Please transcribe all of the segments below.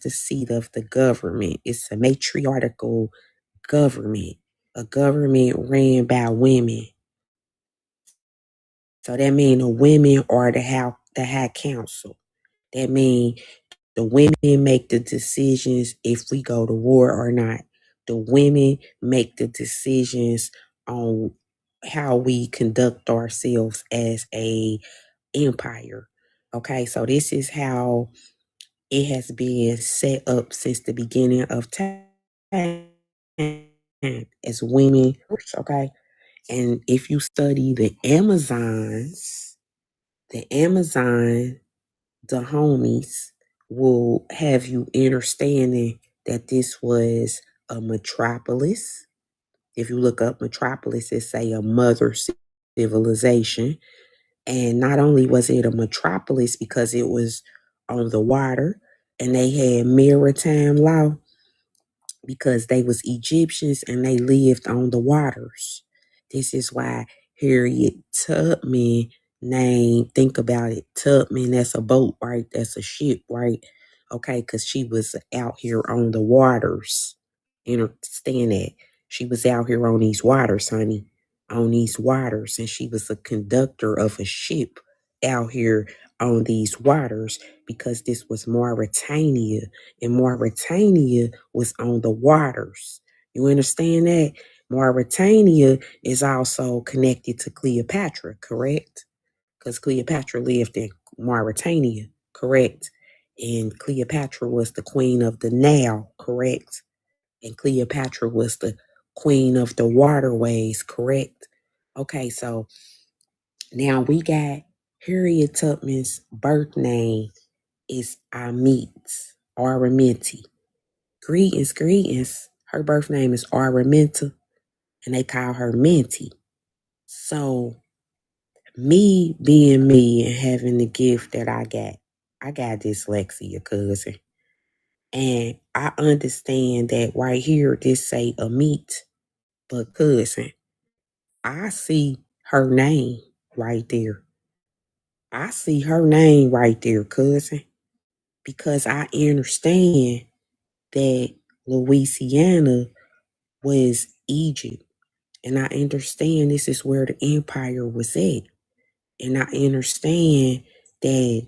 the seat of the government. It's a matriarchal government, a government ran by women. So that means the women are the high council. That means the women make the decisions if we go to war or not. The women make the decisions on how we conduct ourselves as a empire. Okay, so this is how it has been set up since the beginning of time as women. Okay, and if you study the Amazon, the homies will have you understanding that this was a metropolis. If you look up metropolis, it's a mother civilization. And not only was it a metropolis because it was on the water and they had maritime law because they was Egyptians and they lived on the waters. This is why Harriet Tubman name, think about it, Tubman, that's a boat, right? That's a ship, right? Okay, because she was out here on the waters. You understand that? She was out here on these waters, honey, on these waters, and she was a conductor of a ship out here on these waters because this was Mauritania, and Mauritania was on the waters. You understand that? Mauritania is also connected to Cleopatra, correct? Because Cleopatra lived in Mauritania, correct? And Cleopatra was the queen of the Nile, correct? And Cleopatra was the queen of the waterways, correct? Okay, so now we got Harriet Tubman's birth name is Araminti. Greetings, greetings. Her birth name is Araminta, and they call her Minty. So, me being me and having the gift that I got dyslexia, cousin. And I understand that right here, this say a meat, but cousin, I see her name right there. I see her name right there, cousin, because I understand that Louisiana was Egypt. And I understand this is where the empire was at. And I understand that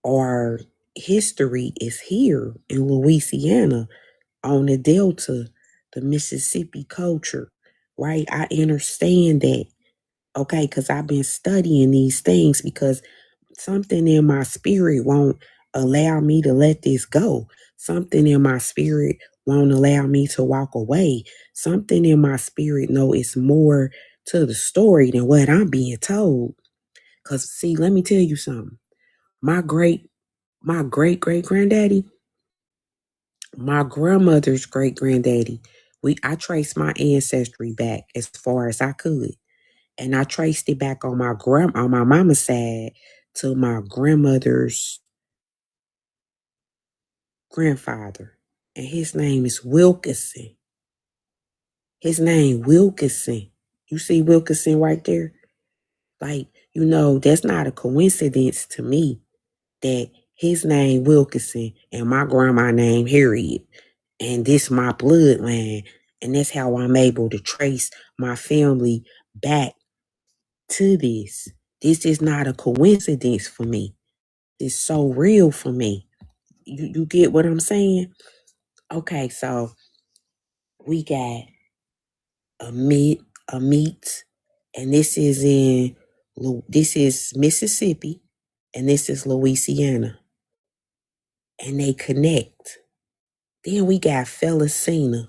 our history is here in Louisiana on the Delta, the Mississippi culture, right? I understand that, okay, because I've been studying these things because something in my spirit won't allow me to let this go. Something in my spirit won't allow me to walk away. Something in my spirit know it's more to the story than what I'm being told. Cause see, let me tell you something. My great great granddaddy, my grandmother's great granddaddy, I traced my ancestry back as far as I could. And I traced it back on on my mama's side to my grandmother's grandfather. And his name is Wilkinson. His name Wilkinson. You see Wilkinson right there? Like, that's not a coincidence to me that his name Wilkinson and my grandma named Harriet. And this my bloodline. And that's how I'm able to trace my family back to this. This is not a coincidence for me. It's so real for me. You get what I'm saying? Okay, so we got a meat, and this is Mississippi, and this is Louisiana, and they connect. Then we got Feliciana.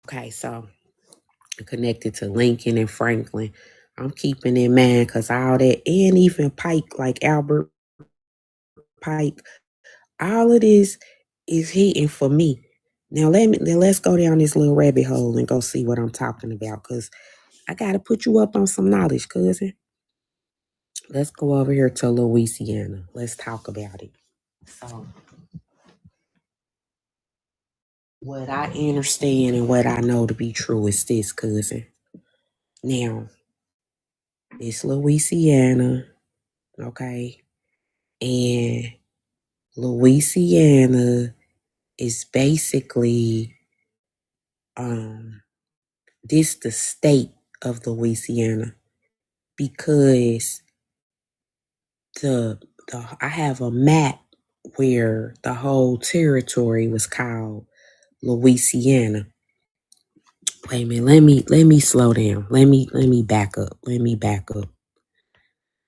Okay, so connected to Lincoln and Franklin. I'm keeping in mind because all that, and even Pike, like Albert Pike, all of this is hitting for me. Now let's go down this little rabbit hole and go see what I'm talking about. Cause I gotta put you up on some knowledge, cousin. Let's go over here to Louisiana. Let's talk about it. So what I understand and what I know to be true is this, cousin. Now, It's Louisiana, okay? And Louisiana is basically this the state of Louisiana because the I have a map where the whole territory was called Louisiana. Wait a minute, let me slow down. Let me back up. Let me back up.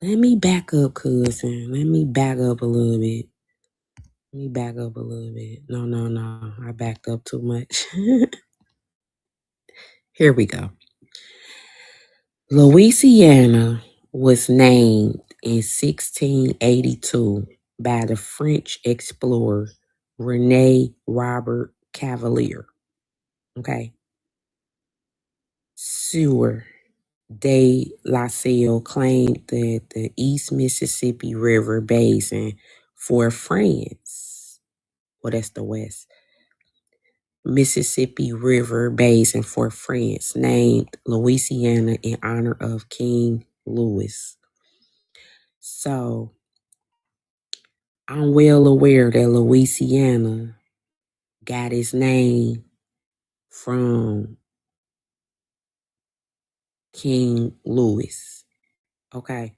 Let me back up, cousin. Let me back up a little bit. Let me back up a little bit. No, no, no. I backed up too much. Here we go. Louisiana was named in 1682 by the French explorer Rene Robert Cavelier. Okay. Sieur de La Salle claimed that the East Mississippi River Basin for France. Well, that's the West. Mississippi River Basin for France, named Louisiana in honor of King Louis. So I'm well aware that Louisiana got its name from King Louis. Okay.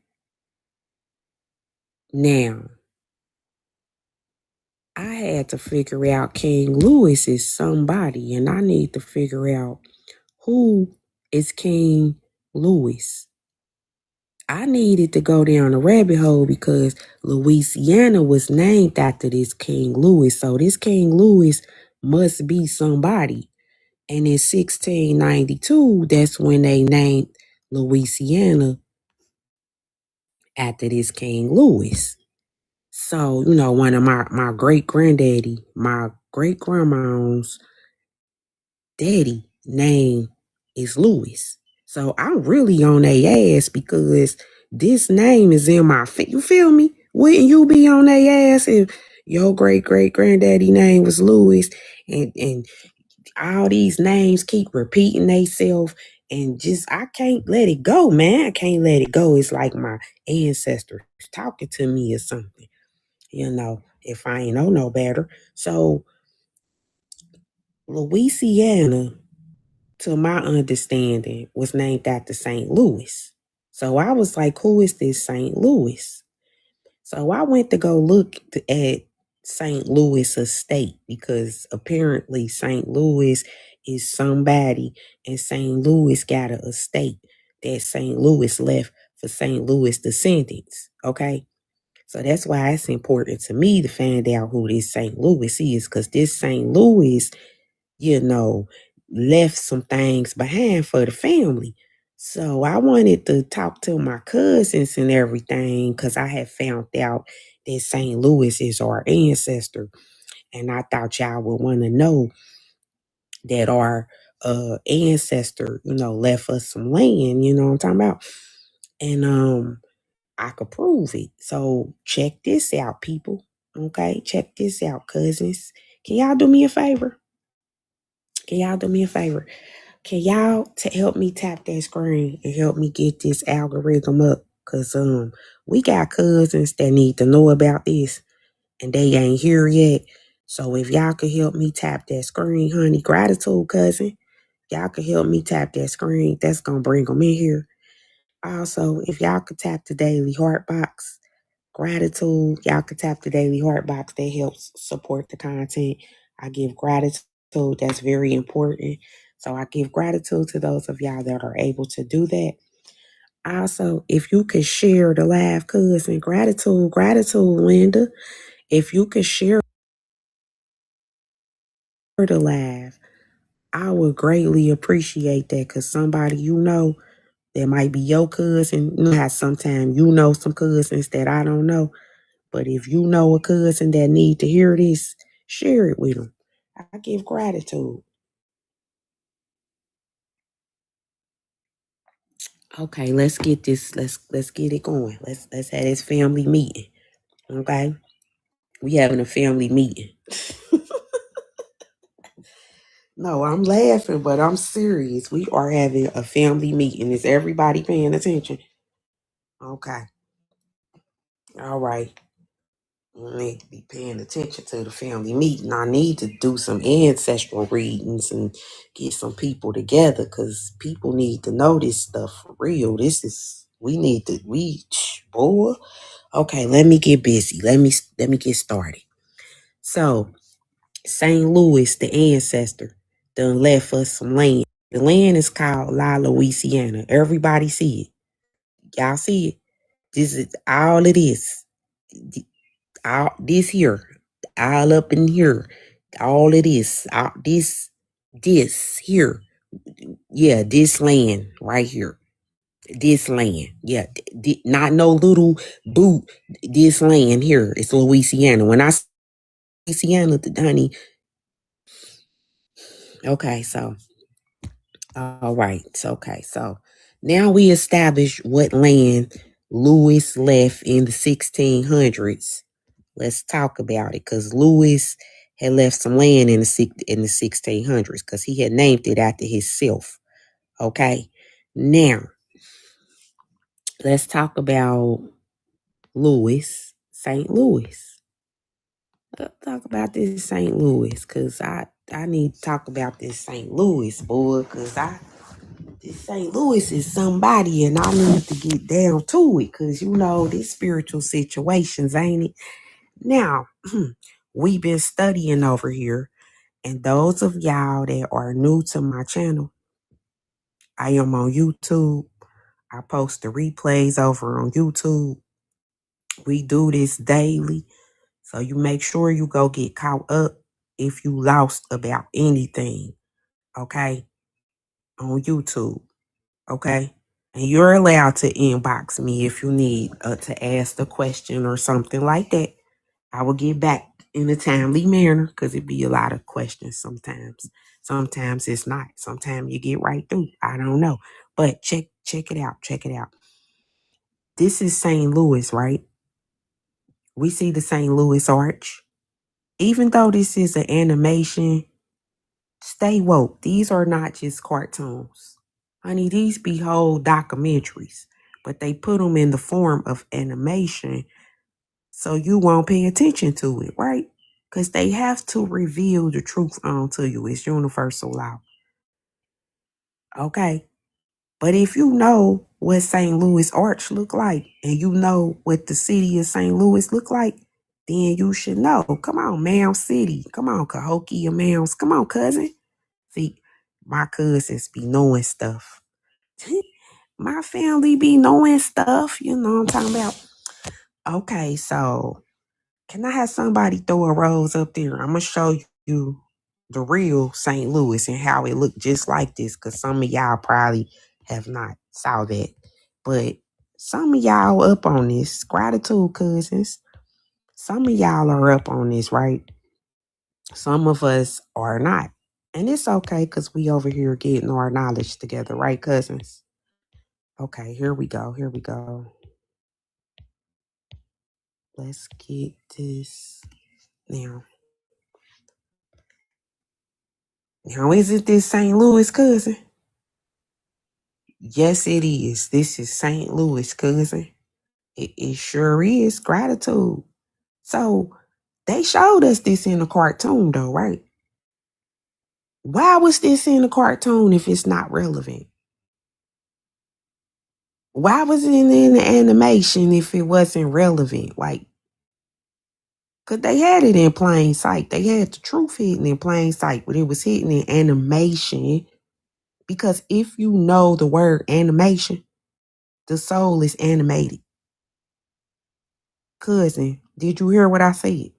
Now, I had to figure out King Louis is somebody, and I need to figure out who is King Louis. I needed to go down a rabbit hole because Louisiana was named after this King Louis. So this King Louis must be somebody. And in 1692, that's when they named Louisiana after this King Louis. So, one of my great granddaddy, my great grandma's daddy name is Louis. So I'm really on their ass because this name is in my you feel me? Wouldn't you be on their ass if your great great granddaddy name was Louis and all these names keep repeating themselves and just I can't let it go, man. I can't let it go. It's like my ancestors talking to me or something, if I ain't know no better. So Louisiana, to my understanding, was named after St. Louis. So I was like, who is this St. Louis? So I went to go look at St. Louis estate because apparently St. Louis is somebody and St. Louis got an estate that St. Louis left for St. Louis descendants. Okay. So that's why it's important to me to find out who this St. Louis is because this St. Louis, you know, left some things behind for the family. So I wanted to talk to my cousins and everything because I had found out that St. Louis is our ancestor. And I thought y'all would want to know that our ancestor, left us some land, you know what I'm talking about? And I could prove it. So check this out, people. Okay, check this out, cousins. Can y'all do me a favor? Can y'all do me a favor? Can y'all help me tap that screen and help me get this algorithm up? Cause we got cousins that need to know about this and they ain't here yet. So if y'all could help me tap that screen, honey, gratitude, cousin. Y'all could help me tap that screen. That's gonna bring them in here. Also, if y'all could tap the daily heart box, gratitude. Y'all could tap the daily heart box. That helps support the content. I give gratitude. That's very important. So I give gratitude to those of y'all that are able to do that. Also, if you could share the live, cousin, gratitude, Linda. If you could share the live, I would greatly appreciate that because somebody that might be your cousin. You know how sometimes some cousins that I don't know. But if you know a cousin that need to hear this, share it with them. I give gratitude. Okay, let's get this. Let's get it going. Let's have this family meeting. Okay, we having a family meeting. No, I'm laughing, but I'm serious. We are having a family meeting. Is everybody paying attention? Okay. All right. I need to be paying attention to the family meeting. I need to do some ancestral readings and get some people together because people need to know this stuff for real. We need to, boy. Okay, let me get busy. Let me get started. So, St. Louis, the ancestor, done left us some land. The land is called La Louisiana. Everybody see it. Y'all see it. This is all it is. All this here, all up in here, all it is. All this here. Yeah, this land right here. This land. Yeah, not no little boot. This land here. It's Louisiana. When I say Louisiana, honey. Okay, so all right. Okay. So now we establish what land Lewis left in the 1600s. Let's talk about it because Lewis had left some land in the 1600s because he had named it after himself. Okay. Now let's talk about Louis, St. Louis. Let's talk about this St. Louis because I need to talk about this St. Louis boy because this St. Louis is somebody and I need to get down to it because this spiritual situations, ain't it? Now, we've been studying over here, and those of y'all that are new to my channel, I am on YouTube. I post the replays over on YouTube. We do this daily, so you make sure you go get caught up if you lost about anything, okay, on YouTube. Okay. And you're allowed to inbox me if you need to ask a question or something like that. I will get back in a timely manner because it be a lot of questions sometimes. Sometimes it's not. Sometimes you get right through. I don't know. But check it out. Check it out. This is St. Louis, right? We see the St. Louis Arch. Even though this is an animation, stay woke. These are not just cartoons. Honey, these be whole documentaries, but they put them in the form of animation so you won't pay attention to it, right? Because they have to reveal the truth onto you. It's universal law. Okay. But if you know what St. Louis Arch look like and you know what the city of St. Louis look like, then you should know. Come on, Mound City. Come on, Cahokia Mounds. Come on, cousin. See, my cousins be knowing stuff. My family be knowing stuff, you know what I'm talking about. Okay, so can I have somebody throw a rose up there? I'm gonna show you the real St. Louis and how it looked just like this, because some of y'all probably have not saw that. But some of y'all up on this. Gratitude, cousins. Some of y'all are up on this, right? Some of us are not. And it's okay because we over here getting our knowledge together, right, cousins? Okay, here we go. Here we go. Let's get this now. Now, isn't this St. Louis, cousin? Yes, it is. This is St. Louis, cousin. It sure is. Gratitude. So, they showed us this in a cartoon, though, right? Why was this in a cartoon if it's not relevant? Why was it in the animation if it wasn't relevant? Like, because they had it in plain sight. They had the truth hidden in plain sight, but it was hidden in animation. Because if you know the word animation, the soul is animated. Cousin, did you hear what I said?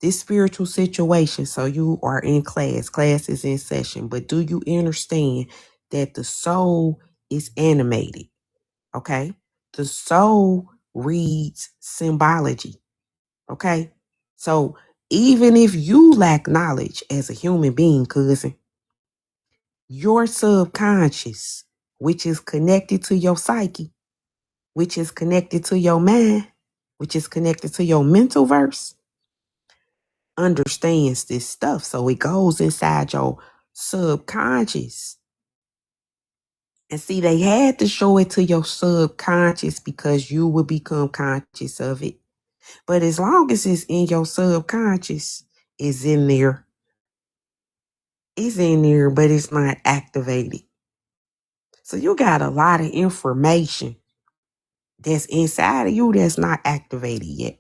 This spiritual situation, so you are in class is in session, but do you understand that the soul is animated? Okay? The soul reads symbology. Okay? So even if you lack knowledge as a human being, cousin, your subconscious, which is connected to your psyche, which is connected to your mind, which is connected to your mental verse, understands this stuff. So it goes inside your subconscious. And see, they had to show it to your subconscious because you will become conscious of it. But as long as it's in your subconscious, it's in there. It's in there, but it's not activated. So you got a lot of information that's inside of you that's not activated yet.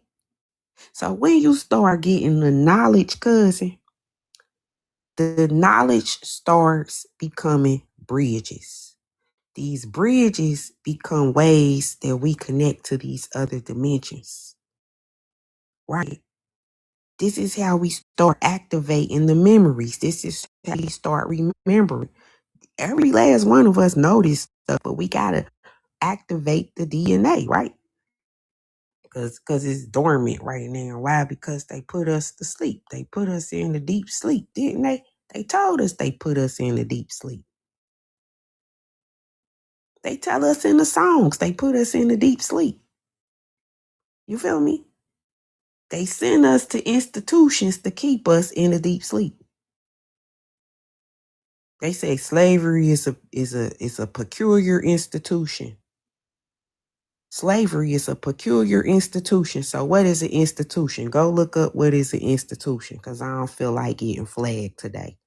So when you start getting the knowledge, cousin, the knowledge starts becoming bridges. These bridges become ways that we connect to these other dimensions. Right? This is how we start activating the memories. This is how we start remembering. Every last one of us know this stuff, but we gotta activate the DNA, right? Because it's dormant right now. Why? Because they put us to sleep. They put us in the deep sleep, didn't they? They told us they put us in the deep sleep. They tell us in the songs they put us in the deep sleep. You feel me? They send us to institutions to keep us in the deep sleep. They say slavery is a peculiar institution. Slavery is a peculiar institution. So what is an institution? Go look up what is an institution, because I don't feel like getting flagged today.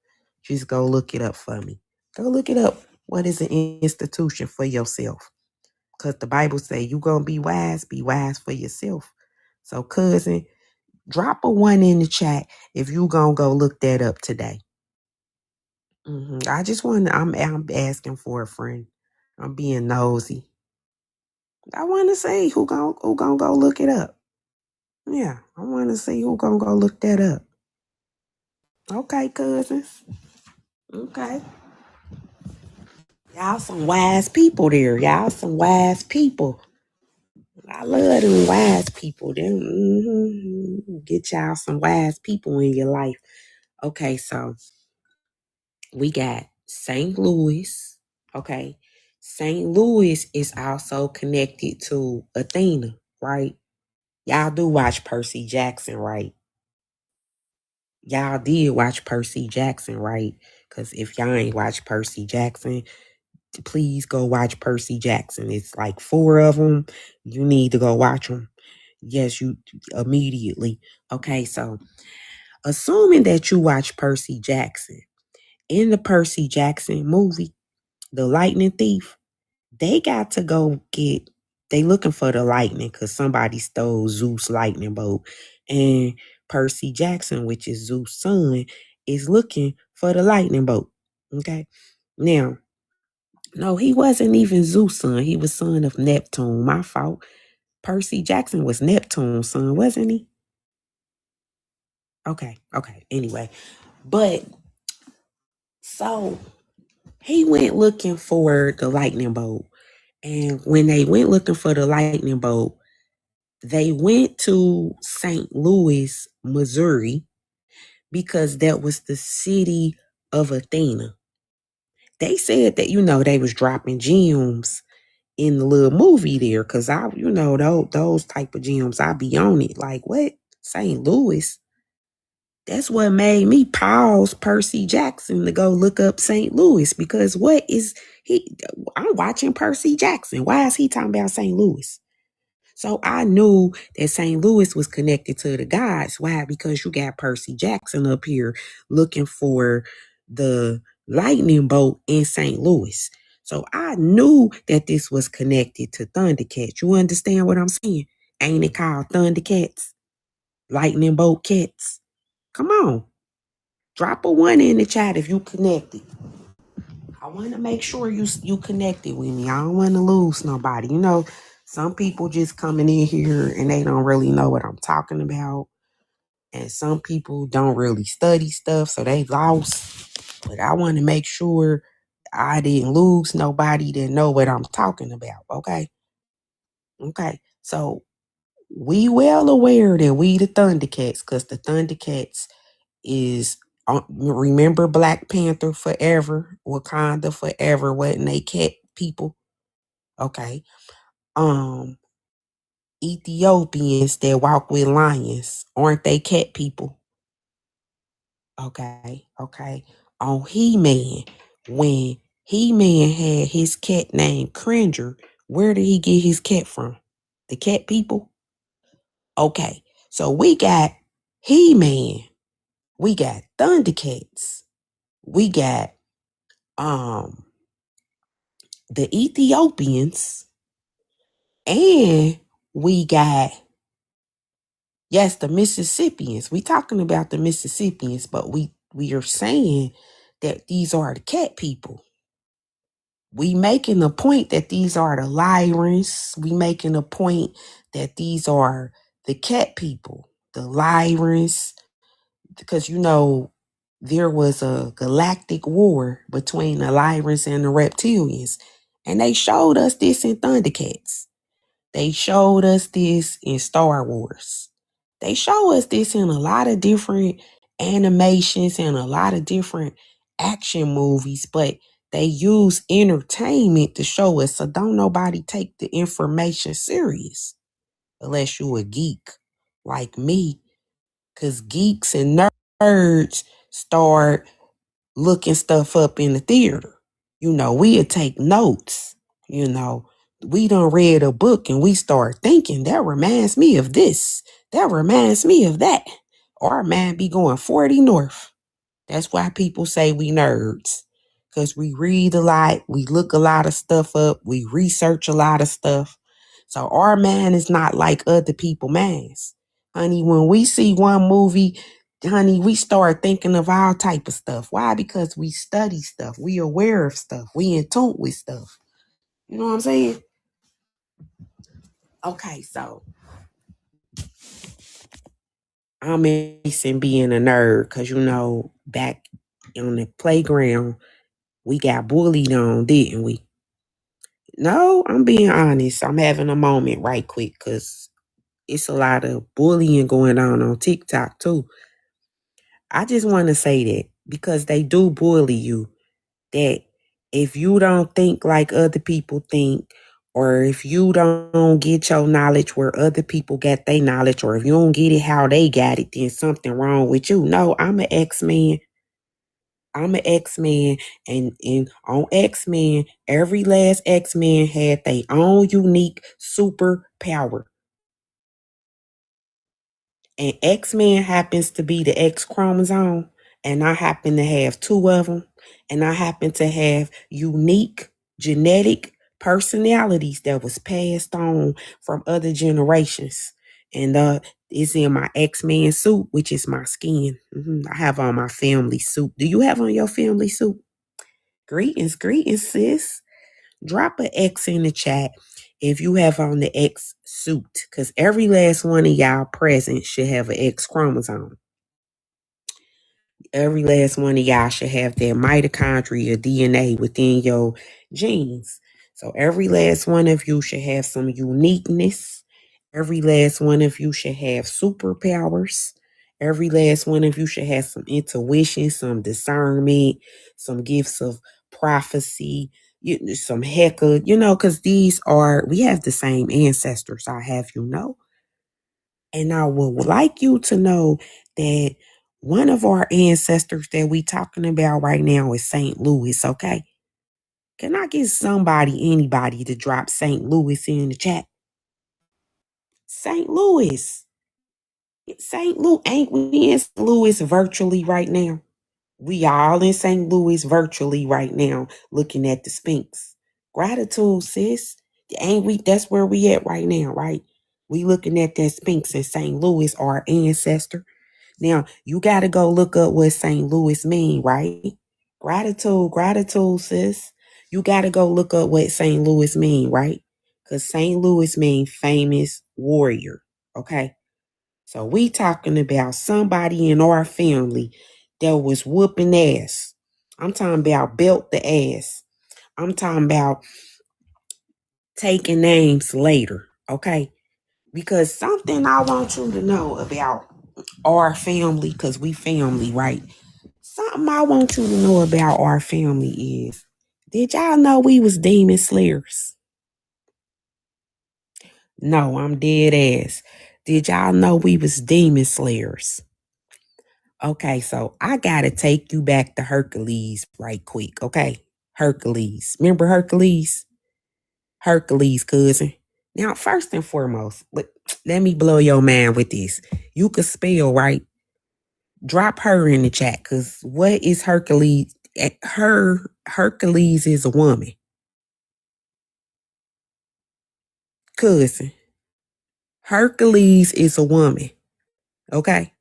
Just go look it up for me. Go look it up. What is an institution for yourself? Because the Bible say you going to be wise for yourself. So cousin, drop a 1 in the chat if you going to go look that up today. I just want to, I'm asking for a friend. I'm being nosy. I want to see who gonna go look it up. Yeah, I want to see who gonna go look that up. Okay, cousins. Okay. Y'all some wise people there. Y'all some wise people. I love them wise people. Get y'all some wise people in your life. Okay, so we got St. Louis. Okay. St. Louis is also connected to Athena, right? Y'all do watch Percy Jackson, right? Y'all did watch Percy Jackson, right? Because if y'all ain't watch Percy Jackson, please go watch Percy Jackson. It's like 4 of them. You need to go watch them. Yes, you immediately. Okay, so assuming that you watch Percy Jackson, in the Percy Jackson movie, The Lightning Thief, they got to go get, they looking for the lightning because somebody stole Zeus' lightning bolt. And Percy Jackson, which is Zeus' son, is looking for the lightning bolt. Okay. Now, no, he wasn't even Zeus' son. He was son of Neptune. My fault. Percy Jackson was Neptune's son, wasn't he? Okay. Anyway. But so he went looking for the lightning bolt. And when they went looking for the lightning bolt, they went to St. Louis, Missouri, because that was the city of Athena. They said that, they was dropping gems in the little movie there, because those type of gems, I be on it. Like, what? St. Louis? That's what made me pause Percy Jackson to go look up St. Louis, because what is he? I'm watching Percy Jackson. Why is he talking about St. Louis? So I knew that St. Louis was connected to the gods. Why? Because you got Percy Jackson up here looking for the lightning bolt in St. Louis. So I knew that this was connected to Thundercats. You understand what I'm saying? Ain't it called Thundercats? Lightning bolt cats? Come on. Drop a 1 in the chat if you connected. I want to make sure you connected with me. I don't want to lose nobody. Some people just coming in here and they don't really know what I'm talking about. And some people don't really study stuff, so they lost. But I want to make sure I didn't lose nobody that know what I'm talking about. Okay. So we well aware that we the Thundercats, because the Thundercats is, remember Black Panther forever, Wakanda forever, wasn't they cat people? Okay. Ethiopians that walk with lions, aren't they cat people? Okay. On He-Man, when He-Man had his cat named Cringer. Where did he get his cat from? The cat people? Okay, so we got He-Man. We got Thundercats. We got um the Ethiopians. And we got, yes, the Mississippians. We talking about the Mississippians, but we are saying that these are the cat people. We making a point that these are the Lyrans. We making a point that these are the cat people, the Lyrans, because there was a galactic war between the Lyrans and the reptilians, and they showed us this in Thundercats. They showed us this in Star Wars. They show us this in a lot of different animations and a lot of different action movies, but they use entertainment to show us. So don't nobody take the information serious unless you a geek like me. Because geeks and nerds start looking stuff up in the theater. We'll take notes. You know, we done read a book and we start thinking, that reminds me of this. That reminds me of that. Our mind be going 40 north. That's why people say we nerds. Because we read a lot, we look a lot of stuff up, we research a lot of stuff. So our mind is not like other people's minds. Honey, when we see one movie, honey, we start thinking of all type of stuff. Why? Because we study stuff. We aware of stuff. We in tune with stuff. You know what I'm saying? Okay, so I'm missing being a nerd because, back on the playground, we got bullied on, didn't we? No, I'm being honest. I'm having a moment right quick because it's a lot of bullying going on TikTok too. I just want to say that because they do bully you, that if you don't think like other people think, or if you don't get your knowledge where other people get their knowledge, or if you don't get it how they got it, then something wrong with you. No, I'm an X-Man. I'm an X-Man, and on X-Men, every last X-Men had their own unique superpower. And X-Men happens to be the X chromosome, and I happen to have two of them, and I happen to have unique genetic personalities that was passed on from other generations. And it's in my X-Men suit, which is my skin. I have on my family suit. Do you have on your family suit? Greetings, sis. Drop an X in the chat if you have on the X suit, because every last one of y'all present should have an X chromosome. Every last one of y'all should have that mitochondria DNA within your genes. So every last one of you should have some uniqueness. Every last one of you should have superpowers. Every last one of you should have some intuition, some discernment, some gifts of prophecy, some hecker, because we have the same ancestors, I have you know. And I would like you to know that one of our ancestors that we talking about right now is St. Louis, okay? Can I get anybody to drop St. Louis in the chat? St. Louis. St. Louis. Ain't we in St. Louis virtually right now? We all in St. Louis virtually right now looking at the Sphinx. Gratitude, sis. Ain't we? That's where we at right now, right? We looking at that Sphinx in St. Louis, our ancestor. Now, you got to go look up what St. Louis mean, right? Gratitude, sis. You got to go look up what St. Louis mean, right? Because St. Louis mean famous warrior, okay? So we talking about somebody in our family that was whooping ass. I'm talking about belt the ass. I'm talking about taking names later, okay? Because something I want you to know about our family, because we family, right? Something I want you to know about our family is, did y'all know we was demon slayers? No, I'm dead ass. Did y'all know we was demon slayers? Okay, so I gotta take you back to Hercules right quick, okay? Hercules. Remember Hercules? Hercules, cousin. Now, first and foremost, let me blow your mind with this. You could spell, right? Drop her in the chat, because what is Hercules? Hercules is a woman. Cousin. Hercules is a woman. Okay?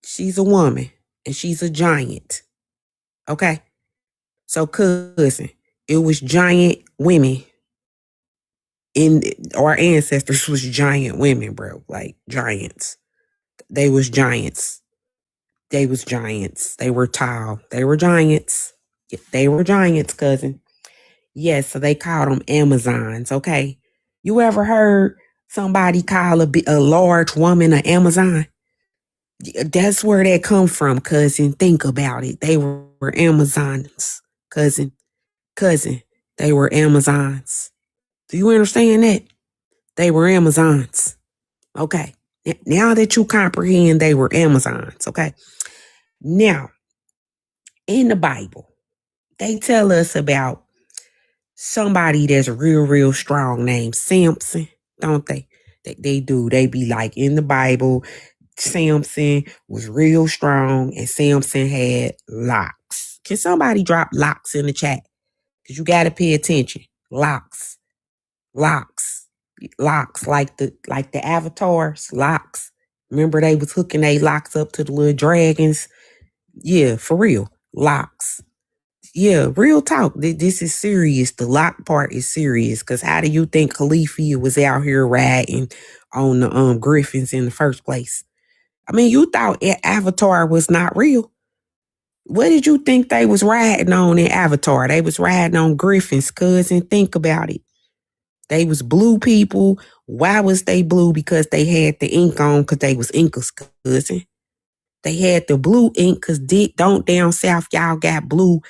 She's a woman and she's a giant. Okay? So, cousin, it was giant women. In our ancestors was giant women, bro. Like giants. They was giants. They was giants. They were tall. They were giants. They were giants, cousin. Yes, so they called them Amazons, okay? You ever heard somebody call a large woman an Amazon? That's where that come from, cousin. Think about it. They were Amazons, cousin. Cousin, they were Amazons. Do you understand that? They were Amazons. Okay. Now that you comprehend they were Amazons, okay? Now, in the Bible, they tell us about somebody that's real strong named Samson, don't they? They do. They be like in the Bible, Samson was real strong and Samson had locks. Can somebody drop locks in the chat? Because you got to pay attention. Locks. Locks. Locks. Like the avatars. Locks. Remember they was hooking their locks up to the little dragons? Yeah, for real. Locks. Yeah, real talk. This is serious. The lock part is serious. Because how do you think Khalifa was out here riding on the griffins in the first place? I mean, you thought Avatar was not real. What did you think they was riding on in Avatar? They was riding on griffins, cousin. Think about it. They was blue people. Why was they blue? Because they had the ink on, because they was Incas, cousin. They had the blue ink because don't down south y'all got blue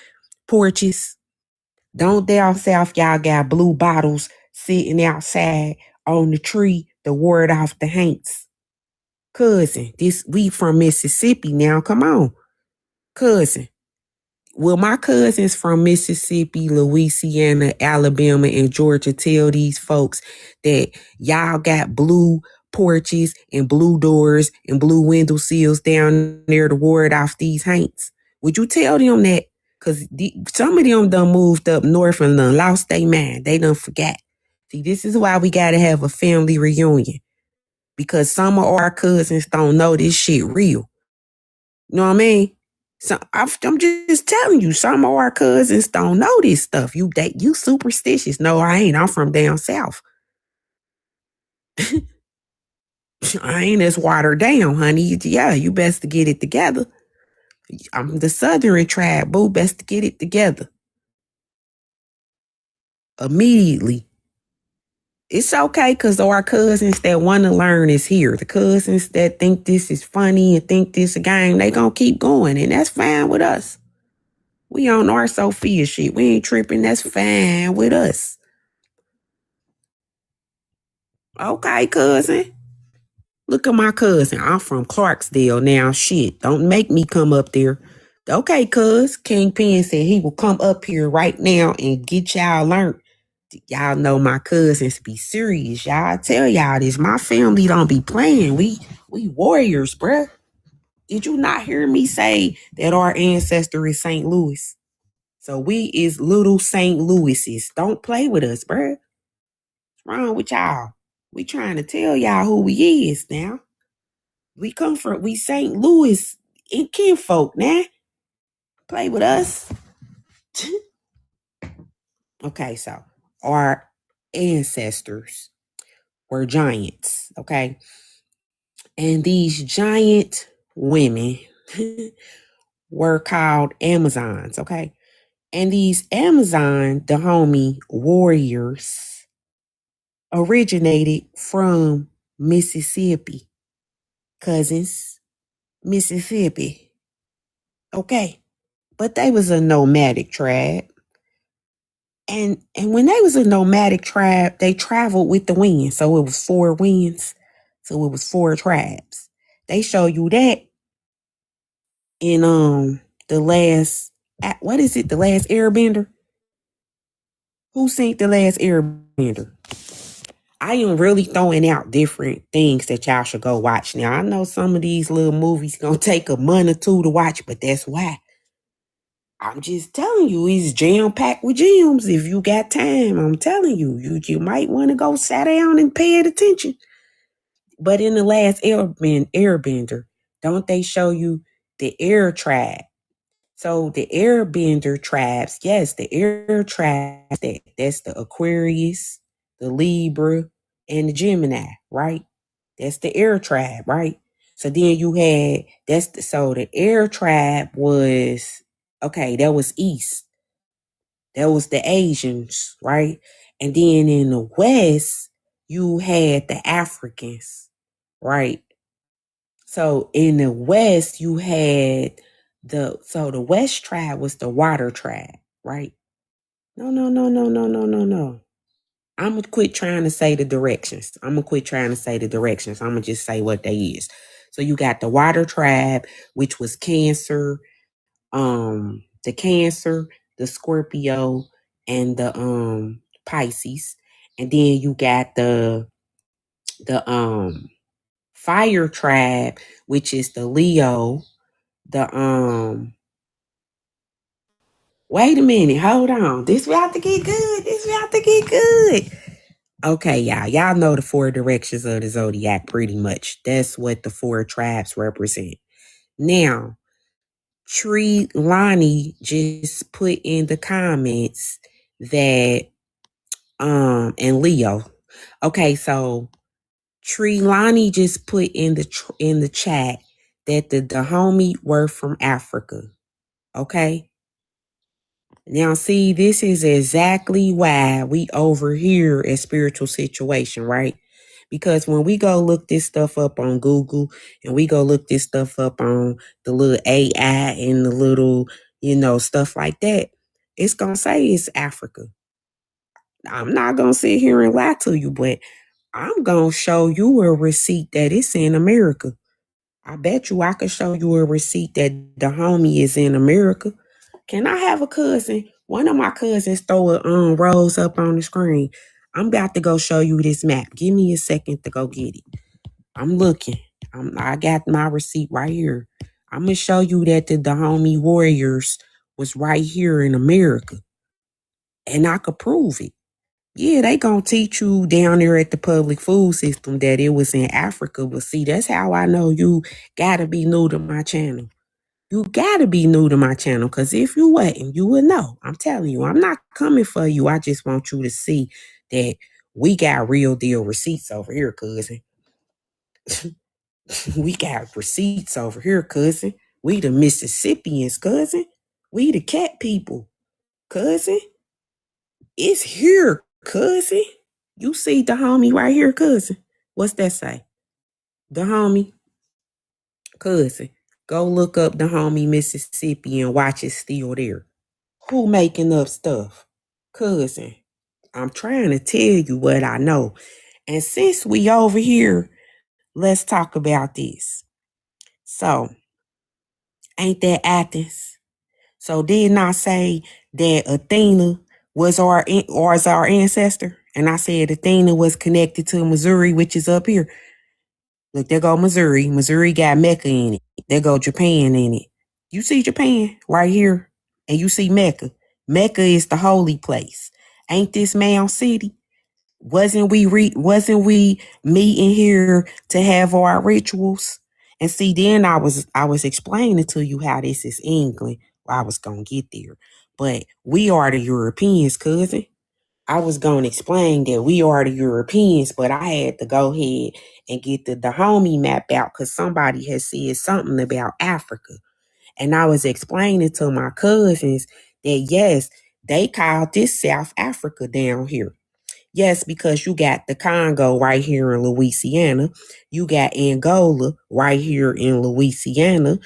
porches. Don't down south y'all got blue bottles sitting outside on the tree to ward off the haints. Cousin, we from Mississippi now. Come on. Cousin. Will my cousins from Mississippi, Louisiana, Alabama, and Georgia tell these folks that y'all got blue porches and blue doors and blue window sills down there to ward off these haints? Would you tell them that? Because some of them done moved up north and done lost their mind. They done forgot. See, this is why we got to have a family reunion. Because some of our cousins don't know this shit real. You know what I mean? So I'm just telling you, some of our cousins don't know this stuff. You superstitious. No, I ain't. I'm from down south. I ain't as watered down, honey. Yeah, you best to get it together. I'm the southern tribe, boo. Best to get it together. Immediately. It's okay because our cousins that want to learn is here. The cousins that think this is funny and think this a game, they gonna keep going, and that's fine with us. We on our Sophia shit. We ain't tripping. That's fine with us. Okay, cousin. Look at my cousin. I'm from Clarksdale now. Shit, don't make me come up there. Okay, cuz. Kingpin said he will come up here right now and get y'all learned. Y'all know my cousins be serious. Y'all tell y'all this. My family don't be playing. We warriors, bruh. Did you not hear me say that our ancestor is St. Louis? So we is little St. Louises. Don't play with us, bruh. What's wrong with y'all? We trying to tell y'all who we is now. We St. Louis and kinfolk now. Play with us. Okay, so our ancestors were giants, okay? And these giant women were called Amazons, okay? And these Amazon, the homie warriors, originated from Mississippi. Cousins, Mississippi. Okay. But they was a nomadic tribe. And when they was a nomadic tribe, they traveled with the wind. So it was 4 winds. So it was 4 tribes. They show you that in the last what is it? The Last Airbender? Who seen The Last Airbender? I am really throwing out different things that y'all should go watch. Now, I know some of these little movies gonna take a month or two to watch, but that's why. I'm just telling you, it's jam packed with gems. If you got time, I'm telling you, you might want to go sit down and pay it attention. But in The Last Airbender, don't they show you the air tribe? So the airbender tribes, yes, the air tribes, that's the Aquarius, the Libra, and the Gemini, right? That's the air tribe, right? So then you had so the air tribe was okay, that was east. That was the Asians, right? And then in the west, you had the Africans, right? So in the west, you had the west tribe was the water tribe, right? No, no, no, no, no, no, no, no. I'm gonna quit trying to say the directions. I'm gonna quit trying to say the directions. I'm gonna just say what they is. So you got the water tribe, which was the Cancer, the Scorpio, and the Pisces. And then you got the fire tribe, which is the Leo, the wait a minute, hold on. This about to get good. This about to get good. Okay, y'all. Y'all know the four directions of the zodiac pretty much. That's what the four tribes represent. Now, Tree Lonnie just put in the comments that and Leo. Okay, so Tree Lonnie just put in the chat that the Dahomey were from Africa. Okay. Now, see, this is exactly why we over here at Spiritual Situation, right? Because when we go look this stuff up on Google and we go look this stuff up on the little AI and the little, stuff like that, it's going to say it's Africa. I'm not going to sit here and lie to you, but I'm going to show you a receipt that it's in America. I bet you I could show you a receipt that the homie is in America. Can I have a cousin? One of my cousins throw a rose up on the screen. I'm about to go show you this map. Give me a second to go get it. I'm looking. I got my receipt right here. I'm gonna show you that the Dahomey Warriors was right here in America, and I could prove it. Yeah, they gonna teach you down there at the public food system that it was in Africa. But see, that's how I know you gotta be new to my channel. You gotta be new to my channel, because if you wasn't, you would know. I'm telling you, I'm not coming for you. I just want you to see that we got real deal receipts over here, cousin. We got receipts over here, cousin. We the Mississippians, cousin. We the cat people, cousin. It's here, cousin. You see the homie right here, cousin. What's that say? The homie, cousin. Go look up the homie Mississippi and watch it still there. Who making up stuff? Cousin. I'm trying to tell you what I know. And since we over here, let's talk about this. So, ain't that Athens? So didn't I say that Athena was our ancestor? And I said Athena was connected to Missouri, which is up here. Look, there go Missouri. Missouri got Mecca in it. There go Japan in it. You see Japan right here, and you see Mecca. Mecca is the holy place. Ain't this Mound City? Wasn't we meeting here to have our rituals? And see, then I was explaining to you how this is England. Well, I was gonna get there, but we are the Europeans, cousin. I was going to explain that we are the Europeans, but I had to go ahead and get the Dahomey map out because somebody had said something about Africa. And I was explaining to my cousins that, yes, they called this South Africa down here. Yes, because you got the Congo right here in Louisiana. You got Angola right here in Louisiana.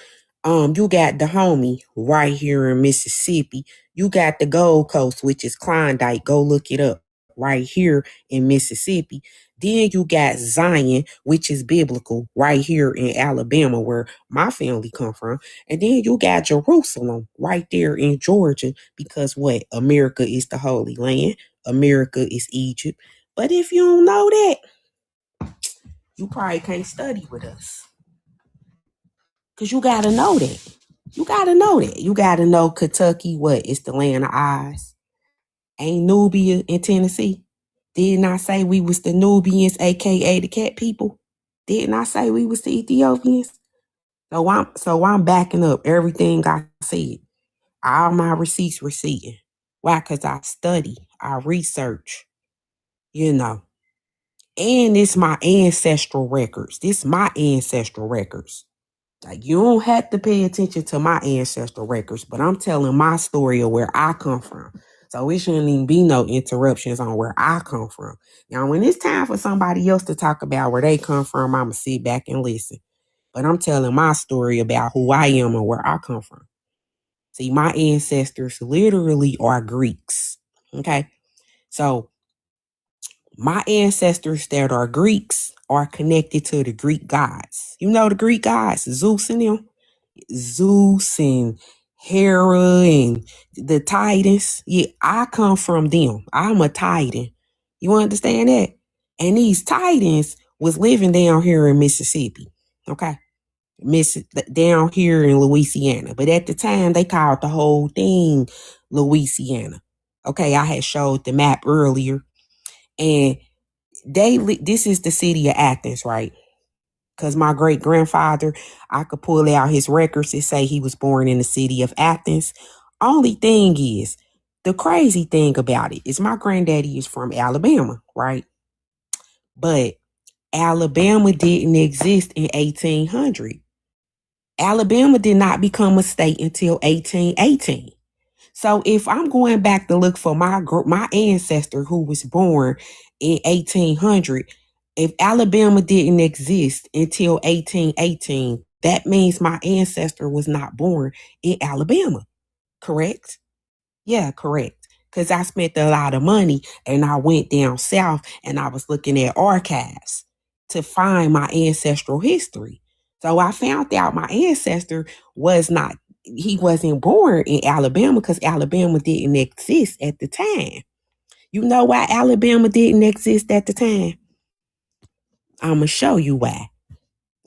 You got Dahomey right here in Mississippi. You got the Gold Coast, which is Klondike. Go look it up right here in Mississippi. Then you got Zion, which is biblical, right here in Alabama, where my family come from. And then you got Jerusalem right there in Georgia, because what? America is the Holy Land. America is Egypt. But if you don't know that, you probably can't study with us. Because you got to know that. You got to know that. You got to know Kentucky, what? It's the land of eyes. Ain't Nubia in Tennessee? Didn't I say we was the Nubians, aka the cat people? Didn't I say we was the Ethiopians? So I'm backing up everything I said. All my receipts receipting. Why? Because I study, I research, you know. And it's my ancestral records. This my ancestral records. Like, you don't have to pay attention to my ancestral records, but I'm telling my story of where I come from. So it shouldn't even be no interruptions on where I come from. Now, when it's time for somebody else to talk about where they come from, I'ma sit back and listen. But I'm telling my story about who I am and where I come from. See, my ancestors literally are Greeks. Okay. So my ancestors that are Greeks are connected to the Greek gods. You know the Greek gods, Zeus and them. Zeus and Hera and the Titans. Yeah, I come from them. I'm a Titan. You understand that? And these Titans was living down here in Mississippi. Okay. Down here in Louisiana. But at the time, they called the whole thing Louisiana. Okay, I had showed the map earlier. And this is the city of Athens, right? Because my great grandfather, I could pull out his records and say he was born in the city of Athens. Only thing is, the crazy thing about it is my granddaddy is from Alabama, right? But Alabama didn't exist in 1800. Alabama did not become a state until 1818. So if I'm going back to look for my ancestor who was born in 1800, if Alabama didn't exist until 1818, that means my ancestor was not born in Alabama. Correct? Yeah, correct. Because I spent a lot of money and I went down south and I was looking at archives to find my ancestral history. So I found out my ancestor he wasn't born in Alabama because Alabama didn't exist at the time. You know why Alabama didn't exist at the time? I'm going to show you why.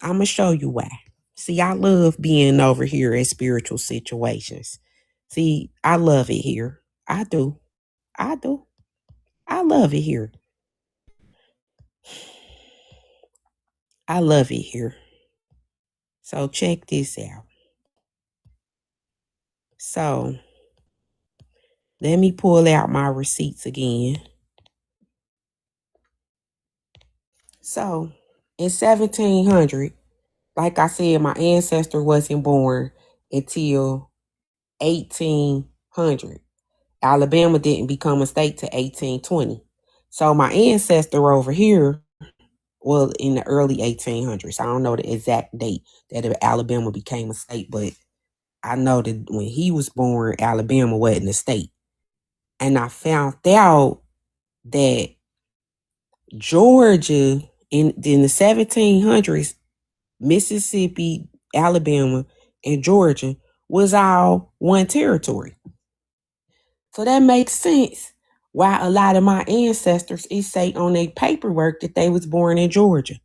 I'm going to show you why. See, I love being over here in spiritual situations. See, I love it here. I do. I do. I love it here. I love it here. So check this out. So let me pull out my receipts again. So in 1700, like I said, my ancestor wasn't born until 1800. Alabama didn't become a state till 1820. So my ancestor over here, well, in the early 1800s, I don't know the exact date that Alabama became a state, but I know that when he was born, Alabama wasn't a state. And I found out that Georgia in the 1700s, Mississippi, Alabama, and Georgia was all one territory. So that makes sense why a lot of my ancestors say on their paperwork that they was born in Georgia.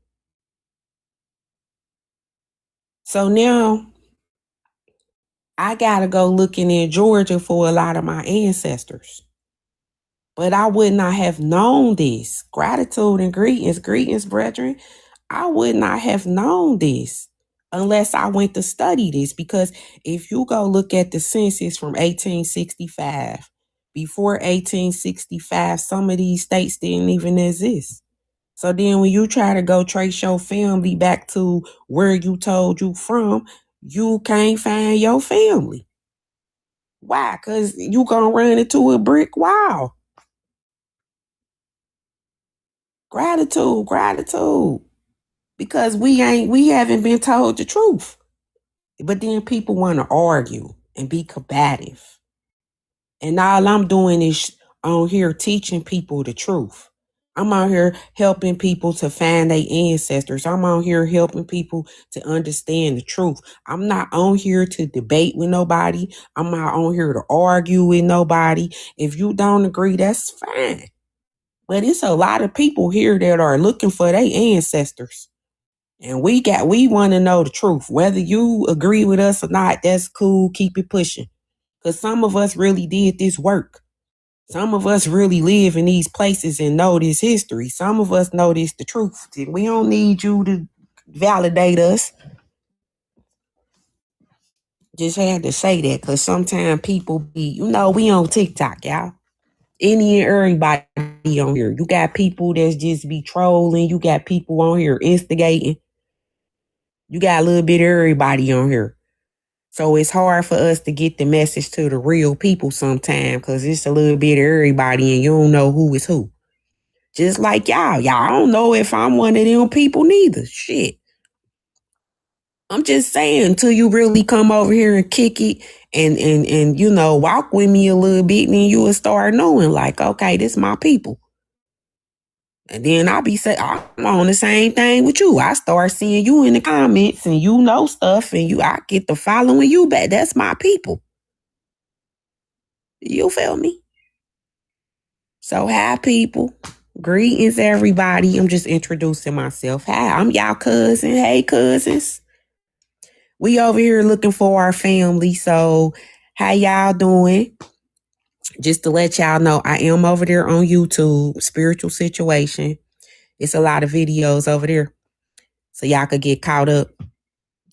So now I gotta go looking in Georgia for a lot of my ancestors. But I would not have known this. Gratitude and greetings, brethren. I would not have known this unless I went to study this. Because if you go look at the census from 1865, before 1865, some of these states didn't even exist. So then when you try to go trace your family back to where you told you from, you can't find your family. Why? Because you gonna run into a brick wall. Gratitude. Because we haven't been told the truth. But then people want to argue and be combative. And all I'm doing is on here teaching people the truth. I'm out here helping people to find their ancestors. I'm out here helping people to understand the truth. I'm not on here to debate with nobody. I'm not on here to argue with nobody. If you don't agree, that's fine. But it's a lot of people here that are looking for their ancestors. And we want to know the truth. Whether you agree with us or not, that's cool. Keep it pushing. Because some of us really did this work. Some of us really live in these places and know this history. Some of us know this the truth. We don't need you to validate us. Just had to say that because sometimes people be, we on TikTok, y'all. Any and everybody on here. You got people that's just be trolling. You got people on here instigating. You got a little bit of everybody on here. So it's hard for us to get the message to the real people sometimes because it's a little bit of everybody and you don't know who is who. Just like y'all. Y'all don't know if I'm one of them people neither. Shit. I'm just saying until you really come over here and kick it and walk with me a little bit, then you will start knowing like, okay, this is my people. And then I'll be saying, I'm on the same thing with you. I start seeing you in the comments and you know stuff and I get to following you back. That's my people. You feel me? So hi people. Greetings everybody. I'm just introducing myself. Hi, I'm y'all cousin. Hey cousins. We over here looking for our family. So how y'all doing? Just to let y'all know, I am over there on YouTube, Spiritual Situation. It's a lot of videos over there. So y'all could get caught up.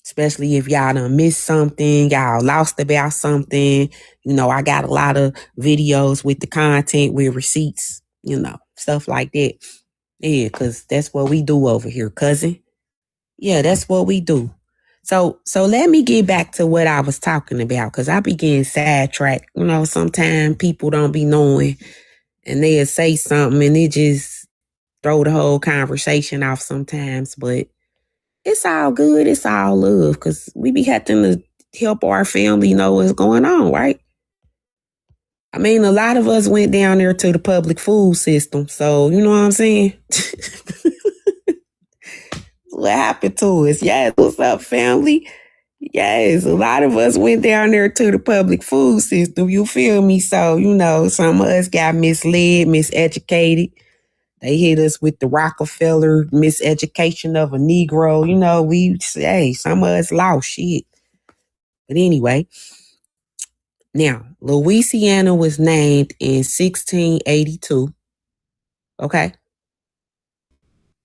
Especially if y'all done missed something, y'all lost about something. I got a lot of videos with the content with receipts, stuff like that. Yeah, because that's what we do over here, cousin. Yeah, that's what we do. So let me get back to what I was talking about because I be getting sidetracked. Sometimes people don't be knowing and they'll say something and it just throw the whole conversation off sometimes. But it's all good. It's all love because we be having to help our family know what's going on, right? I mean, a lot of us went down there to the public food system. So, you know what I'm saying? What happened to us? Yes, what's up, family? Yes, a lot of us went down there to the public food system. You feel me? So, some of us got misled, miseducated. They hit us with the Rockefeller miseducation of a Negro. Some of us lost shit. But anyway, now, Louisiana was named in 1682, okay,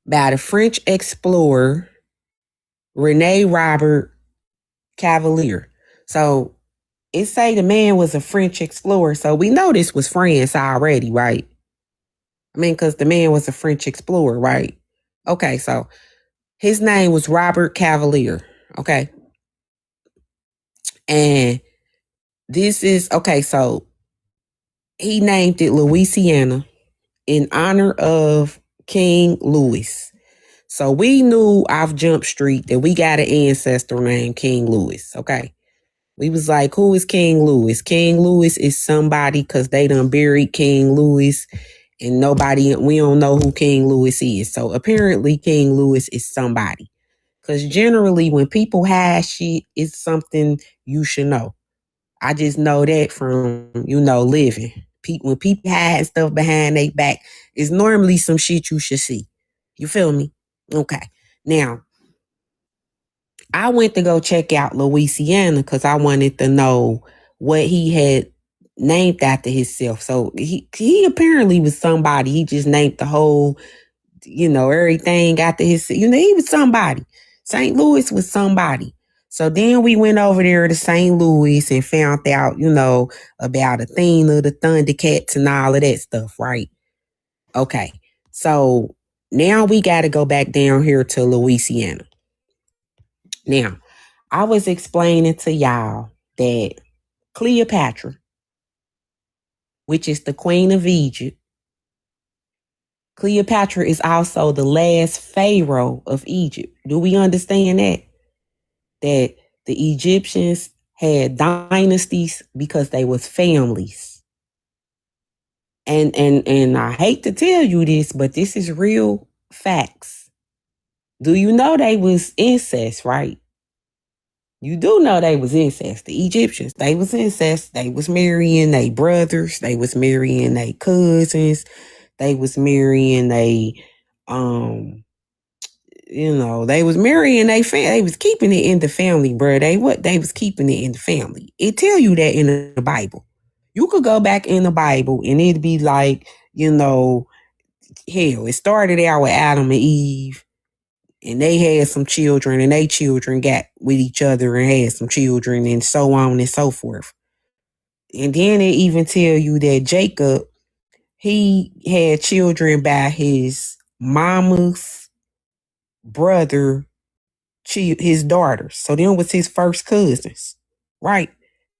by the French explorer Rene Robert Cavelier. So it say the man was a French explorer. So we know this was France already, right? I mean, because the man was a French explorer, right? Okay, so his name was Robert Cavelier, okay? And this is, okay, so he named it Louisiana in honor of King Louis. So we knew off Jump Street that we got an ancestor named King Louis, okay? We was like, who is King Louis? King Louis is somebody because they done buried King Louis and we don't know who King Louis is. So apparently King Louis is somebody. Because generally when people hide shit, it's something you should know. I just know that from, living. When people hide stuff behind their back, it's normally some shit you should see. You feel me? Okay. Now, I went to go check out Louisiana because I wanted to know what he had named after himself. So he apparently was somebody. He just named the whole, everything after his, he was somebody. St. Louis was somebody. So then we went over there to St. Louis and found out, about Athena, the Thundercats and all of that stuff, right? Okay. So now we got to go back down here to Louisiana. Now, I was explaining to y'all that Cleopatra, which is the Queen of Egypt, Cleopatra is also the last pharaoh of Egypt. Do we understand that? That the Egyptians had dynasties because they was families. And I hate to tell you this, but this is real facts. Do you know they was incest, right? You do know they was incest. The Egyptians, they was incest. They was marrying their brothers. They was marrying their cousins. They was marrying um they was marrying they was keeping it in the family, bro. They was keeping it in the family. It tell you that in the Bible. You could go back in the Bible and it'd be like, hell, it started out with Adam and Eve, and they had some children, and they children got with each other and had some children, and so on and so forth. And then it even tell you that Jacob, he had children by his mama's brother, his daughters. So them was his first cousins, right?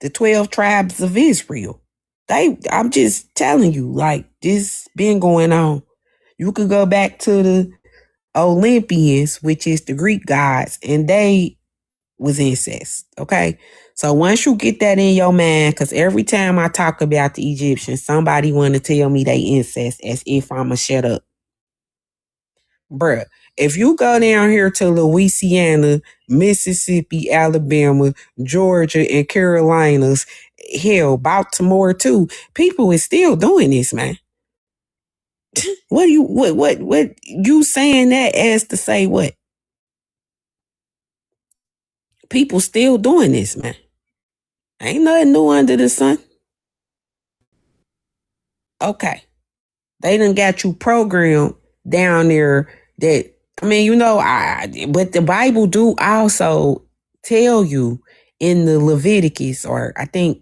The 12 tribes of Israel. I'm just telling you, like, this been going on. You could go back to the Olympians, which is the Greek gods, and they was incest. Okay. So once you get that in your mind, because every time I talk about the Egyptians, somebody want to tell me they incest as if I'ma shut up. Bruh, if you go down here to Louisiana, Mississippi, Alabama, Georgia, and Carolinas, hell, Baltimore too, people is still doing this, man. What you saying that as to say what? People still doing this, man. Ain't nothing new under the sun. Okay. They done got you programmed down there that, but the Bible do also tell you in the Leviticus, or I think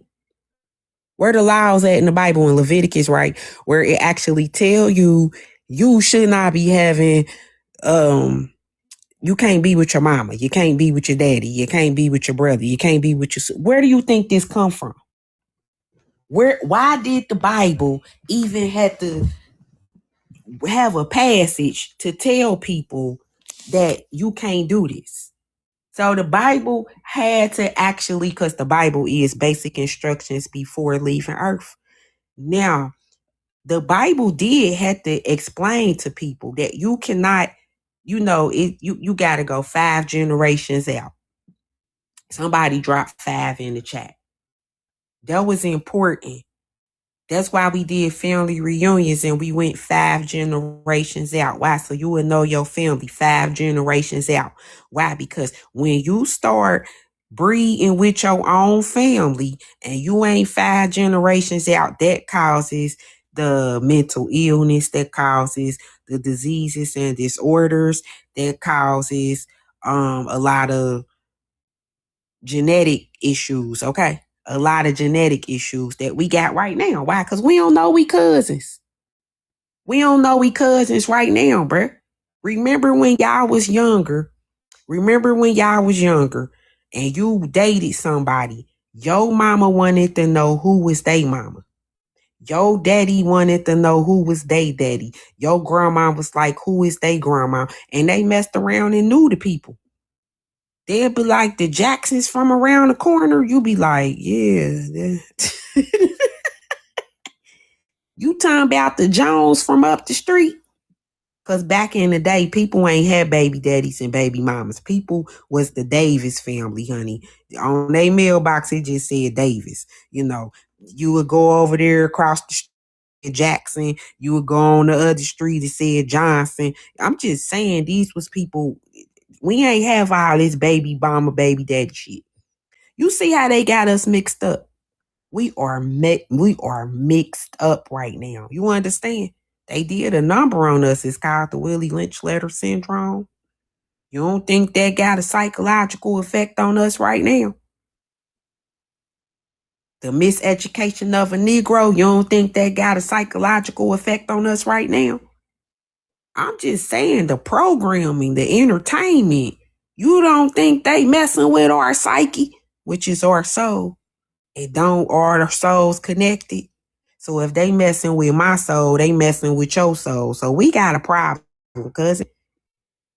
where the laws at in the Bible in Leviticus, right? Where it actually tell you should not be having, you can't be with your mama. You can't be with your daddy. You can't be with your brother. You can't be with your, where do you think this come from? Why did the Bible even have to have a passage to tell people that you can't do this? So the Bible had to actually, because the Bible is basic instructions before leaving earth. Now, the Bible did have to explain to people that you cannot, you got to go 5 generations out. Somebody dropped 5 in the chat. That was important. That's why we did family reunions and we went 5 generations out. Why? So you would know your family 5 generations out. Why? Because when you start breeding with your own family and you ain't 5 generations out, that causes the mental illness, that causes the diseases and disorders, that causes a lot of genetic issues, okay? A lot of genetic issues that we got right now. Why? Because we don't know we cousins. We don't know we cousins right now, bruh. Remember when y'all was younger and you dated somebody, your mama wanted to know who was they mama. Your daddy wanted to know who was they daddy. Your grandma was like, who is they grandma? And they messed around and knew the people. They'll be like the Jacksons from around the corner. You be like, yeah. You talking about the Jones from up the street? Because back in the day, people ain't had baby daddies and baby mamas. People was the Davis family, honey. On their mailbox, it just said Davis. You would go over there across the street, Jackson. You would go on the other street, it said Johnson. I'm just saying, these was people. We ain't have all this baby mama, baby daddy shit. You see how they got us mixed up? We are mixed up right now. You understand? They did a number on us. It's called the Willie Lynch letter syndrome. You don't think that got a psychological effect on us right now? The miseducation of a Negro, you don't think that got a psychological effect on us right now? I'm just saying, the programming, the entertainment, you don't think they messing with our psyche, which is our soul? It don't, are the souls connected? So if they messing with my soul, they messing with your soul. So we got a problem, cousin.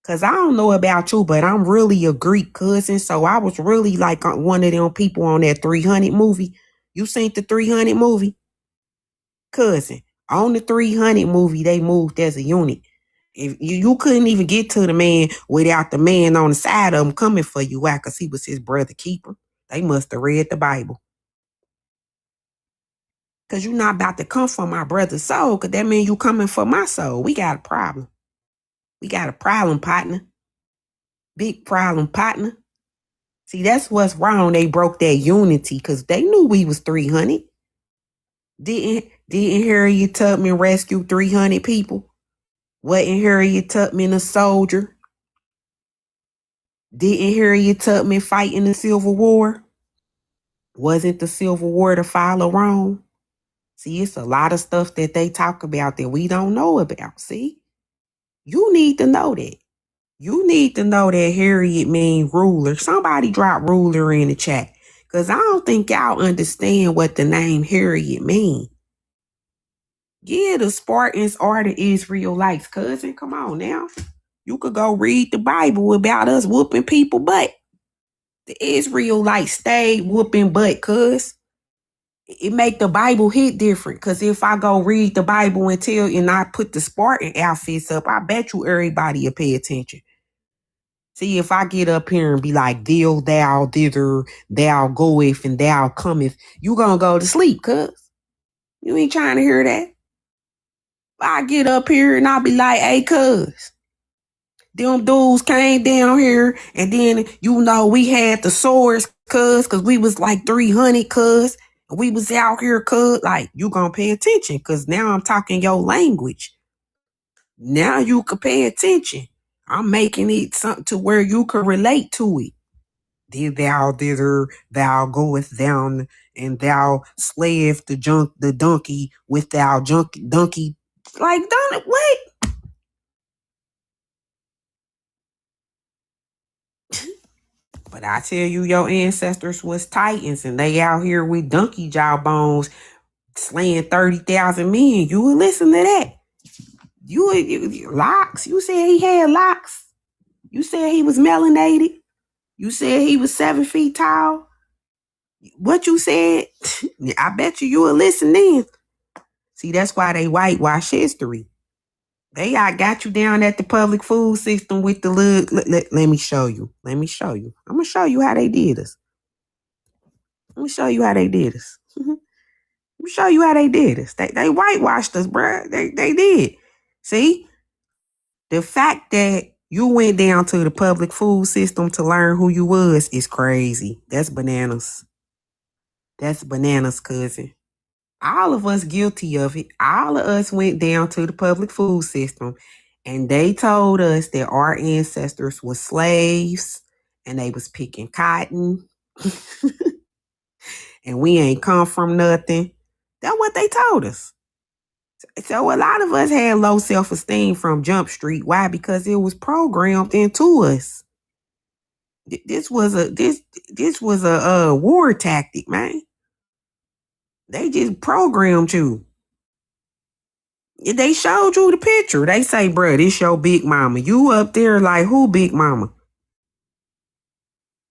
Because I don't know about you, but I'm really a Greek cousin. So I was really like one of them people on that 300 movie. You seen the 300 movie? Cousin, On the 300 movie, they moved as a unit. If you couldn't even get to the man without the man on the side of him coming for you. Why? Because he was his brother keeper. They must have read the Bible. Because you're not about to come for my brother's soul, because that means you coming for my soul. We got a problem. We got a problem, partner. Big problem, partner. See, that's what's wrong. They broke that unity because they knew we was 300. Didn't Harriet Tubman rescue 300 people? Wasn't Harriet Tubman a soldier? Didn't Harriet Tubman fight in the Civil War? Wasn't the Civil War to follow Rome? See, it's a lot of stuff that they talk about that we don't know about. See, you need to know that. You need to know that Harriet mean ruler. Somebody drop ruler in the chat. Because I don't think y'all understand what the name Harriet mean. Yeah, the Spartans are the Israelites, cousin. Come on now. You could go read the Bible about us whooping people butt. The Israelites stayed whooping butt, cuz. It make the Bible hit different. Because if I go read the Bible and I put the Spartan outfits up, I bet you everybody will pay attention. See, if I get up here and be like, deal thou thither, thou goeth, and thou cometh, you gonna go to sleep, cuz. You ain't trying to hear that. I get up here and I be like, hey, cuz. Them dudes came down here and then, we had the swords, cuz, because we was like 300, cuz. And we was out here, cuz. Like, you gonna pay attention because now I'm talking your language. Now you can pay attention. I'm making it something to where you can relate to it. Did thou thither, thou goest down, and thou slayest the donkey with thou donkey. Like, done it, what? But I tell you, your ancestors was titans, and they out here with donkey jawbones slaying 30,000 men. You would listen to that. You locks. You said he had locks. You said he was melanated. You said he was 7 feet tall. What you said? I bet you would listen then. See, that's why they whitewash history. They got you down at the public food system with the let me show you. Let me show you. I'm gonna show you how they did us. Let me show you how they did us. Let me show you how they did us. They whitewashed us, bruh. They did. See? The fact that you went down to the public food system to learn who you was is crazy. That's bananas. That's bananas, cousin. All of us guilty of it. All of us went down to the public food system and they told us that our ancestors were slaves and they was picking cotton and we ain't come from nothing. That's what they told us. So a lot of us had low self-esteem from Jump Street. Why? Because it was programmed into us. This was a war tactic, man. They just programmed you. They showed you the picture. They say, bruh, this your big mama. You up there like, who big mama?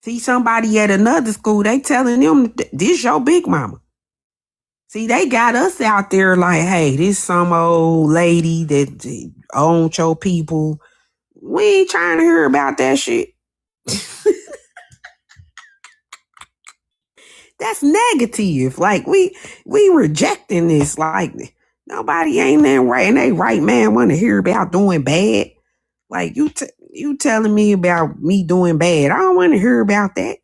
See somebody at another school, they telling them, this your big mama. See, they got us out there like, hey, this some old lady that owns your people. We ain't trying to hear about that shit. That's negative. Like, we rejecting this. Like, nobody ain't that right. And they right man want to hear about doing bad. Like, you telling me about me doing bad. I don't want to hear about that.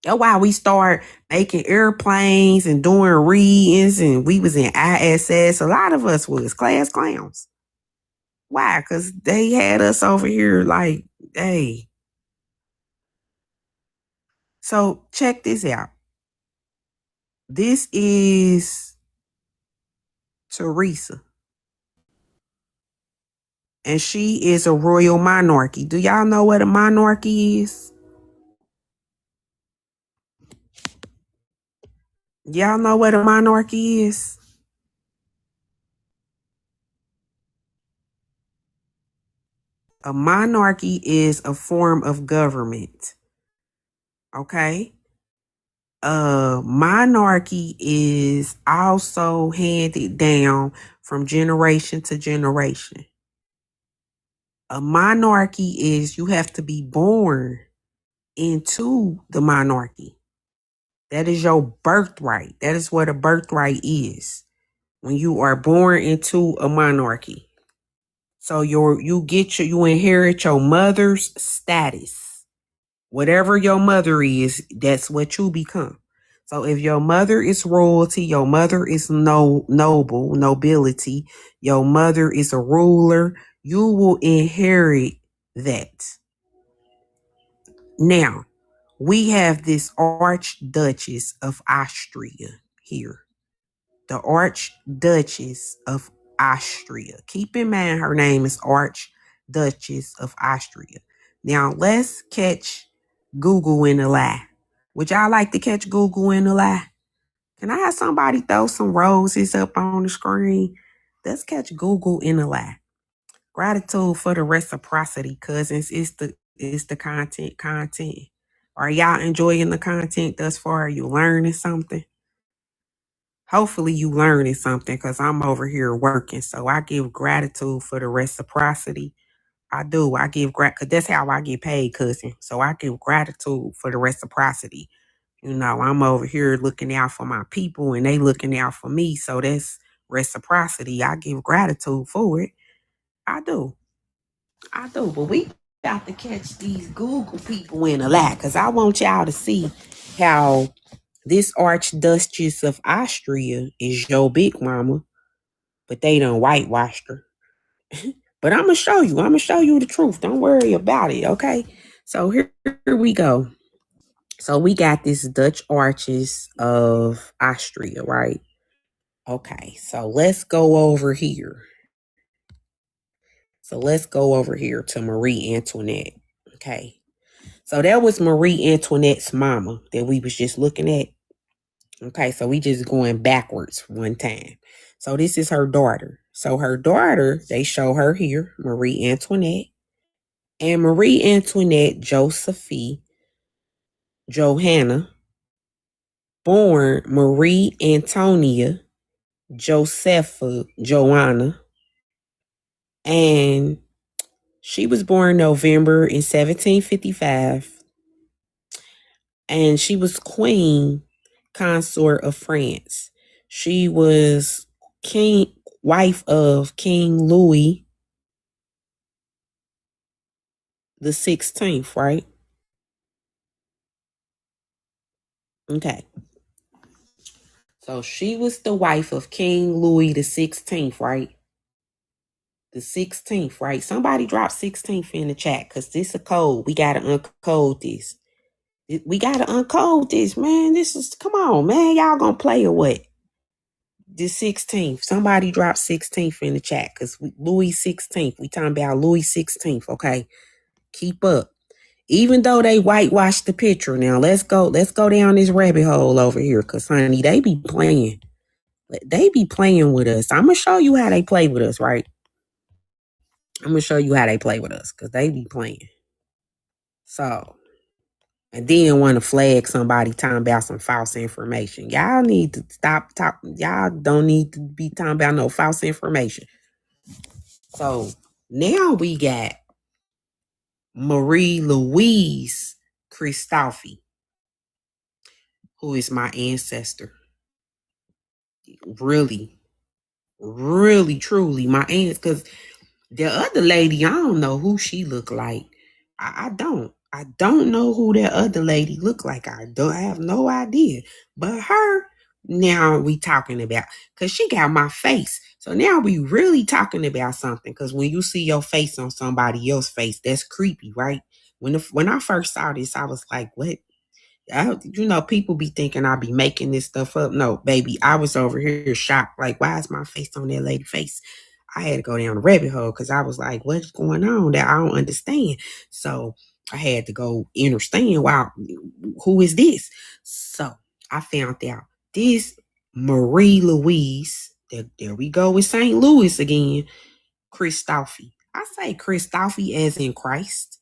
That's why we start making airplanes and doing readings, and we was in ISS. A lot of us was class clowns. Why? Because they had us over here like, hey. So check this out. This is Teresa. And she is a royal monarchy. Do y'all know what a monarchy is? Y'all know what a monarchy is? A monarchy is a form of government. Okay? Monarchy is also handed down from generation to generation. A monarchy is you have to be born into the monarchy. That is your birthright. That is what a birthright is. When you are born into a monarchy. So you inherit your mother's status. Whatever your mother is, that's what you become. So if your mother is royalty, your mother is nobility, your mother is a ruler, you will inherit that. Now, we have this Archduchess of Austria here. The Archduchess of Austria. Keep in mind her name is Archduchess of Austria. Now, let's catch Google in a lie. Would y'all like to catch Google in a lie? Can I have somebody throw some roses up on the screen? Let's catch Google in a lie. Gratitude for the reciprocity, cousins. It's the content. Are y'all enjoying the content thus far? Are you learning something? Hopefully you learning something because I'm over here working. So I give gratitude for the reciprocity. I do. I give because that's how I get paid, cousin. So I give gratitude for the reciprocity. You know, I'm over here looking out for my people and they looking out for me. So that's reciprocity. I give gratitude for it. I do. But we got to catch these Google people in a lot because I want y'all to see how this Archduchess of Austria is your big mama, but they done whitewashed her. But I'm gonna show you. I'm gonna show you the truth. Don't worry about it, okay? So here we go. So we got this Dutch Arches of Austria, right? Okay, so let's go over here. So let's go over here to Marie Antoinette. Okay. So that was Marie Antoinette's mama that we was just looking at. Okay, so we just going backwards one time. So this is her daughter. So her daughter, they show her here, Marie Antoinette. And Marie Antoinette Josephine Johanna, born Marie Antonia Josepha Joanna. And she was born November in 1755. And she was queen consort of France. She was wife of King Louis the 16th, right? Okay. So she was the wife of King Louis the 16th, right? The 16th, right? Somebody drop 16th in the chat because this is a code. We got to uncode this. We got to uncode this, man. Come on, man. Y'all gonna play or what? The 16th. Somebody drop 16th in the chat because Louis 16th. We talking about Louis 16th, okay? Keep up. Even though they whitewashed the picture now, let's go down this rabbit hole over here because, honey, they be playing. They be playing with us. I'm going to show you how they play with us, right? I'm going to show you how they play with us because they be playing. So, and then want to flag somebody talking about some false information. Y'all need to stop talking. Y'all don't need to be talking about no false information. So, now we got Marie Louise Christophe, who is my ancestor. Really, really, truly my aunt. Because the other lady, I don't know who she looked like. I don't. I don't know who that other lady looked like. I have no idea. But her, now we talking about, because she got my face. So now we really talking about something. Because when you see your face on somebody else's face, that's creepy, right? When I first saw this, I was like, what? People be thinking I be making this stuff up. No, baby, I was over here shocked. Like, why is my face on that lady's face? I had to go down the rabbit hole because I was like, what's going on that I don't understand? So I had to go understand, wow, who is this? So I found out this Marie Louise, there we go with St. Louis again, Christophe. I say Christophe as in Christ.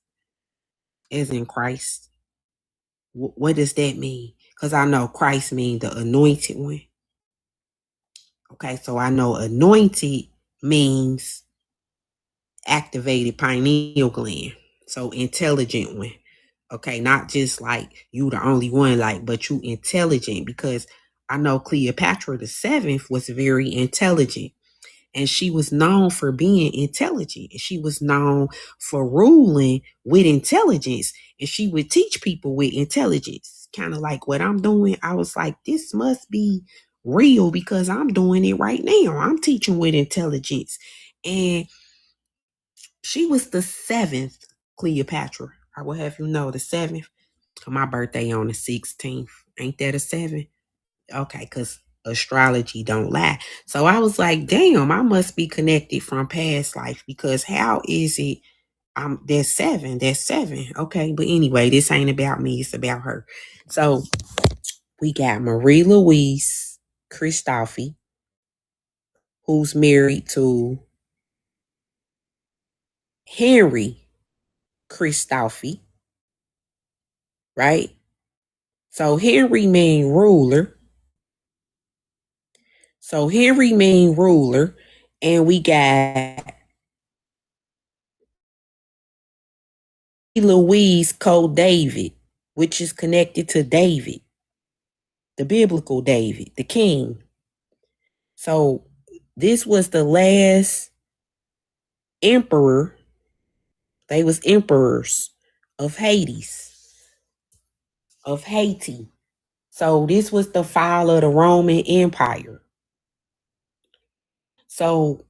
As in Christ. What does that mean? Because I know Christ means the anointed one. Okay, so I know anointed means activated pineal gland. So intelligent one. Okay, not just like you the only one, like, but you intelligent, because I know Cleopatra the seventh was very intelligent. And she was known for being intelligent. And she was known for ruling with intelligence. And she would teach people with intelligence. Kind of like what I'm doing. I was like, this must be real because I'm doing it right now. I'm teaching with intelligence. And she was the seventh Cleopatra. I will have you know, the seventh. My birthday on the 16th. Ain't that a seven? Okay, because astrology don't lie. So I was like, damn, I must be connected from past life, because how is it there's seven. That's seven. Okay, but anyway, this ain't about me, it's about her. So we got Marie Louise Christophe, who's married to Henry Christophe, right? So Henry mean ruler. And we got Louise called David, which is connected to David, the biblical David, the king. So this was the last emperor. They was emperors of Haiti. So this was the fall of the Roman Empire. So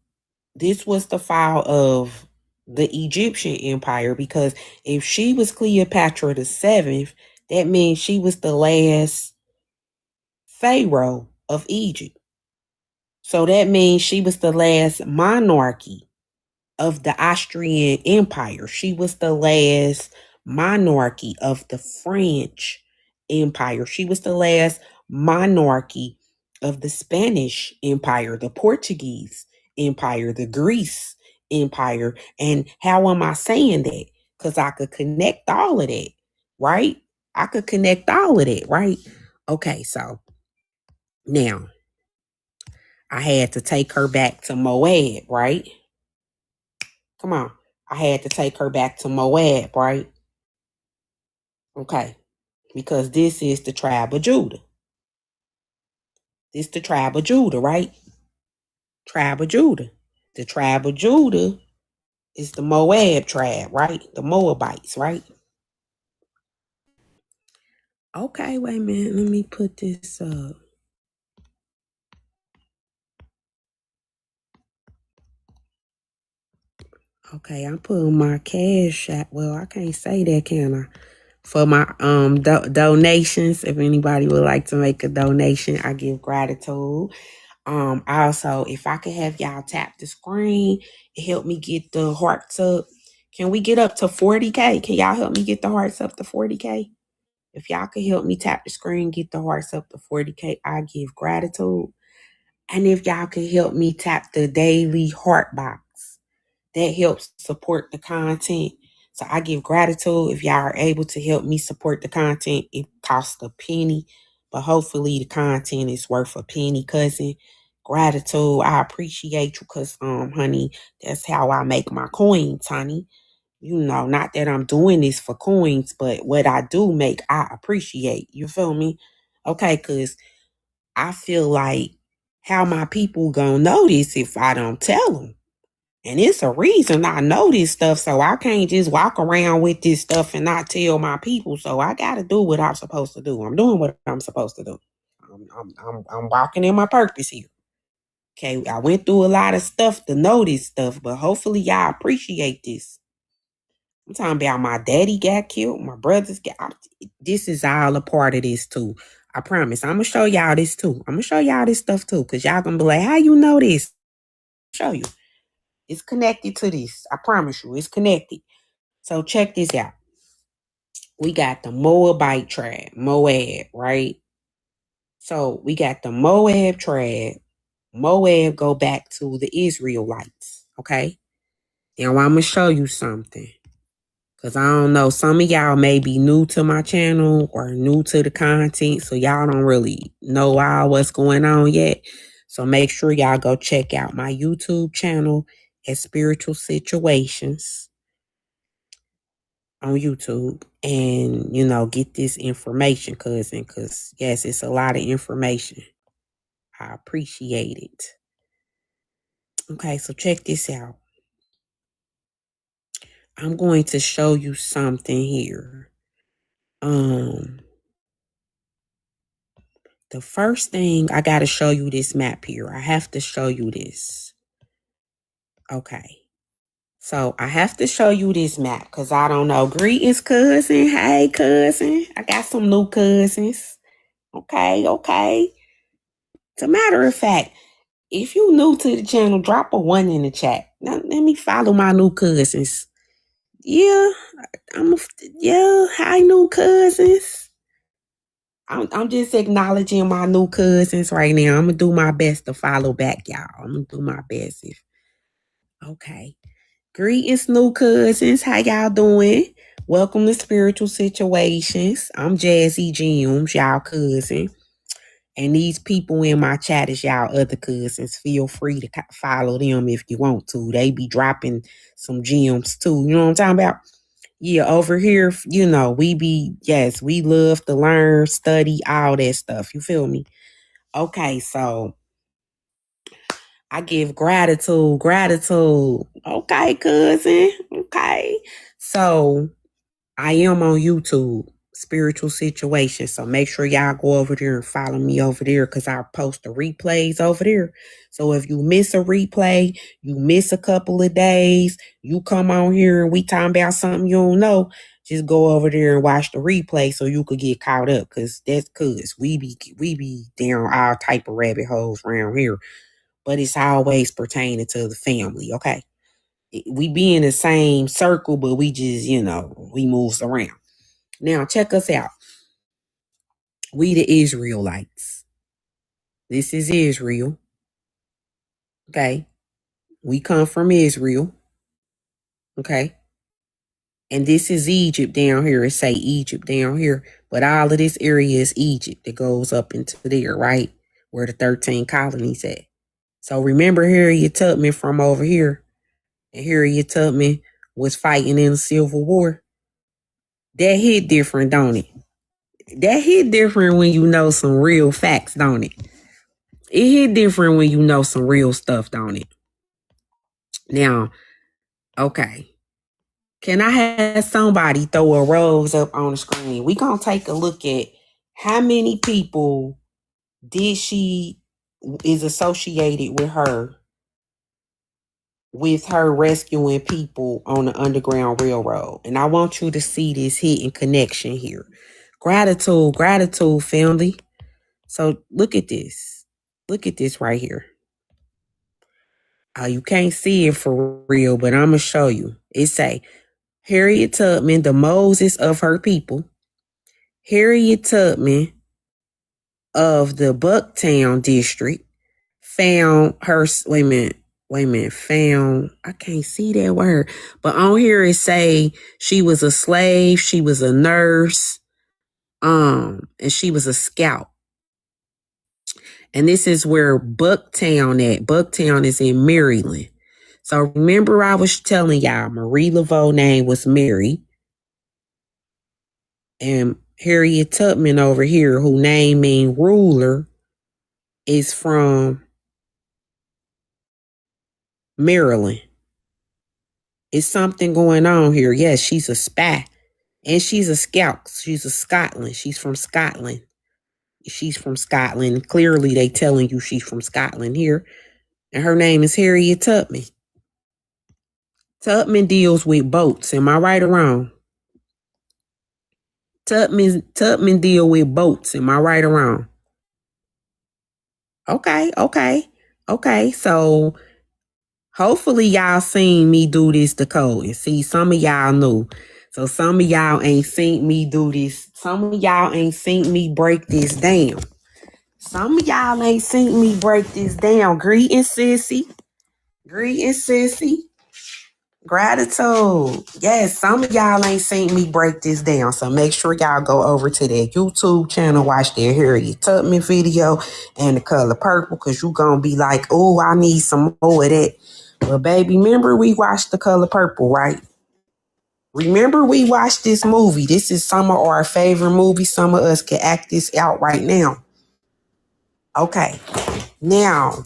this was the fall of the Egyptian Empire, because if she was Cleopatra the seventh, that means she was the last pharaoh of Egypt. So that means she was the last monarchy of the Austrian Empire. She was the last monarchy of the French Empire. She was the last monarchy of the Spanish Empire, the Portuguese Empire, the Greece Empire. And how am I saying that? Because I could connect all of that, right? I could connect all of that, right? Okay, so now I had to take her back to Moab, right? Come on. I had to take her back to Moab, right? Okay. Because this is the tribe of Judah. This the tribe of Judah, right? Tribe of Judah. The tribe of Judah is the Moab tribe, right? The Moabites, right? Okay, wait a minute. Let me put this up. Okay, I'm putting my cash app. Well, I can't say that, can I? For my donations, if anybody would like to make a donation, I give gratitude. Also, if I could have y'all tap the screen, it help me get the hearts up. Can we get up to 40K? Can y'all help me get the hearts up to 40K? If y'all could help me tap the screen, get the hearts up to 40K, I give gratitude. And if y'all could help me tap the daily heart box, that helps support the content. So I give gratitude if y'all are able to help me support the content. It costs a penny, but hopefully the content is worth a penny, cousin. Gratitude. I appreciate you, because honey, that's how I make my coins, honey. You know, not that I'm doing this for coins, but what I do make, I appreciate. You feel me? Okay, because I feel like, how my people gonna know this if I don't tell them? And it's a reason I know this stuff, so I can't just walk around with this stuff and not tell my people. So I got to do what I'm supposed to do. I'm doing what I'm supposed to do. I'm walking in my purpose here. Okay, I went through a lot of stuff to know this stuff, but hopefully y'all appreciate this. I'm talking about my daddy got killed, my brothers got. This is all a part of this too. I promise. I'm gonna show y'all this too. I'm gonna show y'all this stuff too, cause y'all gonna be like, "How you know this?" I'll show you. It's connected to this. I promise you, it's connected. So check this out. We got the Moabite tribe, Moab, right? So we got the Moab tribe. Moab go back to the Israelites, okay? Now I'm gonna show you something. Because I don't know, some of y'all may be new to my channel or new to the content, so y'all don't really know all what's going on yet. So make sure y'all go check out my YouTube channel at Spiritual Situations on YouTube and, get this information, cousin, because, yes, it's a lot of information. I appreciate it. Okay, so check this out. I'm going to show you something here. The first thing, I got to show you this map here. I have to show you this. Okay. So I have to show you this map because I don't know. Greetings, cousin. Hey, cousin. I got some new cousins. Okay. As a matter of fact, if you new to the channel, drop a 1 in the chat. Now, let me follow my new cousins. Yeah. Hi, new cousins. I'm just acknowledging my new cousins right now. I'm going to do my best to follow back, y'all. I'm going to do my best. Okay. Greetings, new cousins. How y'all doing? Welcome to Spiritual Situations. I'm Jazzy Gems, y'all cousin. And these people in my chat is y'all other cousins. Feel free to follow them if you want to. They be dropping some gems too. You know what I'm talking about? Yeah, over here, we love to learn, study, all that stuff. You feel me? Okay, so I give gratitude. Okay, cousin. Okay. So I am on YouTube, Spiritual Situations. So make sure y'all go over there and follow me over there because I post the replays over there. So if you miss a replay, you miss a couple of days, you come on here and we talking about something you don't know, just go over there and watch the replay so you could get caught up because we be down all type of rabbit holes around here. But it's always pertaining to the family, okay? We be in the same circle, but we just, we moves around. Now, check us out. We the Israelites. This is Israel. Okay. We come from Israel. Okay. And this is Egypt down here. It say Egypt down here. But all of this area is Egypt that goes up into there, right? Where the 13 colonies at. So remember Harriet Tubman from over here. And Harriet Tubman was fighting in the Civil War. That hit different, don't it? That hit different when you know some real facts, don't it? It hit different when you know some real stuff, don't it? Now, okay. Can I have somebody throw a rose up on the screen? We gonna take a look at how many people is associated with her rescuing people on the Underground Railroad. And I want you to see this hidden connection here. Gratitude, family. So look at this. Look at this right here. You can't see it for real, but I'm going to show you. It say, Harriet Tubman, the Moses of her people. Harriet Tubman of the Bucktown district found her, found, I can't see that word, but on here it say she was a slave, she was a nurse, and she was a scout. And this is where Bucktown at. Bucktown is in Maryland. So remember I was telling y'all Marie Laveau name was Mary. And Harriet Tubman over here, who name mean ruler, is from Maryland. It's something going on here. Yes, she's a spy. And she's a scout. She's a Scotland. She's from Scotland. She's from Scotland. Clearly they telling you she's from Scotland here. And her name is Harriet Tubman. Tubman deals with boats. Am I right or wrong? Tubman deal with boats. Am I right or wrong? Okay. So hopefully y'all seen me do this decode. And see, some of y'all knew. So some of y'all ain't seen me do this. Some of y'all ain't seen me break this down. Some of y'all ain't seen me break this down. Greetings, sissy. Gratitude. Yes, some of y'all ain't seen me break this down. So make sure y'all go over to their YouTube channel, watch their Harriet Tubman video and The Color Purple, because you going to be like, oh, I need some more of that. But baby, remember we watched The Color Purple, right? Remember we watched this movie. This is some of our favorite movies. Some of us can act this out right now. Okay. Now,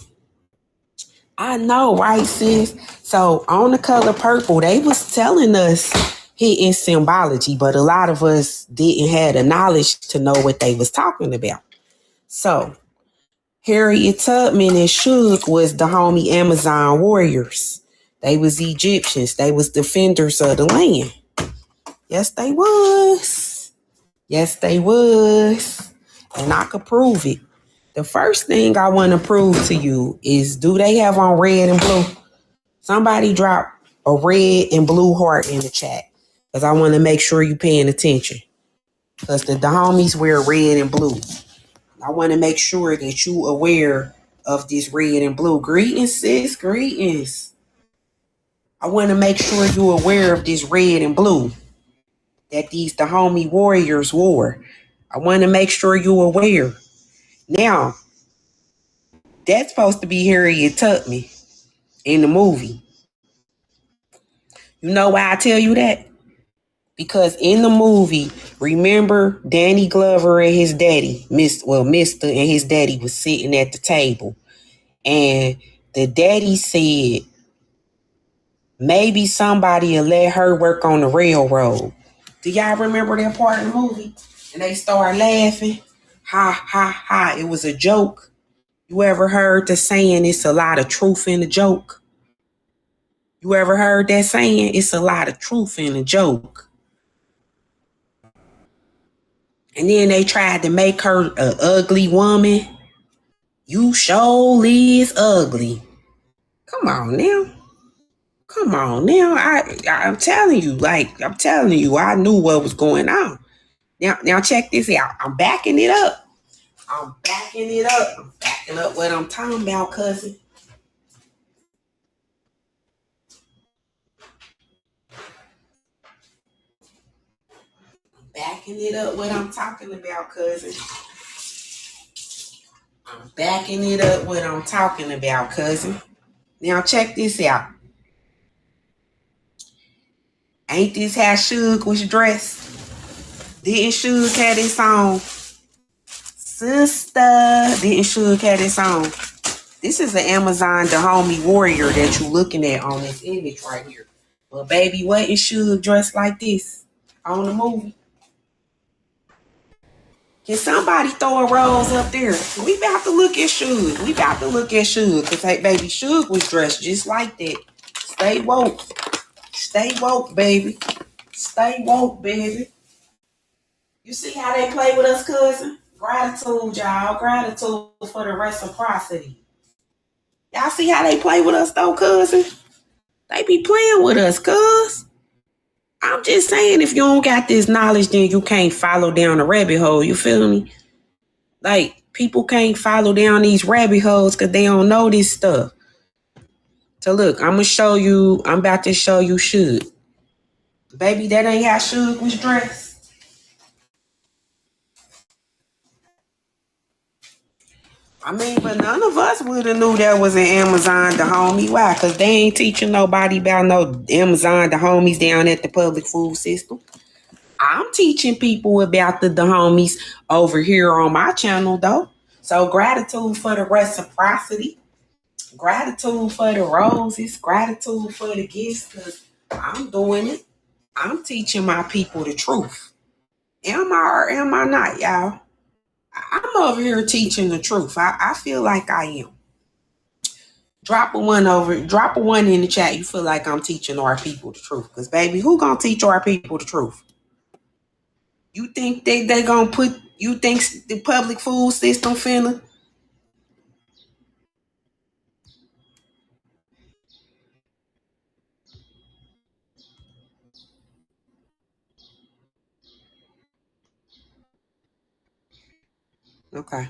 I know, right, sis? So on The Color Purple, they was telling us hidden symbology, but a lot of us didn't have the knowledge to know what they was talking about. So Harriet Tubman and Suge was the homie Amazon warriors. They was Egyptians. They was defenders of the land. Yes, they was. Yes, they was. And I could prove it. The first thing I want to prove to you is, do they have on red and blue? Somebody drop a red and blue heart in the chat, because I want to make sure you paying attention. Because the homies wear red and blue. I want to make sure that you aware of this red and blue. Greetings, sis. Greetings. I want to make sure you aware of this red and blue that the homie warriors wore. I want to make sure you aware. Now, that's supposed to be Harriet Tubman in the movie. You know why I tell you that? Because in the movie, remember Danny Glover and his daddy, Mr. and his daddy was sitting at the table. And the daddy said, maybe somebody will let her work on the railroad. Do y'all remember that part of the movie? And they started laughing. Ha, ha, ha. It was a joke. You ever heard the saying, it's a lot of truth in the joke? You ever heard that saying? It's a lot of truth in the joke. And then they tried to make her an ugly woman. You surely is ugly. Come on now. Come on now. I'm telling you, I knew what was going on. Now check this out. I'm backing it up. I'm backing up what I'm talking about, cousin. Backing it up what I'm talking about, cousin. I'm backing it up what I'm talking about, cousin. Now check this out. Ain't this how Suge was dressed? Didn't Suge have this on? Sister, didn't Suge have this on? This is the Amazon, the homie warrior that you looking at on this image right here. But baby, wasn't Suge dressed like this on the movie? Can somebody throw a rose up there? We about to look at Suge. Because, hey, baby, Suge was dressed just like that. Stay woke. Stay woke, baby. Stay woke, baby. You see how they play with us, cousin? Gratitude, y'all. Gratitude for the reciprocity. Y'all see how they play with us, though, cousin? They be playing with us, cuz. I'm just saying, if you don't got this knowledge, then you can't follow down the rabbit hole. You feel me? Like, people can't follow down these rabbit holes because they don't know this stuff. So look, I'm about to show you Suge. Baby, that ain't how Suge was dressed. I mean, but none of us would have knew that was an Amazon the homie. Why? Because they ain't teaching nobody about no Amazon the homies down at the public food system. I'm teaching people about the homies over here on my channel, though. So gratitude for the reciprocity. Gratitude for the roses. Gratitude for the gifts, because I'm doing it. I'm teaching my people the truth. Am I or am I not, y'all? I'm over here teaching the truth. I feel like I am. Drop a one in the chat. You feel like I'm teaching our people the truth. Because, baby, who gonna teach our people the truth? You think they gonna you think the public food system finna? Okay.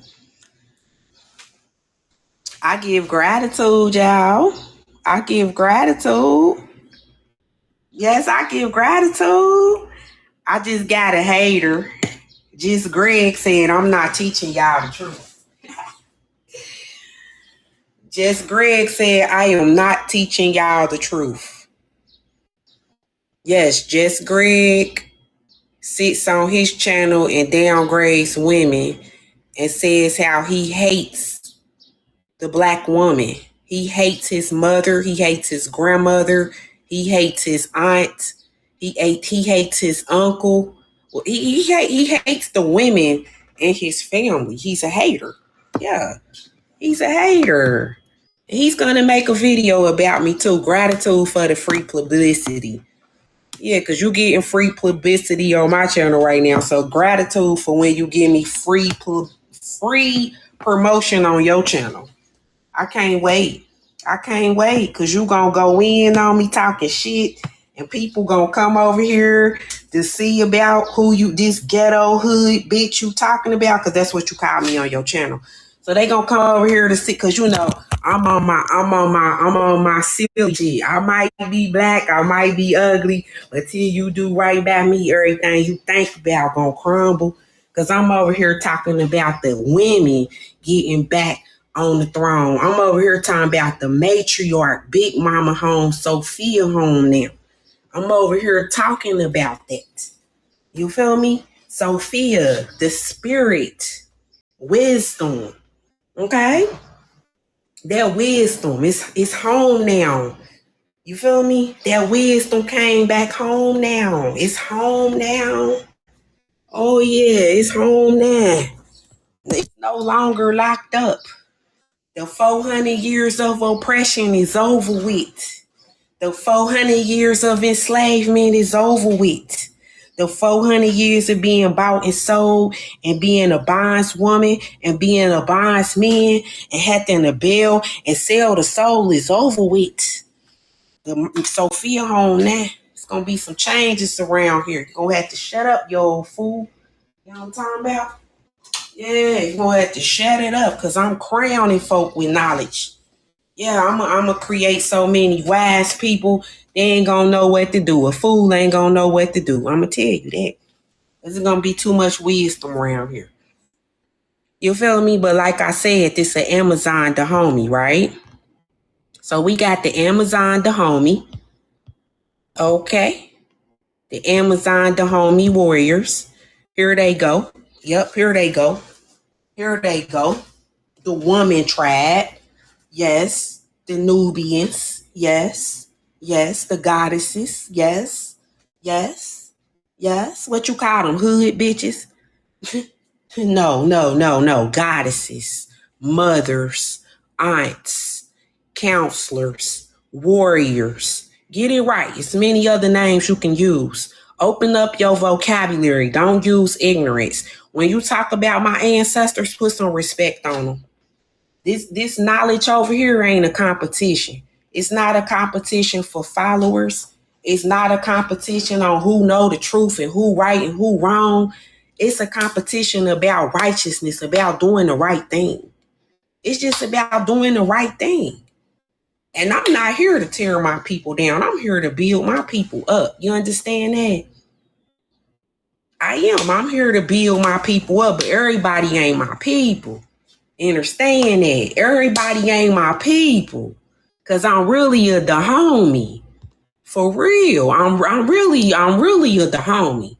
I give gratitude, y'all. I give gratitude. Yes, I give gratitude. I just got a hater. Just Greg said I'm not teaching y'all the truth. Just Greg said I am not teaching y'all the truth. Yes, Just Greg sits on his channel and downgrades women and says how he hates the black woman. He hates his mother. He hates his grandmother. He hates his aunt. He hates his uncle. Well, he hates the women in his family. He's a hater. Yeah, he's a hater. He's gonna make a video about me too. Gratitude for the free publicity. Yeah, because you getting free publicity on my channel right now. So gratitude for when you give me free promotion on your channel. I can't wait. I can't wait because you going to go in on me talking shit and people going to come over here to see about who you, this ghetto hood bitch you talking about, because that's what you call me on your channel. So they going to come over here to see, because you know, I'm on my silly shit. I might be black, I might be ugly, but till you do right by me, everything you think about going to crumble. Because I'm over here talking about the women getting back on the throne. I'm over here talking about the matriarch, Big Mama home, Sophia home now. I'm over here talking about that. You feel me? Sophia, the spirit, wisdom. Okay? That wisdom is home now. You feel me? That wisdom came back home now. It's home now. Oh yeah, it's home now. It's no longer locked up. The 400 years of oppression is over with. The 400 years of enslavement is over with. The 400 years of being bought and sold and being a bondswoman and being a bondsman and having to bail and sell the soul is over with. The Sophia home now. It's going to be some changes around here. You're going to have to shut up, you old fool. You know what I'm talking about? Yeah, you're going to have to shut it up because I'm crowning folk with knowledge. Yeah, I'm going to create so many wise people, they ain't going to know what to do. A fool ain't going to know what to do. I'm going to tell you that. There's going to be too much wisdom around here. You feel me? But like I said, this is an Amazon the homie, right? So we got the Amazon the homie. Okay. The Amazon the homie warriors. Here they go. Yep, here they go. Here they go. The woman tribe. Yes. The Nubians. Yes. Yes. The goddesses. Yes. Yes. Yes. What you call them? Hood bitches? No. Goddesses, mothers, aunts, counselors, warriors. Get it right. It's many other names you can use. Open up your vocabulary. Don't use ignorance. When you talk about my ancestors, put some respect on them. This knowledge over here ain't a competition. It's not a competition for followers. It's not a competition on who know the truth and who right and who wrong. It's a competition about righteousness, about doing the right thing. It's just about doing the right thing. And I'm not here to tear my people down. I'm here to build my people up. You understand that? I am. I'm here to build my people up, but everybody ain't my people. Understand that? Everybody ain't my people. Cause I'm really a the homie. For real. I'm really a the homie.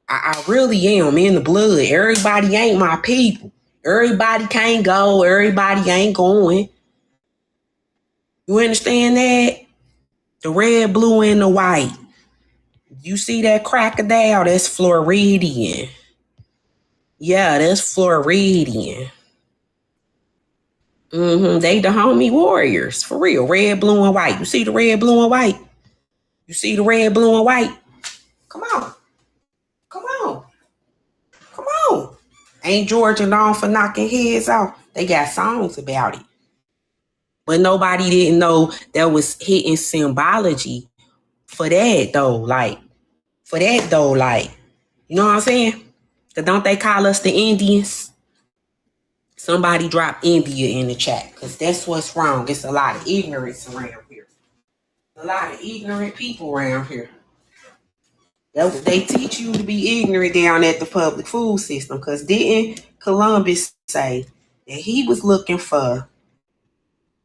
I really am in the blood. Everybody ain't my people. Everybody can't go. Everybody ain't going. You understand that? The red, blue, and the white. You see that crocodile? That's Floridian. Yeah, that's Floridian. They the homie warriors. For real. Red, blue, and white. You see the red, blue, and white? You see the red, blue, and white? Come on. Come on. Come on. Ain't Georgia known for knocking heads off? They got songs about it. But nobody didn't know that was hidden symbology for that though. Like, you know what I'm saying? Cause don't they call us the Indians? Somebody drop India in the chat. Cause that's what's wrong. It's a lot of ignorance around here. A lot of ignorant people around here. They teach you to be ignorant down at the public food system. Because didn't Columbus say that he was looking for,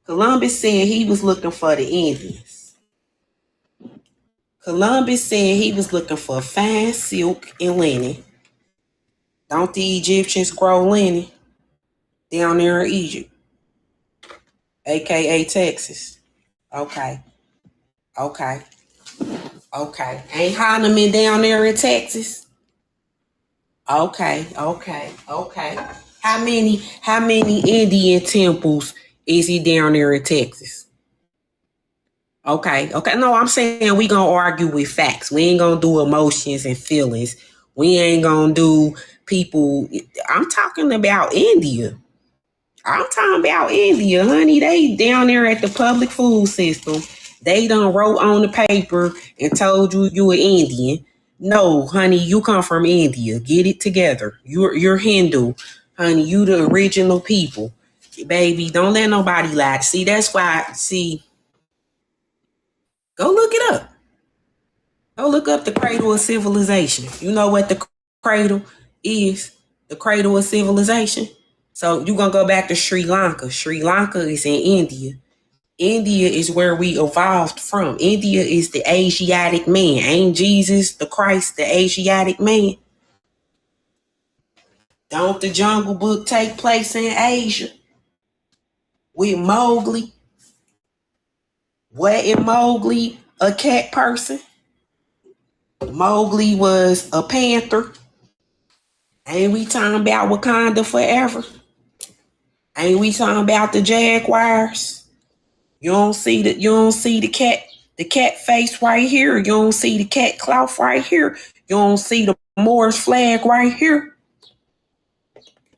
Columbus said he was looking for the Indians. Columbus said he was looking for fine silk and linen. Don't the Egyptians grow linen down there in Egypt? AKA Texas. Okay. Okay. Okay. Ain't Heineman down there in Texas? Okay. Okay. Okay. How many Indian temples is he down there in Texas? Okay. Okay. No, I'm saying we gonna argue with facts. We ain't gonna do emotions and feelings. We ain't gonna do people. I'm talking about India. I'm talking about India, honey. They down there at the public food system. They done wrote on the paper and told you an Indian. No, honey, you come from India. Get it together. You're Hindu, honey. You the original people, baby. Don't let nobody lie. See, that's why. See, go look it up. Go look up the cradle of civilization. You know what the cradle is? The cradle of civilization. So you're going to go back to Sri Lanka. Sri Lanka is in India. India is where we evolved from. India is the Asiatic man. Ain't Jesus the Christ the Asiatic man? Don't the Jungle Book take place in Asia? With Mowgli? What is Mowgli a cat person? Mowgli was a panther. Ain't we talking about Wakanda forever? Ain't we talking about the Jaguars? You don't see the cat face right here. You don't see the cat cloth right here. You don't see the Moorish flag right here.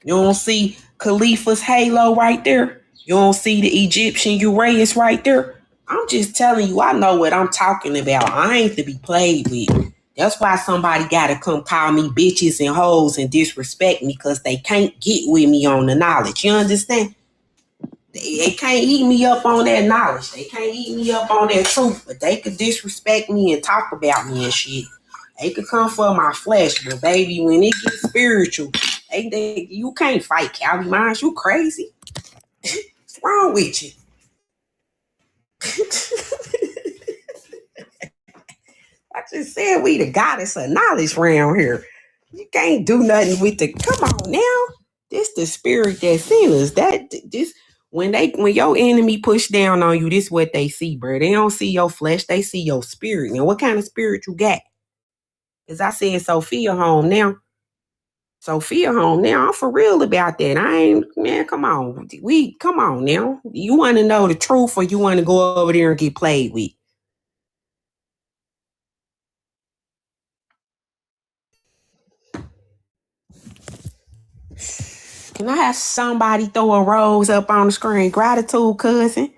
You don't see Khalifa's halo right there. You don't see the Egyptian Uraeus right there. I'm just telling you, I know what I'm talking about. I ain't to be played with. That's why somebody gotta come call me bitches and hoes and disrespect me because they can't get with me on the knowledge. You understand? They can't eat me up on that knowledge. They can't eat me up on that truth. But they could disrespect me and talk about me and shit. They could come for my flesh. But baby, when it gets spiritual, you can't fight Callie Mines. You crazy. What's wrong with you? I just said we the goddess of knowledge around here. You can't do nothing with the. Come on now, this the spirit that's in us. When your enemy push down on you, this what they see, bro. They don't see your flesh, they see your spirit. Now, what kind of spirit you got? As I said, Sophia home now. Sophia home now. I'm for real about that. I ain't, man. Come on, come on now. You want to know the truth, or you want to go over there and get played with? Can I have somebody throw a rose up on the screen? Gratitude, cousin.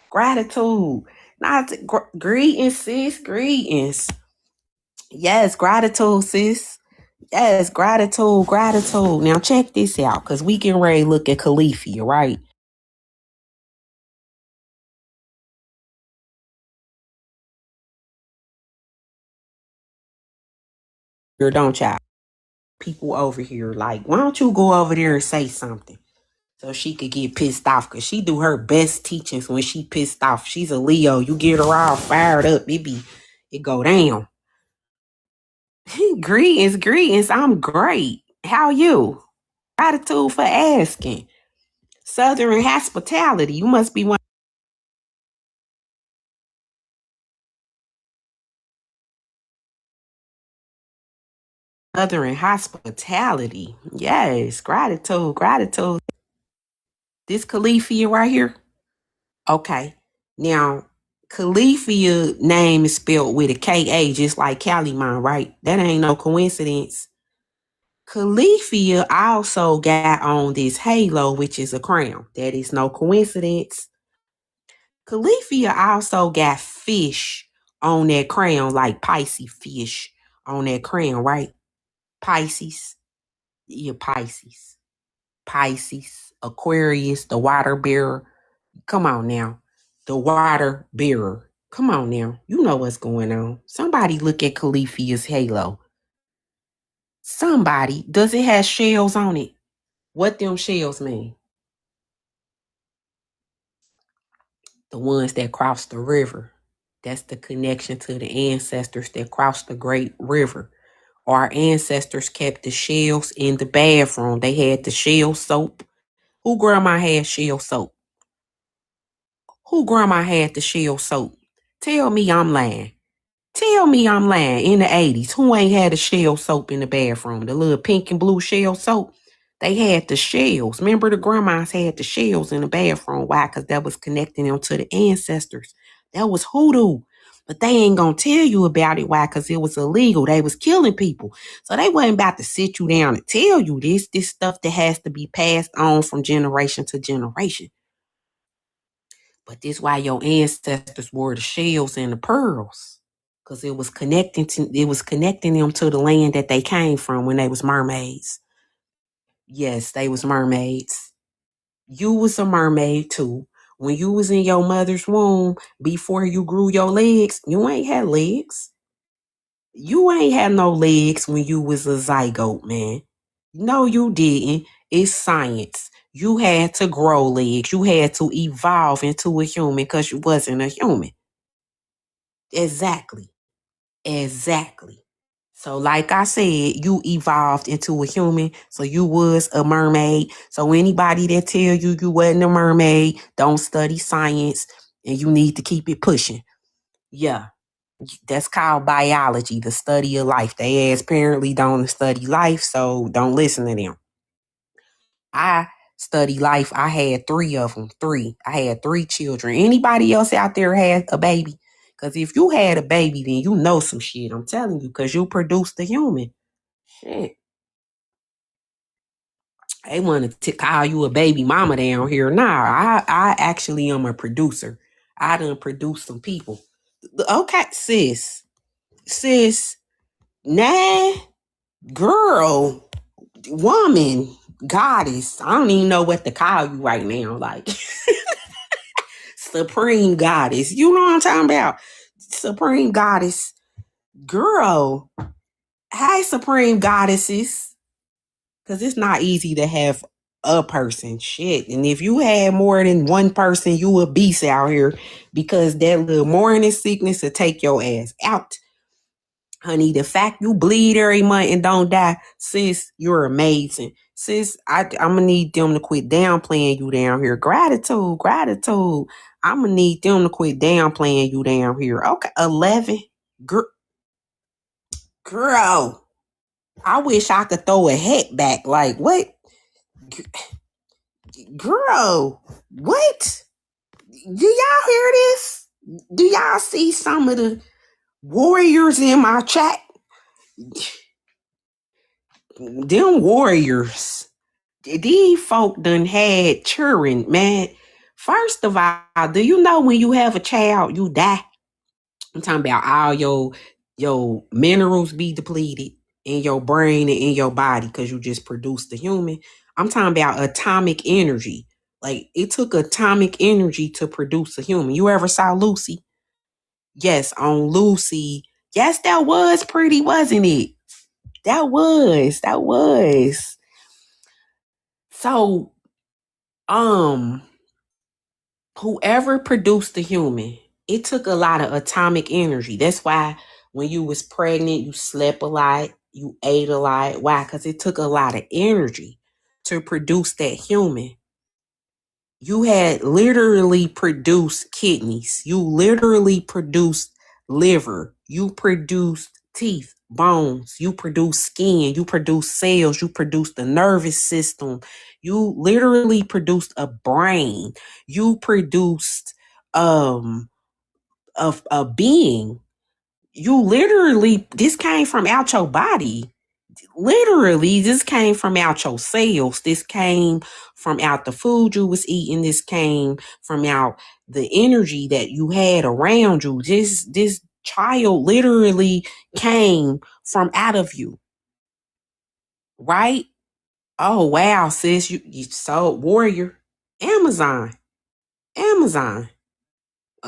Gratitude. Not greetings, sis. Greetings. Yes, gratitude, sis. Yes, gratitude, gratitude. Now check this out, because we getting ready to look at Califia, right? Here, don't y'all? People over here, like, why don't you go over there and say something? So she could get pissed off, because she do her best teachings when she pissed off. She's a Leo. You get her all fired up, it go down. Greetings, greetings. I'm great. How you? Gratitude for asking. Southern hospitality. You must be one. Southern hospitality. Yes, gratitude, gratitude. This Califia right here. Okay. Now, Califia name is spelled with a K-A, just like Calimán, right? That ain't no coincidence. Califia also got on this halo, which is a crown. That is no coincidence. Califia also got fish on that crown, like Pisces fish on that crown, right? Pisces. Yeah, Pisces. Pisces, Aquarius, the water bearer. Come on now. The water bearer. Come on now. You know what's going on. Somebody look at Califia's halo. Somebody. Does it have shells on it? What them shells mean? The ones that cross the river. That's the connection to the ancestors that crossed the great river. Our ancestors kept the shells in the bathroom. They had the shell soap. Who grandma had shell soap? Who grandma had the shell soap? Tell me I'm lying. Tell me I'm lying. In the 80s, who ain't had a shell soap in the bathroom? The little pink and blue shell soap. They had the shells. Remember the grandmas had the shells in the bathroom. Why? Because that was connecting them to the ancestors. That was hoodoo. But they ain't gonna tell you about it. Why? Because it was illegal. They was killing people. So they wasn't about to sit you down and tell you this stuff that has to be passed on from generation to generation. But this why your ancestors wore the shells and the pearls. Cause it was connecting them to the land that they came from when they was mermaids. Yes, they was mermaids. You was a mermaid too. When you was in your mother's womb, before you grew your legs, you ain't had legs. You ain't had no legs when you was a zygote, man. No, you didn't. It's science. You had to grow legs. You had to evolve into a human because you wasn't a human. Exactly. Exactly. So like I said, you evolved into a human. So you was a mermaid. So anybody that tell you you wasn't a mermaid, don't study science and you need to keep it pushing. Yeah. That's called biology, the study of life. They apparently don't study life, so don't listen to them. I study life. I had three of them. Three. I had three children. Anybody else out there had a baby? Because if you had a baby, then you know some shit. I'm telling you, because you produced a human. Shit. They wanted to call you a baby mama down here. Nah, I actually am a producer. I done produced some people. Okay, sis. Sis, nah, girl, woman, goddess. I don't even know what to call you right now. Like, supreme goddess. You know what I'm talking about? Supreme goddess. Girl. Hi, supreme goddesses. Because it's not easy to have a person. Shit. And if you had more than one person, you a beast out here. Because that little morning sickness will take your ass out. Honey, the fact you bleed every month and don't die, sis, you're amazing. Sis, I'm going to need them to quit downplaying you down here. Gratitude, gratitude. I'm going to need them to quit downplaying you down here. Okay, 11. Girl, I wish I could throw a hat back. Like, what? Girl, what? Do y'all hear this? Do y'all see some of the warriors in my chat? Them warriors. These folk done had children, man. First of all, do you know when you have a child, you die? I'm talking about all your minerals be depleted in your brain and in your body because you just produced a human. I'm talking about atomic energy. Like it took atomic energy to produce a human. You ever saw Lucy? Yes, on Lucy. Yes, that was pretty, wasn't it? That was. That was. So, um, whoever produced the human, it took a lot of atomic energy. That's why when you was pregnant, you slept a lot, you ate a lot. Why? Because it took a lot of energy to produce that human. You had literally produced kidneys. You literally produced liver. You produced teeth, bones. You produced skin. You produced cells. You produced the nervous system. You literally produced a brain. You produced a being. You literally, this came from out your body. Literally, this came from out your cells. This came from out the food you was eating. This came from out the energy that you had around you. This child literally came from out of you, right? Oh wow, sis, you sold warrior. Amazon.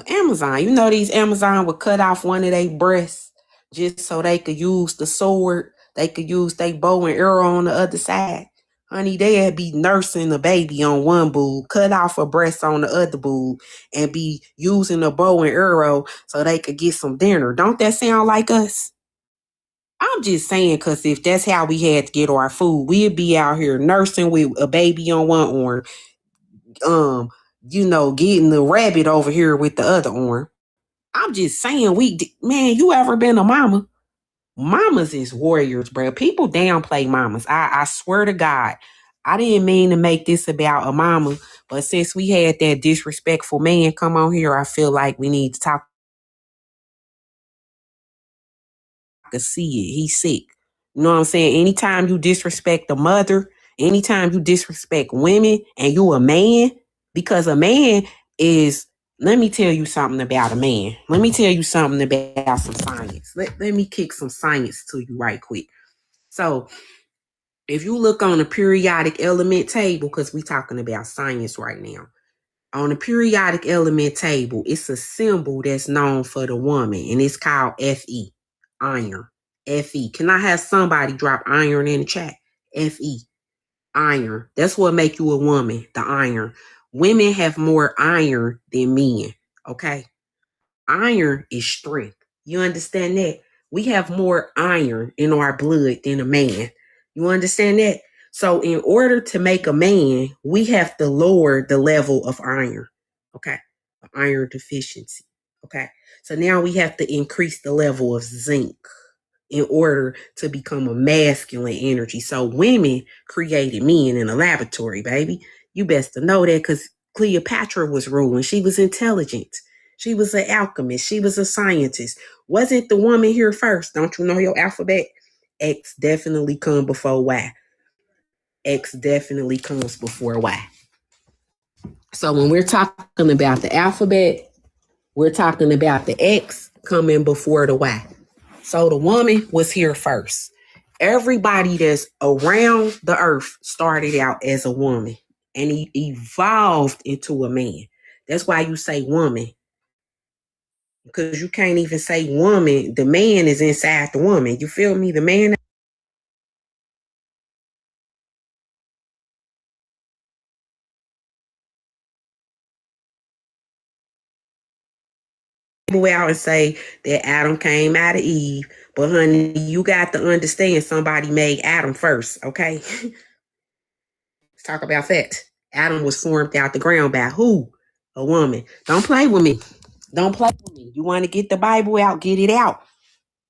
Amazon. You know these Amazon would cut off one of their breasts just so they could use the sword. They could use their bow and arrow on the other side. Honey, they'd be nursing a baby on one boob, cut off a breast on the other boob, and be using a bow and arrow so they could get some dinner. Don't that sound like us? I'm just saying, because if that's how we had to get our food, we'd be out here nursing with a baby on one arm, getting the rabbit over here with the other arm. I'm just saying, man, you ever been a mama? Mamas is warriors, bro. People downplay mamas. I swear to God, I didn't mean to make this about a mama, but since we had that disrespectful man come on here, I feel like we need to talk. To see it, he's sick. You know what I'm saying? Anytime you disrespect a mother, anytime you disrespect women, and you a man, because a man is. Let me tell you something about a man. Let me tell you something about some science. Let me kick some science to you right quick. So if you look on the periodic element table, because we're talking about science right now, on the periodic element table, it's a symbol that's known for the woman, and it's called Fe, iron. Fe. Can I have somebody drop iron in the chat? Fe, iron. That's what make you a woman, the iron. Women have more iron than men, okay? Iron is strength. You understand that? We have more iron in our blood than a man. You understand that? So in order to make a man, we have to lower the level of iron. Okay. Iron deficiency. Okay. So now we have to increase the level of zinc in order to become a masculine energy. So women created men in a laboratory, baby. You best to know that, because Cleopatra was ruling. She was intelligent. She was an alchemist. She was a scientist. Wasn't the woman here first? Don't you know your alphabet? X definitely come before Y. X definitely comes before Y. So when we're talking about the alphabet, we're talking about the X coming before the Y. So the woman was here first. Everybody that's around the earth started out as a woman, and he evolved into a man. That's why you say woman, because you can't even say woman. The man is inside the woman. You feel me? The man go out and say that Adam came out of Eve, but honey, you got to understand somebody made Adam first, okay? Let's talk about that. Adam was formed out the ground by who? A woman. Don't play with me. Don't play with me. You want to get the Bible out? Get it out.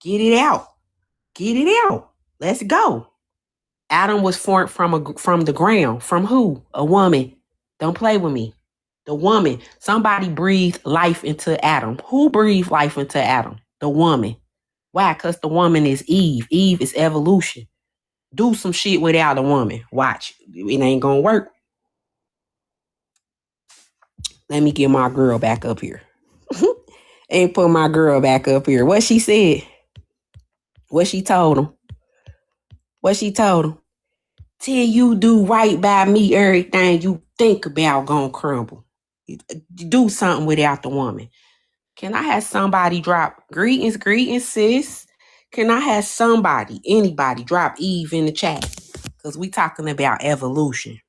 Get it out. Get it out. Let's go. Adam was formed from the ground. From who? A woman. Don't play with me. The woman. Somebody breathed life into Adam. Who breathed life into Adam? The woman. Why? Because the woman is Eve. Eve is evolution. Do some shit without a woman. Watch. It ain't gonna work. Let me get my girl back up here. And put my girl back up here. What she said? What she told him? What she told him? Till you do right by me, everything you think about gonna crumble. Do something without the woman. Can I have somebody drop greetings, sis? Can I have somebody, anybody, drop Eve in the chat? Because we talking about evolution.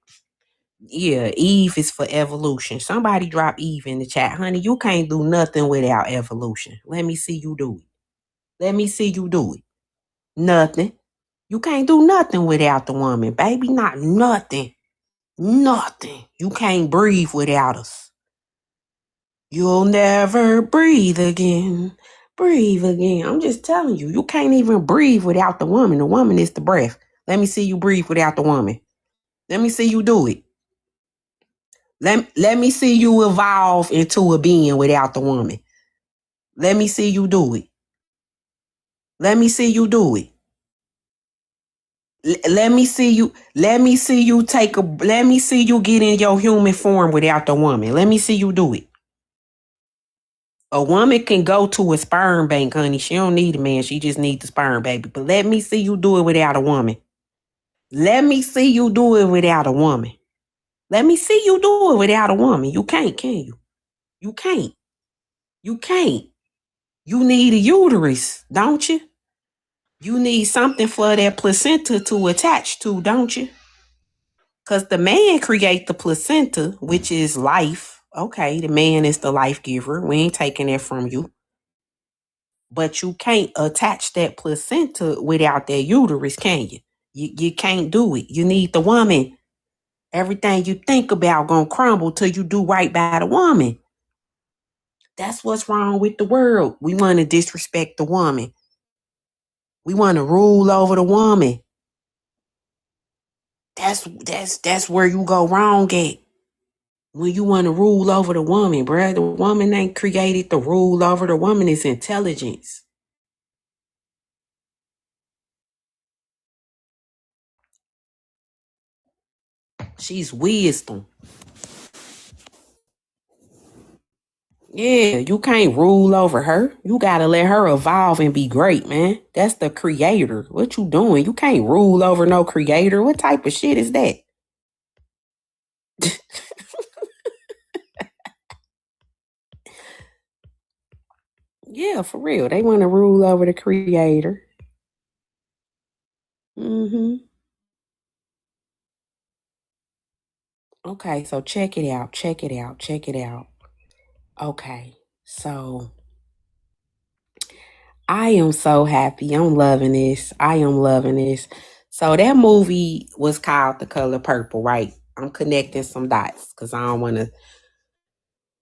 Yeah, Eve is for evolution. Somebody drop Eve in the chat. Honey, you can't do nothing without evolution. Let me see you do it. Let me see you do it. Nothing. You can't do nothing without the woman, baby. Not nothing. Nothing. You can't breathe without us. You'll never breathe again. Breathe again. I'm just telling you, you can't even breathe without the woman. The woman is the breath. Let me see you breathe without the woman. Let me see you do it. Let me see you evolve into a being without the woman. Let me see you do it. Let me see you do it. Let me see you. Let me see you let me see you get in your human form without the woman. Let me see you do it. A woman can go to a sperm bank, honey. She don't need a man. She just needs the sperm, baby. But let me see you do it without a woman. Let me see you do it without a woman. Let me see you do it without a woman. You can't, can you? You can't. You can't. You need a uterus, don't you? You need something for that placenta to attach to, don't you? Because the man create the placenta, which is life. Okay, the man is the life giver. We ain't taking that from you. But you can't attach that placenta without that uterus, can you? You can't do it. You need the woman. Everything you think about gonna crumble till you do right by the woman. That's what's wrong with the world. We want to disrespect the woman. We want to rule over the woman. That's where you go wrong at. When you want to rule over the woman, bruh, the woman ain't created to rule over the woman. It's intelligence. She's wisdom. Yeah, you can't rule over her. You gotta let her evolve and be great, man. That's the creator. What you doing? You can't rule over no creator. What type of shit is that? Yeah, for real. They want to rule over the creator. Mm-hmm. Okay, so check it out. Check it out. Check it out. Okay, so I am so happy. I'm loving this. I am loving this. So that movie was called The Color Purple, right? I'm connecting some dots because I don't want to.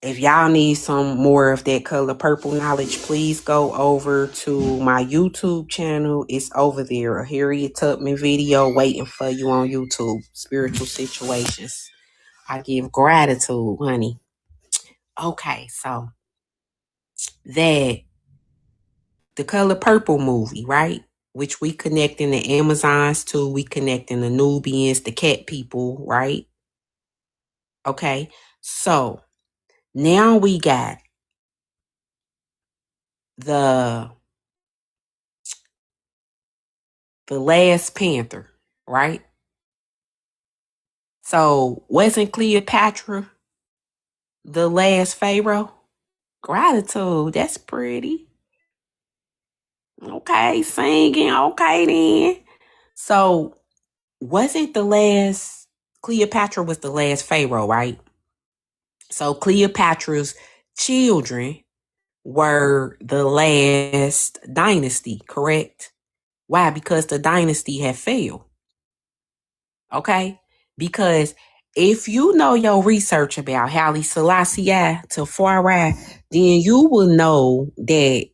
If y'all need some more of that color purple knowledge, please go over to my YouTube channel. It's over there. A Harriet Tubman video waiting for you on YouTube. Spiritual situations. I give gratitude, honey. Okay, so that the Color Purple movie, right? Which we connecting the Amazons to, we connecting the Nubians, the cat people, right? Okay, so now we got the last Panther, right? So wasn't Cleopatra the last pharaoh? Gratitude, that's pretty. Okay, singing, okay then. So wasn't the last Cleopatra was the last pharaoh, right? So Cleopatra's children were the last dynasty, correct? Why? Because the dynasty had failed. Okay? Because if you know your research about Haile Selassie Tafari, then you will know that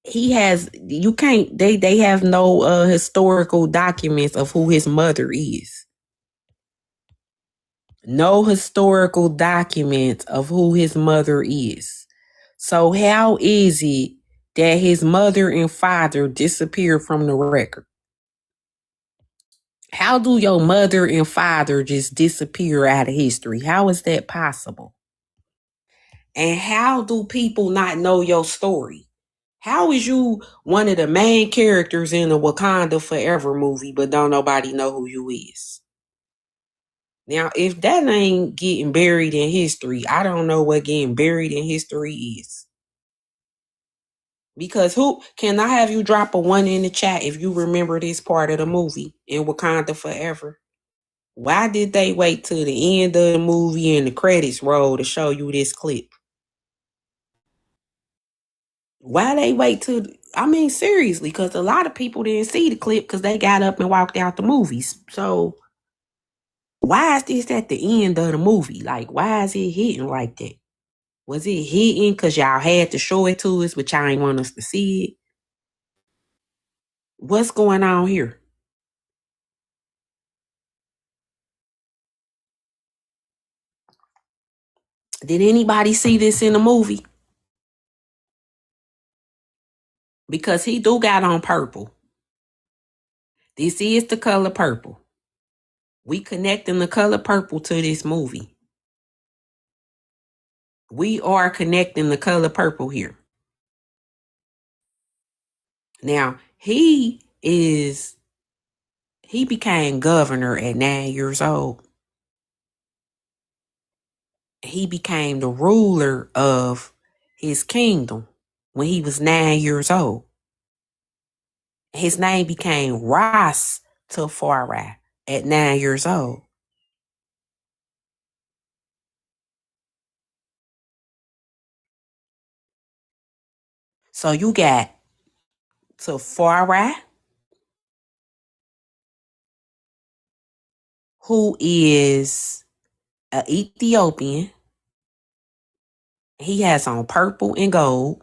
he has you can't they have no historical documents of who his mother is. No historical documents of who his mother is. So how is it that his mother and father disappeared from the record? How do your mother and father just disappear out of history? How is that possible? And how do people not know your story? How is you one of the main characters in the Wakanda Forever movie, but don't nobody know who you is? Now, if that ain't getting buried in history, I don't know what getting buried in history is. Because who can I have you drop a one in the chat if you remember this part of the movie in Wakanda Forever? Why did they wait till the end of the movie and the credits roll to show you this clip? Why they wait till? I mean, seriously, because a lot of people didn't see the clip because they got up and walked out the movies. So why is this at the end of the movie? Like, why is it hitting like that? Was it hitting because y'all had to show it to us, but y'all ain't want us to see it? What's going on here? Did anybody see this in the movie? Because he do got on purple. This is the color purple. We connecting the color purple to this movie. We are connecting the color purple here. Now, he became governor at 9 years old. He became the ruler of his kingdom when he was 9 years old. His name became Ras Tafari at 9 years old. So you got Tafari, who is an Ethiopian. He has on purple and gold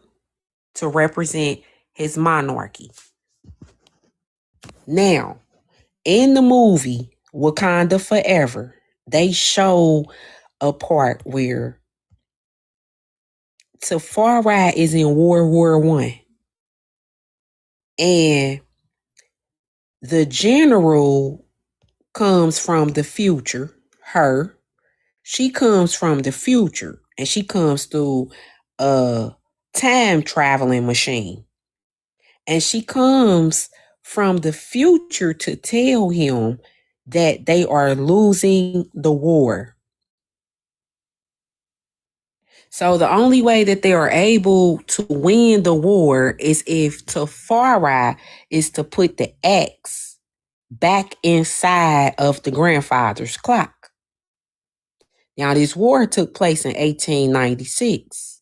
to represent his monarchy. Now, in the movie Wakanda Forever, they show a part where Tafari is in World War I. And the general comes from the future, her. She comes from the future and she comes through a time traveling machine. And she comes from the future to tell him that they are losing the war. So the only way that they are able to win the war is if Tafari is to put the X back inside of the grandfather's clock. Now, this war took place in 1896.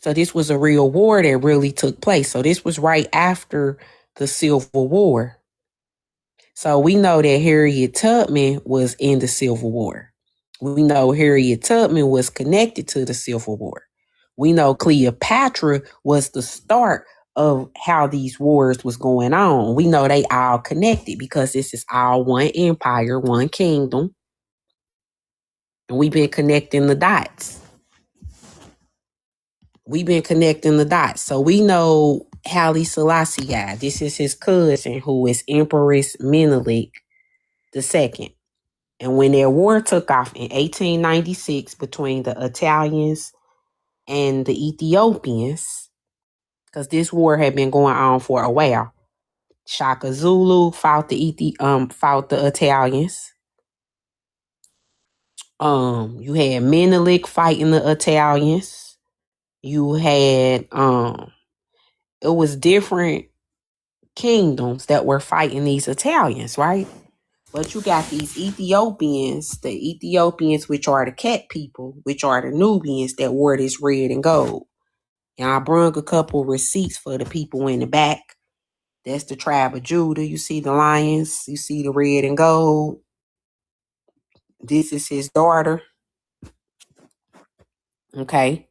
So this was a real war that really took place. So this was right after the Civil War. So we know that Harriet Tubman was in the Civil War. We know Harriet Tubman was connected to the Civil War. We know Cleopatra was the start of how these wars was going on. We know they all connected because this is all one empire, one kingdom. And we've been connecting the dots. So we know Haile Selassie. This is his cousin, who is Empress Menelik II. And when their war took off in 1896 between the Italians and the Ethiopians, because this war had been going on for a while, Shaka Zulu fought the Italians. You had Menelik fighting the Italians. You had it was different kingdoms that were fighting these Italians, right? But you got these Ethiopians, which are the cat people, which are the Nubians that wore this red and gold. And I brung a couple receipts for the people in the back. That's the tribe of Judah. You see the lions, you see the red and gold. This is his daughter. Okay.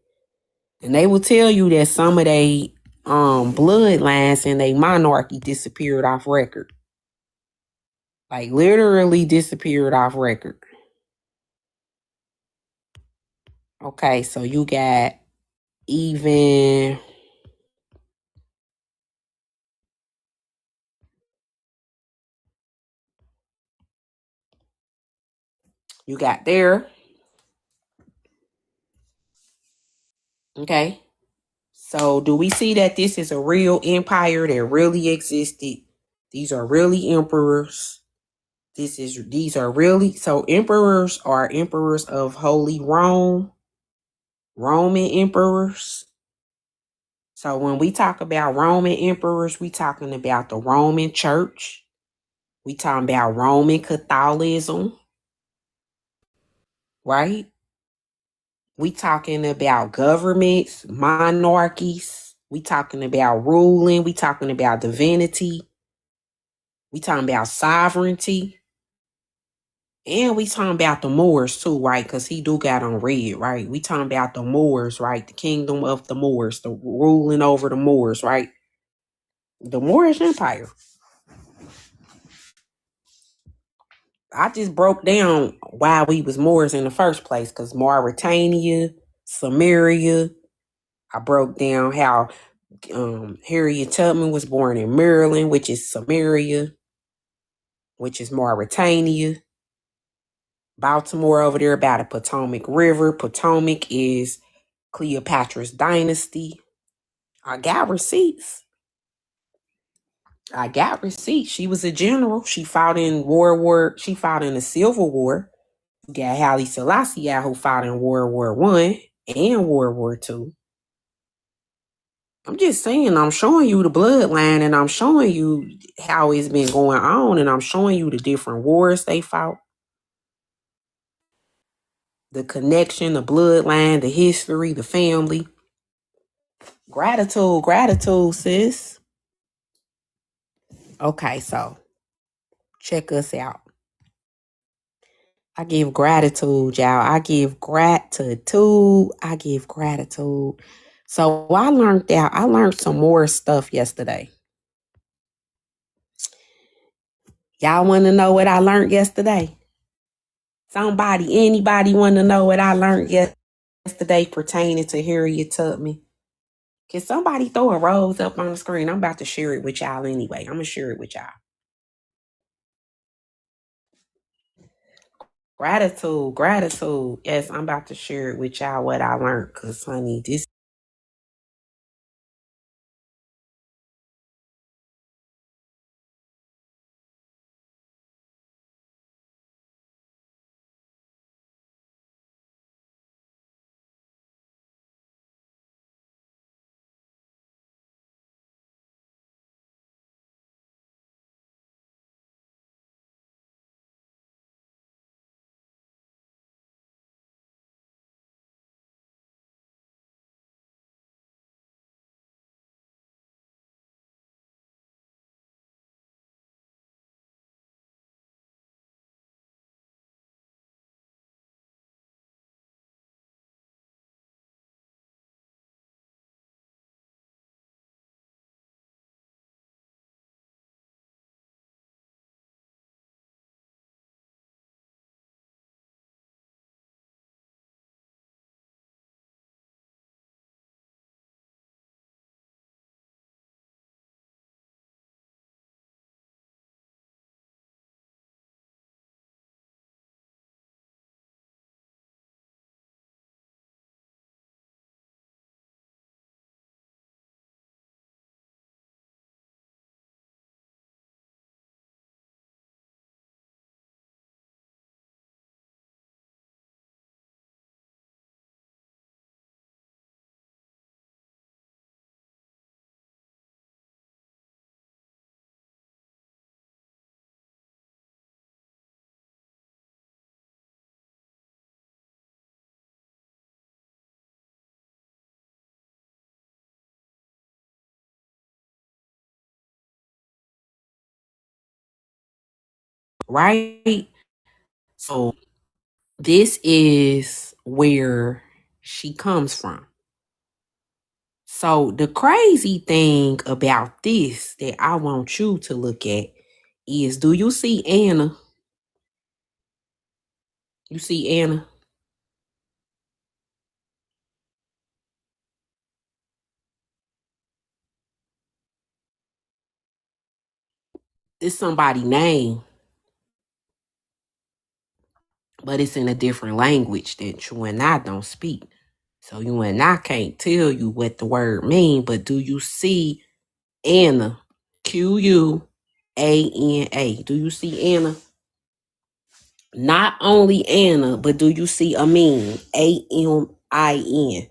And they will tell you that some of they bloodlines and they monarchy disappeared off record. Like literally disappeared off record. Okay, so you got even you got there. Okay. So do we see that this is a real empire that really existed? These are really emperors. These are really, so emperors are emperors of Holy Rome, Roman emperors. So when we talk about Roman emperors, we talking about the Roman Church. We talking about Roman Catholicism, right? We talking about governments, monarchies. We talking about ruling. We talking about divinity. We talking about sovereignty. And we talking about the Moors too, right? Because he do got on red, right? We talking about the Moors, right? The kingdom of the Moors, the ruling over the Moors, right? The Moorish Empire. I just broke down why we was Moors in the first place, because Mauritania, Samaria. I broke down how Harriet Tubman was born in Maryland, which is Samaria, which is Mauritania. Baltimore over there by the Potomac River. Potomac is Cleopatra's dynasty. I got receipts. She was a general. She fought in the Civil War. You got Haile Selassie who fought in World War I. and World War II. I'm just saying, I'm showing you the bloodline and I'm showing you how it's been going on and I'm showing you the different wars they fought, the connection, the bloodline, the history, the family. Gratitude, sis. Okay, so check us out. I give gratitude, y'all. I give gratitude. I give gratitude. So I learned some more stuff yesterday. Y'all want to know what I learned yesterday? Anybody want to know what I learned yesterday pertaining to Harriet Tubman? Can somebody throw a rose up on the screen? I'm about to share it with y'all anyway. I'm going to share it with y'all. Gratitude. Yes, I'm about to share it with y'all what I learned. Because, honey, this. Right? So this is where she comes from. So the crazy thing about this that I want you to look at is, do you see Anna? You see Anna? It's somebody's name, but it's in a different language that you and I don't speak. So you and I can't tell you what the word mean, but do you see Anna? Quana. Do you see Anna? Not only Anna, but do you see Amin? Amin.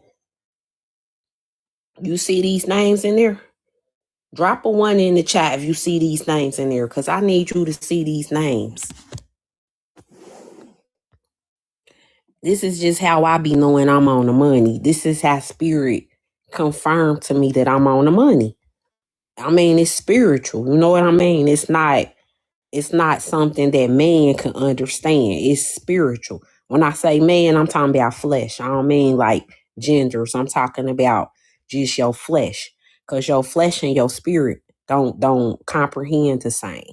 You see these names in there? Drop a one in the chat if you see these names in there, because I need you to see these names. This is just how I be knowing I'm on the money. This is how spirit confirmed to me that I'm on the money. I mean, it's spiritual. You know what I mean? It's not something that man can understand. It's spiritual. When I say man, I'm talking about flesh. I don't mean like genders. I'm talking about just your flesh. Because your flesh and your spirit don't comprehend the same.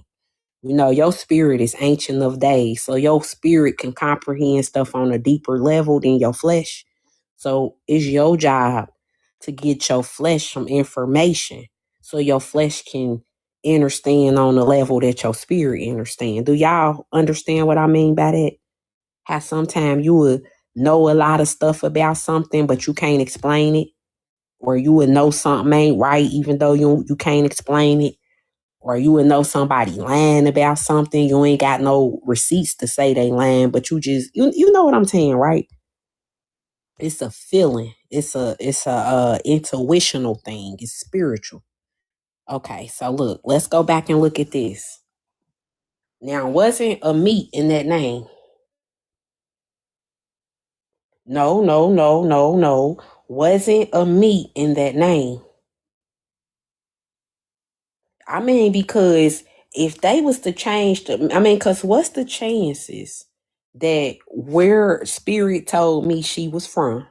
You know, your spirit is ancient of days. So your spirit can comprehend stuff on a deeper level than your flesh. So it's your job to get your flesh some information so your flesh can understand on the level that your spirit understand. Do y'all understand what I mean by that? How sometimes you would know a lot of stuff about something, but you can't explain it. Or you would know something ain't right even though you can't explain it. Or you would know somebody lying about something. You ain't got no receipts to say they lying, but you know what I'm saying, right? It's a feeling. It's a intuitional thing. It's spiritual. Okay, so look, let's go back and look at this. Now, wasn't a meat in that name? No, no, no, no, no. Wasn't a meat in that name? I mean, because if they was to change because what's the chances that where Spirit told me she was from,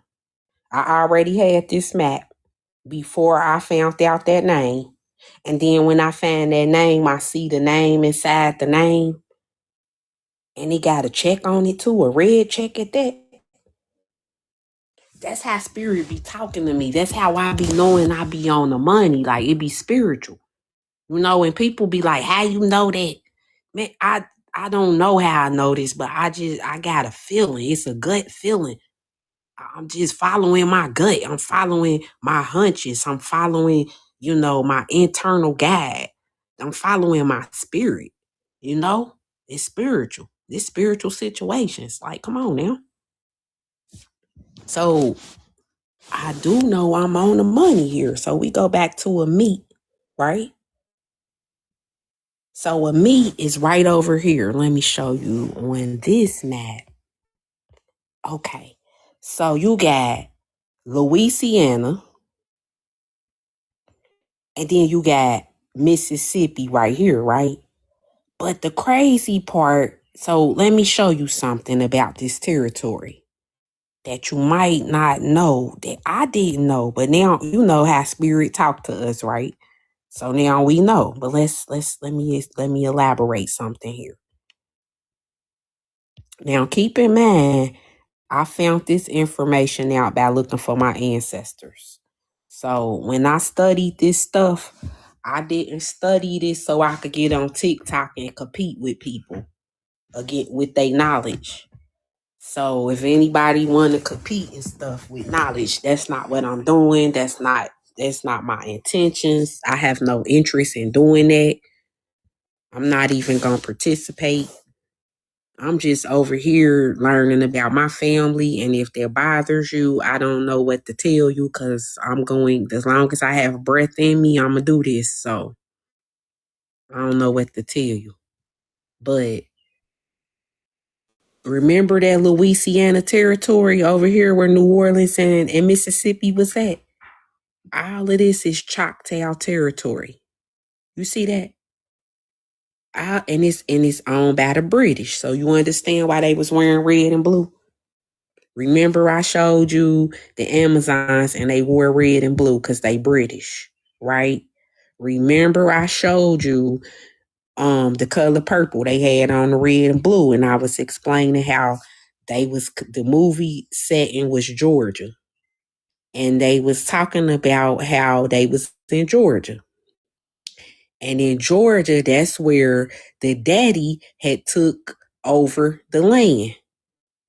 I already had this map before I found out that name. And then when I find that name, I see the name inside the name. And he got a check on it too, a red check at that. That's how Spirit be talking to me. That's how I be knowing I be on the money. Like it be spiritual. And people be like, how you know that? Man, I don't know how I know this, but I got a feeling. It's a gut feeling. I'm just following my gut. I'm following my hunches. I'm following, my internal guide. I'm following my spirit. It's spiritual. It's spiritual situations. Like, come on now. So I do know I'm on the money here. So we go back to a meat, right? So a meat is right over here. Let me show you on this map. Okay. So you got Louisiana, and then you got Mississippi right here, right? But the crazy part, so let me show you something about this territory that you might not know that I didn't know, but now you know how spirit talk to us, right? So now we know. But let me elaborate something here. Now keep in mind, I found this information out by looking for my ancestors. So when I studied this stuff, I didn't study this so I could get on TikTok and compete with people again with their knowledge. So if anybody want to compete and stuff with knowledge, that's not what I'm doing. That's not my intentions. I have no interest in doing that. I'm not even gonna participate. I'm just over here learning about my family, and if that bothers you, I don't know what to tell you because I'm going, as long as I have breath in me, I'm going to do this. So I don't know what to tell you. But remember that Louisiana territory over here where New Orleans and Mississippi was at? All of this is Choctaw territory. You see that? And it's owned by the British. So you understand why they was wearing red and blue? Remember I showed you the Amazons and they wore red and blue because they British, right? Remember I showed you the color purple they had on the red and blue, and I was explaining how the movie setting was Georgia. And they was talking about how they was in Georgia. And in Georgia, that's where the daddy had took over the land.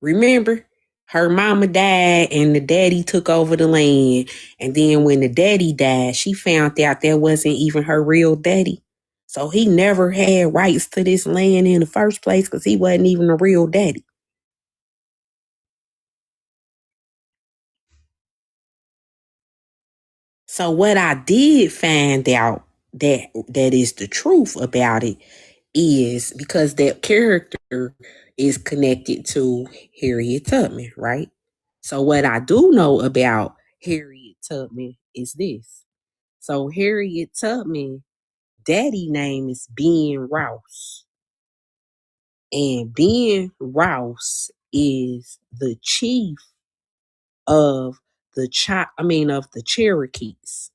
Remember? Her mama died and the daddy took over the land. And then when the daddy died, she found out that wasn't even her real daddy. So he never had rights to this land in the first place because he wasn't even a real daddy. So what I did find out that is the truth about it is because that character is connected to Harriet Tubman, right? So what I do know about Harriet Tubman is this. So Harriet Tubman, daddy name is Ben Rouse. And Ben Rouse is the chief of the Cherokees.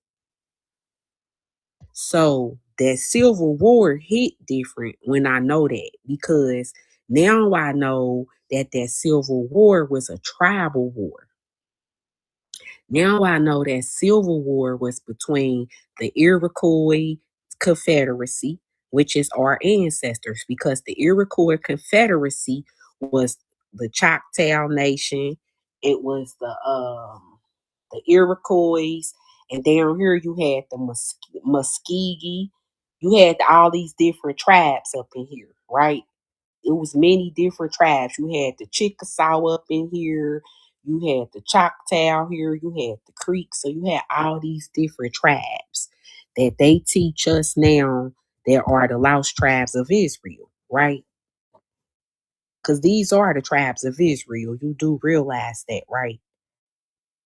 So that Civil War hit different when I know that because now I know that Civil War was a tribal war. Now I know that Civil War was between the Iroquois Confederacy, which is our ancestors, because the Iroquois Confederacy was the Choctaw Nation. It was the Iroquois, and down here you had the Muskegee. You had all these different tribes up in here, right? It was many different tribes. You had the Chickasaw up in here. You had the Choctaw here, you had the Creek, so you had all these different tribes that they teach us now that are the lost tribes of Israel, right? Because these are the tribes of Israel. You do realize that, right?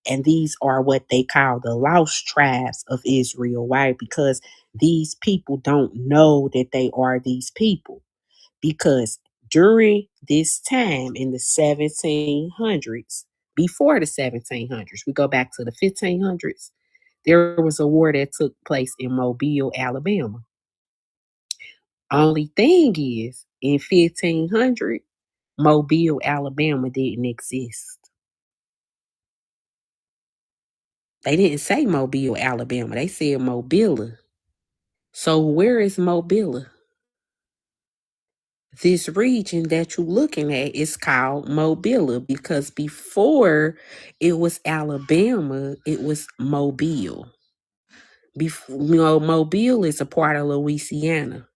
And these are what they call the lost tribes of Israel, right? Because these people don't know that they are these people. Because during this time in the 1700s, before the 1700s, we go back to the 1500s, there was a war that took place in Mobile, Alabama. Only thing is, in 1500, Mobile, Alabama didn't exist. They didn't say Mobile, Alabama. They said Mobile. So where is Mobile? This region that you're looking at is called Mobile because before it was Alabama, it was Mobile. Mobile is a part of Louisiana.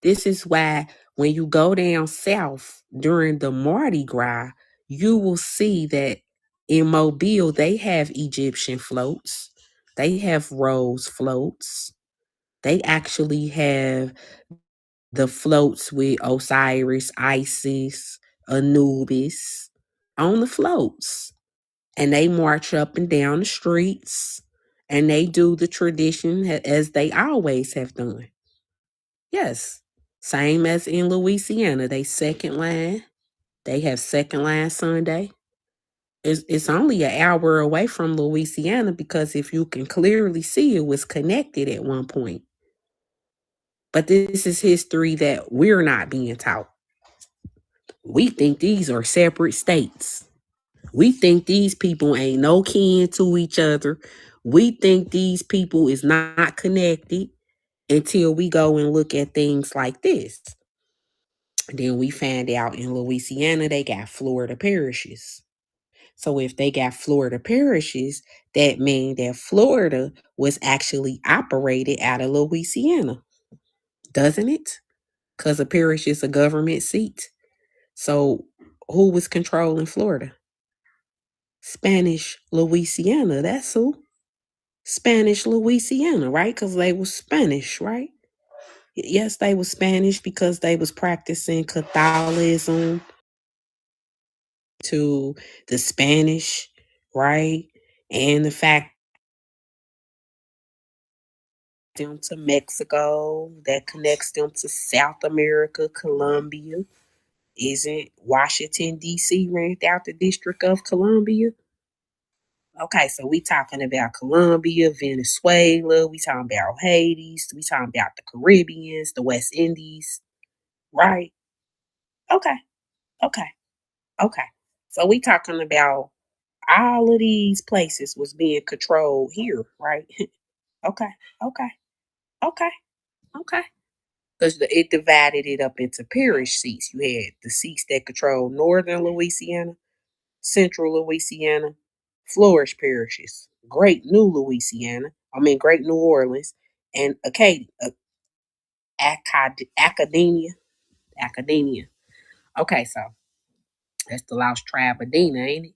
This is why when you go down south during the Mardi Gras, you will see that in Mobile they have Egyptian floats, they have rose floats, they actually have the floats with Osiris, Isis, Anubis on the floats. And they march up and down the streets and they do the tradition as they always have done. Yes. Same as in Louisiana. They second line. They have second line Sunday. It's only an hour away from Louisiana because if you can clearly see it was connected at one point. But this is history that we're not being taught. We think these are separate states. We think these people ain't no kin to each other. We think these people is not connected until we go and look at things like this. Then we find out in Louisiana, they got Florida parishes. So if they got Florida parishes, that means that Florida was actually operated out of Louisiana, doesn't it? Because a parish is a government seat. So who was controlling Florida? Spanish Louisiana. That's who. Spanish Louisiana, right? Because they were Spanish, right? Yes, they were Spanish because they was practicing Catholicism to the Spanish, right? And the fact them to Mexico, that connects them to South America, Colombia. Isn't Washington, D.C. ranked out the District of Columbia? Okay, so we talking about Colombia, Venezuela, we talking about Haiti, we talking about the Caribbeans, the West Indies, right? Okay, okay, okay. So we talking about all of these places was being controlled here, right? Okay, okay, okay, okay. Because it divided it up into parish seats. You had the seats that controlled northern Louisiana, central Louisiana, flourish parishes, Great Great New Orleans, and Academia. Academia. Okay, so that's the lost tribe of Dina, ain't it?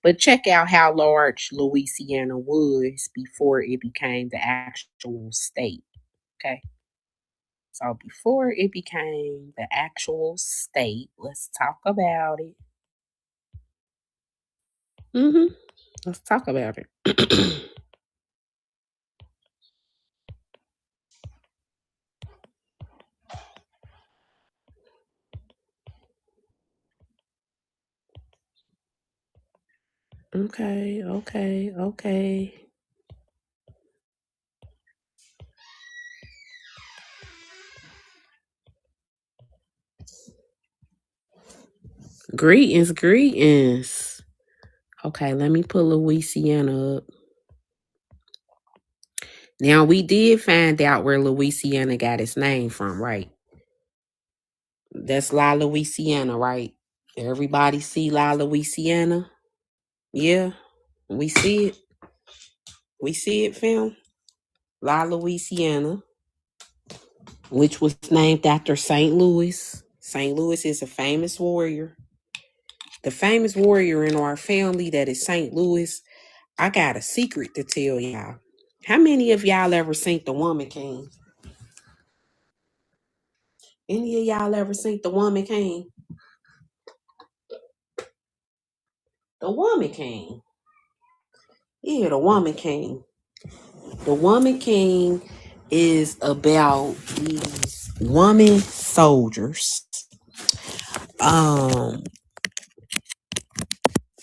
But check out how large Louisiana was before it became the actual state. Okay. So before it became the actual state, let's talk about it. Let's talk about it. Okay, okay, okay. Greetings, greetings. Okay, let me put Louisiana up. Now, we did find out where Louisiana got its name from, right? That's La Louisiana, right? Everybody see La Louisiana? Yeah, we see it. We see it, fam. La Louisiana, which was named after St. Louis. St. Louis is a famous warrior the famous warrior in our family that is St. Louis, I got a secret to tell y'all. How many of y'all ever seen The Woman King? Any of y'all ever seen The Woman King? The Woman King. Yeah, The Woman King. The Woman King is about these woman soldiers.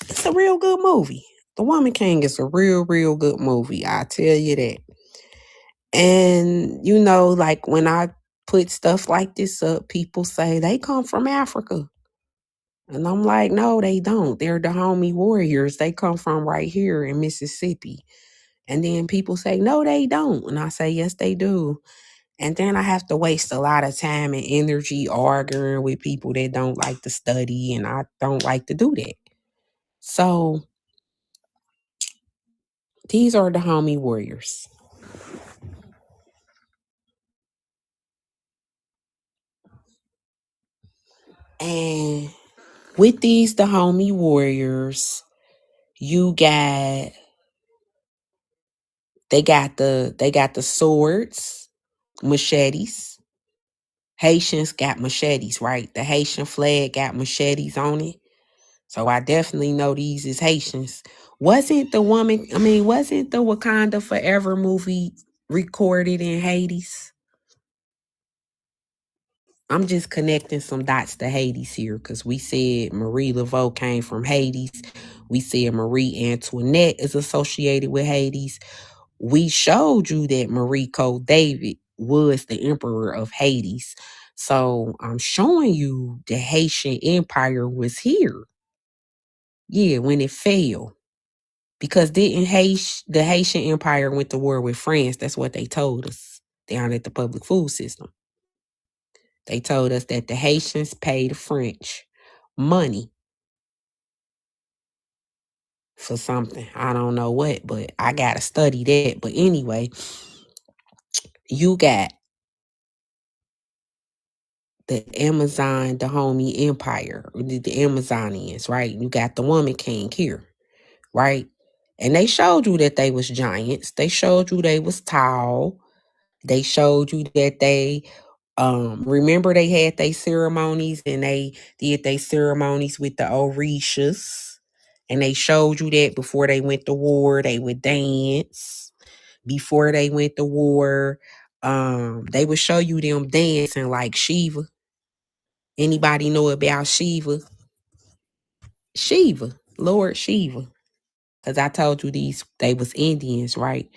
It's a real good movie. The Woman King is a real good movie. I tell you that. And like when I put stuff like this up, people say they come from Africa. And I'm like, no, they don't. They're the homie warriors. They come from right here in Mississippi. And then people say, no, they don't. And I say, yes, they do. And then I have to waste a lot of time and energy arguing with people that don't like to study. And I don't like to do that. So these are the homie warriors. And with these, the homie warriors, you got they got the swords, machetes. Haitians got machetes, right? The Haitian flag got machetes on it. So I definitely know these is Haitians. Wasn't the Wakanda Forever movie recorded in Hades? I'm just connecting some dots to Hades here because we said Marie Laveau came from Hades. We said Marie Antoinette is associated with Hades. We showed you that Marie Cole David was the emperor of Hades. So I'm showing you the Haitian Empire was here. Yeah, when it fell. Because didn't the Haitian Empire went to war with France? That's what they told us down at the public food system. They told us that the Haitians paid the French money for something. I don't know what, but I got to study that. But anyway, you got the Amazon, the homie empire, the Amazonians, right? You got the Woman King here, right? And they showed you that they was giants. They showed you they was tall. They showed you that they remember they had their ceremonies and they did their ceremonies with the Orishas. And they showed you that before they went to war, they would dance. Before they went to war, they would show you them dancing like Shiva. Anybody know about Shiva? Shiva, Lord Shiva. Because I told you they was Indians, right?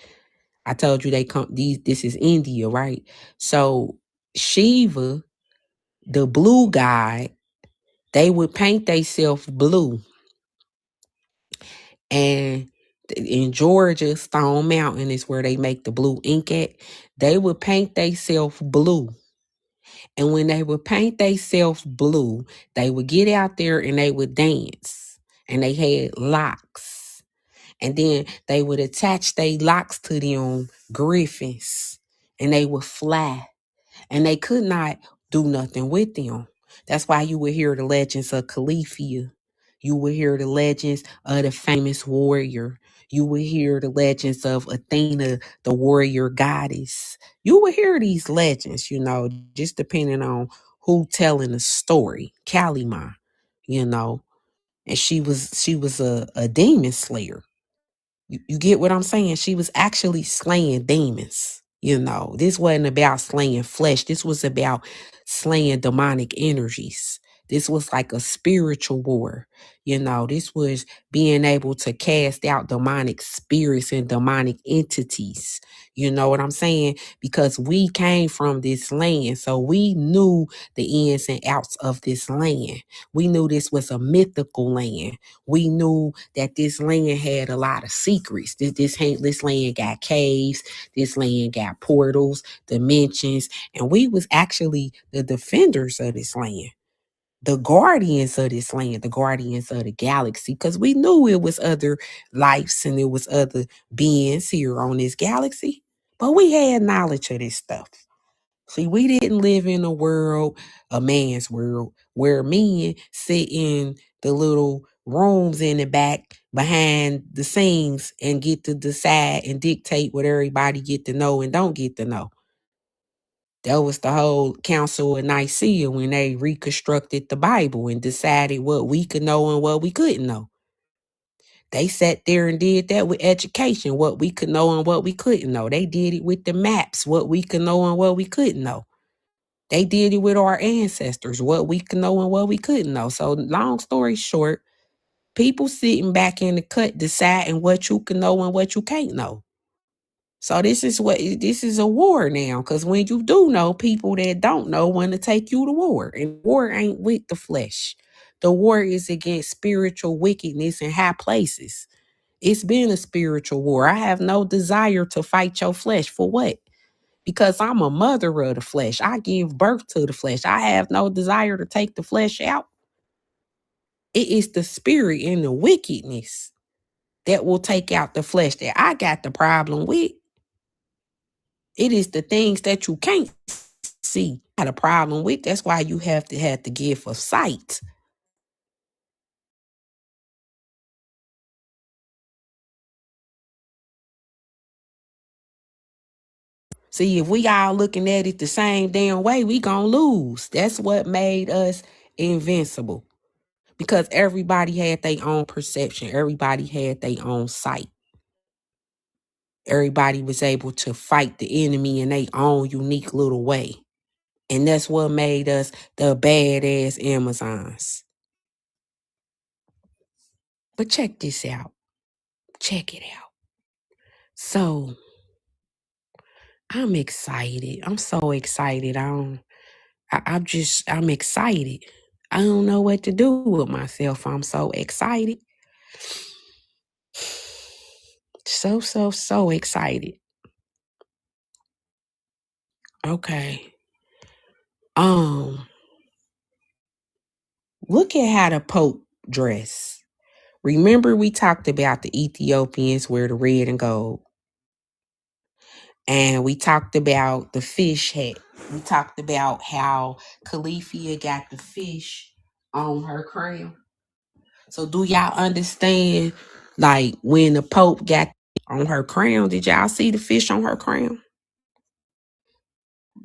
I told you this is India, right? So Shiva, the blue guy, they would paint themselves blue. And in Georgia, Stone Mountain is where they make the blue ink at. They would paint themselves blue. And when they would paint themselves blue, they would get out there and they would dance. And they had locks. And then they would attach their locks to them griffins. And they would fly. And they could not do nothing with them. That's why you would hear the legends of Califia. You would hear the legends of the famous warrior. You would hear the legends of Athena, the warrior goddess. You would hear these legends, just depending on who telling the story. Kalima, and she was a demon slayer. You get what I'm saying? She was actually slaying demons. This wasn't about slaying flesh. This was about slaying demonic energies. This was like a spiritual war. This was being able to cast out demonic spirits and demonic entities. You know what I'm saying? Because we came from this land. So we knew the ins and outs of this land. We knew this was a mythical land. We knew that this land had a lot of secrets. This land got caves. This land got portals, dimensions, and we was actually the defenders of this land, the guardians of this land, the guardians of the galaxy, because we knew it was other lives and it was other beings here on this galaxy, but we had knowledge of this stuff. See, we didn't live in a man's world, where men sit in the little rooms in the back behind the scenes and get to decide and dictate what everybody get to know and don't get to know. That was the whole Council of Nicaea when they reconstructed the Bible and decided what we could know and what we couldn't know. They sat there and did that with education, what we could know and what we couldn't know. They did it with the maps, what we could know and what we couldn't know. They did it with our ancestors, what we could know and what we couldn't know. So long story short, people sitting back in the cut deciding what you can know and what you can't know. So this is a war now, because when you do know, people that don't know want to take you to war. And war ain't with the flesh. The war is against spiritual wickedness in high places. It's been a spiritual war. I have no desire to fight your flesh. For what? Because I'm a mother of the flesh. I give birth to the flesh. I have no desire to take the flesh out. It is the spirit and the wickedness that will take out the flesh that I got the problem with. It is the things that you can't see I got a problem with. That's why you have to have the gift of sight. See, if we all looking at it the same damn way, we gonna lose. That's what made us invincible. Because everybody had their own perception. Everybody had their own sight. Everybody was able to fight the enemy in their own unique little way. And that's what made us the badass Amazons. But check this out. Check it out. So I'm excited. I'm so excited. I'm excited. I don't know what to do with myself. I'm so excited. So excited. Okay. Um, Look at how the Pope dress. Remember we talked about the Ethiopians wear the red and gold. And we talked about the fish hat. We talked about how Califia got the fish on her crown. So do y'all understand, like, when the Pope got on her crown, did y'all see the fish on her crown?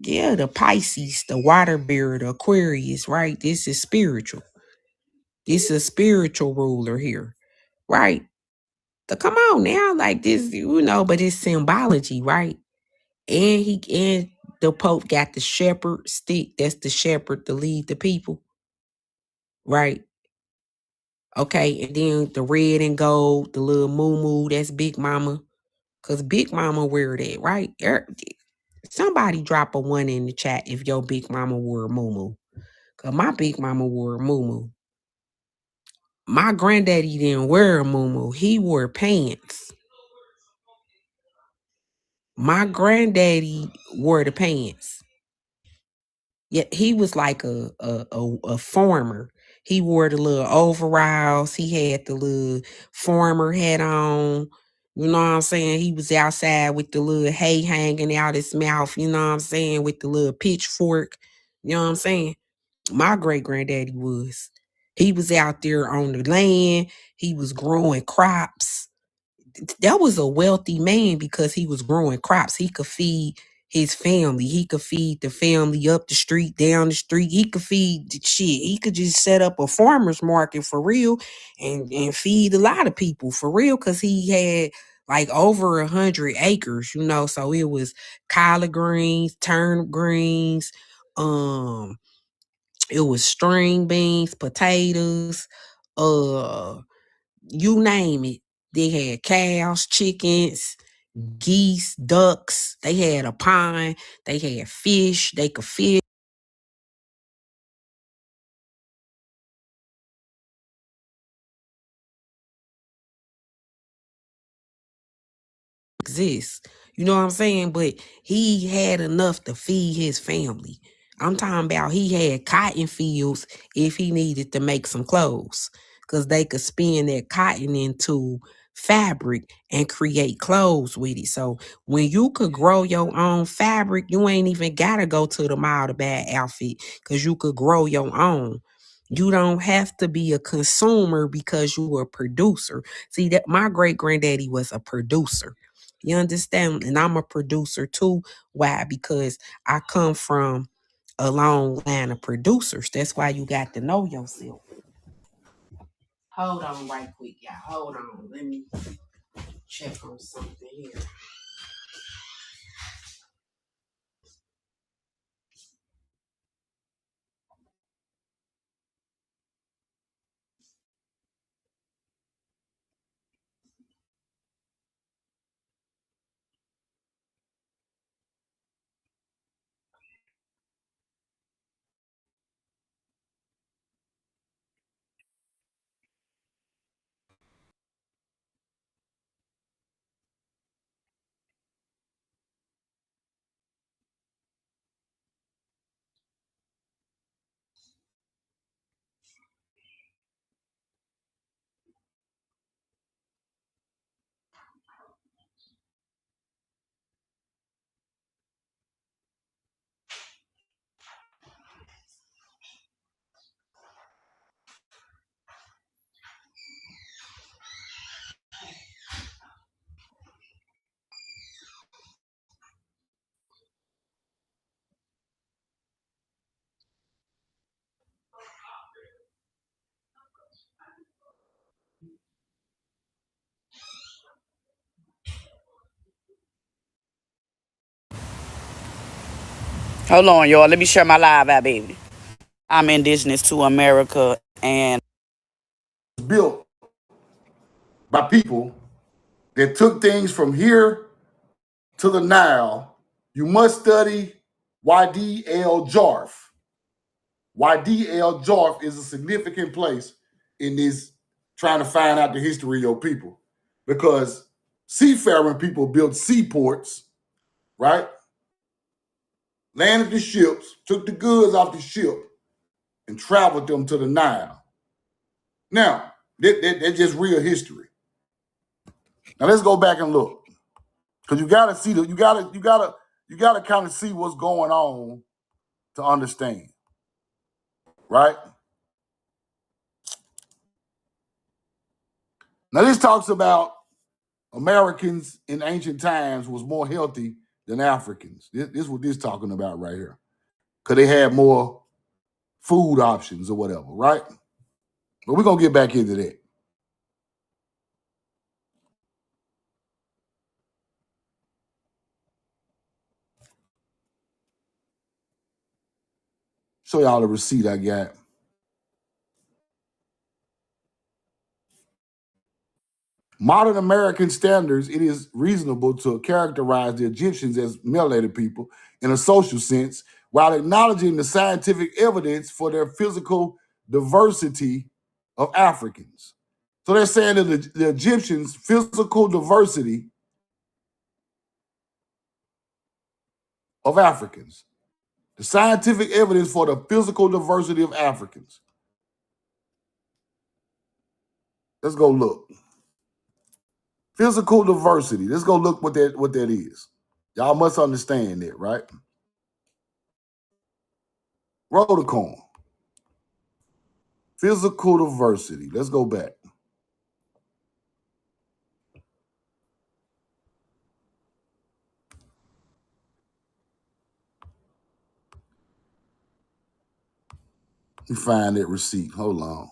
Yeah, the Pisces, the water bearer, the Aquarius, right? This is spiritual. This is a spiritual ruler here, right? So come on now, like this, but it's symbology, right? And the Pope got the shepherd stick. That's the shepherd to lead the people, right? Okay, and then the red and gold, the little moo, that's Big Mama. Cause Big Mama wear that, right? Somebody drop a one in the chat if your Big Mama wore a moo. Cause my Big Mama wore a moo. My granddaddy didn't wear a moo. He wore pants. My granddaddy wore the pants. Yeah, he was like a farmer. He wore the little overalls. He had the little farmer hat on. You know what I'm saying? He was outside with the little hay hanging out his mouth. You know what I'm saying? With the little pitchfork. You know what I'm saying? My great granddaddy was. He was out there on the land. He was growing crops. That was a wealthy man because he was growing crops. He could feed his family. He could feed the family up the street, down the street. He could feed the shit. He could just set up a farmer's market for real and feed a lot of people for real because he had like over 100 acres, so it was collard greens, turnip greens, um, it was string beans, potatoes, uh you name it. They had cows, chickens, geese, ducks. They had a pond. They had fish. They could fish. Exist. You know what I'm saying? But he had enough to feed his family. I'm talking about he had cotton fields if he needed to make some clothes. Because they could spin that cotton into fabric and create clothes with it. So when you could grow your own fabric, you ain't even gotta go to the mall to buy an outfit because you could grow your own. You don't have to be a consumer because you were a producer. See that my great granddaddy was a producer. You understand? And I'm a producer too. Why? Because I come from a long line of producers. That's why you got to know yourself. Hold on right quick, y'all. Hold on. Let me check on something here. Hold on, y'all. Let me share my live out, baby. I'm indigenous to America and built by people that took things from here to the Nile. You must study YDL Jarf. YDL Jarf is a significant place in this trying to find out the history of your people because seafaring people built seaports, right? Landed the ships, took the goods off the ship, and traveled them to the Nile. Now, that's just real history. Now let's go back and look. Because you gotta see you gotta kind of see what's going on to understand, right? Now this talks about Americans in ancient times was more healthy than Africans. This is what this talking about right here. Because they had more food options or whatever, right? But we're gonna get back into that. Show y'all the receipt I got. Modern American standards, it is reasonable to characterize the Egyptians as melanated people in a social sense, while acknowledging the scientific evidence for their physical diversity of Africans. So they're saying that the Egyptians' physical diversity of Africans, the scientific evidence for the physical diversity of Africans. Let's go look. Physical diversity. Let's go look what that is. Y'all must understand that, right? Rotocorn. Physical diversity. Let's go back. Let me find that receipt. Hold on.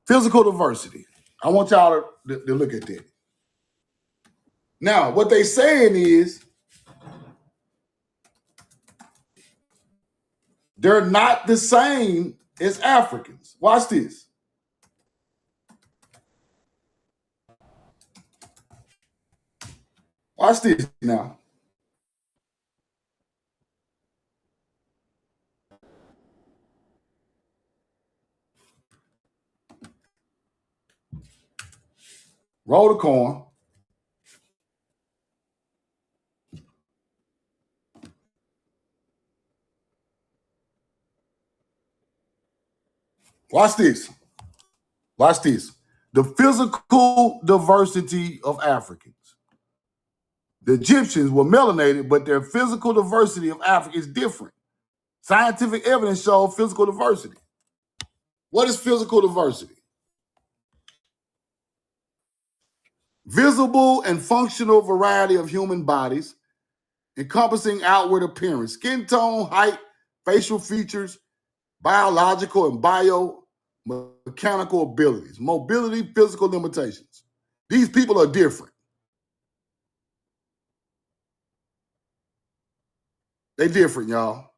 Physical diversity. I want y'all to look at that. Now, what they saying is they're not the same as Africans. Watch this. Watch this now. Roll the coin. Watch this. Watch this. the physical diversity of Africans. The Egyptians were melanated, but their physical diversity of Africa is different. Scientific evidence shows physical diversity. What is physical diversity? Visible and functional variety of human bodies, encompassing outward appearance, skin tone, height, facial features, biological and biomechanical abilities, mobility, physical limitations. These people are different. They're different, y'all.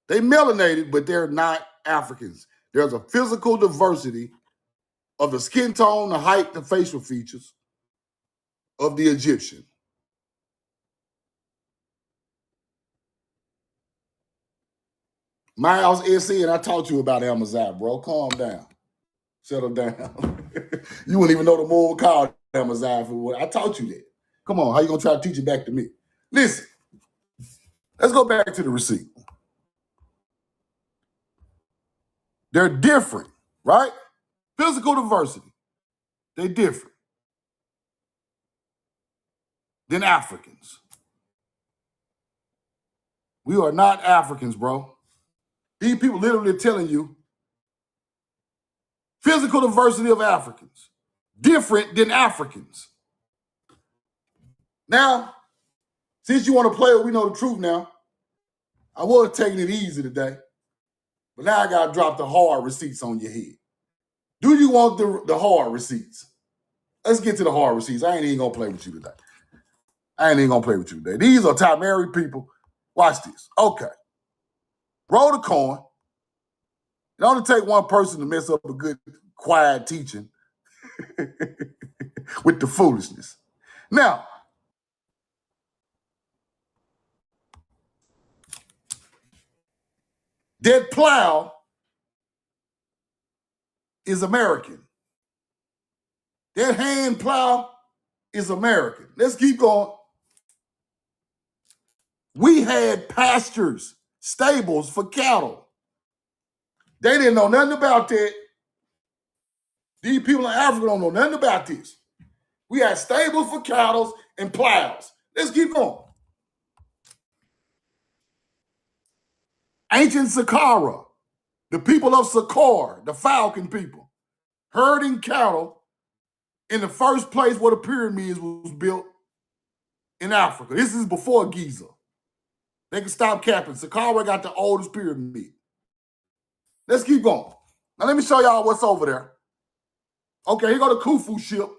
They melanated, but they're not Africans. There's a physical diversity of the skin tone, the height, the facial features of the Egyptian. Miles SC, and I taught you about Amazon, bro. Calm down. Settle down. You wouldn't even know the move called Amazon for what I taught you that. Come on, how you gonna try to teach it back to me? Listen, let's go back to the receipt. They're different, right? Physical diversity. They're different than Africans. We are not Africans, bro. These people literally are telling you physical diversity of Africans, different than Africans. Now, since you want to play it, we know the truth now. I was taking it easy today, but now I got to drop the hard receipts on your head. Do you want the hard receipts? Let's get to the hard receipts. I ain't even going to play with you today. These are top married people. Watch this. Okay. Roll the coin. It only take one person to mess up a good, quiet teaching with the foolishness. Now, that plow is American. That hand plow is American. Let's keep going. We had pastures, stables for cattle. They didn't know nothing about that. These people in Africa don't know nothing about this. We had stables for cattle and plows. Let's keep going. Ancient Saqqara, the people of Saqqara, the Falcon people, herding cattle in the first place where the pyramids was built in Africa. This is before Giza. They can stop capping. Saqqara got the oldest pyramid. Let's keep going. Now let me show y'all what's over there. Okay, here go the Khufu ship.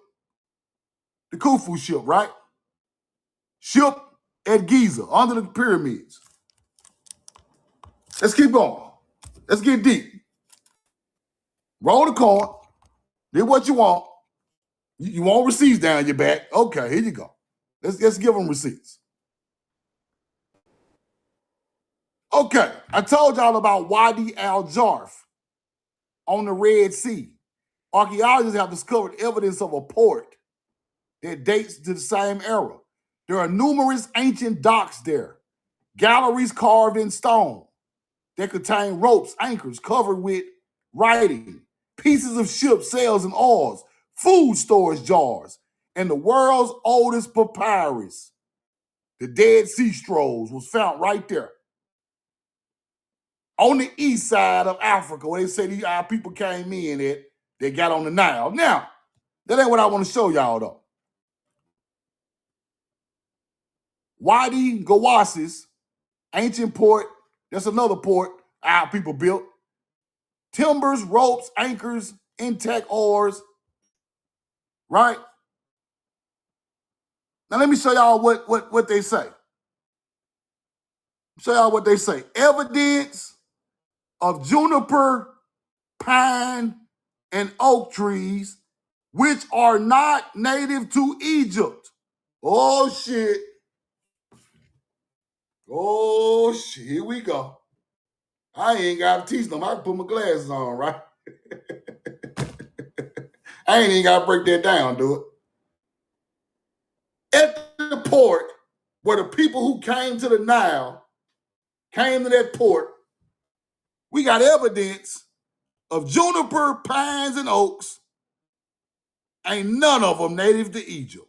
The Khufu ship, right? Ship at Giza, under the pyramids. Let's keep going. Let's get deep. Roll the coin. Do what you want. You want receipts down your back. Okay, here you go. Let's give them receipts. Okay, I told y'all about Wadi al-Jarf on the Red Sea. Archaeologists have discovered evidence of a port that dates to the same era. There are numerous ancient docks there, galleries carved in stone that contain ropes, anchors covered with writing, pieces of ships, sails, and oars, food storage jars, and the world's oldest papyrus. The Dead Sea Scrolls was found right there. On the east side of Africa, where they say our people came in at, they got on the Nile. Now, that ain't what I want to show y'all, though. Wadi Gawasis, ancient port, that's another port our people built. Timbers, ropes, anchors, intact oars, right? Now let me show y'all what they say. Show y'all what they say. Evidence of juniper, pine, and oak trees, which are not native to Egypt. Oh, shit. Oh, shit. Here we go. I ain't got to teach them. I can put my glasses on, right? I ain't even got to break that down, do it. At the port, where the people who came to the Nile came to that port, we got evidence of juniper, pines, and oaks Ain't none of them native to Egypt.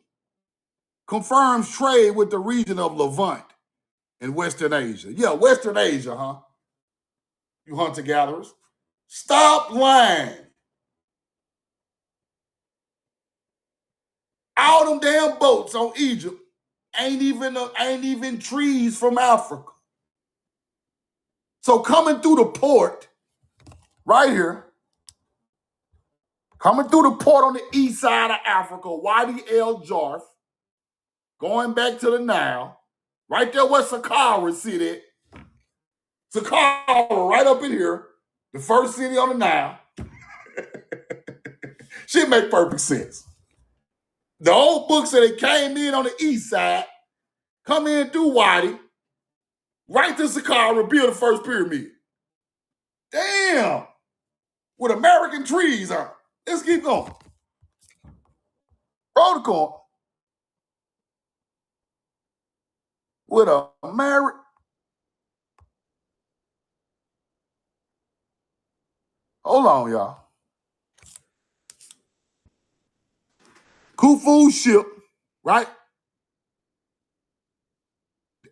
Confirms trade with the region of Levant in Western Asia. Yeah, Western Asia, huh? You hunter-gatherers. Stop lying. All them damn boats on Egypt ain't even trees from Africa. So coming through the port, right here, coming through the port on the east side of Africa, Wadi El Jarf, going back to the Nile, right there where Saqqara sit at. Saqqara, right up in here, the first city on the Nile. Shit make perfect sense. The old books that they came in on the east side, come in through Wadi, right to Saqqara, build the first pyramid. Damn! With American trees on. Let's keep going. Protocol. With American. Hold on, y'all. Khufu ship, right?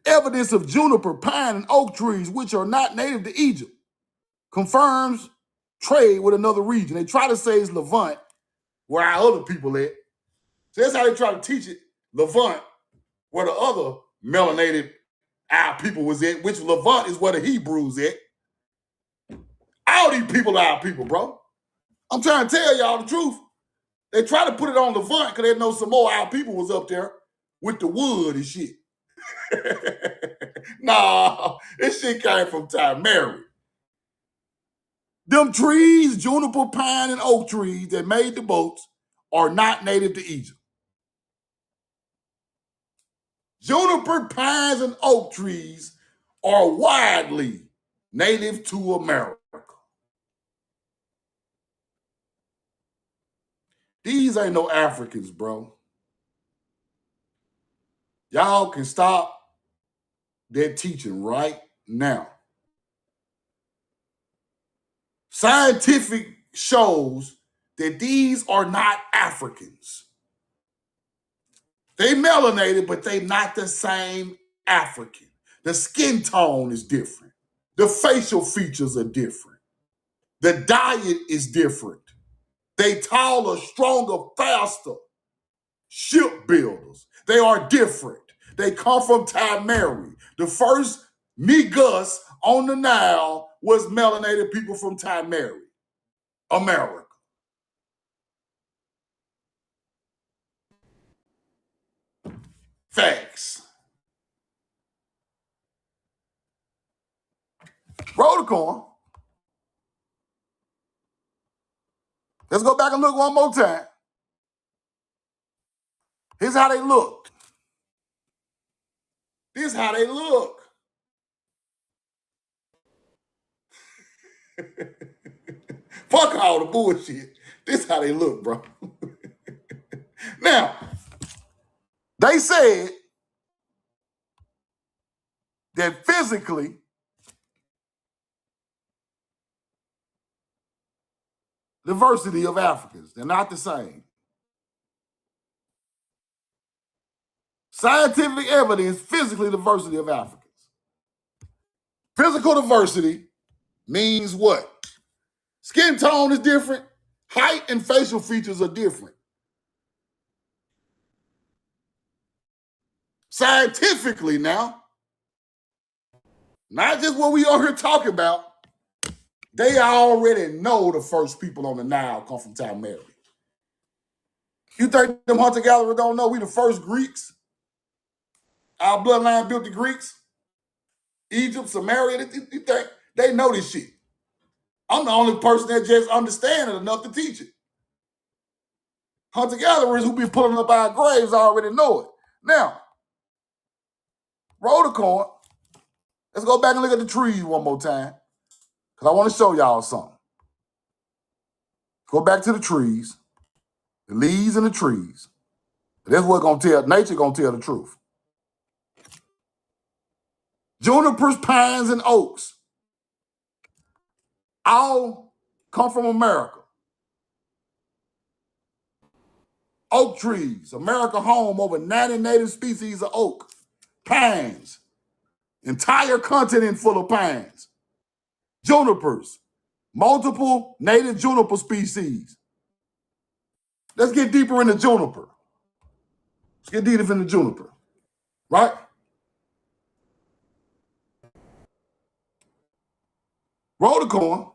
Evidence of juniper, pine, and oak trees, which are not native to Egypt, confirms trade with another region. They try to say it's Levant, where our other people at. So that's how they try to teach it. Levant, where the other melanated our people was at, which Levant is where the Hebrews at. All these people are our people, bro. I'm trying to tell y'all the truth. They try to put it on Levant because they know some more our people was up there with the wood and shit. Nah, this shit came from Mary. Them trees, juniper, pine, and oak trees that made the boats are not native to Egypt. Juniper, pines, and oak trees are widely native to America. These ain't no Africans, bro. Y'all can stop that teaching right now. Scientific shows that these are not Africans. They melanated, but they not the same African. The skin tone is different. The facial features are different. The diet is different. They taller, stronger, faster. Shipbuilders. They are different. They come from Mary. The first Negus on the Nile was melanated people from Mary, America. Facts. Rotocon. Let's go back and look one more time. Here's how they look. This is how they look. Fuck all the bullshit. This is how they look, bro. Now, they said that physically, diversity of Africans, they're not the same. Scientific evidence, physically diversity of Africans. Physical diversity means what? Skin tone is different. Height and facial features are different. Scientifically now, not just what we are here talking about, they already know the first people on the Nile come from Mary. You think them hunter-gatherers don't know we the first Greeks? Our bloodline built the Greeks? Egypt, Samaria, you think they know this shit? I'm the only person that just understands it enough to teach it. Hunter-gatherers who be pulling up our graves already know it. Now, roll the coin. Let's go back and look at the trees one more time, because I want to show y'all something. Go back to the trees, the leaves and the trees. That's what nature gonna tell the truth. Junipers, pines, and oaks all come from America. Oak trees. America home over 90 native species of oak. Pines. Entire continent full of pines. Junipers. Multiple native juniper species. Let's get deeper into juniper. Let's get deeper into juniper. Right? Roll the corn.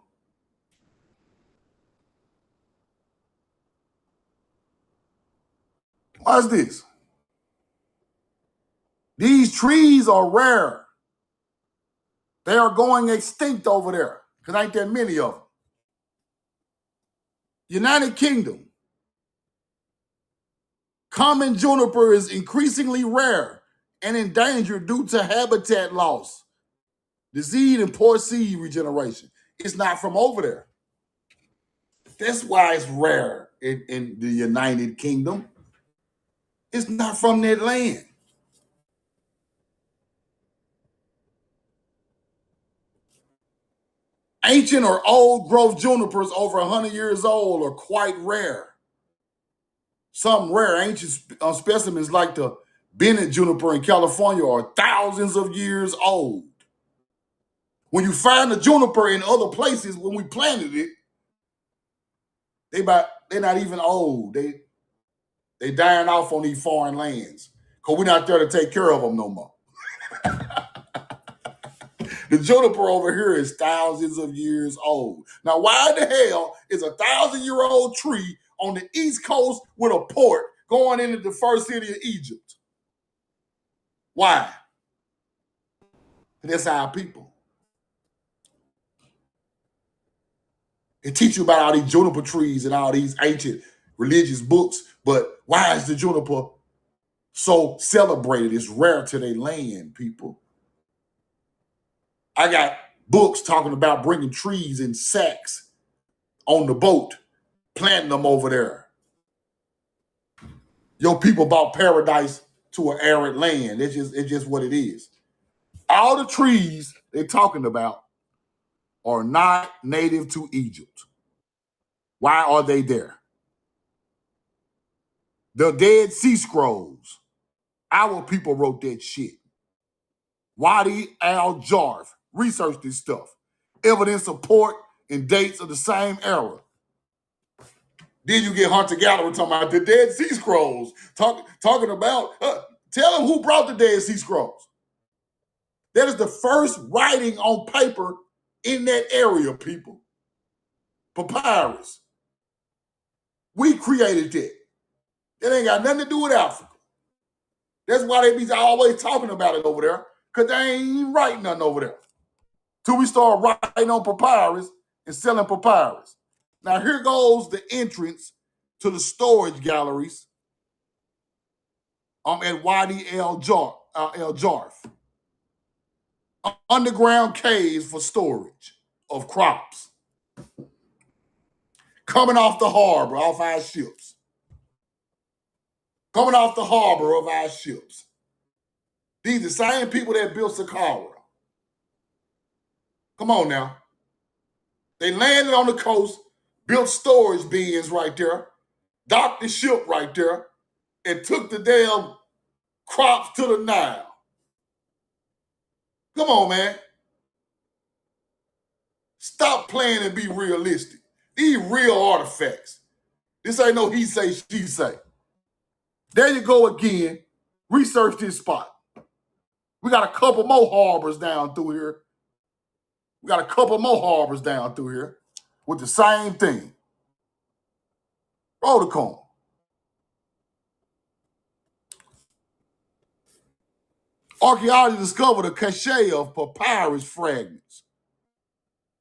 Watch this. These trees are rare. They are going extinct over there because ain't that many of them. United Kingdom. Common juniper is increasingly rare and endangered due to habitat loss, disease, and poor seed regeneration. It's not from over there. That's why it's rare in the United Kingdom. It's not from that land. Ancient or old growth junipers over 100 years old are quite rare. Some rare ancient specimens like the Bennett juniper in California are thousands of years old. When you find the juniper in other places, when we planted it, they're not even old. They dying off on these foreign lands because we're not there to take care of them no more. The juniper over here is thousands of years old. Now, why the hell is a 1,000-year-old tree on the East Coast with a port going into the first city of Egypt? Why? That's our people. It teach you about all these juniper trees and all these ancient religious books, but why is the juniper so celebrated? It's rare to their land, people. I got books talking about bringing trees in sacks on the boat, planting them over there. Your people bought paradise to an arid land. It's just what it is. All the trees they're talking about are not native to Egypt. Why are they there? The Dead Sea Scrolls. Our people wrote that shit. Wadi al-Jarf researched this stuff. Evidence, support, and dates of the same era. Then you get Hunter Gallery talking about the Dead Sea Scrolls, talking about, tell him who brought the Dead Sea Scrolls. That is the first writing on paper in that area, people. Papyrus. We created that. That ain't got nothing to do with Africa. That's why they be always talking about it over there, because they ain't even writing nothing over there. Till we start writing on papyrus and selling papyrus. Now here goes the entrance to the storage galleries at Wadi al-Jarf. Underground caves for storage of crops. Coming off the harbor, off our ships. Coming off the harbor of our ships. These are the same people that built Saqqara. Come on now. They landed on the coast, built storage bins right there, docked the ship right there, and took the damn crops to the Nile. Come on, man. Stop playing and be realistic. These real artifacts. This ain't no he say, she say. There you go again. Research this spot. We got a couple more harbors down through here. We got a couple more harbors down through here with the same thing. Roll the corn. Archaeology discovered a cache of papyrus fragments.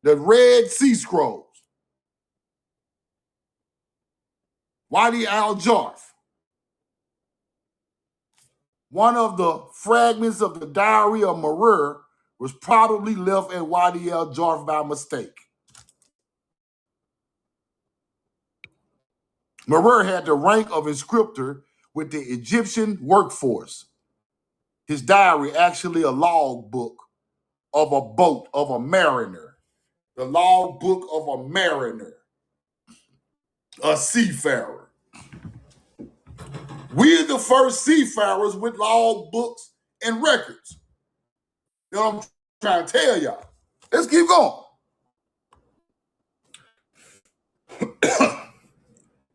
The Red Sea Scrolls. Wadi al-Jarf. One of the fragments of the diary of Merer was probably left at Wadi al-Jarf by mistake. Merer had the rank of inscriptor with the Egyptian workforce. His diary actually a log book of a boat, of a mariner. The log book of a mariner. A seafarer. We're the first seafarers with log books and records. You know what I'm trying to tell y'all. Let's keep going.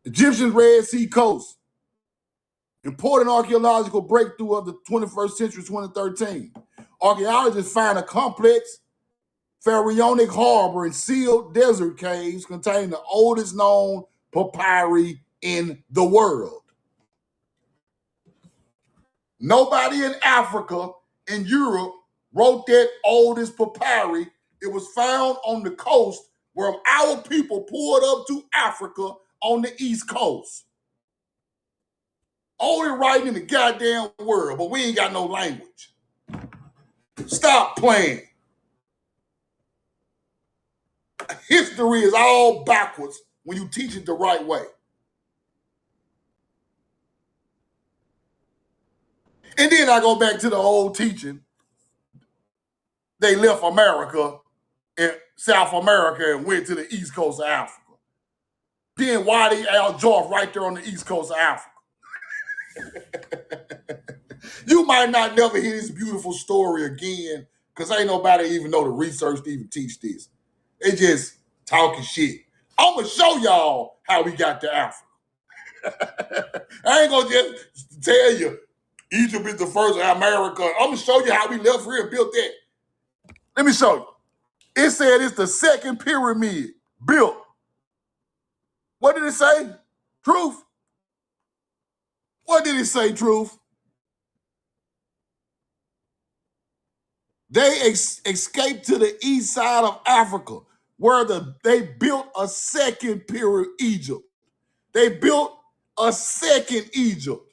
Egyptian Red Sea coast. Important archaeological breakthrough of the 21st century, 2013. Archaeologists find a complex pharaonic harbor and sealed desert caves containing the oldest known papyri in the world. Nobody in Africa and Europe wrote that oldest papyri. It was found on the coast where our people pulled up to Africa on the East Coast. Only writing in the goddamn world, but we ain't got no language. Stop playing. History is all backwards when you teach it the right way. And then I go back to the old teaching. They left America and South America and went to the East Coast of Africa. Then Wadi Al-Jarf right there on the East Coast of Africa. You might not never hear this beautiful story again because ain't nobody even know the research to even teach this. They just talking shit. I'm going to show y'all how we got to Africa. I ain't going to just tell you Egypt is the first America. I'm going to show you how we left here and built that. Let me show you. It said it's the second pyramid built. What did it say? Truth? What did it say, Truth? They escaped to the east side of Africa where they built a second pyramid, Egypt. They built a second Egypt.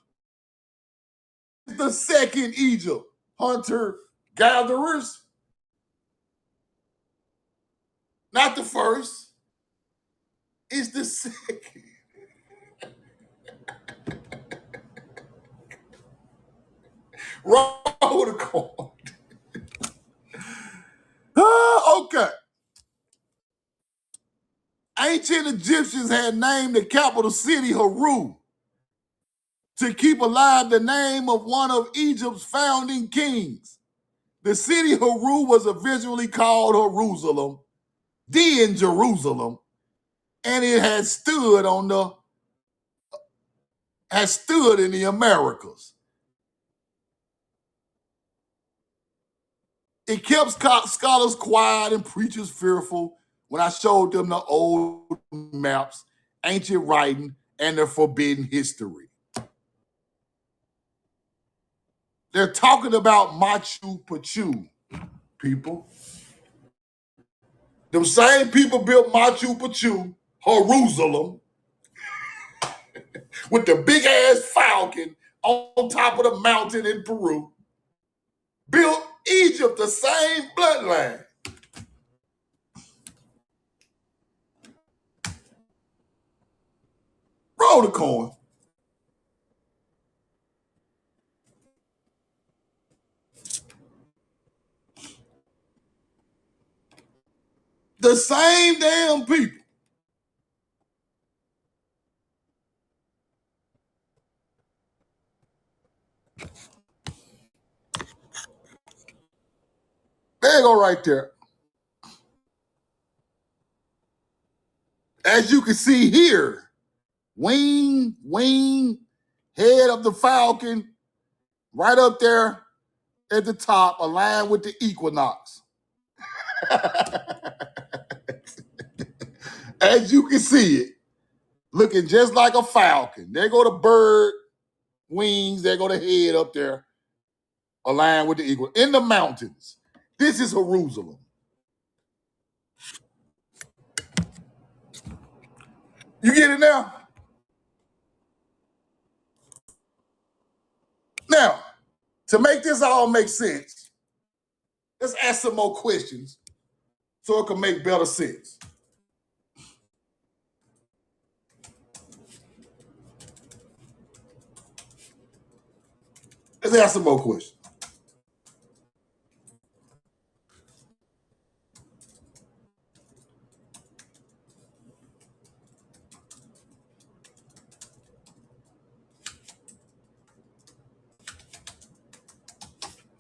The second Egypt. Hunter-gatherers. Not the first. It's the second. Roll the coin. Okay. Ancient Egyptians had named the capital city Haru to keep alive the name of one of Egypt's founding kings. The city Haru was originally called Jerusalem, then Jerusalem, and it had stood in the Americas. It kept scholars quiet and preachers fearful when I showed them the old maps, ancient writing, and the forbidden history. They're talking about Machu Picchu, people. Them same people built Machu Picchu, Jerusalem, with the big ass falcon on top of the mountain in Peru. Built Egypt, the same bloodline. Roll the coin. The same damn people. There you go right there. As you can see here, wing, head of the falcon, right up there at the top, aligned with the equinox. As you can see it, looking just like a falcon. There go the bird wings, there go the head up there, aligned with the equinox. In the mountains. This is Jerusalem. You get it now? Now, to make this all make sense, let's ask some more questions so it can make better sense. Let's ask some more questions.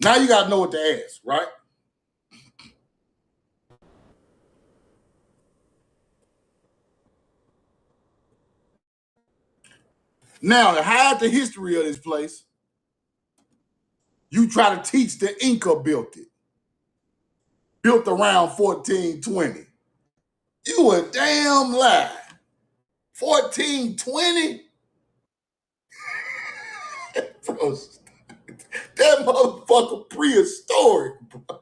Now you got to know what to ask, right? Now, to hide the history of this place, you try to teach the Inca built it. Built around 1420. You a damn lie. 1420? Bro, that motherfucker prehistoric, bro.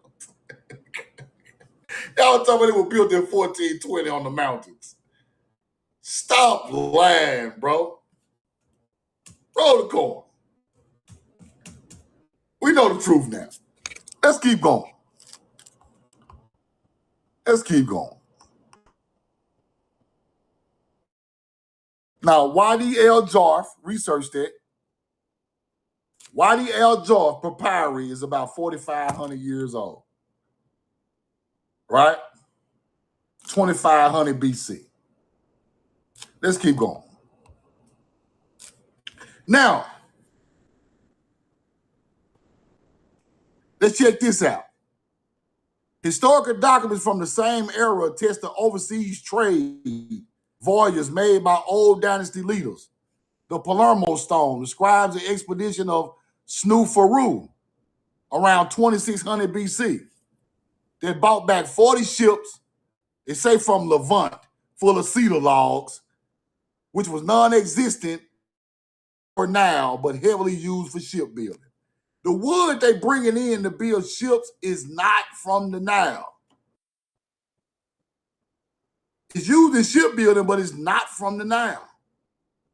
Y'all talking about it was built in 1420 on the mountains. Stop lying, bro. Roll the corn. We know the truth now. Let's keep going. Let's keep going. Now, Wadi El Jarf researched it. Wadi El Jarf papyri is about 4,500 years old. Right? 2,500 BC. Let's keep going. Now, let's check this out. Historical documents from the same era attest to overseas trade voyages made by old dynasty leaders. The Palermo stone describes the expedition of Snu-Faru around 2600 BC that brought back 40 ships, they say from Levant, full of cedar logs, which was non-existent for now, but heavily used for shipbuilding. The wood they bringing in to build ships is not from the Nile. It's used in shipbuilding, but it's not from the Nile.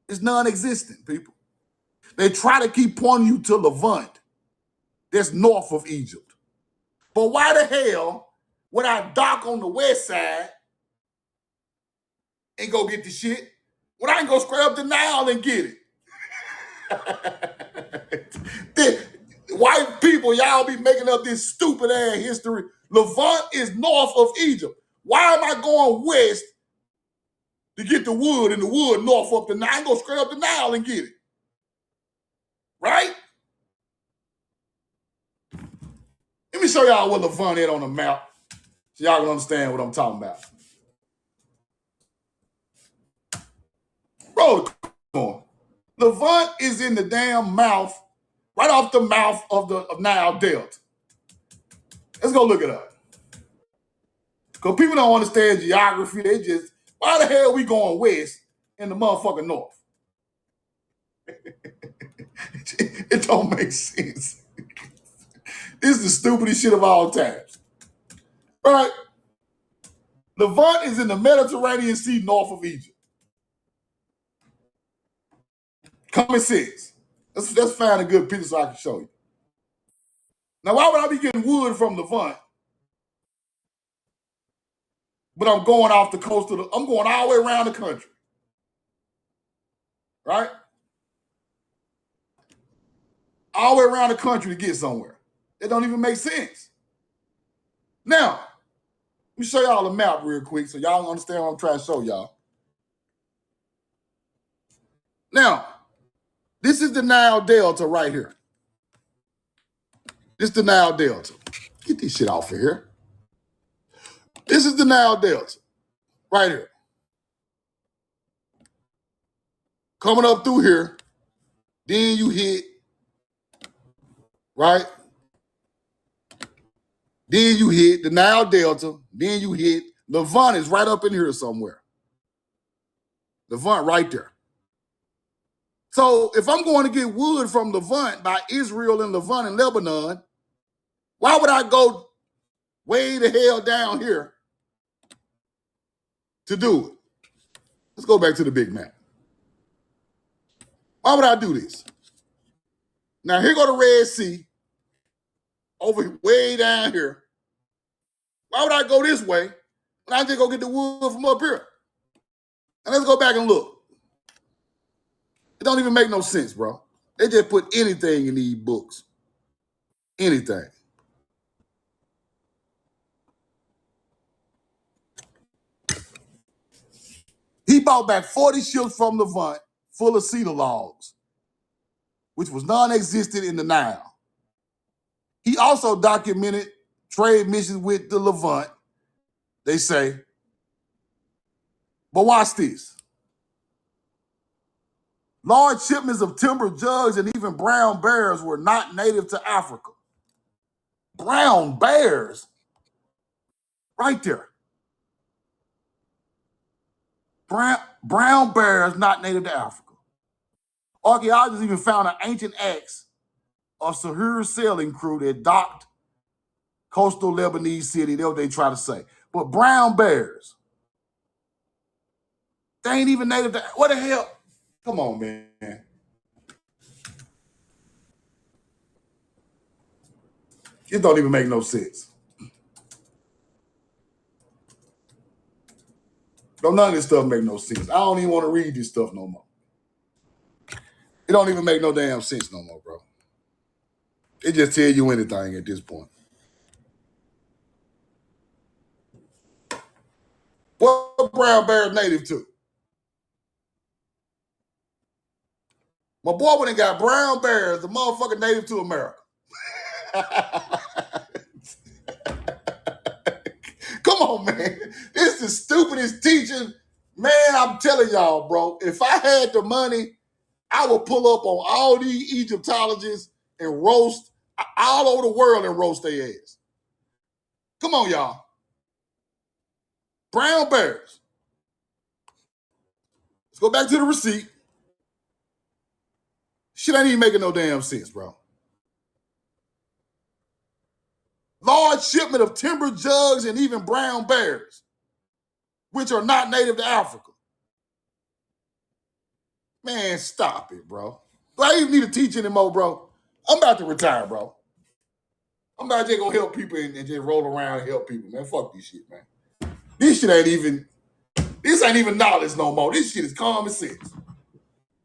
It's non-existent, people. They try to keep pointing you to Levant. That's north of Egypt. But why the hell would I dock on the west side and go get the shit when I can go straight up the Nile and get it? White people, y'all be making up this stupid ass history. Levant is north of Egypt. Why am I going west to get the wood and the wood north up the Nile? I can go straight up the Nile and get it. Right? Let me show y'all what Levant is on the map so y'all can understand what I'm talking about. Roll the on. Levant is in the damn mouth, right off the mouth of the Nile Delta. Let's go look it up. Because people don't understand geography. They just, why the hell are we going west in the motherfucking north? It don't make sense. This is the stupidest shit of all times. Right? Levant is in the Mediterranean Sea north of Egypt. Common sense. Let's find a good picture so I can show you. Now, why would I be getting wood from Levant, but I'm going off the coast of I'm going all the way around the country? Right? All the way around the country to get somewhere. It don't even make sense. Now, let me show y'all a map real quick so y'all understand what I'm trying to show y'all. Now, this is the Nile Delta right here. This is the Nile Delta. Get this shit off of here. This is the Nile Delta right here. Coming up through here, then you hit, right? Then you hit the Nile Delta. Then you hit Levant is right up in here somewhere. Levant right there. So if I'm going to get wood from Levant by Israel and Levant and Lebanon, why would I go way the hell down here to do it? Let's go back to the big map. Why would I do this? Now here go the Red Sea over way down here. Why would I go this way when I just go get the wood from up here? And let's go back and look. It don't even make no sense, bro. They just put anything in these books. Anything. He brought back 40 ships from Levant full of cedar logs, which was non-existent in the Nile. He He also documented trade missions with the Levant, they say. But watch this. Large shipments of timber jugs and even brown bears were not native to Africa. Brown bears? Right there. Brown bears not native to Africa. Archaeologists even found an ancient axe of Sahur sailing crew that docked coastal Lebanese city. That's what they try to say. But brown bears, they ain't even native to, what the hell? Come on, man. It don't even make no sense. None of this stuff make no sense. I don't even want to read this stuff no more. It don't even make no damn sense no more, bro. It just tell you anything at this point. What brown bear is native to? My boy went and got brown bears, the motherfucker native to America. Come on, man. This is the stupidest teaching. Man, I'm telling y'all, bro, if I had the money, I would pull up on all these Egyptologists and roast all over the world and roast their ass. Come on, y'all. Brown bears. Let's go back to the receipt. Shit ain't even making no damn sense, bro. Large shipment of timber jugs and even brown bears, which are not native to Africa. Man, stop it, bro. Do I even need to teach anymore, bro? I'm about to retire, bro. I'm not just gonna help people and just roll around and help people, man. Fuck this shit, man. This ain't even knowledge no more. This shit is common sense.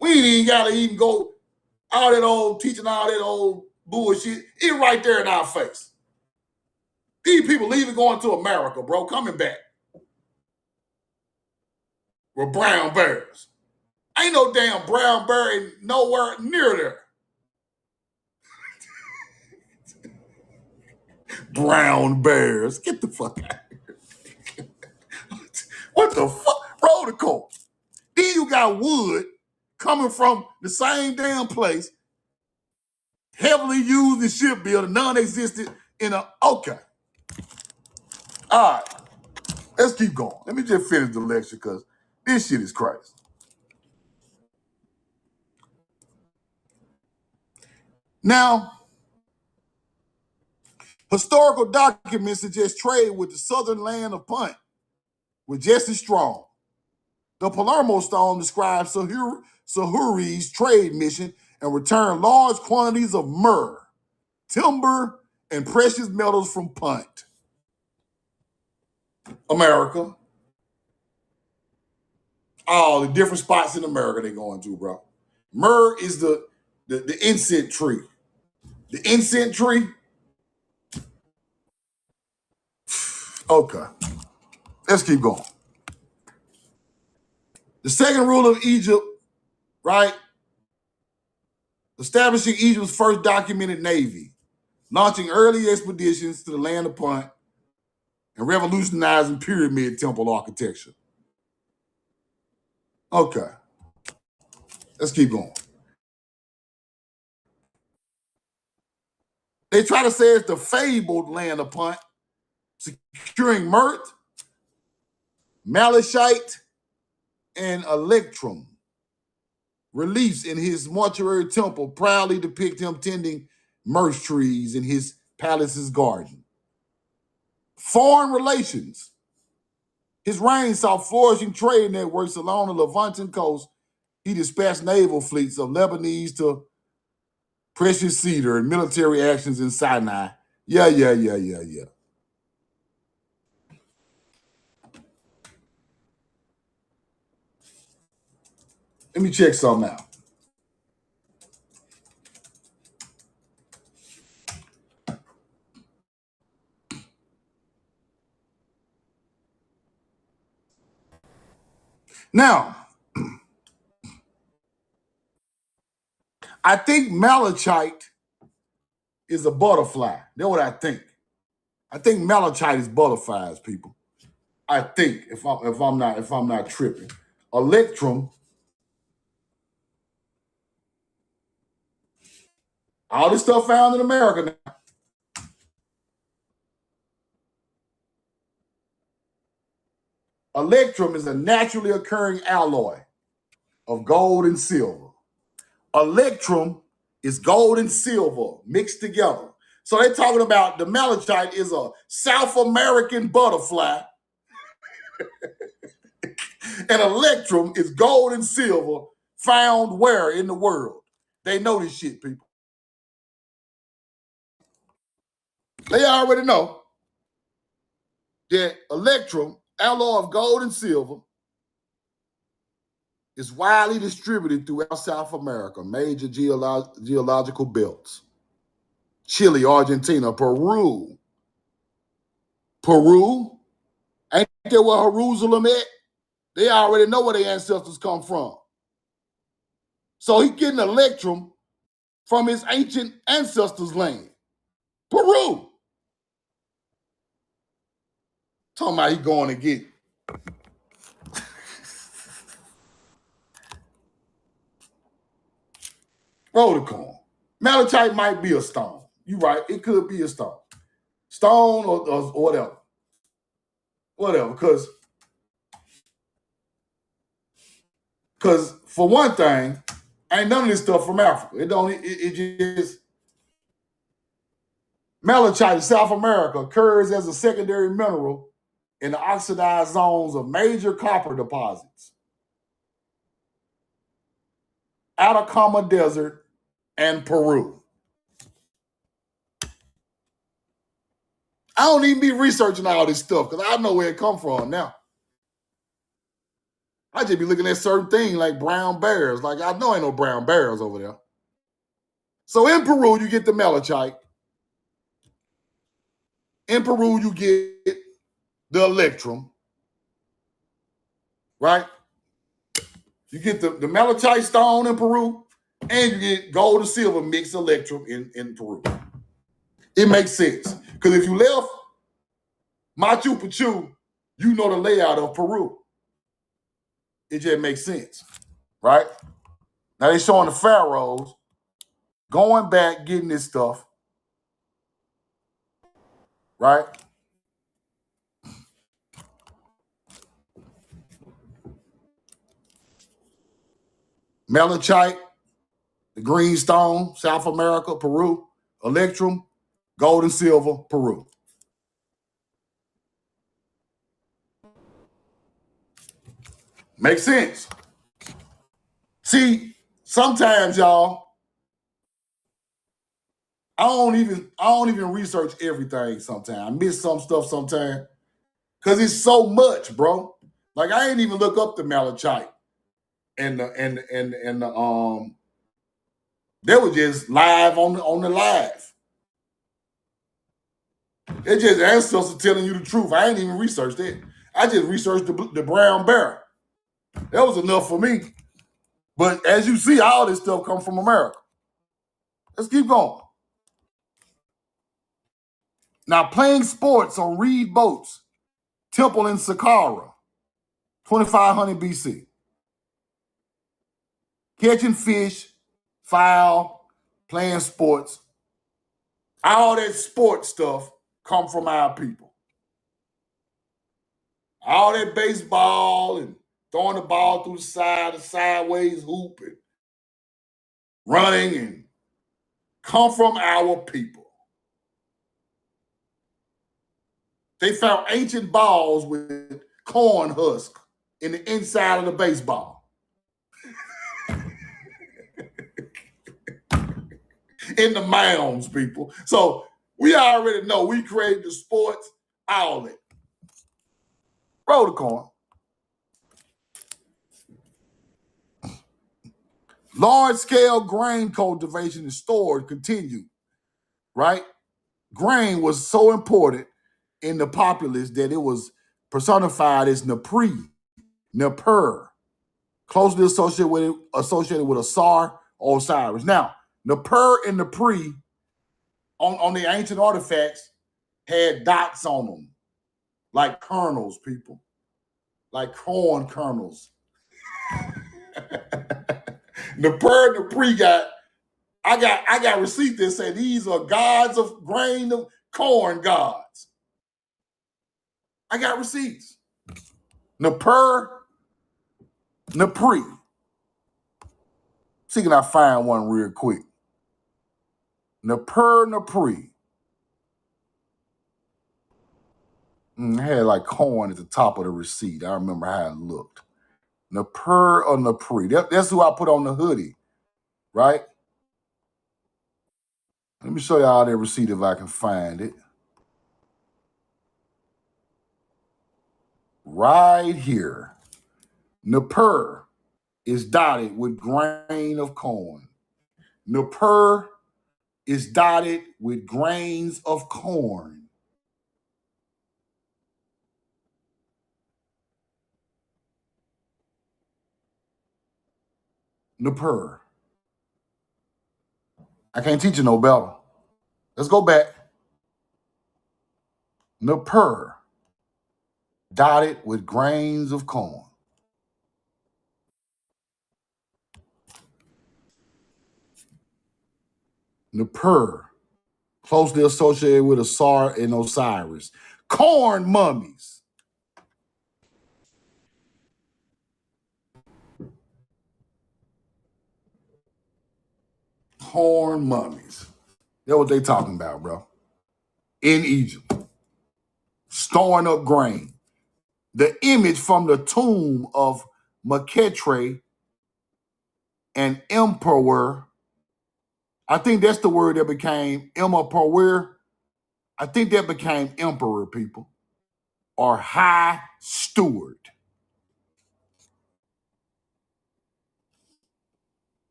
We ain't even gotta even go all that old teaching all that old bullshit. It right there in our face. These people leaving going to America, bro, coming back with brown bears. Ain't no damn brown bear nowhere near there. Brown bears. Get the fuck out of here. What the fuck? Roll the coat. Then you got wood coming from the same damn place, heavily used in shipbuilding, non-existent in a, okay. All right. Let's keep going. Let me just finish the lecture because this shit is crazy. Now, historical documents suggest trade with the southern land of Punt with Jesse Strong. The Palermo stone describes Sahuri's trade mission and returned large quantities of myrrh, timber, and precious metals from Punt. America. All the different spots in America they're going to, bro. Myrrh is the incense tree. The incense tree. Okay. Let's keep going. The second rule of Egypt, right? Establishing Egypt's first documented navy, launching early expeditions to the land of Punt, and revolutionizing pyramid temple architecture. Okay. Let's keep going. They try to say it's the fabled land of Punt, securing myrrh, malachite, and electrum. Reliefs in his mortuary temple proudly depict him tending myrrh trees in his palace's garden. Foreign relations. His reign saw flourishing trade networks along the Levantan coast. He dispatched naval fleets of Lebanese to precious cedar and military actions in Sinai. Yeah. Let me check something out. Now, I think malachite is a butterfly. That's what I think. I think malachite is butterflies, people. I think if I'm not tripping. Electrum, all this stuff found in America now. Electrum is a naturally occurring alloy of gold and silver. Electrum is gold and silver mixed together. So they're talking about the malachite is a South American butterfly, and electrum is gold and silver found where in the world? They know this shit, people. They already know that electrum, alloy of gold and silver, is widely distributed throughout South America, major geological belts. Chile, Argentina, Peru. Peru? Ain't that where Jerusalem at? They already know where their ancestors come from. So he's getting electrum from his ancient ancestors' land. Peru. Talking about he going to get Rhodocon. Malachite might be a stone. You're right. It could be a stone. Stone or whatever. Whatever. Because for one thing, ain't none of this stuff from Africa. It just malachite in South America occurs as a secondary mineral in the oxidized zones of major copper deposits. Atacama Desert and Peru. I don't even be researching all this stuff because I know where it come from now. I just be looking at certain things like brown bears. Like I know ain't no brown bears over there. So in Peru, you get the malachite. In Peru, you get the electrum. Right? You get the malachite stone in Peru, and you get gold and silver mixed electrum in Peru. It makes sense. Because if you left Machu Picchu, you know the layout of Peru. It just makes sense. Right? Now they're showing the pharaohs going back, getting this stuff. Right? Malachite, the green stone, South America, Peru. Electrum, gold and silver, Peru. Makes sense. See, sometimes y'all, I don't even research everything sometimes. I miss some stuff sometimes. Cause it's so much, bro. Like I ain't even look up the malachite and the they were just live on the live. It just ancestors telling you the truth. I ain't even researched it. I just researched the brown bear. That was enough for me. But as you see, all this stuff comes from America. Let's keep going. Now, playing sports on reed boats, temple in Saqqara, 2500 BC. Catching fish, fowl, playing sports. All that sports stuff come from our people. All that baseball and throwing the ball through the sideways hoop and running and come from our people. They found ancient balls with corn husk in the inside of the baseball. In the mounds, people. So we already know we created the sports, all that. Roll the corn. Large-scale grain cultivation and storage continued, right? Grain was so important in the populace that it was personified as Nippur, closely associated with, Asar or Osiris. Now, Nippur and Nipri on the ancient artifacts had dots on them, like kernels, people, like corn kernels. The pre I got receipt that say these are gods of grain of corn gods. I got receipts. Napri. See, can I find one real quick? Napri. It had like corn at the top of the receipt. I remember how it looked. Napri. That's who I put on the hoodie, right? Let me show y'all that receipt if I can find it. Right here. Napri is dotted with grain of corn. Napri is dotted with grains of corn. Napri. I can't teach you no better. Let's go back. Napri, dotted with grains of corn. Napri, closely associated with Asar and Osiris. Corn mummies. Corn mummies. That's what they talking about, bro. In Egypt. Storing up grain. The image from the tomb of Meketre, an emperor. I think that's the word that became emperor. I think that became emperor, people. Or high steward.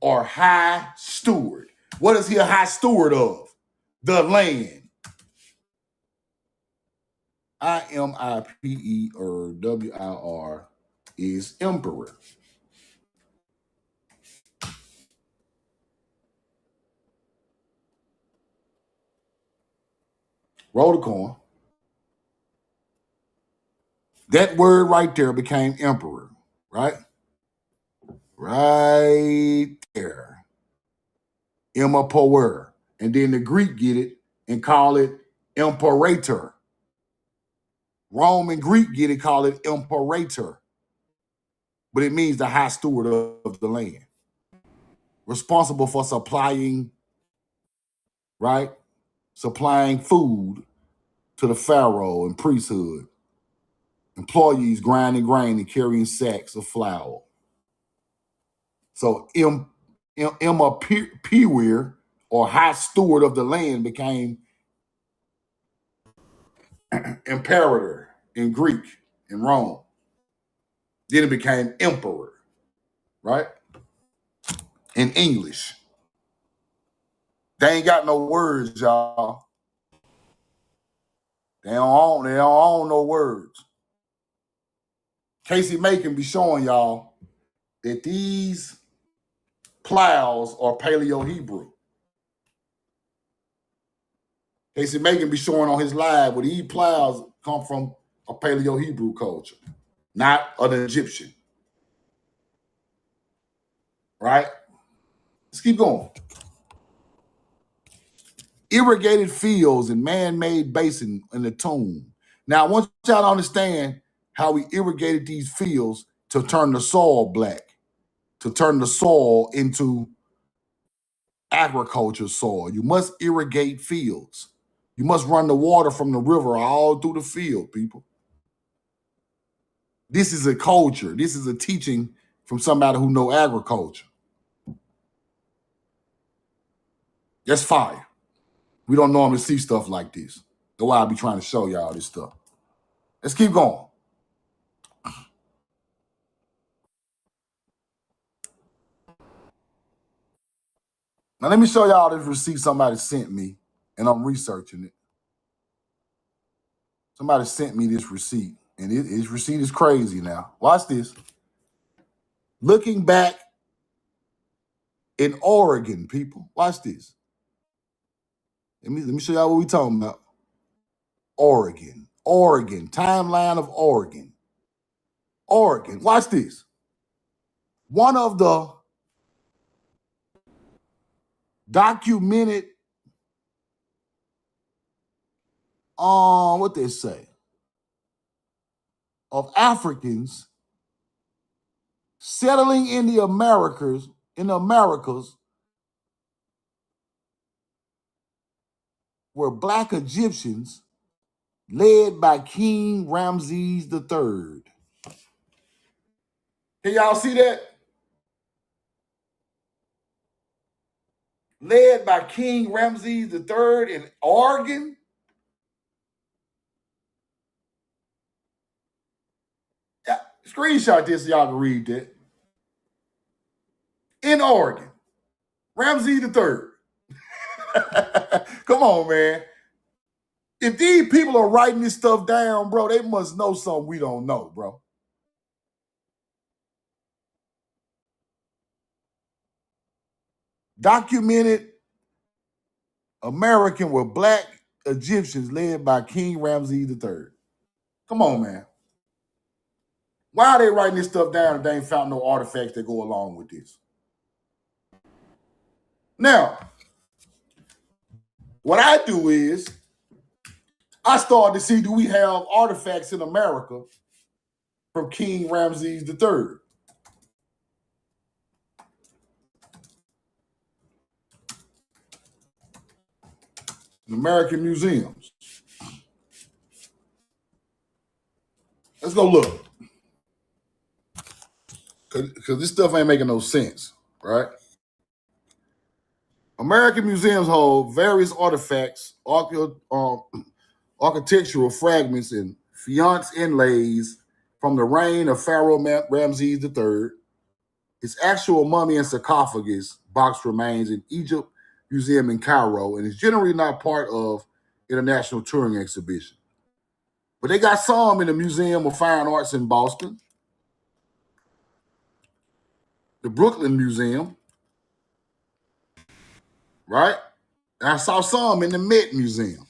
Or high steward. What is he a high steward of? The land. IMIPER is emperor. Roll the coin. That word right there became emperor, right? Right there. Emperor. And then the Greek get it and call it imperator. Rome and Greek get it, call it imperator. But it means the high steward of the land. Responsible for supplying, right? Supplying food to the pharaoh and priesthood. Employees grinding grain and carrying sacks of flour. So Emperor or high steward of the land became imperator in Greek in Rome. Then it became emperor, right? In English. They ain't got no words, y'all. They don't own no words. Casey May can be showing y'all that these plows are Paleo-Hebrew. Casey May can be showing on his live where these plows come from a Paleo-Hebrew culture, not an Egyptian. Right? Let's keep going. Irrigated fields and man-made basin in the tomb. Now, I want y'all to understand how we irrigated these fields to turn the soil black, to turn the soil into agriculture soil. You must irrigate fields. You must run the water from the river all through the field, people. This is a culture. This is a teaching from somebody who know agriculture. That's fire. We don't normally see stuff like this. That's why I be trying to show y'all this stuff. Let's keep going. Now, let me show y'all this receipt somebody sent me, and I'm researching it. Somebody sent me this receipt, and this receipt is crazy now. Watch this. Looking back in Oregon, people. Watch this. Let me show y'all what we talking about. Oregon. Timeline of Oregon. Watch this. One of the documented, what they say, of Africans settling in the Americas, were Black Egyptians led by King Ramses III. Can y'all see that? Led by King Ramses III in Oregon. Yeah, screenshot this so y'all can read that. In Oregon, Ramses III. Come on, man. If these people are writing this stuff down, bro, they must know something we don't know, bro. Documented American were Black Egyptians led by King Ramses III. Come on, man. Why are they writing this stuff down if they ain't found no artifacts that go along with this? Now, what I do is I start to see, do we have artifacts in America from King Ramses III? In American museums. Let's go look. Because this stuff ain't making no sense, right? American museums hold various artifacts, architectural fragments, and faience inlays from the reign of Pharaoh Ramses III. His actual mummy and sarcophagus box remains in Egypt Museum in Cairo and is generally not part of international touring exhibition. But they got some in the Museum of Fine Arts in Boston, the Brooklyn Museum, right? And I saw some in the Met Museum.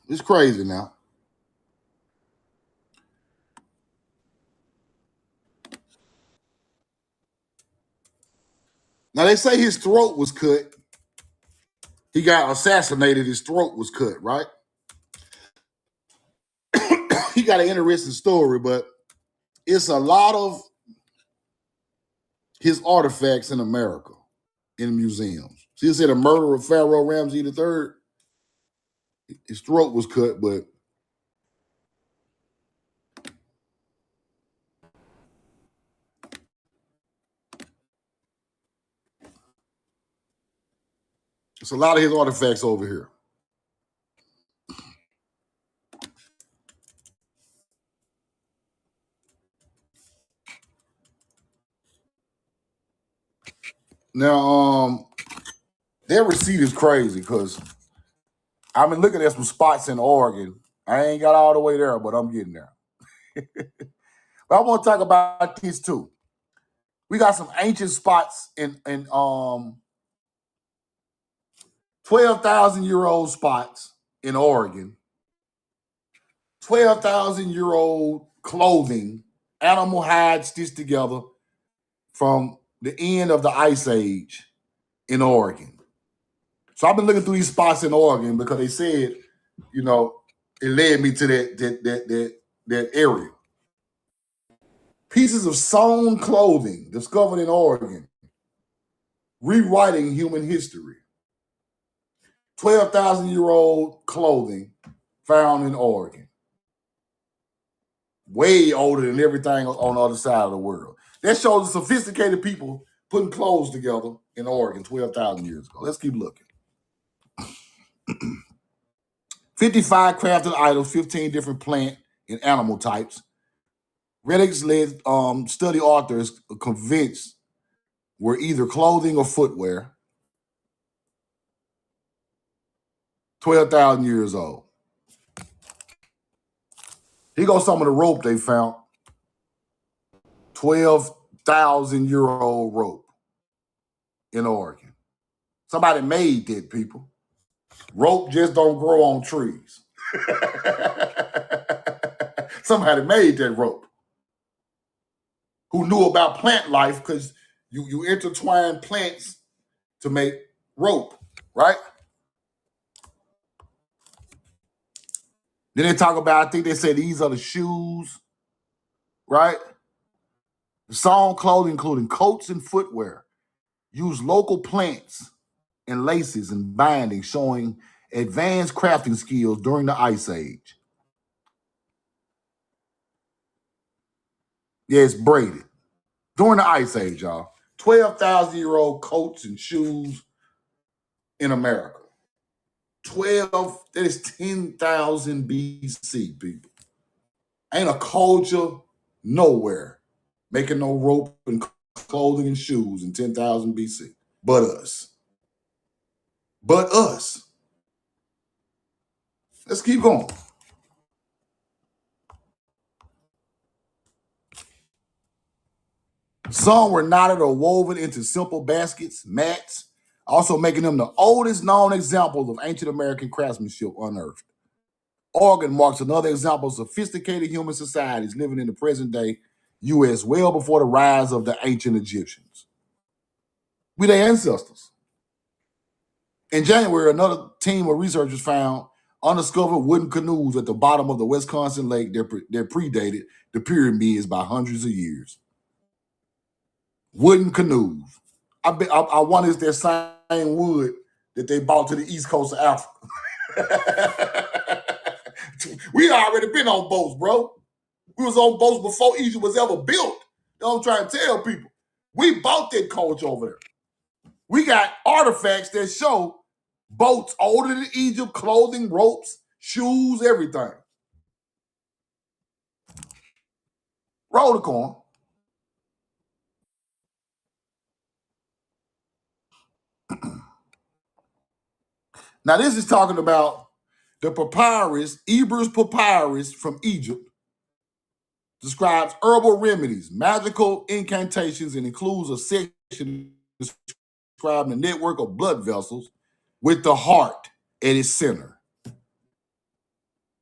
It's crazy now. Now they say his throat was cut. He got assassinated, his throat was cut, right? He got an interesting story, but it's a lot of his artifacts in America in museums. See, it said a murder of Pharaoh Ramses III. His throat was cut, but it's a lot of his artifacts over here. Now, their receipt is crazy because I've been looking at some spots in Oregon. I ain't got all the way there, but I'm getting there. But I want to talk about these too. We got some ancient spots in 12,000-year-old spots in Oregon. 12,000-year-old clothing, animal hide stitched together from the end of the Ice Age in Oregon. So I've been looking through these spots in Oregon because they said, you know, it led me to that area. Pieces of sewn clothing discovered in Oregon, rewriting human history. 12,000-year-old clothing found in Oregon. Way older than everything on the other side of the world. That shows the sophisticated people putting clothes together in Oregon 12,000 years ago. Let's keep looking. 55 crafted items, 15 different plant and animal types. Relics-led study authors are convinced were either clothing or footwear. 12,000 years old. Here goes some of the rope they found. 12,000-year-old rope. in Oregon. Somebody made that, people. Rope just don't grow on trees. Somebody made that rope. Who knew about plant life, because you intertwine plants to make rope, right? Then they talk about, I think they said these are the shoes, right? The song clothing, including coats and footwear, use local plants and laces and bindings, showing advanced crafting skills during the Ice Age. Yeah, it's braided. During the Ice Age, y'all. 12,000-year-old coats and shoes in America. 12, that is 10,000 BC, people. Ain't a culture nowhere making no rope and clothing and shoes in 10,000 BC. But us. But us. Let's keep going. Some were knotted or woven into simple baskets, mats, also making them the oldest known examples of ancient American craftsmanship unearthed. Oregon marks another example of sophisticated human societies living in the present day U.S. well before the rise of the ancient Egyptians. We their ancestors. In January, another team of researchers found undiscovered wooden canoes at the bottom of the Wisconsin lake that predated the pyramids by hundreds of years. Wooden canoes. I wonder if they're same wood that they brought to the east coast of Africa. We already been on boats, bro. We was on boats before Egypt was ever built. That's what I'm trying to tell people. We bought that culture over there. We got artifacts that show boats older than Egypt, clothing, ropes, shoes, everything. Roll the corn. Now, this is talking about the papyrus, Ebers papyrus from Egypt, describes herbal remedies, magical incantations, and includes a section describing the network of blood vessels with the heart at its center.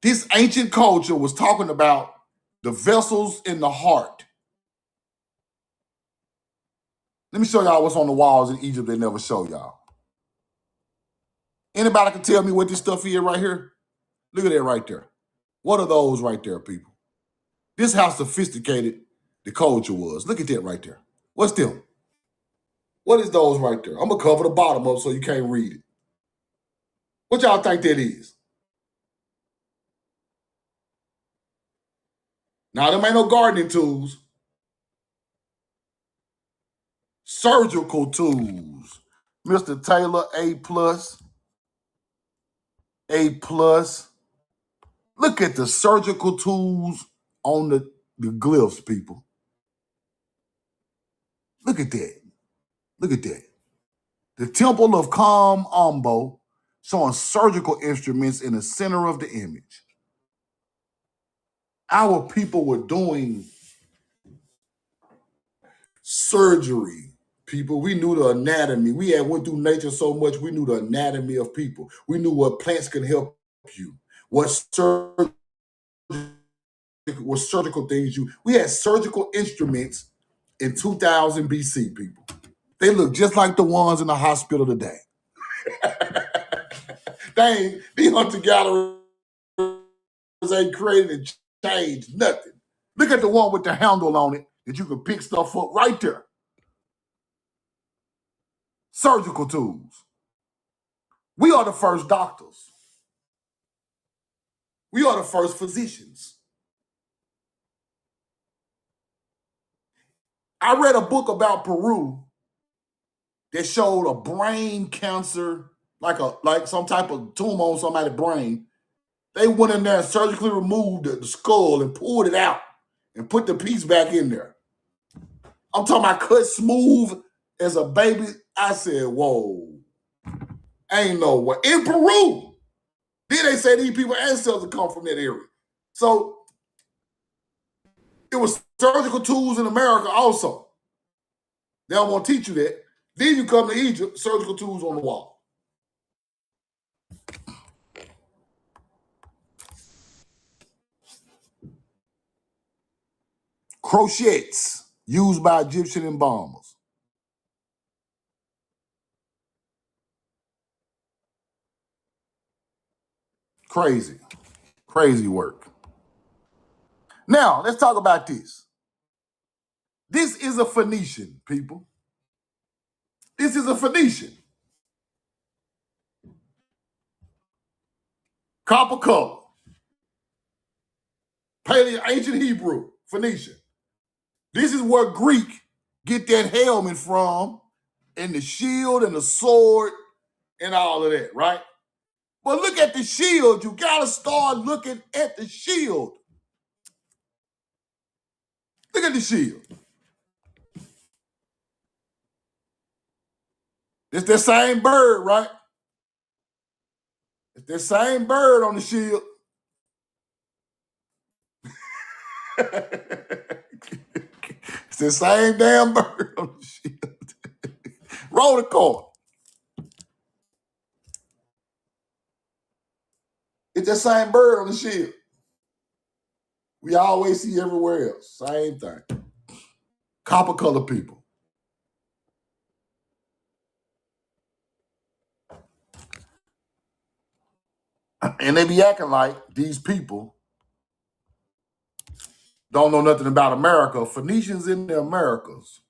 This ancient culture was talking about the vessels in the heart. Let me show y'all what's on the walls in Egypt they never show y'all. Anybody can tell me what this stuff is right here? Look at that right there. What are those right there, people? This is how sophisticated the culture was. Look at that right there. What's them? What is those right there? I'm going to cover the bottom up so you can't read it. What y'all think that is? Now, them ain't no gardening tools. Surgical tools. Mr. Taylor, A+. A+. Look at the surgical tools on the glyphs, people. Look at that. Look at that. The Temple of Kam Ombo showing surgical instruments in the center of the image. Our people were doing surgery, people. We knew the anatomy. We had went through nature so much, we knew the anatomy of people. We knew what plants could help you, what surgical things you. We had surgical instruments in 2000 BC, people. They look just like the ones in the hospital today. These hunter-gatherers ain't created and changed nothing. Look at the one with the handle on it that you can pick stuff up right there. Surgical tools. We are the first doctors. We are the first physicians. I read a book about Peru that showed a brain cancer, like some type of tumor on somebody's brain. They went in there and surgically removed the skull and pulled it out and put the piece back in there. I'm talking about cut smooth as a baby. I said, whoa, ain't no way. In Peru. Then they say these people's ancestors come from that area. So it was surgical tools in America also. They don't want to teach you that. Then you come to Egypt, surgical tools on the wall. Crochets used by Egyptian embalmers. Crazy. Crazy work. Now, let's talk about this. This is a Phoenician, people. This is a Phoenician. Copper color. Ancient Hebrew, Phoenician. This is where Greek get that helmet from, and the shield and the sword and all of that, right? But look at the shield. You gotta start looking at the shield. Look at the shield. It's the same bird, right? It's the same bird on the shield. It's the same damn bird on the shield. Roll the card. It's the same bird on the shield. We always see everywhere else. Same thing. Copper color people. And they be acting like these people don't know nothing about America. Phoenicians in the Americas.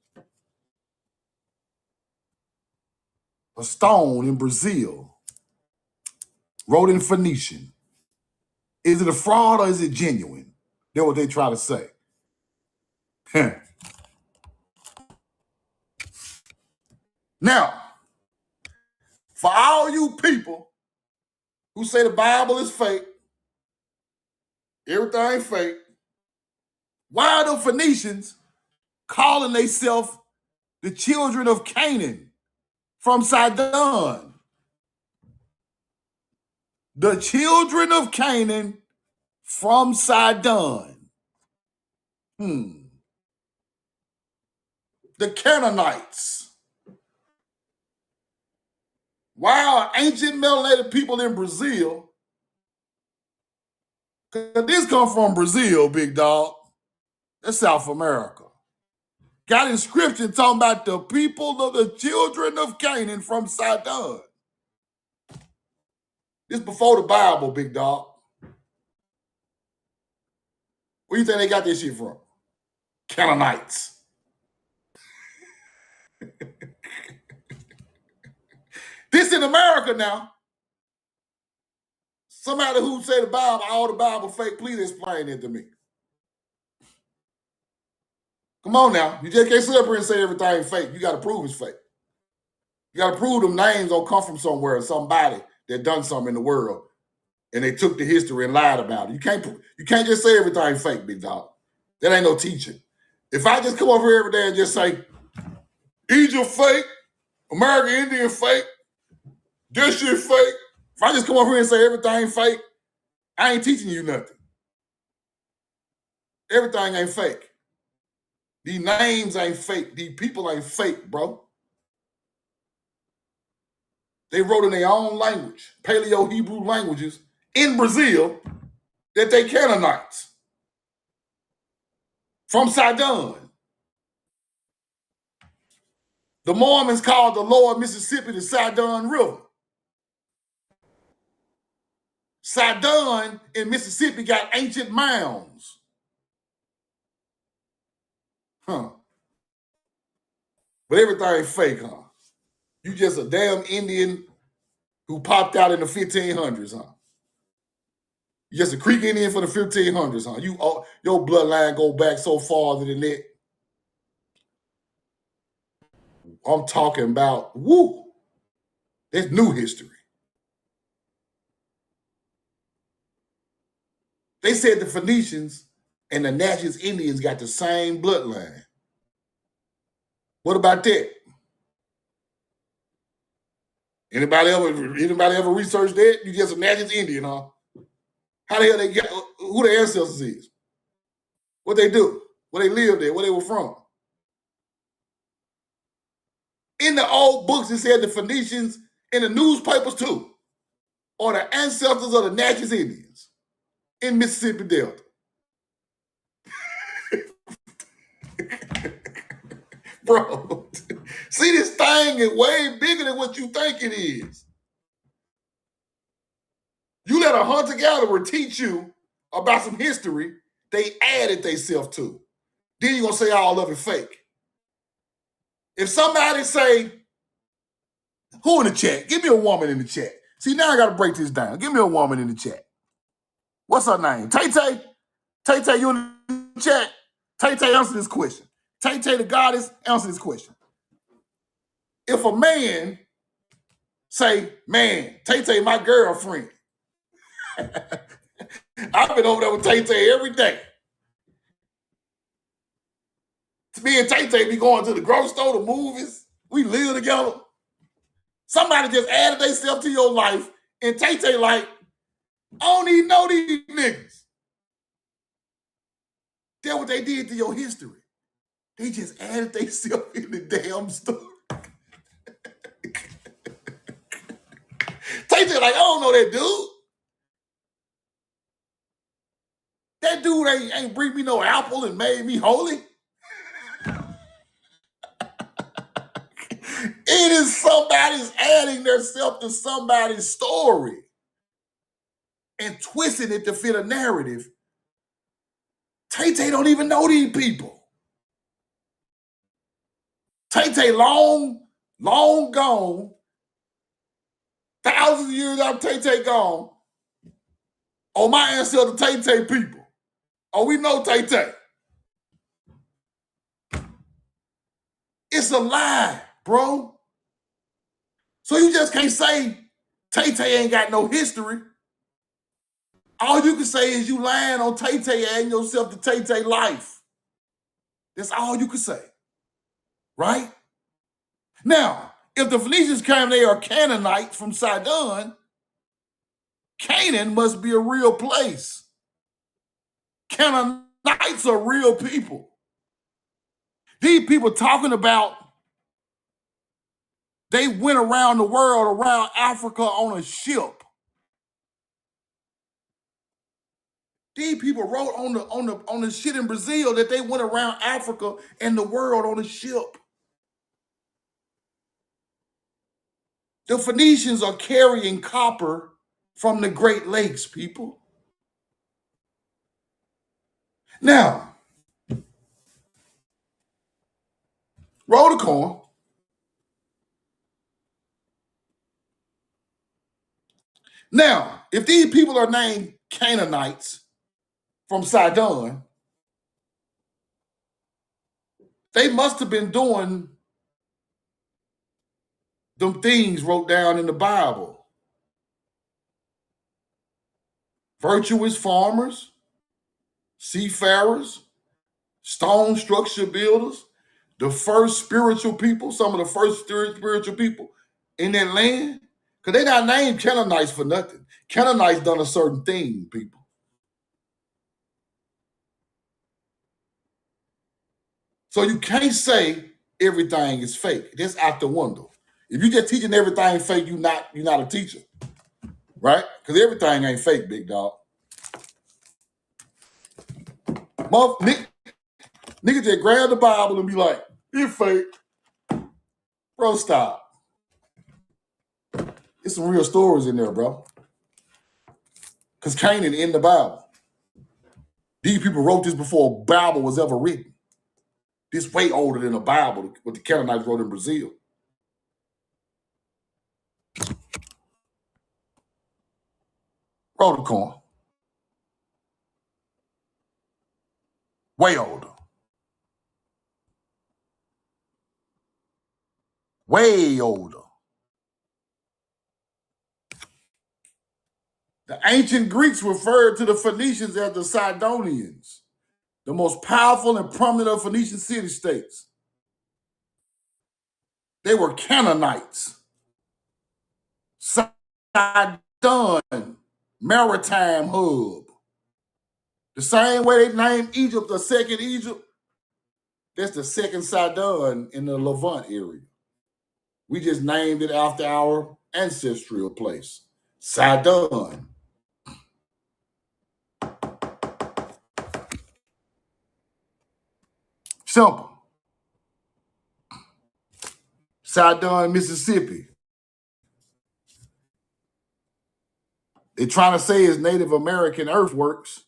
A stone in Brazil wrote in Phoenician. Is it a fraud or is it genuine? That's what they try to say. Now, for all you people who say the Bible is fake, everything fake, why are the Phoenicians calling themselves the children of Canaan from Sidon? The children of Canaan from Sidon. The Canaanites. Why are ancient melanated people in Brazil? Because this come from Brazil, big dog. That's South America. Got inscription talking about the people of the children of Canaan from Sidon. This before the Bible, big dog. Where you think they got this shit from? Canaanites. This in America now. Somebody who say the Bible, all the Bible fake, please explain it to me. Come on now. You just can't sit up here and say everything fake. You got to prove it's fake. You got to prove them names don't come from somewhere, somebody that done something in the world, and they took the history and lied about it. You can't just say everything fake, big dog. That ain't no teaching. If I just come over here every day and just say, Egypt fake, American Indian fake, this shit fake. If I just come over here and say everything fake, I ain't teaching you nothing. Everything ain't fake. These names ain't fake. These people ain't fake, bro. They wrote in their own language, Paleo-Hebrew languages, in Brazil, that they Canaanites from Sidon. The Mormons called the lower Mississippi the Sidon River. Sidon in Mississippi got ancient mounds. But everything fake, huh? You just a damn Indian who popped out in the 1500s, huh? You just a Creek Indian for the 1500s, huh? Your bloodline go back so farther than that. I'm talking about, that's new history. They said the Phoenicians and the Natchez Indians got the same bloodline. What about that? Anybody ever researched that? You just a Natchez Indian, huh? How the hell they get, who their ancestors is? What they do? Where they lived there? Where they were from? In the old books, it said the Phoenicians, in the newspapers too, are the ancestors of the Natchez Indians in Mississippi Delta. Bro, see, this thing is way bigger than what you think it is. You let a hunter-gatherer teach you about some history they added themselves to. Then you're going to say all of it fake. If somebody say, who in the chat? Give me a woman in the chat. See, now I got to break this down. Give me a woman in the chat. What's her name? Tay-Tay? Tay-Tay, you in the chat? Tay-Tay, answer this question. Tay-Tay, the goddess, answer this question. If a man say, man, Tay-Tay, my girlfriend. I've been over there with Tay-Tay every day. Me and Tay-Tay be going to the grocery store, the movies. We live together. Somebody just added themselves to your life, and Tay-Tay like, I don't even know these niggas. That's what they did to your history. They just added themselves in the damn story. Tay-Tay like, I don't know that dude. That dude ain't bring me no apple and made me holy. It is somebody's adding themselves to somebody's story and twisting it to fit a narrative. Tay-Tay don't even know these people. Tay-Tay long gone. Thousands of years after Tay-Tay gone. Oh, my ancestor Tay-Tay people. Oh, we know Tay-Tay. It's a lie, bro. So you just can't say Tay-Tay ain't got no history. All you can say is you lying on Tay-Tay adding yourself to Tay-Tay life. That's all you can say, right? Now, if the Phoenicians came, they are Canaanites from Sidon, Canaan must be a real place. Canaanites are real people. These people talking about they went around the world, around Africa on a ship. These people wrote on the shit in Brazil that they went around Africa and the world on a ship. The Phoenicians are carrying copper from the Great Lakes, people. Now, roll the coin. Now, if these people are named Canaanites from Sidon, they must have been doing them things wrote down in the Bible. Virtuous farmers, seafarers, stone structure builders, the first spiritual people, some of the first spiritual people in that land. Because they're not named Canaanites for nothing. Canaanites done a certain thing, people. So you can't say everything is fake. That's out the window. If you're just teaching everything fake, you're not a teacher, right? Because everything ain't fake, big dog. Nigga just grab the Bible and be like, it's fake. Bro, stop. There's some real stories in there, bro. Because Canaan in the Bible. These people wrote this before a Bible was ever written. This way older than the Bible, what the Canaanites wrote in Brazil. Roll the coin. Way older. Way older. The ancient Greeks referred to the Phoenicians as the Sidonians, the most powerful and prominent of Phoenician city-states. They were Canaanites. Sidon, maritime hub. The same way they named Egypt the second Egypt, that's the second Sidon in the Levant area. We just named it after our ancestral place, Sidon. Simple. Sidon, Mississippi. They're trying to say it's Native American earthworks.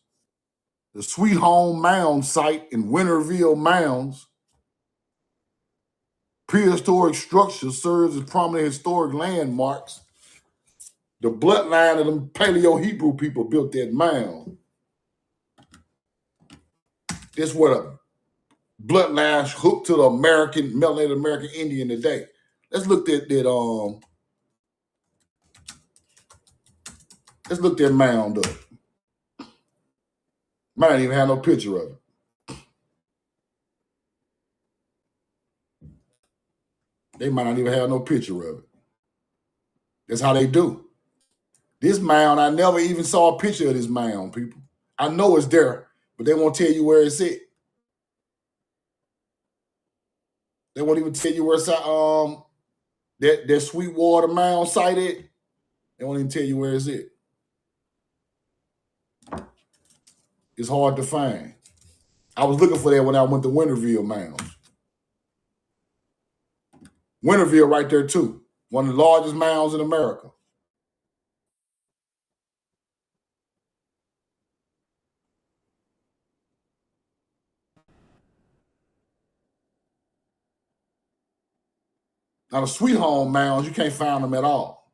The Sweet Home Mound site in Winterville Mounds. Prehistoric structures serves as prominent historic landmarks. The bloodline of them Paleo-Hebrew people built that mound. That's what a bloodline hooked to the American, melanated American Indian today. Let's look at that. Let's look that mound up. Might not even have no picture of it. They might not even have no picture of it. That's how they do. This mound, I never even saw a picture of this mound, people. I know it's there, but they won't tell you where it's at. They won't even tell you where it's that Sweetwater Mound site at. They won't even tell you where it's at. It's hard to find. I was looking for that when I went to Winterville Mounds. Winterville right there too. One of the largest mounds in America. Now the Sweet Home Mounds, you can't find them at all.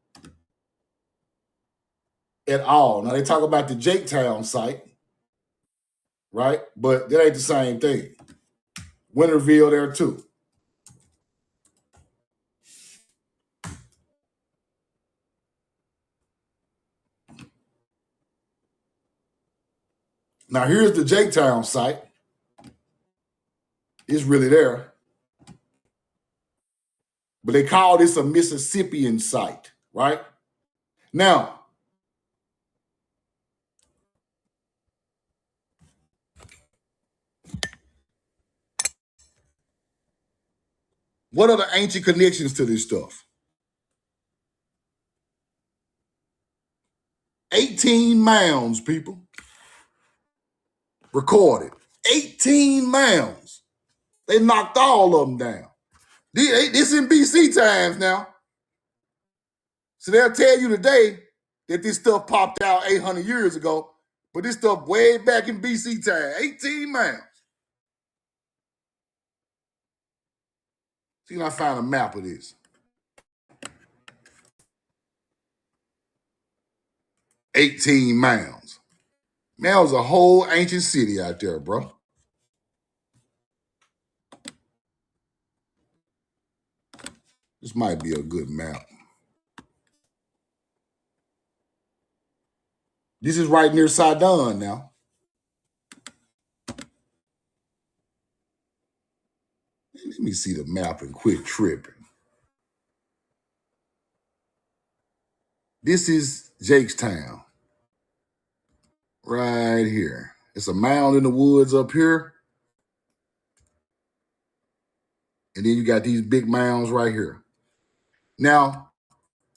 At all. Now they talk about the Jaketown site, right? But that ain't the same thing. Winterville there too. Now here's the Jaketown site. It's really there. But they call this a Mississippian site, right? Now, what are the ancient connections to this stuff? 18 mounds, people. Recorded. 18 mounds. They knocked all of them down. This in BC times now. So they'll tell you today that this stuff popped out 800 years ago, but this stuff way back in BC time. 18 mounds. See, I found a map of this. 18 mounds. Man, there was a whole ancient city out there, bro. This might be a good map. This is right near Sidon now. Let me see the map and quit tripping. This is Jakestown. Right here. It's a mound in the woods up here. And then you got these big mounds right here. Now,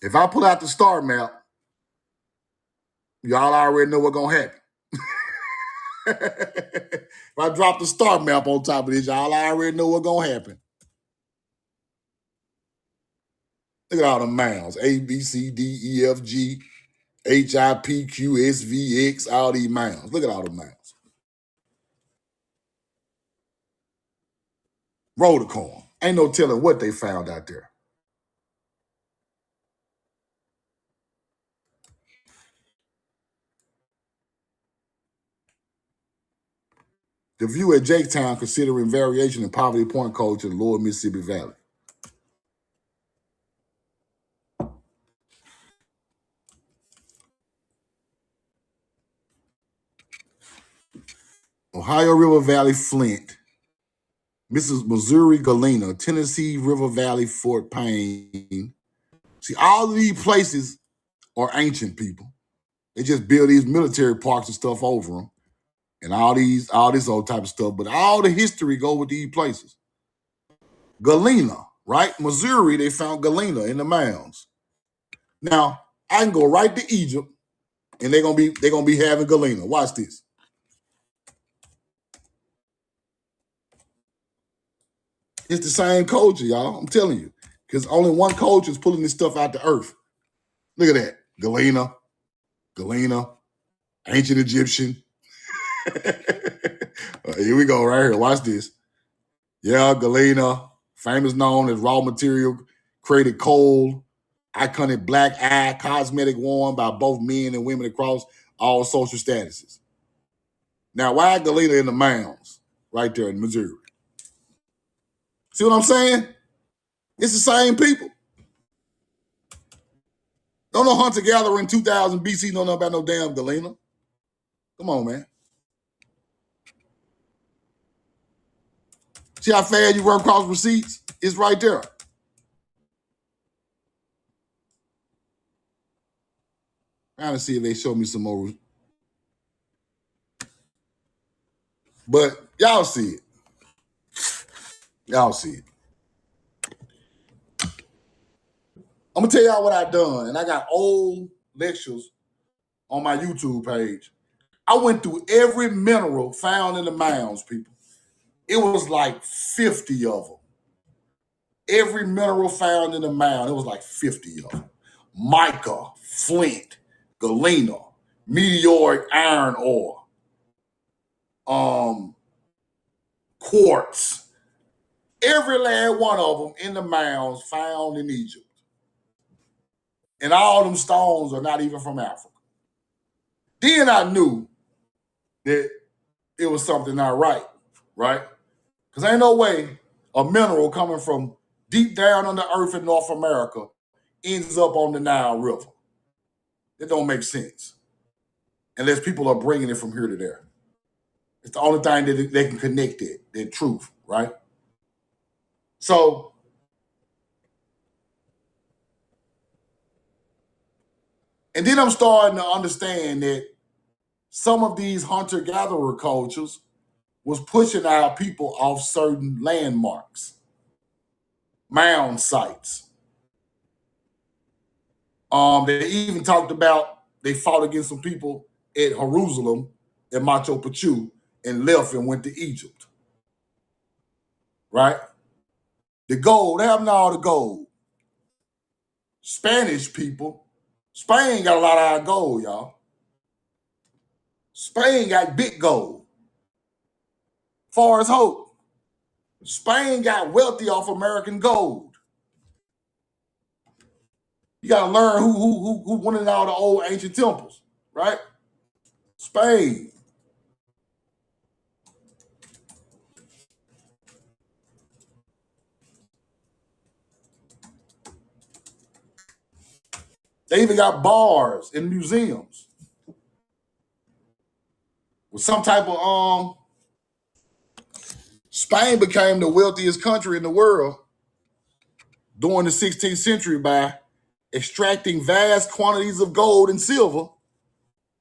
if I pull out the star map, y'all already know what's going to happen. If I drop the star map on top of this, y'all already know what's going to happen. Look at all the mounds. A, B, C, D, E, F, G, H, I, P, Q, S, V, X, all these mounds. Look at all the mounds. Roll the corn. Ain't no telling what they found out there. The view at Jaketown considering variation in Poverty Point code to the lower Mississippi Valley. Ohio River Valley, Flint. Missouri, Galena. Tennessee River Valley, Fort Payne. See, all of these places are ancient, people. They just build these military parks and stuff over them. And all this old type of stuff. But all the history go with these places. Galena. right? Missouri, they found galena in the mounds. Now, I can go right to Egypt, and they're gonna be having galena. Watch this. It's the same culture, y'all. I'm telling you. Because only one culture is pulling this stuff out the earth. Look at that. Galena, ancient Egyptian. Here we go, right here. Watch this. Yeah, galena, famous known as raw material, created coal, iconic black eye, cosmetic worn by both men and women across all social statuses. Now, why galena in the mounds right there in Missouri? See what I'm saying? It's the same people. Don't know hunter-gatherer in 2000 BC don't know about no damn galena. Come on, man. See how fast you run across receipts? It's right there. Trying to see if they show me some more. But y'all see it. Y'all see it. I'm going to tell y'all what I done. And I got old lectures on my YouTube page. I went through every mineral found in the mounds, people. It was like 50 of them. Every mineral found in the mound, it was like 50 of them. Mica, flint, galena, meteoric iron ore, quartz. Every last one of them in the mounds found in Egypt. And all them stones are not even from Africa. Then I knew that it was something not right? Because ain't no way a mineral coming from deep down on the earth in North America ends up on the Nile River. It don't make sense. Unless people are bringing it from here to there. It's the only thing that they can connect it, the truth, right? So, and then I'm starting to understand that some of these hunter-gatherer cultures was pushing our people off certain landmarks, mound sites. They even talked about they fought against some people at Jerusalem, at Machu Picchu, and left and went to Egypt. Right? The gold, they have all the gold. Spanish people, Spain got a lot of our gold, y'all. Spain got big gold. Far as hope. Spain got wealthy off American gold. You gotta learn who wanted all the old ancient temples, right? Spain. They even got bars in museums with some type of Spain became the wealthiest country in the world during the 16th century by extracting vast quantities of gold and silver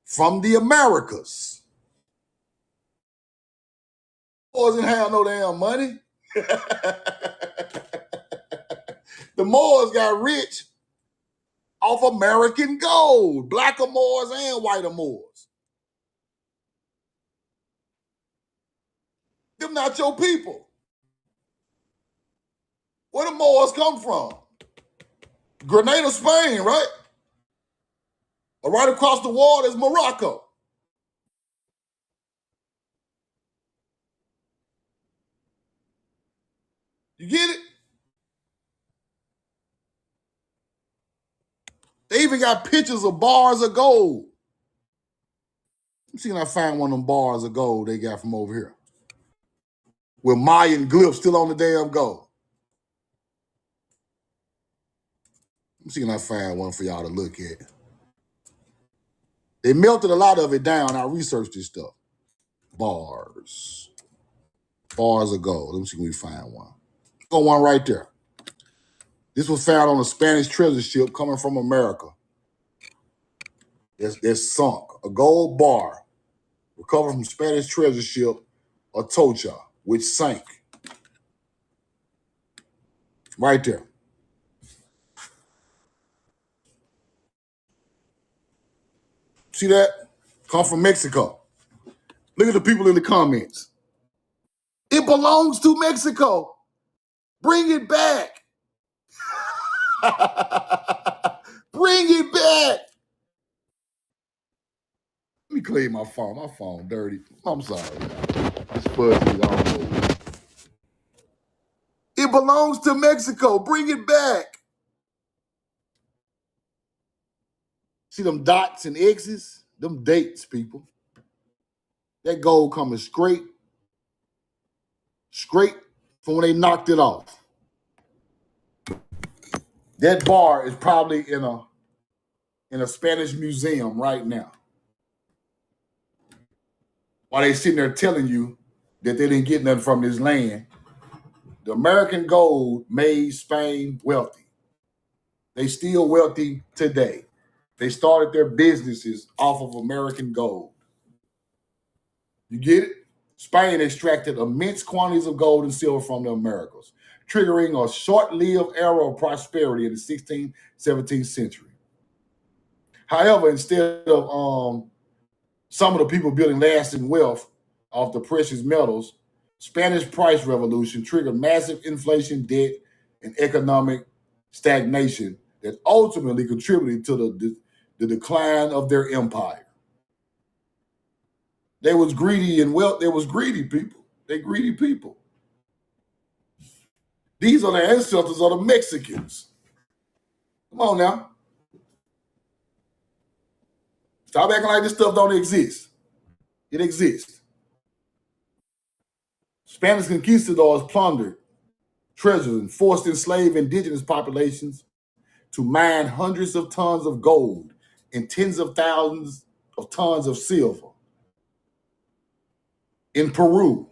from the Americas. Moors didn't have no damn money. The Moors got rich off American gold, black Moors and white Moors. Them not your people. Where the Moors come from? Grenada, Spain, right? Or right across the water is Morocco. You get it? They even got pictures of bars of gold. I'm seeing I find one of them bars of gold they got from over here. With Mayan glyphs still on the damn gold. I'm seeing I find one for y'all to look at. They melted a lot of it down. I researched this stuff. Bars. Bars of gold. Let me see if we find one. Got one right there. This was found on a Spanish treasure ship coming from America. That's sunk. A gold bar recovered from Spanish treasure ship Atocha, which sank. Right there. See that? Come from Mexico. Look at the people in the comments. It belongs to Mexico. Bring it back. Bring it back. Let me clean my phone. My phone dirty. I'm sorry. It's fuzzy. I don't know. It belongs to Mexico. Bring it back. See them dots and X's? Them dates, people. That gold coming straight from when they knocked it off. That bar is probably in a Spanish museum right now. While they sitting there telling you that they didn't get nothing from this land, the American gold made Spain wealthy. They still wealthy today. They started their businesses off of American gold. You get it? Spain extracted immense quantities of gold and silver from the Americas, triggering a short-lived era of prosperity in the 16th, 17th century. However, instead of some of the people building lasting wealth off the precious metals, Spanish price revolution triggered massive inflation, debt, and economic stagnation that ultimately contributed to the decline of their empire. They was greedy in wealth. They was greedy people. They greedy people. These are the ancestors of the Mexicans. Come on now. Stop acting like this stuff don't exist. It exists. Spanish conquistadors plundered treasures and forced enslaved indigenous populations to mine hundreds of tons of gold and tens of thousands of tons of silver. In Peru,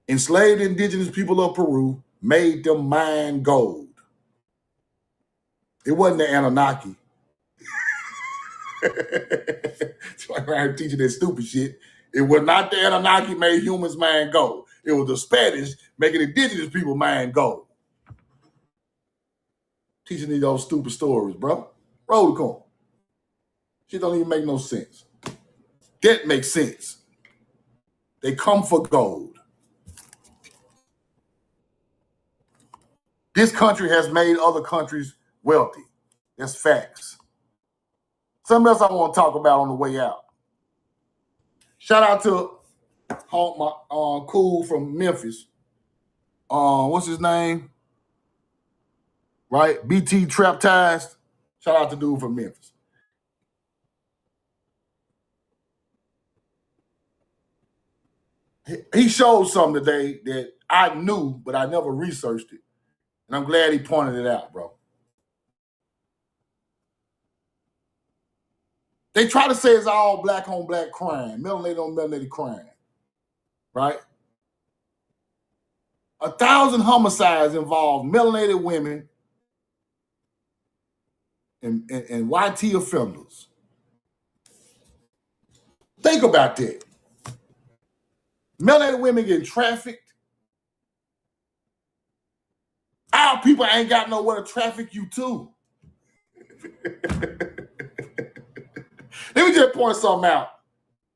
enslaved indigenous people of Peru made them mine gold. It wasn't the Anunnaki. Like around teaching that stupid shit. It was not the Anunnaki made humans mine gold. It was the Spanish making indigenous people mine gold. Teaching these old stupid stories, bro. Roll the corn. Shit don't even make no sense. That makes sense. They come for gold. This country has made other countries wealthy. That's facts. Something else I want to talk about on the way out. Shout out to my cool from Memphis. What's his name? Right? BT Traptized. Shout out to dude from Memphis. He showed something today that I knew, but I never researched it. And I'm glad he pointed it out, bro. They try to say it's all black on black crime, melanated on melanated crime, right? 1,000 homicides involve melanated women and YT offenders. Think about that. Melanated women getting trafficked. Our people ain't got nowhere to traffic you to. Let me just point something out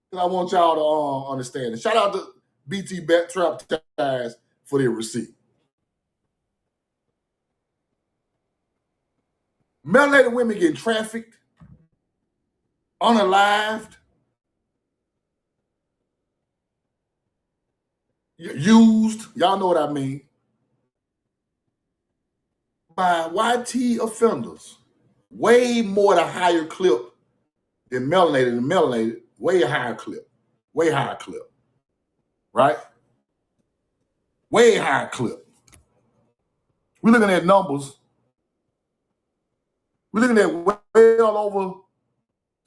because I want y'all to understand it. Shout out to BT Bet Trap Ties for their receipt. Melanated women getting trafficked, unalived, used, y'all know what I mean, by YT offenders. Way more at a higher clip than melanated, way higher clip. Right? Way higher clip. We're looking at numbers. We're looking at well over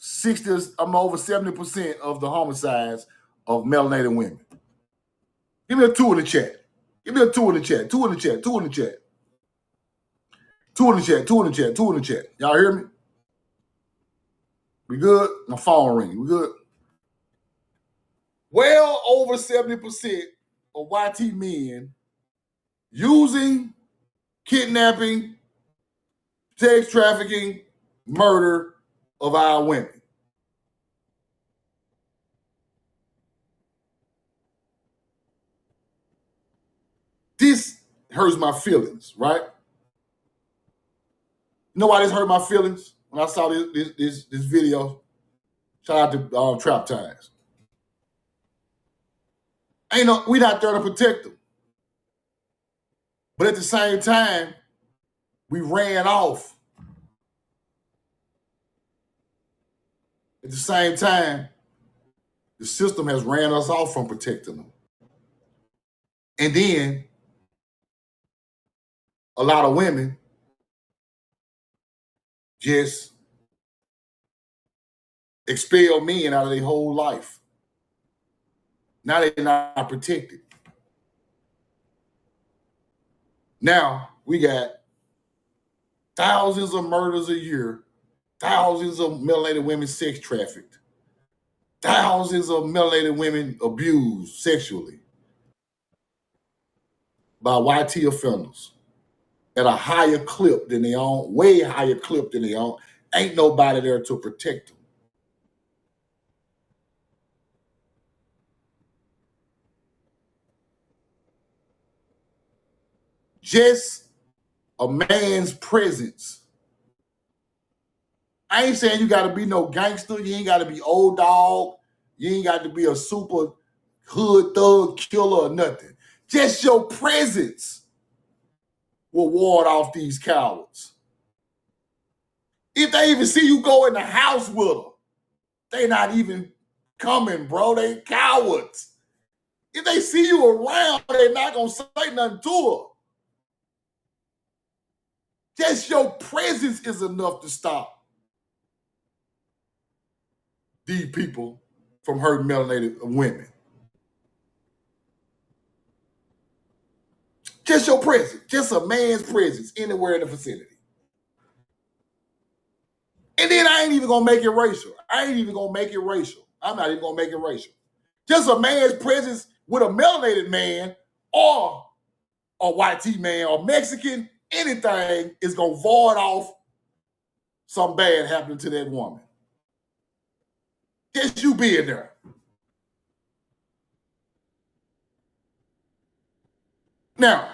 70% of the homicides of melanated women. Give me a 2 in the chat. Give me a 2 in the chat. 2 in the chat. 2 in the chat. 2 in the chat. 2 in the chat. 2 in the chat. Y'all hear me? We good? My phone ringing. We good? Well over 70% of YT men using, kidnapping, sex trafficking, murder of our women. This hurts my feelings, right? You know why this hurt my feelings? When I saw this video, shout out to Trap Ties. We not there to protect them. But at the same time, we ran off. At the same time, the system has ran us off from protecting them. And then a lot of women just expel men out of their whole life. Now they're not protected. Now we got thousands of murders a year, thousands of melanated women sex trafficked, thousands of melanated women abused sexually by YT offenders at a higher clip than they own, way higher clip than they own. Ain't nobody there to protect them. Just a man's presence. I ain't saying you got to be no gangster. You ain't got to be old dog. You ain't got to be a super hood thug killer or nothing. Just your presence will ward off these cowards. If they even see you go in the house with them, they not even coming, bro. They cowards. If they see you around, they're not going to say nothing to her. Just your presence is enough to stop these people from hurting melanated women. Just your presence, just a man's presence anywhere in the vicinity. And then I ain't even gonna make it racial. I'm not even gonna make it racial. Just a man's presence with a melanated man or a YT man or Mexican, anything is gonna void off some bad happening to that woman. Just you being there. Now,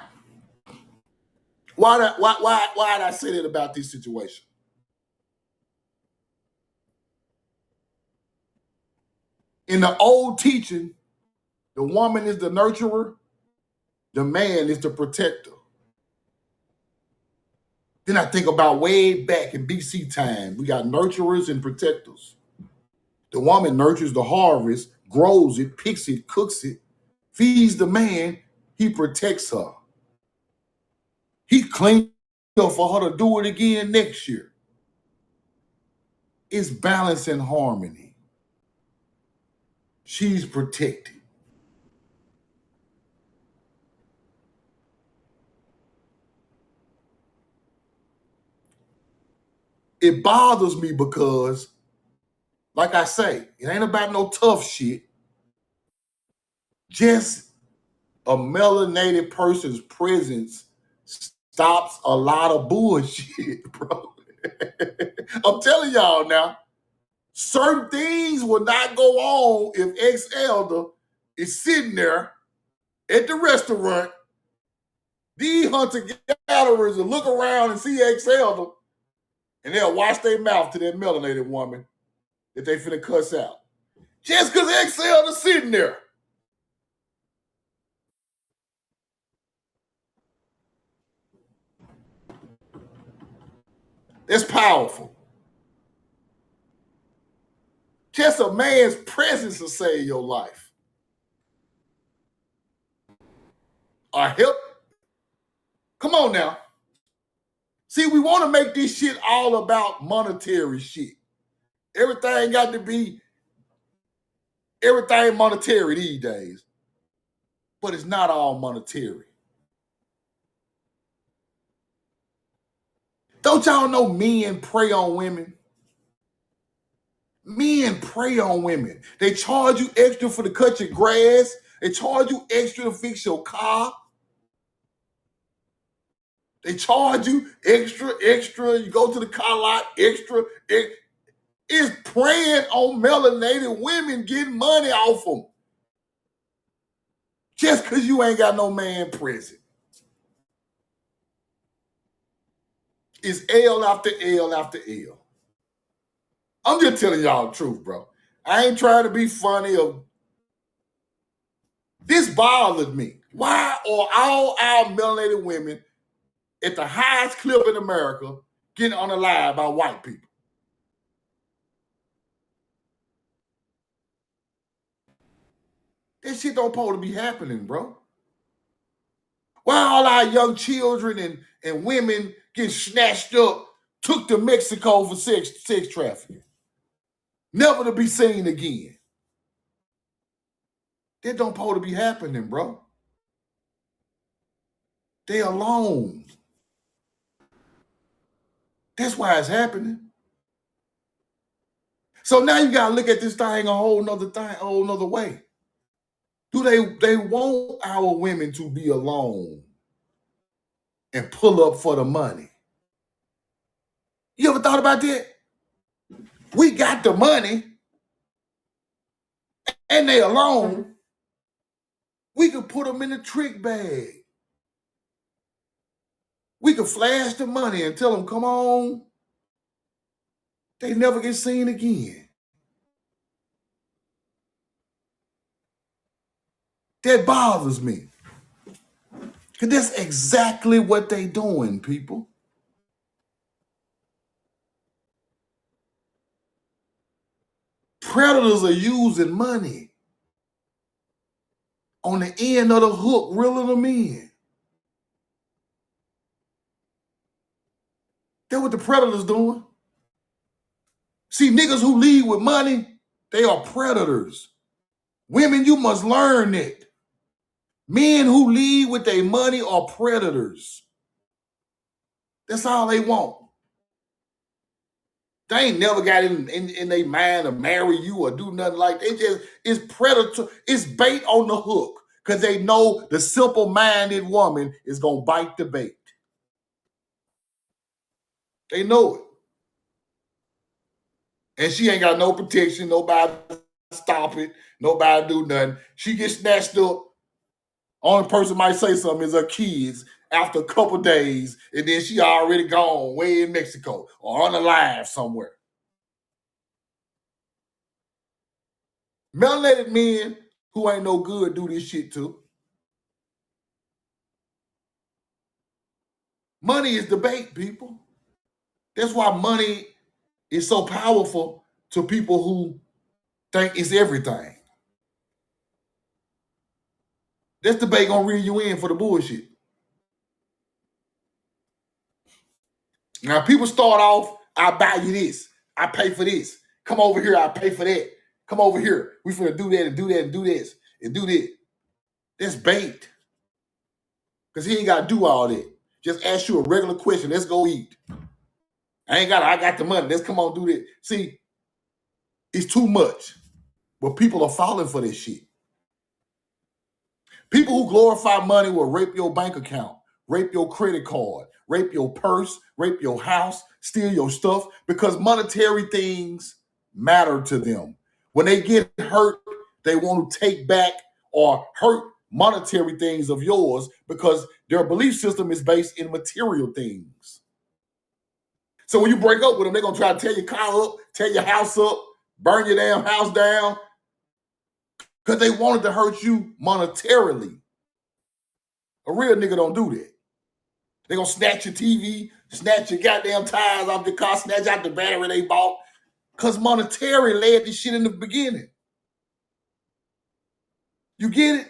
why did I say that about this situation? In the old teaching, the woman is the nurturer, the man is the protector. Then I think about way back in BC time, we got nurturers and protectors. The woman nurtures the harvest, grows it, picks it, cooks it, feeds the man, he protects her. He cleans up for her to do it again next year. It's balance and harmony. She's protected. It bothers me because, like I say, it ain't about no tough shit. Just a melanated person's presence stops a lot of bullshit, bro. I'm telling y'all now, certain things will not go on if ex-elder is sitting there at the restaurant. These hunter-gatherers will look around and see ex-elder, and they'll wash their mouth to that melanated woman that they finna cuss out. Just because ex-elder's sitting there. It's powerful. Just a man's presence will save your life. Or help. Come on now. See, we want to make this shit all about monetary shit. Everything got to be everything monetary these days. But it's not all monetary. Don't y'all know men prey on women? Men prey on women. They charge you extra for to cut your grass. They charge you extra to fix your car. They charge you extra. You go to the car lot, extra. It's preying on melanated women getting money off them. Just because you ain't got no man present. It's L after L after L. I'm just telling y'all the truth, bro. I ain't trying to be funny. This bothered me. Why are all our melanated women at the highest clip in America getting unalived by white people? That shit don't supposed to be happening, bro. Why all our young children and women get snatched up, took to Mexico for sex trafficking, never to be seen again? That don't supposed to be happening, bro. They alone. That's why it's happening. So now you gotta look at this thing a whole nother way. Do they want our women to be alone and pull up for the money? You ever thought about that? We got the money and they alone. We could put them in a trick bag. We could flash the money and tell them, come on. They never get seen again. That bothers me. Because that's exactly what they doing, people. Predators are using money on the end of the hook, reeling them in. That's what the predators doing. See, niggas who lead with money, they are predators. Women, you must learn that. Men who lead with their money are predators. That's all they want. They ain't never got in their mind to marry you or do nothing like that. It's predator. It's bait on the hook because they know the simple-minded woman is going to bite the bait. They know it. And she ain't got no protection. Nobody stop it. Nobody do nothing. She gets snatched up. Only person might say something is her kids after a couple days, and then she already gone way in Mexico or unalive somewhere. Melanated men who ain't no good do this shit too. Money is the bait, people. That's why money is so powerful to people who think it's everything. That's the bait gonna reel you in for the bullshit. Now people start off, I buy you this, I pay for this. Come over here, I pay for that. Come over here. We finna do that and do that and do this and do that. That's bait. Because he ain't got to do all that. Just ask you a regular question. Let's go eat. I got the money. Let's come on do that. See, it's too much. But people are falling for this shit. People who glorify money will rape your bank account, rape your credit card, rape your purse, rape your house, steal your stuff because monetary things matter to them. When they get hurt, they want to take back or hurt monetary things of yours because their belief system is based in material things. So when you break up with them, they're going to try to tear your car up, tear your house up, burn your damn house down because they wanted to hurt you monetarily. A real nigga don't do that. They're going to snatch your TV, snatch your goddamn tires off your car, snatch out the battery they bought because monetary led this shit in the beginning. You get it?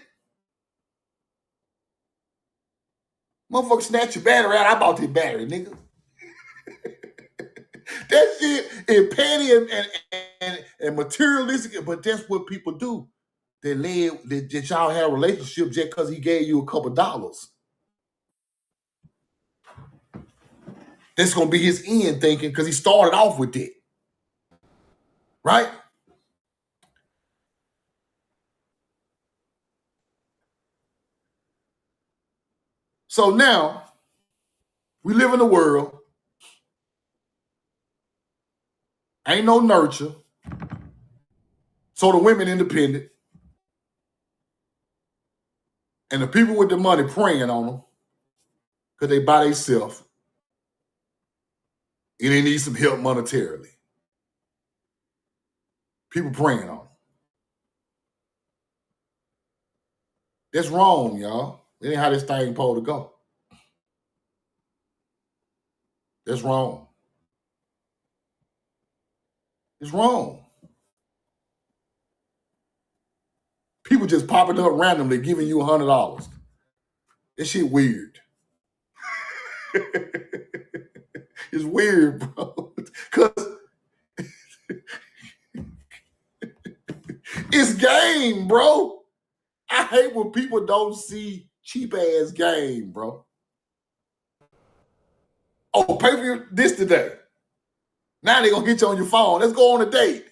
Motherfucker snatch your battery out. I bought this battery, nigga. That shit is petty and materialistic, but that's what people do. That y'all had a relationship just because he gave you a couple dollars. That's going to be his end thinking because he started off with it. Right? So now we live in a world, ain't no nurture. So the women independent. And the people with the money preying on them because they by themselves and they need some help monetarily. People preying on them. That's wrong, y'all. That ain't how this thing supposed to go. That's wrong. It's wrong. People just popping up randomly giving you $100. That shit weird. It's weird, bro. Because it's game, bro. I hate when people don't see cheap ass game, bro. Oh, pay for this today. Now they gonna get you on your phone. Let's go on a date.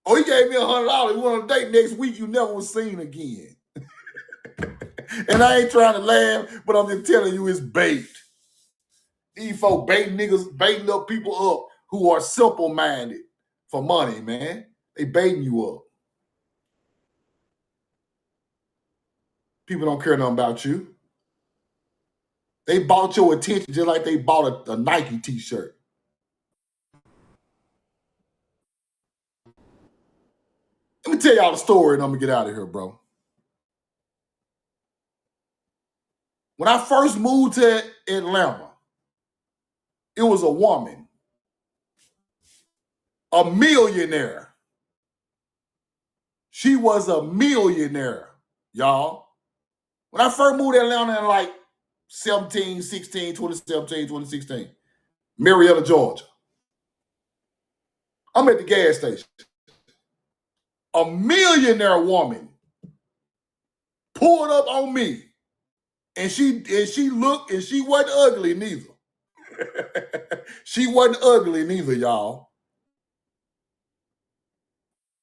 Oh, he gave me $100. We went on a date next week. You never was seen again. And I ain't trying to laugh, but I'm just telling you it's bait. These folk baiting up people up who are simple-minded for money, man. They baiting you up. People don't care nothing about you. They bought your attention just like they bought a Nike t-shirt. Let me tell y'all the story and I'm gonna get out of here, bro. When I first moved to Atlanta, it was a woman, a millionaire. She was a millionaire, y'all. When I first moved to Atlanta in like 2016, Marietta, Georgia. I'm at the gas station. A millionaire woman pulled up on me. And she looked, and she wasn't ugly neither. She wasn't ugly neither, y'all.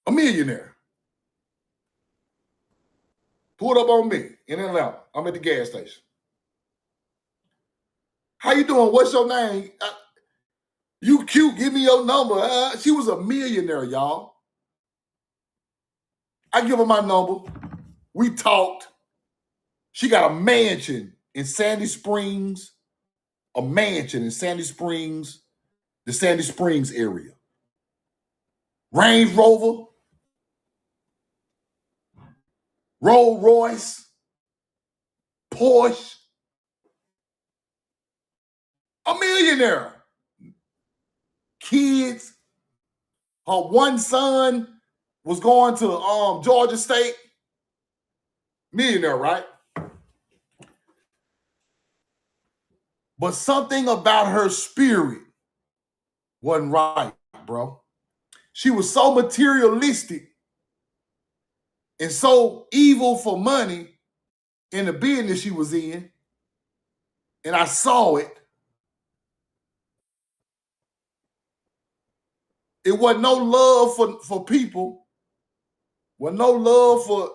A millionaire. Pulled up on me in Atlanta. I'm at the gas station. How you doing? What's your name? You cute. Give me your number. She was a millionaire, y'all. I give her my number. We talked. She got a mansion in Sandy Springs. A mansion in Sandy Springs, the Sandy Springs area. Range Rover. Rolls Royce. Porsche. A millionaire. Kids. Her one son was going to Georgia State. Millionaire, right? But something about her spirit wasn't right, bro. She was so materialistic and so evil for money in the business she was in. And I saw it. It wasn't no love for people. Wasn't no love for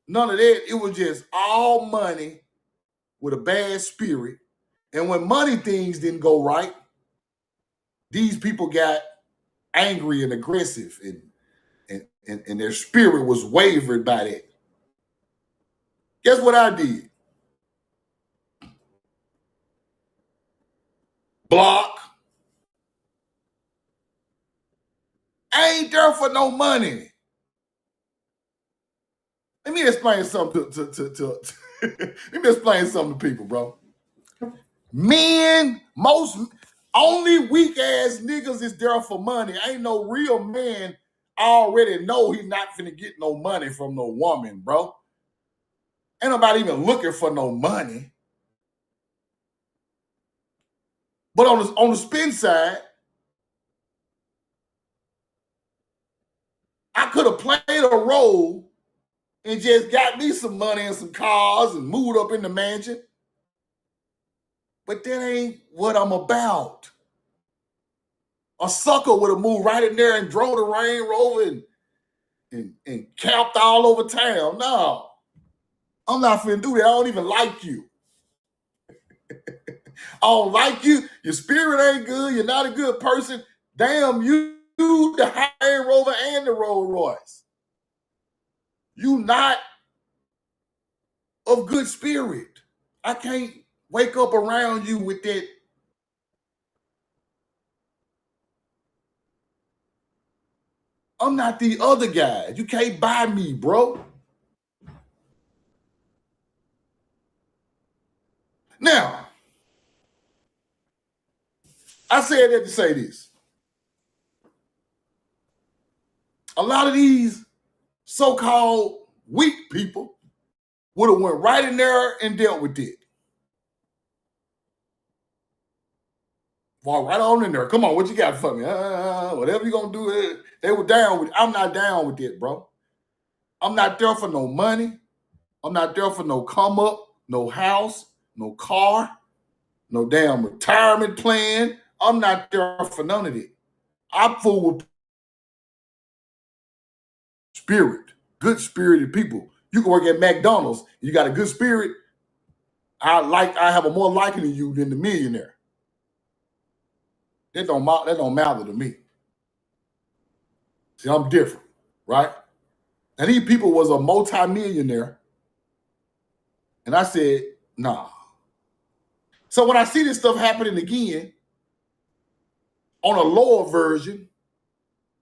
none of that. It was just all money with a bad spirit. And when money things didn't go right, these people got angry and aggressive, and their spirit was wavered by that. Guess what I did? Block. I ain't there for no money. Let me explain something to let me explain something to people, bro. Men, only weak ass niggas is there for money. Ain't no real man already know he not finna get no money from no woman, bro. Ain't nobody even looking for no money. But on the spin side, I could have played a role and just got me some money and some cars and moved up in the mansion. But that ain't what I'm about. A sucker would have moved right in there and drove the Range Rover and camped all over town. No. I'm not finna do that. I don't even like you. I don't like you. Your spirit ain't good. You're not a good person. Damn you, the high Rover and the Rolls Royce. You not of good spirit. I can't wake up around you with that. I'm not the other guy. You can't buy me, bro. Now, I said that to say this. A lot of these so-called weak people would have went right in there and dealt with it. Walk right on in there. Come on, what you got for me? Whatever you gonna do, they were down with it. I'm not down with it, bro. I'm not there for no money. I'm not there for no come up, no house, no car, no damn retirement plan. I'm not there for none of it. I'm full with spirit, good spirited people. You can work at McDonald's. You got a good spirit. I have a more liking to you than the millionaire. That don't matter to me. See, I'm different, right? And these people was a multi-millionaire. And I said, nah. So when I see this stuff happening again on a lower version,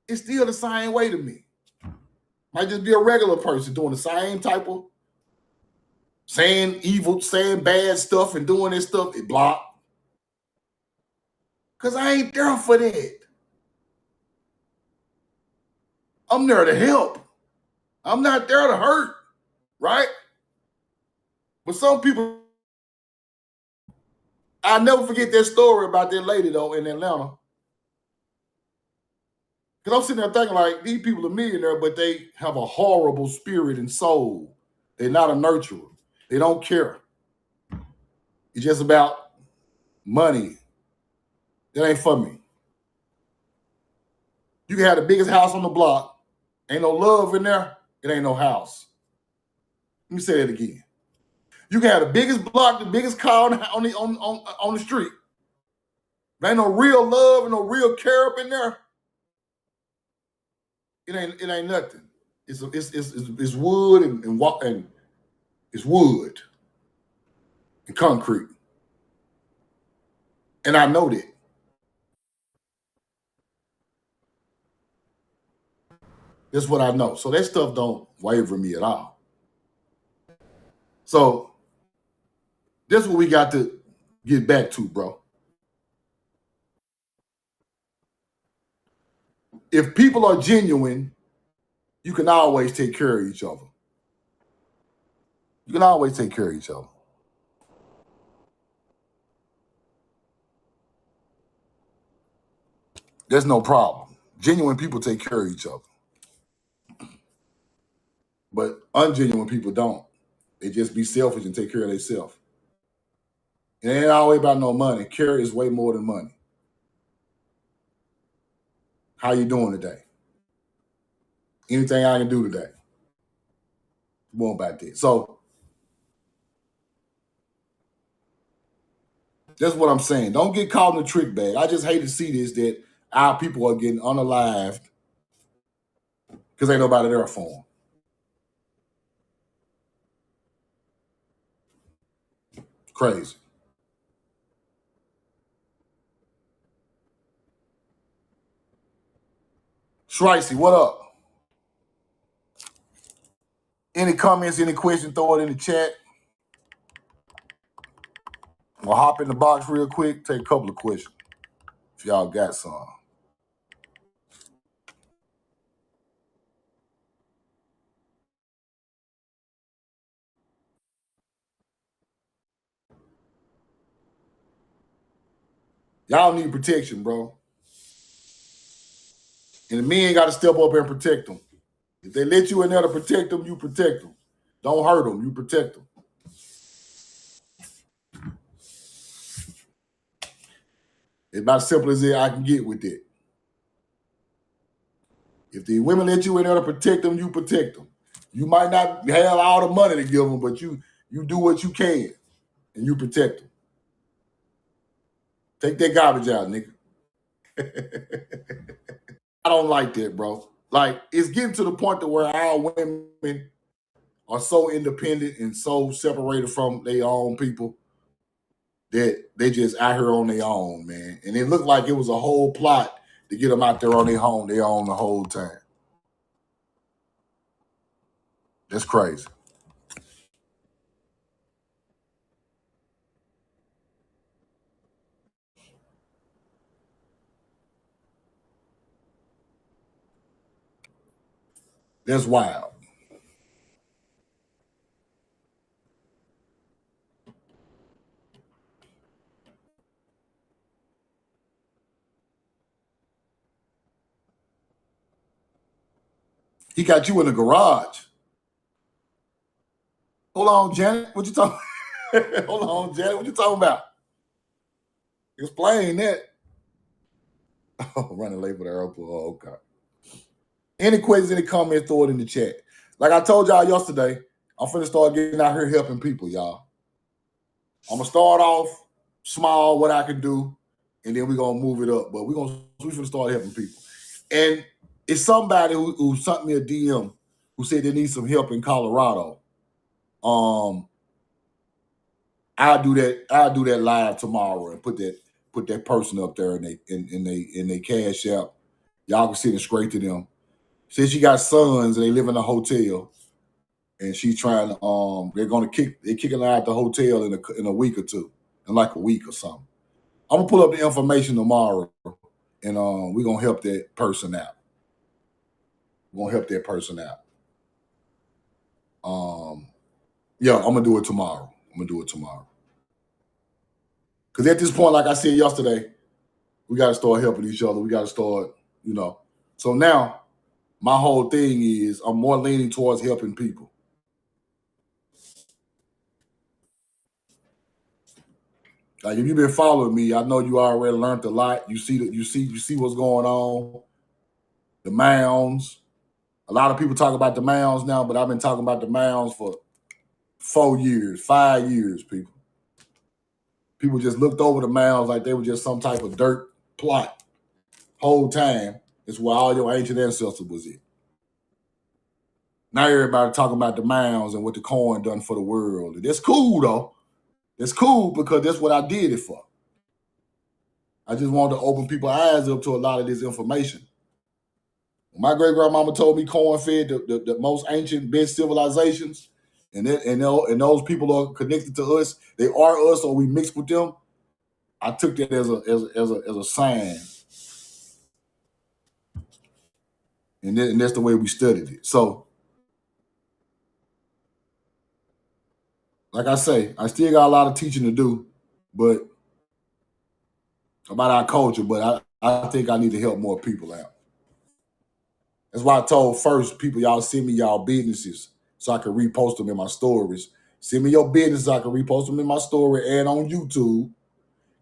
it's still the same way to me. Might just be a regular person doing the same type of saying evil, saying bad stuff and doing this stuff. It blocked. Because I ain't there for that. I'm there to help. I'm not there to hurt, right? But some people, I'll never forget that story about that lady, though, in Atlanta. Because I'm sitting there thinking, like, these people are millionaires, but they have a horrible spirit and soul. They're not a nurturer. They don't care. It's just about money. That ain't for me. You can have the biggest house on the block. Ain't no love in there. It ain't no house. Let me say that again. You can have the biggest block, the biggest car on the street. There ain't no real love and no real care up in there. It ain't nothing. It's wood and it's wood and concrete. And I know that. That's what I know. So that stuff don't waver me at all. So that's what we got to get back to, bro. If people are genuine, you can always take care of each other. You can always take care of each other. There's no problem. Genuine people take care of each other. But ungenuine people don't. They just be selfish and take care of themselves. It ain't always about no money. Care is way more than money. How you doing today? Anything I can do today? More about that. So that's what I'm saying. Don't get caught in the trick bag. I just hate to see this, that our people are getting unalived because ain't nobody there for them. Crazy. Shricey, what up? Any comments, any questions, throw it in the chat. I'll hop in the box real quick, take a couple of questions if y'all got some. Y'all need protection, bro. And the men got to step up and protect them. If they let you in there to protect them, you protect them. Don't hurt them, you protect them. It's about as simple as I can get with it. If the women let you in there to protect them, you protect them. You might not have all the money to give them, but you do what you can and you protect them. Take that garbage out, nigga. I don't like that, bro. Like, it's getting to the point to where our women are so independent and so separated from their own people that they just out here on their own, man. And it looked like it was a whole plot to get them out there on their own the whole time. That's crazy. That's wild. He got you in the garage. Hold on, Janet. What you talking? Hold on, Janet. What you talking about? Explain that. Oh, running late for the airport. Oh, okay. Any questions, any comments, throw it in the chat. Like I told y'all yesterday, I'm finna start getting out here helping people, y'all. I'm gonna start off small, what I can do, and then we're gonna move it up. But we finna start helping people. And it's somebody who sent me a DM who said they need some help in Colorado. I'll do that live tomorrow and put that person up there in they cash app. Y'all can send it straight to them. Says she got sons and they live in a hotel, and she's trying to they're kicking her out the hotel in a week or two, in like a week or something. I'm gonna pull up the information tomorrow, and we're gonna help that person out. We're gonna help that person out. Yeah, I'm gonna do it tomorrow. Because at this point, like I said yesterday, we got to start helping each other. We got to start, So now, my whole thing is I'm more leaning towards helping people. Like, if you've been following me, I know you already learned a lot. You see what's going on. The mounds. A lot of people talk about the mounds now, but I've been talking about the mounds for 4 years, 5 years, people. People just looked over the mounds like they were just some type of dirt plot. Whole time, it's where all your ancient ancestors was in. Now everybody talking about the mounds and what the corn done for the world. And that's cool, though. That's cool because that's what I did it for. I just wanted to open people's eyes up to a lot of this information. When my great-grandmama told me corn fed the most ancient, best civilizations, and those people are connected to us, they are us or we mix with them, I took that as a sign. And that's the way we studied it. So, like I say, I still got a lot of teaching to do, but about our culture, but I think I need to help more people out. That's why I told first people, y'all send me y'all businesses so I can repost them in my stories. Send me your business so I can repost them in my story and on YouTube,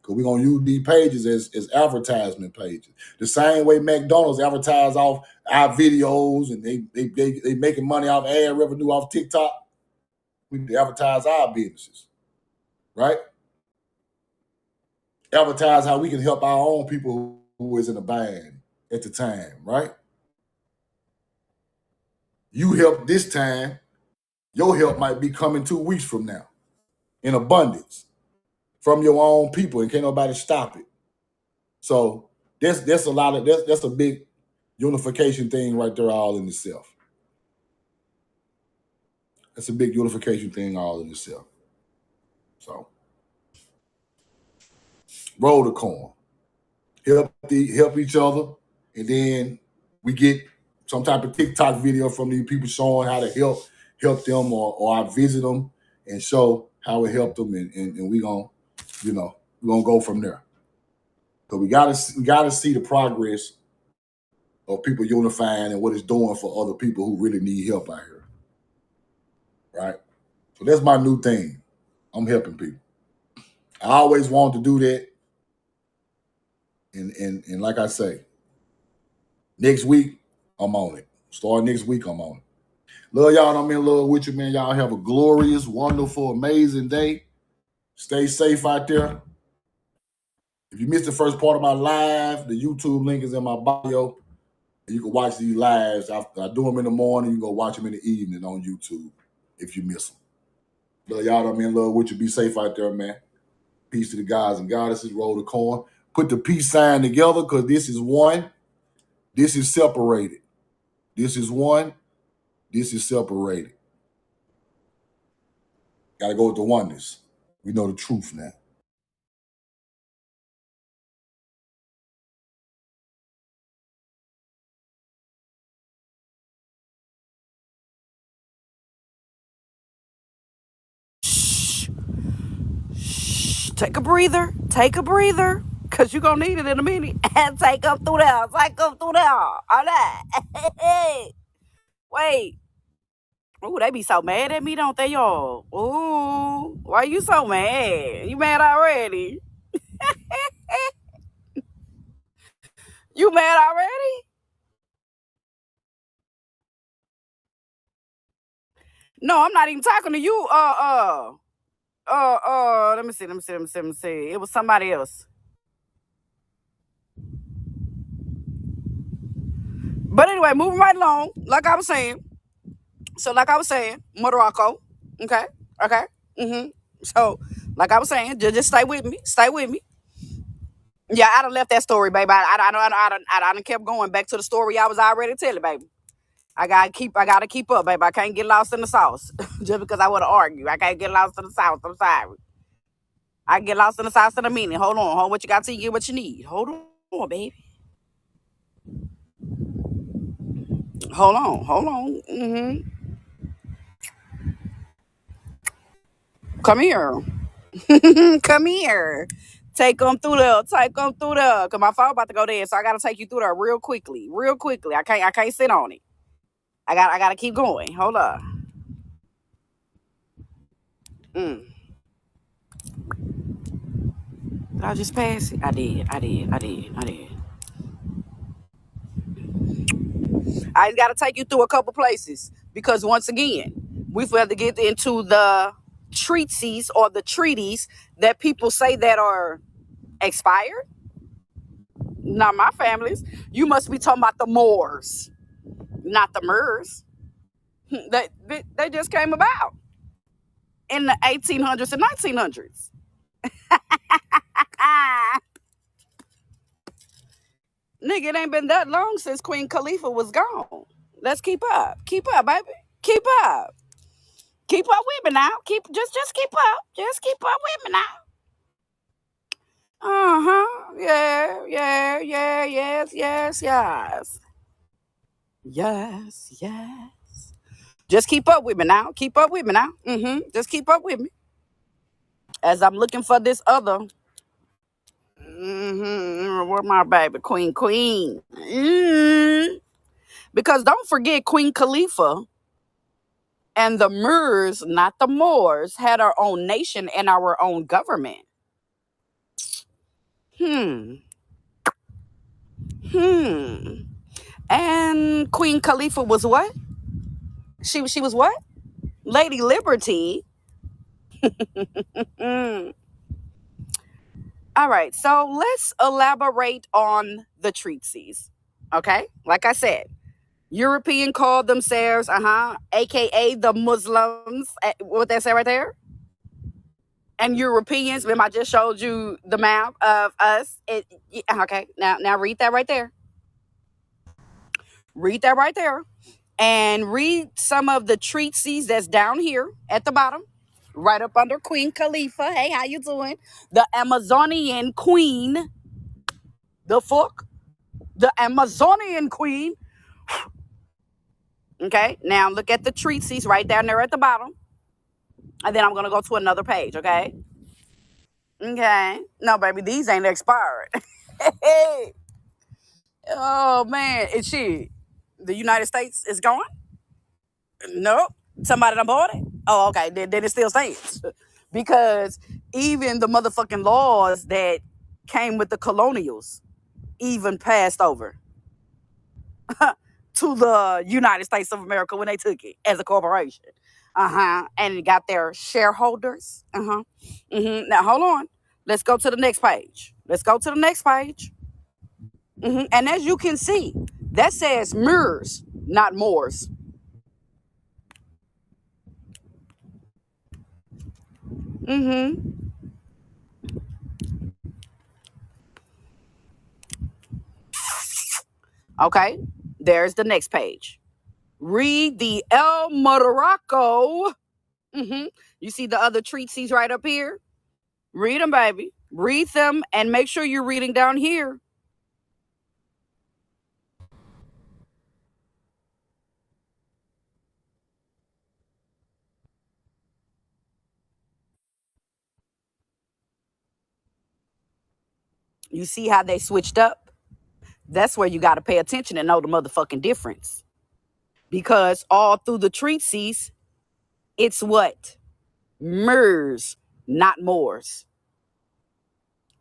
because we're going to use these pages as advertisement pages. The same way McDonald's advertise off our videos and they making money off ad revenue off TikTok. We need to advertise our businesses, right? Advertise how we can help our own people who is in a bind at the time, right? You help this time, your help might be coming 2 weeks from now in abundance from your own people, and can't nobody stop it. So that's a big unification thing right there all in itself. That's a big unification thing all in itself. So roll the corn. Help each other, and then we get some type of TikTok video from these people showing how to help them, or I visit them and show how it helped them, and we gonna go from there. So we gotta see the progress of people unifying and what it's doing for other people who really need help out here, right? So that's my new thing. I'm helping people. I always wanted to do that, and like I say, next week I'm on it. Start next week, I'm on it. Love y'all. I'm in love with you, man. Y'all have a glorious, wonderful, amazing day. Stay safe out there. If you missed the first part of my live, the YouTube link is in my bio. You can watch these lives. I do them in the morning. You can go watch them in the evening on YouTube if you miss them. Love y'all. I'm in love with you. Be safe out there, man. Peace to the gods and goddesses. Roll the coin. Put the peace sign together because this is one. This is separated. This is one. This is separated. Got to go with the oneness. We know the truth now. Take a breather. Take a breather. Because you're going to need it in a minute. And take them through there. Take them through there. All right. Wait. Ooh, they be so mad at me, don't they, y'all? Ooh, why you so mad? You mad already? You mad already? No, I'm not even talking to you. Let me see. It was somebody else. But anyway, moving right along, like I was saying. So, like I was saying, Morocco. Okay. So, like I was saying, just stay with me. Stay with me. Yeah, I done left that story, baby. I done kept going back to the story I was already telling, baby. I gotta keep up, baby. I can't get lost in the sauce just because I want to argue. I can't get lost in the sauce. I'm sorry. I can get lost in the sauce in a minute. Hold on, what you got till you get what you need. Hold on, baby. Hold on. Come here. Come here. Take them through there. Cause my phone about to go dead, so I gotta take you through there real quickly. I can't sit on it. I gotta keep going. Hold up. Did I just pass it? I did. I gotta take you through a couple places because once again, we've had to get into the treaties or the treaties that people say that are expired. Not my families. You must be talking about the Moors, not the Moors. They just came about in the 1800s and 1900s. Nigga, it ain't been that long since Queen Khalifa was gone. Let's keep up, baby, keep up with me now. Just keep up, with me now. Yeah, yes. Just keep up with me now. Just keep up with me. As I'm looking for this other. Where my baby Queen? Because don't forget Queen Khalifa and the Moors, not the Moors, had our own nation and our own government. And Queen Khalifa was what? She was what? Lady Liberty. All right, so let's elaborate on the treaties. Okay, like I said, European called themselves, aka the Muslims. What they say right there? And Europeans. Remember, I just showed you the map of us. Okay, now read that right there. And read some of the treaties that's down here at the bottom, right up under Queen Khalifa. Hey, how you doing? The Amazonian Queen. The fuck? The Amazonian Queen. Okay, now look at the treaties right down there at the bottom. And then I'm going to go to another page, okay? Okay. No, baby, these ain't expired. Oh, man. Is she? The United States is gone? Nope. Somebody done bought it? Oh, okay. Then it still stands. Because even the motherfucking laws that came with the colonials even passed over. to the United States of America when they took it as a corporation. And it got their shareholders. Now hold on. Let's go to the next page. And as you can see, that says MERS, not Moors. Okay, there's the next page. Read the El Morocco. You see the other treaties right up here? Read them, baby. Read them and make sure you're reading down here. You see how they switched up? That's where you got to pay attention and know the motherfucking difference. Because all through the treaties, it's what? MERS, not Moors.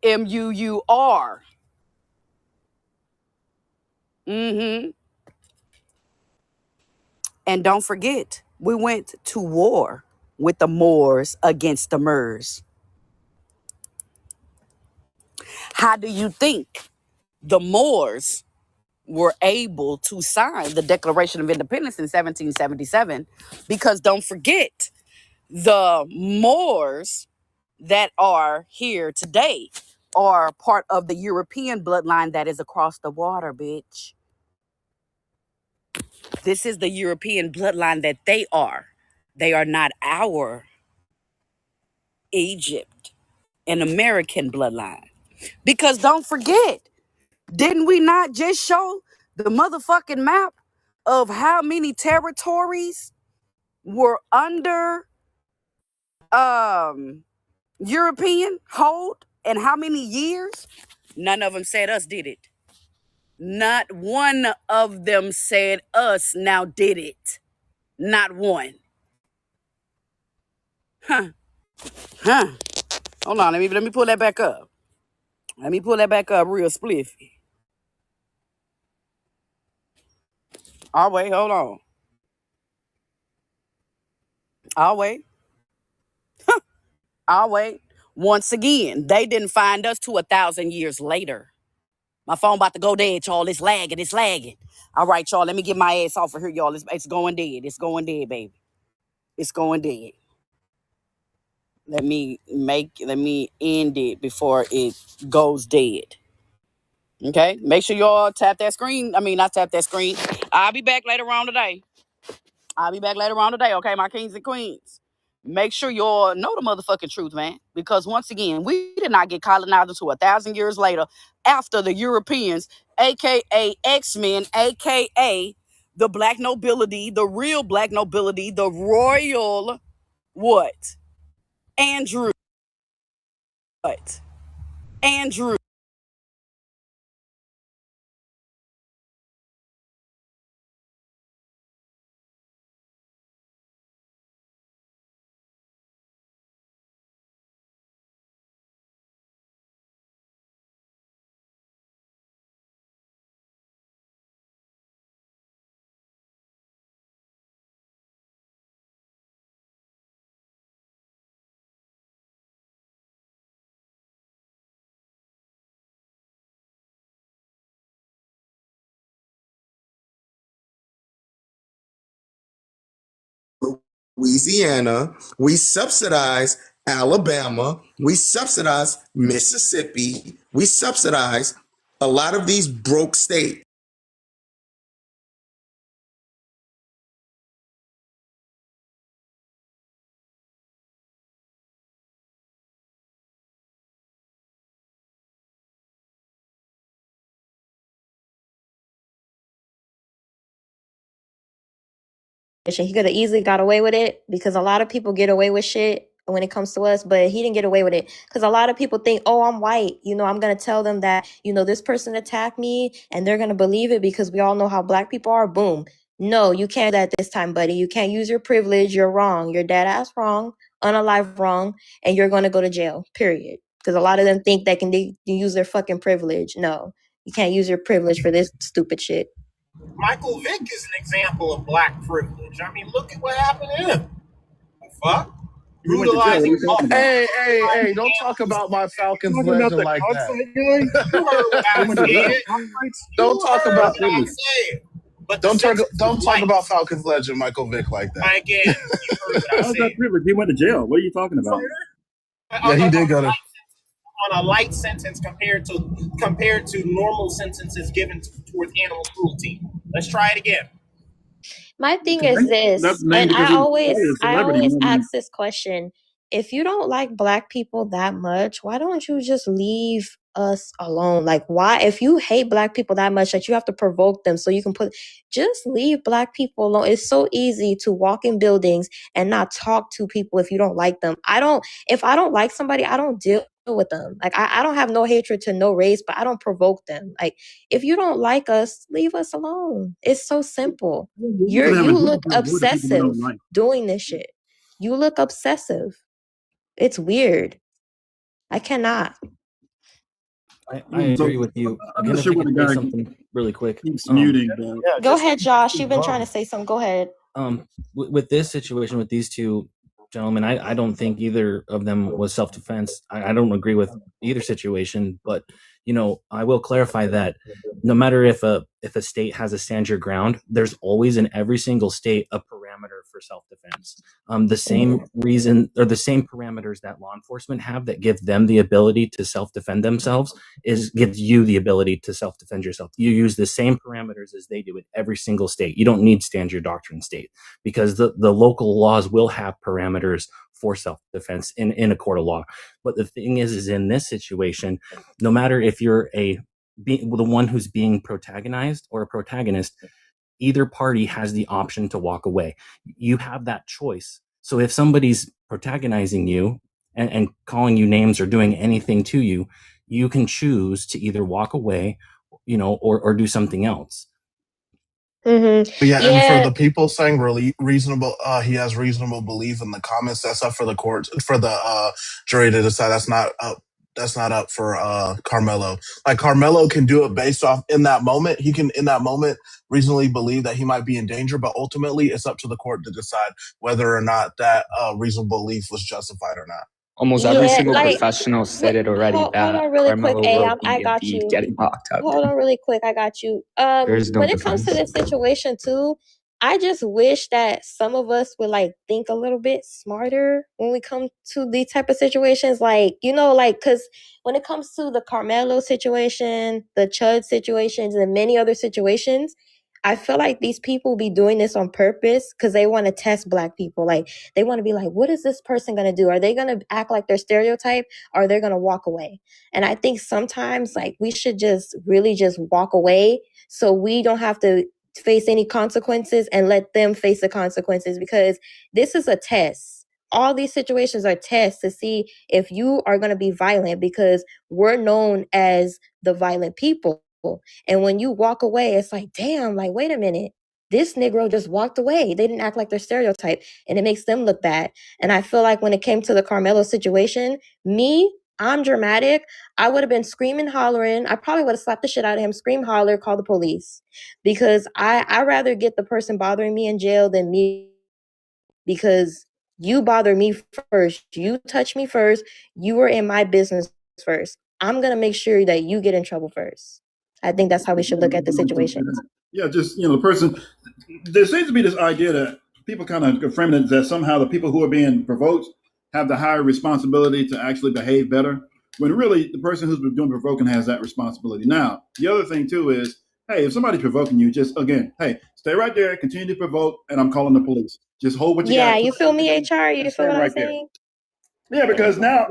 MUUR. And don't forget, we went to war with the Moors against the MERS. How do you think the Moors were able to sign the Declaration of Independence in 1777? Because don't forget, the Moors that are here today are part of the European bloodline that is across the water, bitch. This is the European bloodline that they are. They are not our Egypt and American bloodline. Because don't forget, didn't we not just show the motherfucking map of how many territories were under European hold and how many years? None of them said us did it. Not one of them said us now did it. Not one. Hold on, let me pull that back up. Let me pull that back up real spliffy. I'll wait, hold on. I'll wait. Once again, they didn't find us to 1,000 years later. My phone about to go dead, y'all. It's lagging. All right, y'all, let me get my ass off of here, y'all. It's going dead. It's going dead, baby. It's going dead. Let me end it before it goes dead. Okay? Make sure y'all tap that screen. I mean, not tap that screen. I'll be back later on today. Okay, my kings and queens. Make sure y'all know the motherfucking truth, man. Because once again, we did not get colonized until 1,000 years later after the Europeans, aka X-Men, aka the black nobility, the real black nobility, the royal what? Andrew. What? Andrew. Louisiana, we subsidize Alabama, we subsidize Mississippi, we subsidize a lot of these broke states. He could have easily got away with it because a lot of people get away with shit when it comes to us, but he didn't get away with it because a lot of people think, oh, I'm white. I'm going to tell them that, this person attacked me and they're going to believe it because we all know how black people are. Boom. No, you can't do that this time, buddy. You can't use your privilege. You're wrong. You're dead ass wrong, unalive wrong, and you're going to go to jail, period. Because a lot of them think they can use their fucking privilege. No, you can't use your privilege for this stupid shit. Michael Vick is an example of black privilege. I mean, look at what happened to him. The fuck? He went to jail. What are you talking about? Hey, don't talk about my Falcons legend like that. You heard what I said. Don't talk about what I said. But don't talk about Falcons legend Michael Vick like that. Again, you heard what I How's said. that privilege? He went to jail. What are you talking about? Yeah, he did go to on a light sentence compared to normal sentences given towards animal cruelty. Let's try it again. My thing is this, and I always ask this question. If you don't like black people that much, why don't you just leave us alone? Like, why, if you hate black people that much that you have to provoke them so you can just leave black people alone. It's so easy to walk in buildings and not talk to people if you don't like them. If I don't like somebody, I don't deal with them. Like, I don't have no hatred to no race, but I don't provoke them. Like, if you don't like us, leave us alone. It's so simple. You look obsessive doing this shit. You look obsessive. It's weird. I cannot. I agree with you. Again, if I could say something really quick. Go ahead, Josh. You've been trying to say something. Go ahead. With this situation, with these two gentlemen, I don't think either of them was self-defense. I don't agree with either situation, but I will clarify that no matter if a state has a stand your ground, there's always in every single state a parameter for self-defense. The same reason or the same parameters that law enforcement have that give them the ability to self-defend themselves gives you the ability to self-defend yourself. You use the same parameters as they do in every single state. You don't need stand your doctrine state because the local laws will have parameters for self-defense in a court of law. But the thing is in this situation, no matter if you're the one who's being protagonized or a protagonist, either party has the option to walk away. You have that choice. So if somebody's protagonizing you and calling you names or doing anything to you, you can choose to either walk away, or do something else. Mm-hmm. Yeah, and for the people saying really reasonable, he has reasonable belief in the comments. That's up for the court, for the jury to decide. That's not up for Carmelo. Like Carmelo can do it based off in that moment. He can in that moment reasonably believe that he might be in danger, but ultimately it's up to the court to decide whether or not that reasonable belief was justified or not. Almost every single professional said it already. Hold on really quick. I got you. Getting locked up. Hold on really quick. I got you. When it comes to this situation too, I just wish that some of us would think a little bit smarter when we come to these type of situations. Because when it comes to the Carmelo situation, the Chud situations, and many other situations, I feel like these people be doing this on purpose because they want to test black people. They want to be like, what is this person going to do? Are they going to act like their stereotype or are they going to walk away? And I think sometimes we should just really just walk away so we don't have to face any consequences and let them face the consequences, because this is a test. All these situations are tests to see if you are going to be violent, because we're known as the violent people. And when you walk away, it's like, damn, wait a minute. This Negro just walked away. They didn't act like their stereotype, and it makes them look bad. And I feel like when it came to the Carmelo situation, I'm dramatic. I would have been screaming, hollering. I probably would have slapped the shit out of him, scream, holler, call the police. Because I rather get the person bothering me in jail than me, because you bother me first. You touch me first. You were in my business first. I'm going to make sure that you get in trouble first. I think that's how we should look at the situation. Yeah, just, the person, there seems to be this idea that people kind of frame it that somehow the people who are being provoked have the higher responsibility to actually behave better, when really the person who's been doing provoking has that responsibility. Now, the other thing too is, hey, if somebody's provoking you, just again, hey, stay right there, continue to provoke, and I'm calling the police. Just hold what you got. Yeah, you feel me, HR? You feel what I'm saying? Yeah, because now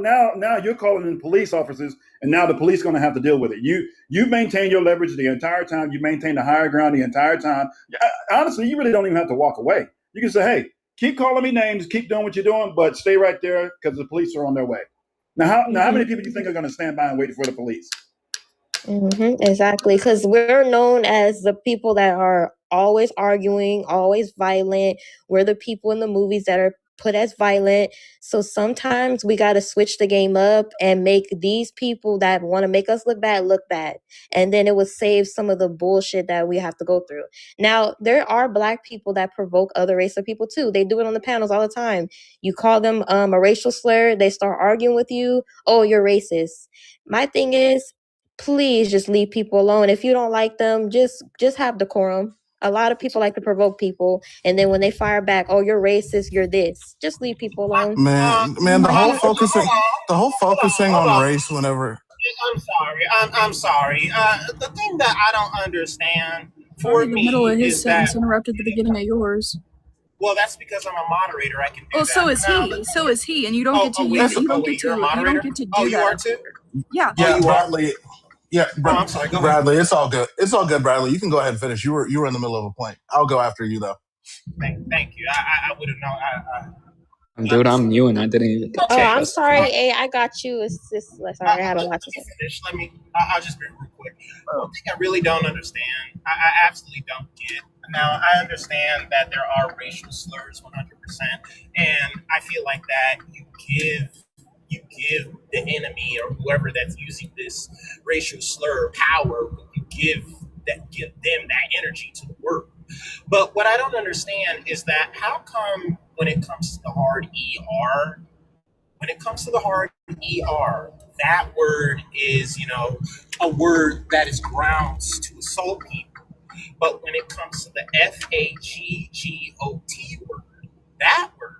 you're calling in police officers, and now the police are going to have to deal with it. You maintain your leverage the entire time. You maintain the higher ground the entire time. Honestly, you really don't even have to walk away. You can say, hey, keep calling me names, keep doing what you're doing, but stay right there because the police are on their way. Now, how many people do you think are going to stand by and wait for the police? Exactly, because we're known as the people that are always arguing, always violent. We're the people in the movies that are put as violent. So sometimes we got to switch the game up and make these people that want to make us look bad. And then it would save some of the bullshit that we have to go through. Now, there are Black people that provoke other race of people too. They do it on the panels all the time. You call them a racial slur, they start arguing with you. Oh, you're racist. My thing is, please just leave people alone. If you don't like them, just have decorum. A lot of people like to provoke people, and then when they fire back, oh, you're racist, you're this. Just leave people alone. Man, the whole focusing on race whenever. I'm sorry. The thing that I don't understand for the me middle of his is sentence that interrupted the beginning of yours. well, that's because I'm a moderator. I can do that. that. So is he. So is he, and you don't get to use. You don't get to. You don't get to do that. You are too. Yeah. Yeah, Bradley. Yeah, I'm sorry. Go Bradley. ahead. It's all good. It's all good, Bradley. You can go ahead and finish. You were in the middle of a point. I'll go after you though. Thank you. I would have known. Dude, I'm new and I didn't even. Oh, I'm sorry. Hey, I got you. It's just sorry. I had a lot to say. Finish. I'll just be real quick. One thing I really don't understand. I absolutely don't get. Now I understand that there are racial slurs 100%, and I feel like that you give the enemy or whoever that's using this racial slur power. You give them that energy to the word. But what I don't understand is that how come when it comes to the hard ER, that word is, a word that is grounds to assault people. But when it comes to the FAGGOT word, that word,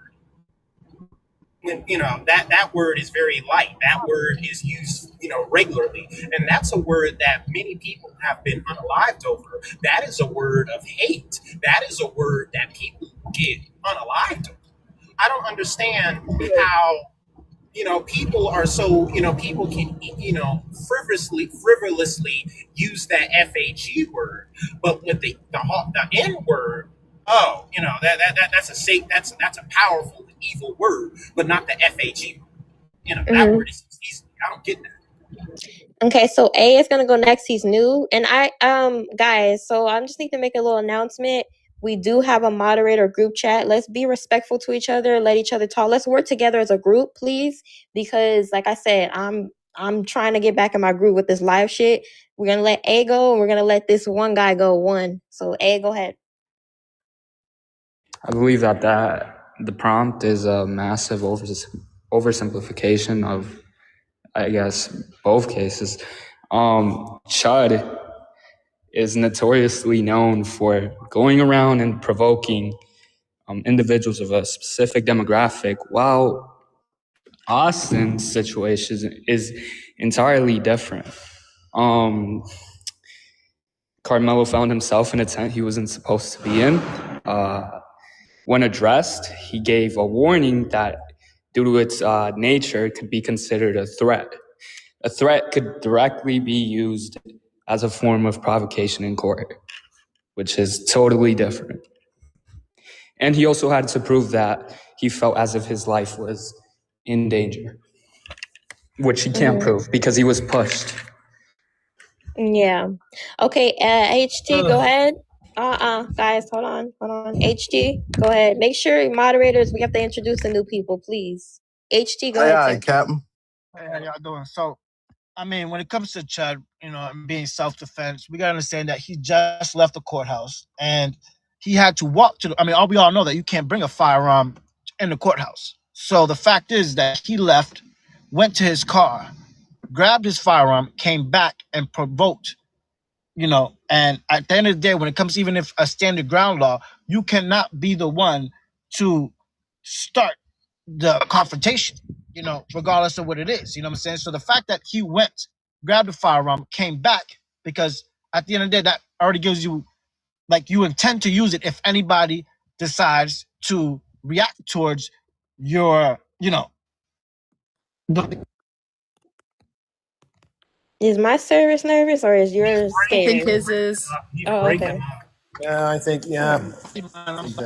when that word is very light. That word is used, regularly, and that's a word that many people have been unalived over. That is a word of hate. That is a word that people get unalived over. I don't understand how people are so people can frivolously use that FAG word, but with the N word. Oh, that's a powerful evil word, but not the FAG. That word is easy. I don't get that. Okay, so A is gonna go next. He's new, and guys. So I just need to make a little announcement. We do have a moderator group chat. Let's be respectful to each other. Let each other talk. Let's work together as a group, please. Because, like I said, I'm trying to get back in my groove with this live shit. We're gonna let A go, and we're gonna let this one guy go one. So A, go ahead. I believe that the prompt is a massive oversimplification of, I guess, both cases. Chud is notoriously known for going around and provoking individuals of a specific demographic, while Austin's situation is entirely different. Carmelo found himself in a tent he wasn't supposed to be in. When addressed, he gave a warning that due to its nature, it could be considered a threat. A threat could directly be used as a form of provocation in court, which is totally different. And he also had to prove that he felt as if his life was in danger, which he can't prove because he was pushed. Yeah. Okay, HT, go ahead. Guys, hold on. HT, go ahead. Make sure, moderators, we have to introduce the new people, please. HT, go ahead, sir. Captain. Hey, how y'all doing? So, I mean, when it comes to Chud, and being self-defense, we gotta understand that he just left the courthouse and he had to walk to we all know that you can't bring a firearm in the courthouse. So the fact is that he left, went to his car, grabbed his firearm, came back and provoked, and at the end of the day, when it comes even if a standard ground law, you cannot be the one to start the confrontation, regardless of what it is. You know what I'm saying? So the fact that he went, grabbed a firearm, came back, because at the end of the day, that already gives you, you intend to use it if anybody decides to react towards your, Is my service nervous or is yours I think scared? his is. Oh, okay. Yeah, I think,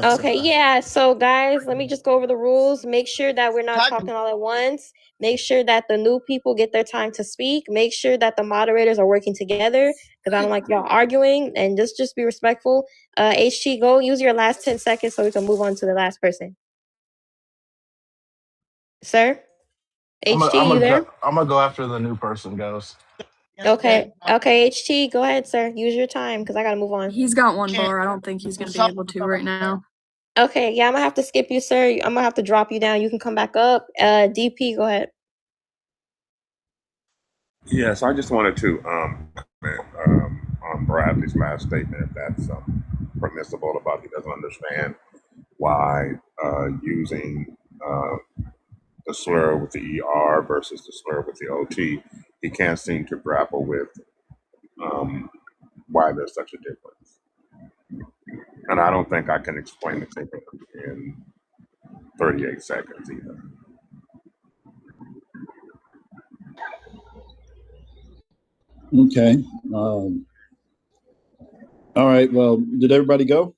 Okay, yeah. So, guys, let me just go over the rules. Make sure that we're not talking all at once. Make sure that the new people get their time to speak. Make sure that the moderators are working together, because I don't like y'all arguing. And just be respectful. HT, go use your last 10 seconds so we can move on to the last person. Sir? HT, you there? I'm gonna go after the new person goes. Okay. Okay, HT, go ahead, sir. Use your time because I gotta move on. He's got one bar. I don't think he's gonna be able to right now. Okay, yeah, I'm gonna have to skip you, sir. I'm gonna have to drop you down. You can come back up. DP, go ahead. Yes, I just wanted to comment on Bradley's last statement, if that's permissible, about he doesn't understand why using the slur with the ER versus the slur with the OT, he can't seem to grapple with why there's such a difference. And I don't think I can explain it to him in 38 seconds either. Okay. All right. Well, did everybody go?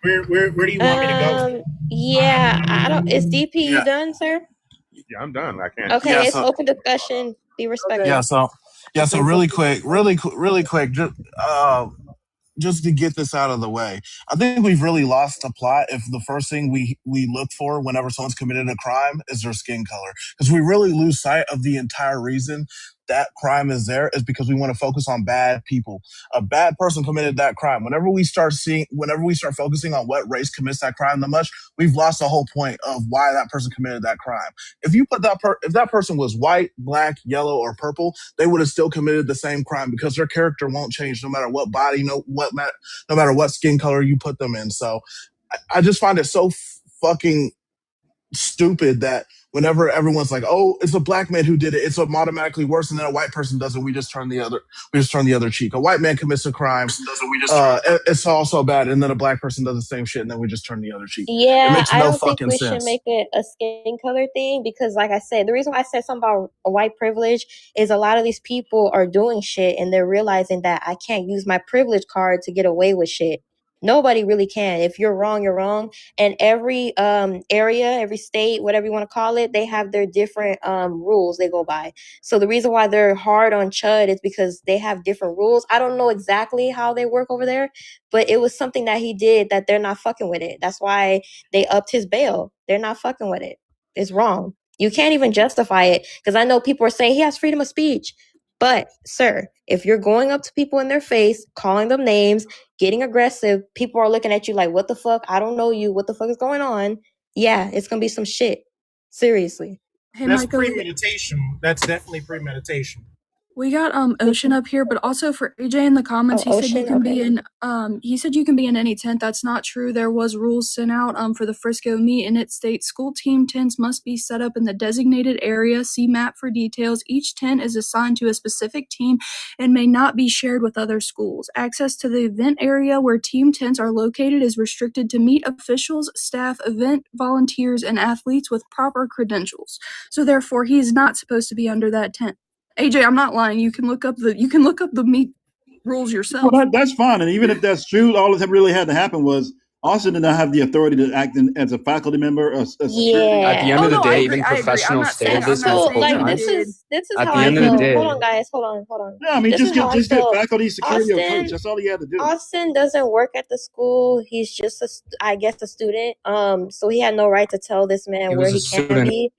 Where do you want me to go? Yeah, I don't. Is DP you done, sir? Yeah, I'm done. I can't. Okay, Yeah, it's so open discussion. Be respectful. so really quick, just to get this out of the way, I think we've really lost the plot if the first thing we look for whenever someone's committed a crime is their skin color, because we really lose sight of the entire reason that crime is there is because we want to focus on bad people. A bad person committed that crime. Whenever we start focusing on what race commits that crime the much, we've lost the whole point of why that person committed that crime. If you put if that person was white, black, yellow, or purple, they would have still committed the same crime because their character won't change no matter what body, no matter what skin color you put them in. So I just find it so fucking stupid that whenever everyone's like, "Oh, it's a black man who did it," it's automatically worse, and then a white person does it. We just turn the other cheek. A white man commits a crime, it's also bad, and then a black person does the same shit, and then we just turn the other cheek. Yeah, it makes I no don't think fucking we sense. should make it a skin color thing because, like I said, the reason why I said something about a white privilege is a lot of these people are doing shit and they're realizing that I can't use my privilege card to get away with shit. Nobody really can. If you're wrong, you're wrong. And every area, every state, whatever you want to call it, they have their different rules they go by. So the reason why they're hard on Chud is because they have different rules. I don't know exactly how they work over there, but it was something that he did that they're not fucking with it. That's why they upped his bail. They're not fucking with it. It's wrong. You can't even justify it because I know people are saying he has freedom of speech. But, sir, if you're going up to people in their face, calling them names, getting aggressive, people are looking at you like, what the fuck? I don't know you. What the fuck is going on? Yeah, it's going to be some shit. Seriously. Hey, That's Michael, premeditation. That's definitely premeditation. we got Ocean up here, but also for AJ in the comments, he said you can be in he said you can be in any tent. That's not true. There was rules sent out for the Frisco meet, and it states school team tents must be set up in the designated area. See map for details. Each tent is assigned to a specific team and may not be shared with other schools. Access to the event area where team tents are located is restricted to meet officials, staff, event volunteers, and athletes with proper credentials. So therefore, he's not supposed to be under that tent. AJ, I'm not lying. You can look up the meet rules yourself. Well, that's fine. And even if that's true, all that really had to happen was Austin did not have the authority to act as a faculty member, a security. At the end of the day, even professionals say this multiple times. This is At how the I end of feel. the day, Hold on, guys. Hold on. Yeah, I mean, This just is how I get feel. faculty, security, or coach. That's all he had to do. Austin doesn't work at the school. He's just a student. So he had no right to tell this man where he can be.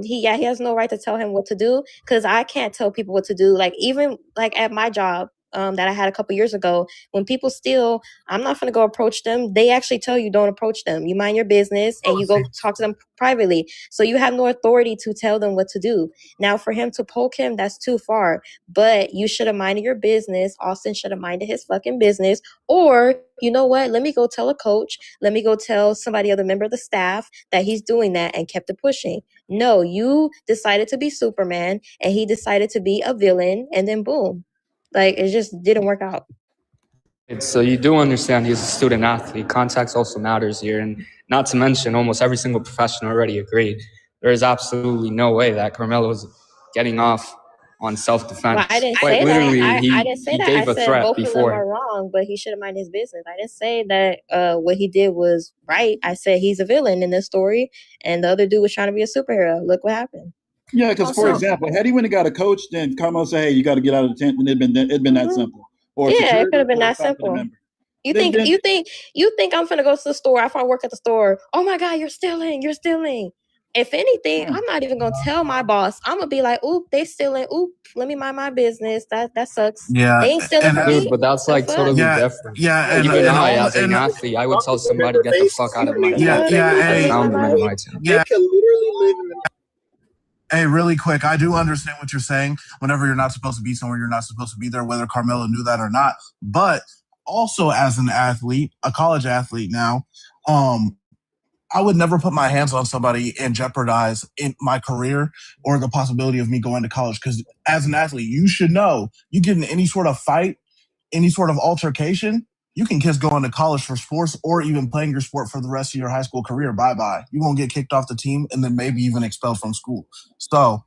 He has no right to tell him what to do because I can't tell people what to do. Like even like at my job that I had a couple years ago, when people steal, I'm not gonna go approach them. They actually tell you don't approach them. You mind your business and you go talk to them privately. So you have no authority to tell them what to do. Now for him to poke him, that's too far. But you should have minded your business. Austin should have minded his fucking business. Or you know what? Let me go tell a coach. Let me go tell somebody other member of the staff that he's doing that and kept it pushing. No, you decided to be Superman and he decided to be a villain and then boom. Like it just didn't work out. So you do understand he's a student athlete. Context also matters here. And not to mention, almost every single professional already agreed. There is absolutely no way that Carmelo's getting off on self-defense. Well, I didn't Quite say literally, that. he I didn't say that. gave I a said threat both of them before. are wrong, but he should have minded his business. I didn't say that what he did was right. I said he's a villain in this story, and the other dude was trying to be a superhero. Look what happened. Yeah, because for example, had he went and got a coach, then Carmelo say, "Hey, you got to get out of the tent," and it'd been that simple. Or yeah, it could have been that simple. Member. You think I'm gonna go to the store? If I work at the store, oh my God, you're stealing. If anything, I'm not even gonna tell my boss. I'm gonna be like, "Oop, they stealing. Oop, let me mind my business. That sucks. Yeah, They ain't stealing and from Dude, me. but that's The like fuck? totally yeah, different. yeah, Even and I, all as an and athlete, I would tell somebody, Remember, get the fuck out of my The yeah, fuck? territory. yeah, Out of Or hey, my sound them in life? my town. they yeah, can literally live in the hey, really quick, I do understand what you're saying. Whenever you're not supposed to be somewhere, you're not supposed to be there, whether Carmelo knew that or not. But also, as an athlete, a college athlete now, I would never put my hands on somebody and jeopardize in my career or the possibility of me going to college. Because as an athlete, you should know you get in any sort of fight, any sort of altercation, you can kiss going to college for sports or even playing your sport for the rest of your high school career. Bye bye. You're going to get kicked off the team and then maybe even expelled from school. So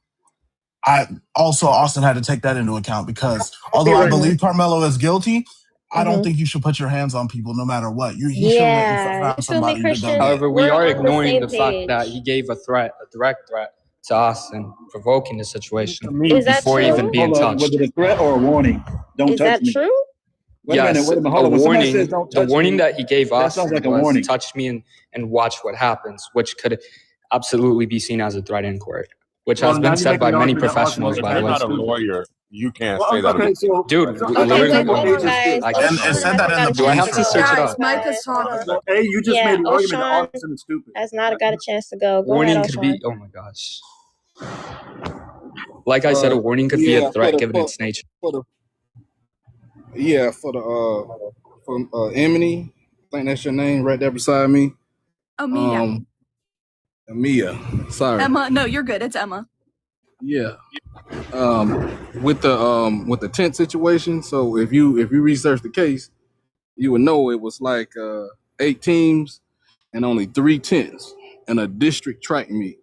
I also, Austin had to take that into account because although I believe Carmelo is guilty, I don't think you should put your hands on people no matter what. He should have went and Yeah, found you feel me, somebody to go Christian? get. However, we We're are on the ignoring same the fact that page. he gave a direct threat to us and provoking the situation To me, Is that before even true? being hold on, was touched. it a threat or a warning? Don't Is touch that me. true? Wait a minute, Yes, hold a on. When somebody says warning. don't The touch warning me, that he gave that us sounds like a was warning. touch me and watch what happens, which could absolutely be seen as a threat in court, which Well, has now been you said make by the many argument that Austin professionals, was If by the you're way. not a stupid. lawyer, you can't Well, say that. okay, so Dude, Okay, age wait, is hold on, stupid. guys. I And guess it O'Shawn said that hasn't in got the a Do I chance police have to to go. search it report. Guys, up? Mike is talking. So, A, you just Yeah, made the argument that O'Shawn Austin is stupid. has not got a chance to go. Go ahead, Warning could O'Shawn. be. Oh my gosh. Like I said, a warning could be a threat given its nature. for the for Emily. I think that's your name right there beside me. Oh, Mia. Mia. Sorry. Emma. No, you're good. It's Emma. Yeah. With the tent situation. So if you research the case, you would know it was like 8 teams and only 3 tents in a district track meet,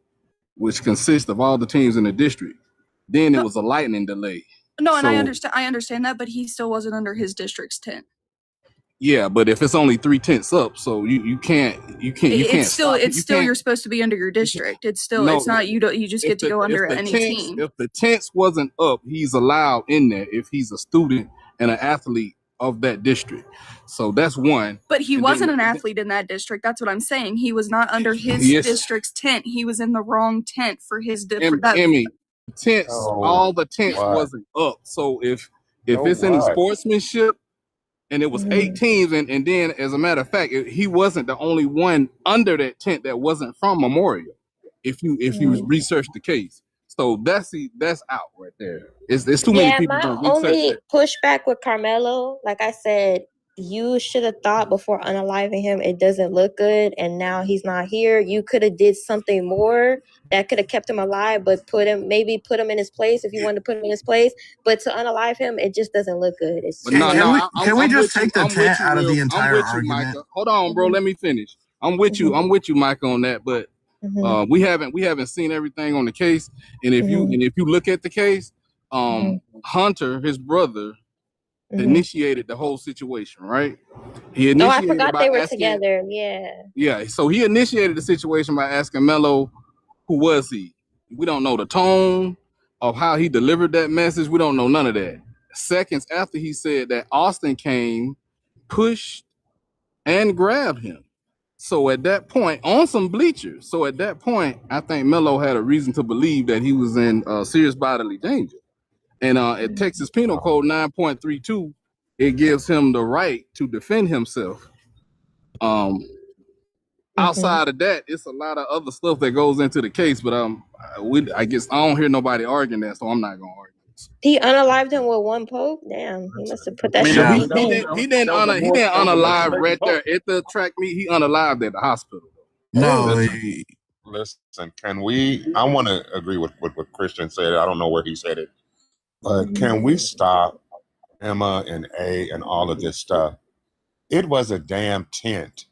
which consists of all the teams in the district. Then it No, was a lightning delay. no, and I So understand that, but he still wasn't under his district's tent. yeah, but if it's only 3 tents up, so you can't It's still stop it. You can't. you're supposed to be under your district. It's still No, it's not you just get to go under any team. if the tents wasn't up, he's allowed in there if he's a student and an athlete of that district. So that's one. But he And wasn't then an athlete in that district. That's what I'm saying. He was not under his yes, district's tent. He was in the wrong tent for his different. Emmy, tents, Oh, all the tents why? wasn't up. So if No, it's any why? sportsmanship, and it was 8 teams, and then as a matter of fact, he wasn't the only one under that tent that wasn't from Memorial. If you research the case, so that's out right there. It's too many Yeah, people my don't research only that. pushback with Carmelo, like I said, you should have thought before unaliving him. It doesn't look good, and now he's not here. You could have did something more that could have kept him alive, but put him in his place if you wanted to put him in his place. But to unalive him, it just doesn't look good. It's But too no, much. Can we I'm just with you. take the I'm with tent you, out of real. the I'm entire with you, argument? Micah. Hold on, bro. Let me finish. I'm with you. I'm with you, Micah, on that. But we haven't seen everything on the case. And if you look at the case, Hunter, his brother, initiated the whole situation, right? He Oh, I initiated forgot by they were asking. together. Yeah. Yeah, so he initiated the situation by asking Melo, who was he? We don't know the tone of how he delivered that message. We don't know none of that. Seconds after he said that, Austin came, pushed, and grabbed him. So at that point, on some bleachers. So at that point, I think Melo had a reason to believe that he was in serious bodily danger. And at Texas Penal Code 9.32, it gives him the right to defend himself. Outside of that, it's a lot of other stuff that goes into the case, but I guess I don't hear nobody arguing that, so I'm not gonna argue. He unalived him with one poke. Damn, he must have put that shit Yeah. on his He didn't unalive right there at the track meet. He unalived at the hospital. No, Listen, can we? I want to agree with what Christian said. I don't know where he said it, but can we stop Emma and A and all of this stuff? It was a damn tent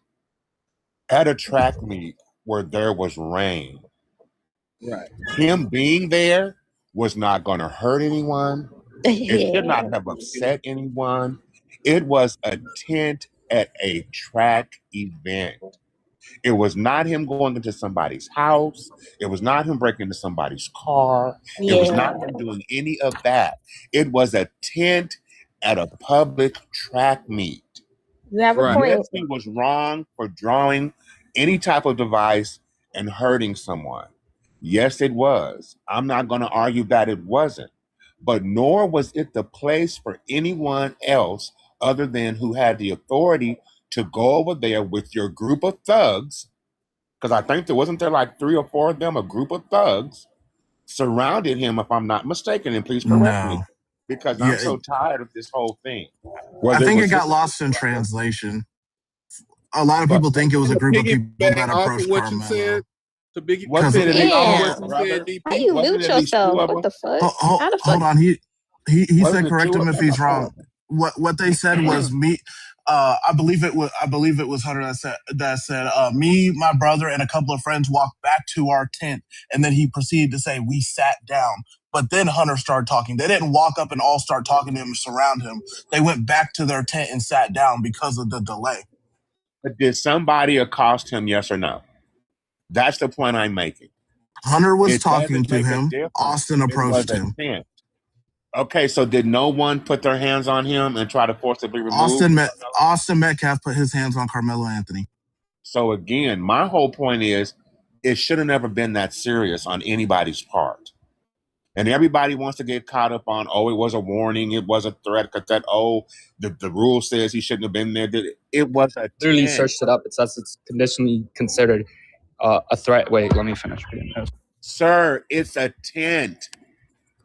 at a track meet where there was rain. Right. Him being there was not going to hurt anyone. It should not Yeah. have upset anyone. It was a tent at a track event. It was not him going into somebody's house. It was not him breaking into somebody's car. It was Yeah. not him doing any of that. It was a tent at a public track meet. You have a Right. point. Yes, he was wrong for drawing any type of device and hurting someone. Yes, it was. I'm not going to argue that it wasn't. But nor was it the place for anyone else other than who had the authority to go over there with your group of thugs. Because I think wasn't there like 3 or 4 of them, a group of thugs surrounded him, if I'm not mistaken, and please correct me, No. because I'm Yeah, so tired of this whole thing. I Whether it think was it got his, lost in translation. A lot of but people think it was a And to group of people that piggyback off of approached what you said, Carmelo. wasn't Because it at least off of 2, what you Damn. said, brother? How DP. you Wasn't mute it at least 2 yourself? of What them? the fuck? How the fuck? Hold on. He said Wasn't it correct 2 him of if them? he's wrong. What they said was me. I believe it was Hunter that said me, my brother, and a couple of friends walked back to our tent, and then he proceeded to say we sat down. But then Hunter started talking. They didn't walk up and all start talking to him and surround him. They went back to their tent and sat down because of the delay. But did somebody accost him, yes or no? That's the point I'm making. Hunter was It talking doesn't to make a him. difference. Austin It was approached a him. tent. Okay, so did no one put their hands on him and try to force it to be removed? Austin Metcalf put his hands on Carmelo Anthony. So again, my whole point is it should have never been that serious on anybody's part. And everybody wants to get caught up on, oh, it was a warning, it was a threat, because the rule says he shouldn't have been there. It was a Literally 10. searched it up. It says it's conditionally considered a threat. Wait, let me finish reading this. Sir, it's a tent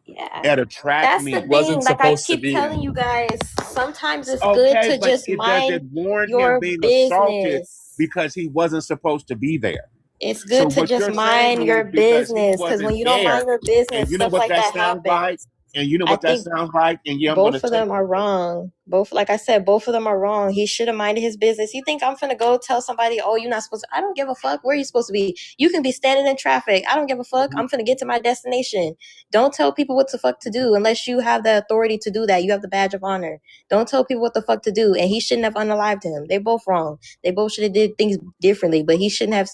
Yeah. at a track That's the meet. thing. Wasn't Like I supposed to keep be telling in. you guys, sometimes it's good Okay, to but just it doesn't mind warrant him your being assaulted business. because he wasn't supposed to be there. It's So good to what just you're saying mind is your because he business. Because when wasn't you don't there, mind your and business, you know stuff what like that that sounds like, happens. and you know I what that think sounds like, and yeah, I'm going to both of take them are wrong. Both, like I said, both of them are wrong. He should have minded his business. You think I'm finna go tell somebody, oh, you're not supposed to? I don't give a fuck. Where are you supposed to be? You can be standing in traffic. I don't give a fuck. I'm finna get to my destination. Don't tell people what the fuck to do unless you have the authority to do that. You have the badge of honor. Don't tell people what the fuck to do. And he shouldn't have unalived him. They both wrong. They both should have did things differently. But he shouldn't have,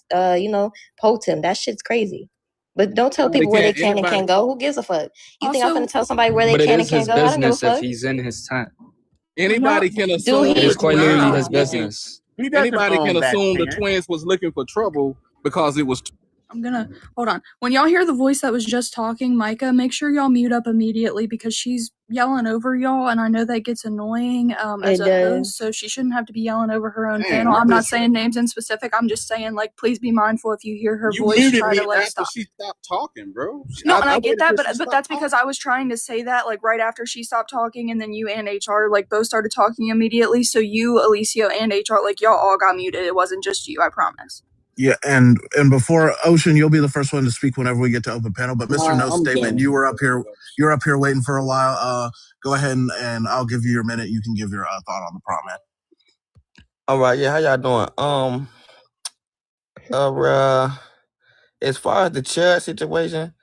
poked him. That shit's crazy. But don't tell people where they can and can't go. Who gives a fuck? You think I'm Also, gonna tell somebody where they But it can and is can't his go? I don't give a business if fuck. he's in his tent. no, Anybody can Do assume It he? is the quite twins literally was his No. looking. business. He doesn't Anybody own can that assume the tent. twins was looking for trouble because it was. I'm gonna hold on. When y'all hear the voice that was just talking, Micah, make sure y'all mute up immediately because she's yelling over y'all, and I know that gets annoying as It a host, does. so she shouldn't have to be yelling over her own Man, panel. what I'm not is saying names in specific. I'm just saying, like, please be mindful if you hear her you voice, muted try me to like after stop. she stopped talking, bro. No, and I get waited that, till she but stopped that's because I was trying to say that like right after she stopped talking, and then you and HR like both started talking immediately. So you, Alicia, and HR, like y'all all got muted. It wasn't just you. I promise. Yeah, and before Ocean, you'll be the first one to speak whenever we get to open panel. But Mr. No I'm Statement, done. you were up here. You're up here waiting for a while. Go ahead and I'll give you your minute. You can give your thought on the prompt, man. All right, yeah, how y'all doing? As far as the Chud situation,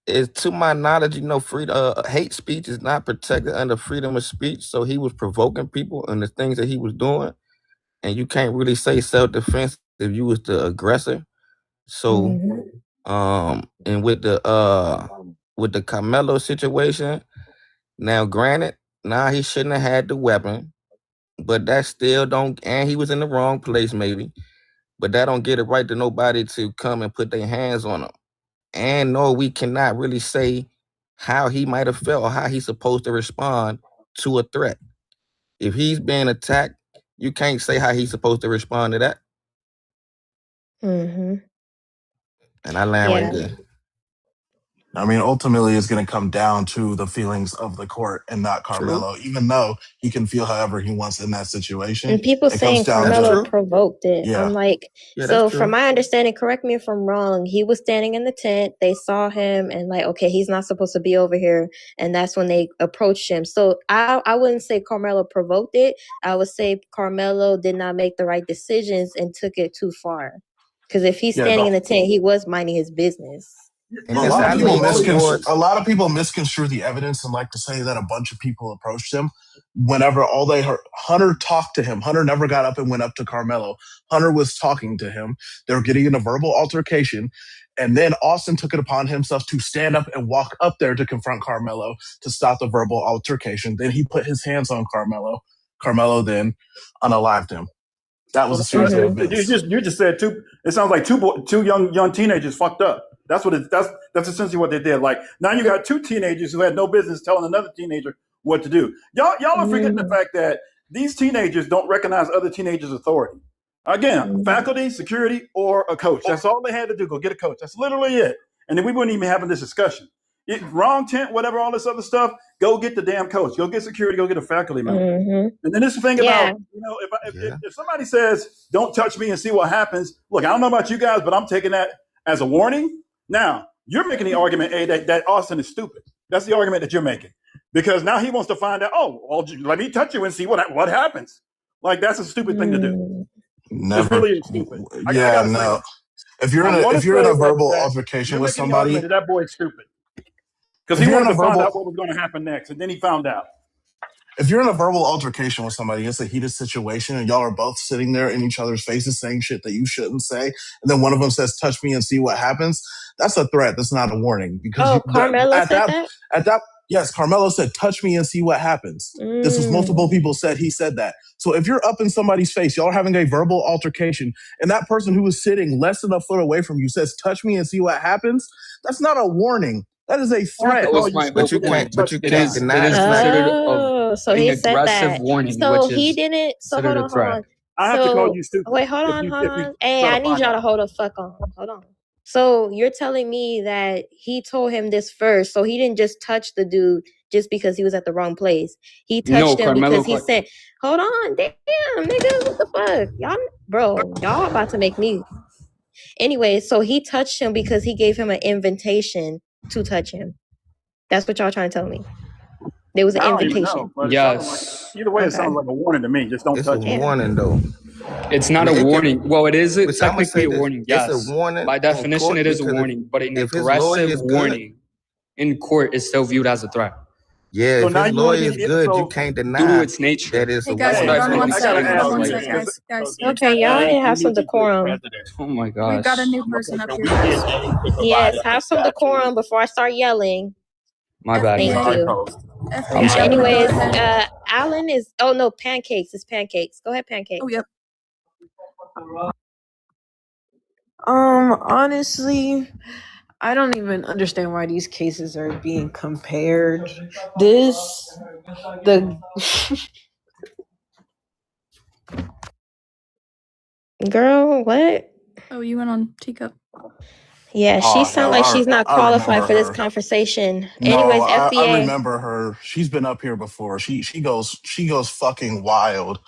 is to my knowledge, freedom, hate speech is not protected under freedom of speech. So he was provoking people and the things that he was doing, and you can't really say self-defense if you was the aggressor. So, and with the Carmelo situation, now granted, he shouldn't have had the weapon, but that still don't, and he was in the wrong place maybe, but that don't get it right to nobody to come and put their hands on him. And no, we cannot really say how he might have felt or how he's supposed to respond to a threat. If he's being attacked, you can't say how he's supposed to respond to that. Mm-hmm. And I land right there. I mean, ultimately, it's going to come down to the feelings of the court and not Carmelo, even though he can feel however he wants in that situation. And people saying Carmelo provoked it. Yeah. I'm like, Yeah, so that's true. from my understanding, correct me if I'm wrong, he was standing in the tent. They saw him and like, okay, he's not supposed to be over here. And that's when they approached him. So I wouldn't say Carmelo provoked it. I would say Carmelo did not make the right decisions and took it too far. Because if he's standing in the tent, he was minding his business. And A that's lot I of people lean towards. a lot of people misconstrue the evidence and like to say that a bunch of people approached him. Whenever all they heard, Hunter talked to him. Hunter never got up and went up to Carmelo. Hunter was talking to him. They were getting in a verbal altercation. And then Austin took it upon himself to stand up and walk up there to confront Carmelo to stop the verbal altercation. Then he put his hands on Carmelo. Carmelo then unalived him. That was a series of events. You just said two. It sounds like two young teenagers fucked up. That's that's essentially what they did. Like now you got two teenagers who had no business telling another teenager what to do. Y'all are forgetting the fact that these teenagers don't recognize other teenagers' authority. Again, faculty, security, or a coach. That's all they had to do. Go get a coach. That's literally it. And then we wouldn't even having this discussion. Wrong tent, whatever, all this other stuff. Go get the damn coach. Go get security. Go get a faculty member. And then this is the thing about, if somebody says, "Don't touch me and see what happens." Look, I don't know about you guys, but I'm taking that as a warning. Now you're making the argument, that Austin is stupid. That's the argument that you're making, because now he wants to find out. Oh, well, let me touch you and see what happens. Like that's a stupid thing to do. Never. It really is stupid. Yeah, no. If you're in a verbal altercation with somebody, that boy is stupid because he wanted to find out what was going to happen next, and then he found out. If you're in a verbal altercation with somebody, it's a heated situation, and y'all are both sitting there in each other's faces saying shit that you shouldn't say, and then one of them says, "Touch me and see what happens." That's a threat. That's not a warning. Because Carmelo said that? Yes, Carmelo said, "Touch me and see what happens." This was multiple people said he said that. So if you're up in somebody's face, y'all are having a verbal altercation, and that person who is sitting less than a foot away from you says, "Touch me and see what happens," that's not a warning. That is a threat. But you can't deny it. Oh, so he said that. Warning, so he didn't. So hold on. I have to call you stupid. Wait, hold on. Hey, I need y'all to hold the fuck on. Hold on. So you're telling me that he told him this first, so he didn't just touch the dude just because he was at the wrong place. He touched him because he said, "Hold on, damn, nigga, what the fuck, y'all about to make me." Anyway, so he touched him because he gave him an invitation to touch him. That's what y'all trying to tell me. There was an invitation. Yes. Either way, it sounds like a warning to me. Just don't touch it. It's a warning, though. It's not a warning. Well, it is technically a warning. Yes. It's a warning. By definition, it is a warning. But an aggressive warning in court is still viewed as a threat. Yeah, if his lawyer is good, you can't deny due to its nature. that is Hey a guys, warning. hold on one second, guys. Okay, y'all need to have some decorum. Oh my gosh. We've got a new person up here. Yes, have some decorum before I start yelling. My bad. Thank you. Anyways, Alan is. Oh no, Pancakes. It's Pancakes. Go ahead, Pancakes. Oh yep. Honestly, I don't even understand why these cases are being compared. Girl, what? Oh, you went on Teacup. Yeah, she sounds like she's not qualified for this conversation. Anyways, FBA. I remember her. She's been up here before. She goes fucking wild.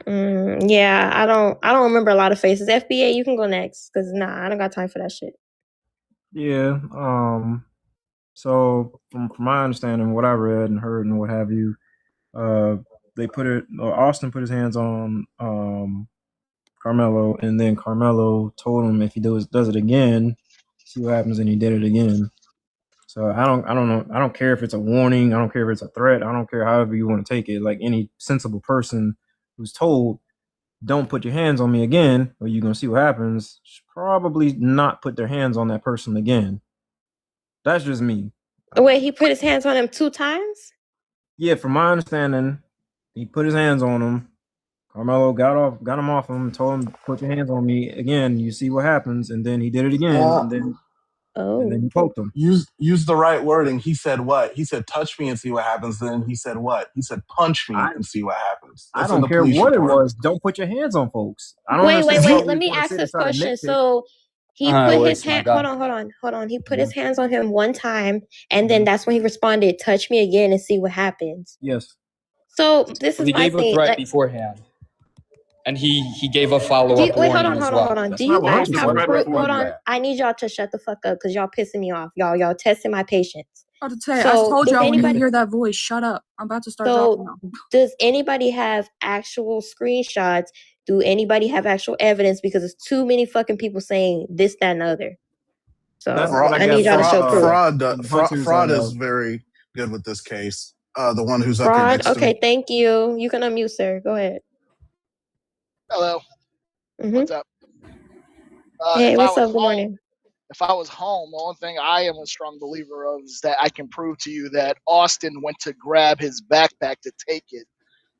Yeah, I don't remember a lot of faces. FBA, you can go next, because I don't got time for that shit. Yeah. So from my understanding, what I read and heard and what have you, Austin put his hands on Carmelo, and then Carmelo told him if he does it again, see what happens, and he did it again. So I don't know. I don't care if it's a warning. I don't care if it's a threat. I don't care however you want to take it. Like any sensible person who's told, "Don't put your hands on me again, or you're gonna see what happens," should probably not put their hands on that person again. That's just me. Wait, he put his hands on him 2 times? Yeah, from my understanding, he put his hands on him. Carmelo got him off him, told him, "Put your hands on me again, you see what happens," and then he did it again, and then he poked him. Use the right wording. He said what? He said, "Touch me and see what happens." Then he said what? He said, "Punch me and see what happens." I don't care what it was. Don't put your hands on folks. I don't Wait. Let me ask this question. So he put his hand. Hold on. He put his hands on him 1 time, and then that's when he responded, "Touch me again and see what happens." Yes. So this is my thing. He gave a threat beforehand, and he gave a follow-up warning. Wait, hold on. Do you guys have proof? Hold on. I need y'all to shut the fuck up because y'all pissing me off. Y'all testing my patience. I told y'all when you hear that voice, shut up. I'm about to start dropping them. Does anybody have actual screenshots? Do anybody have actual evidence? Because it's too many fucking people saying this, that, and the other. So I need y'all to show proof. Fraud is very good with this case. The one who's up here Fraud. next to Okay, me. thank you. You can unmute, sir. Go ahead. Hello. What's up? Hey, what's up? Good morning. If I was home, the only thing I am a strong believer of is that I can prove to you that Austin went to grab his backpack to take it,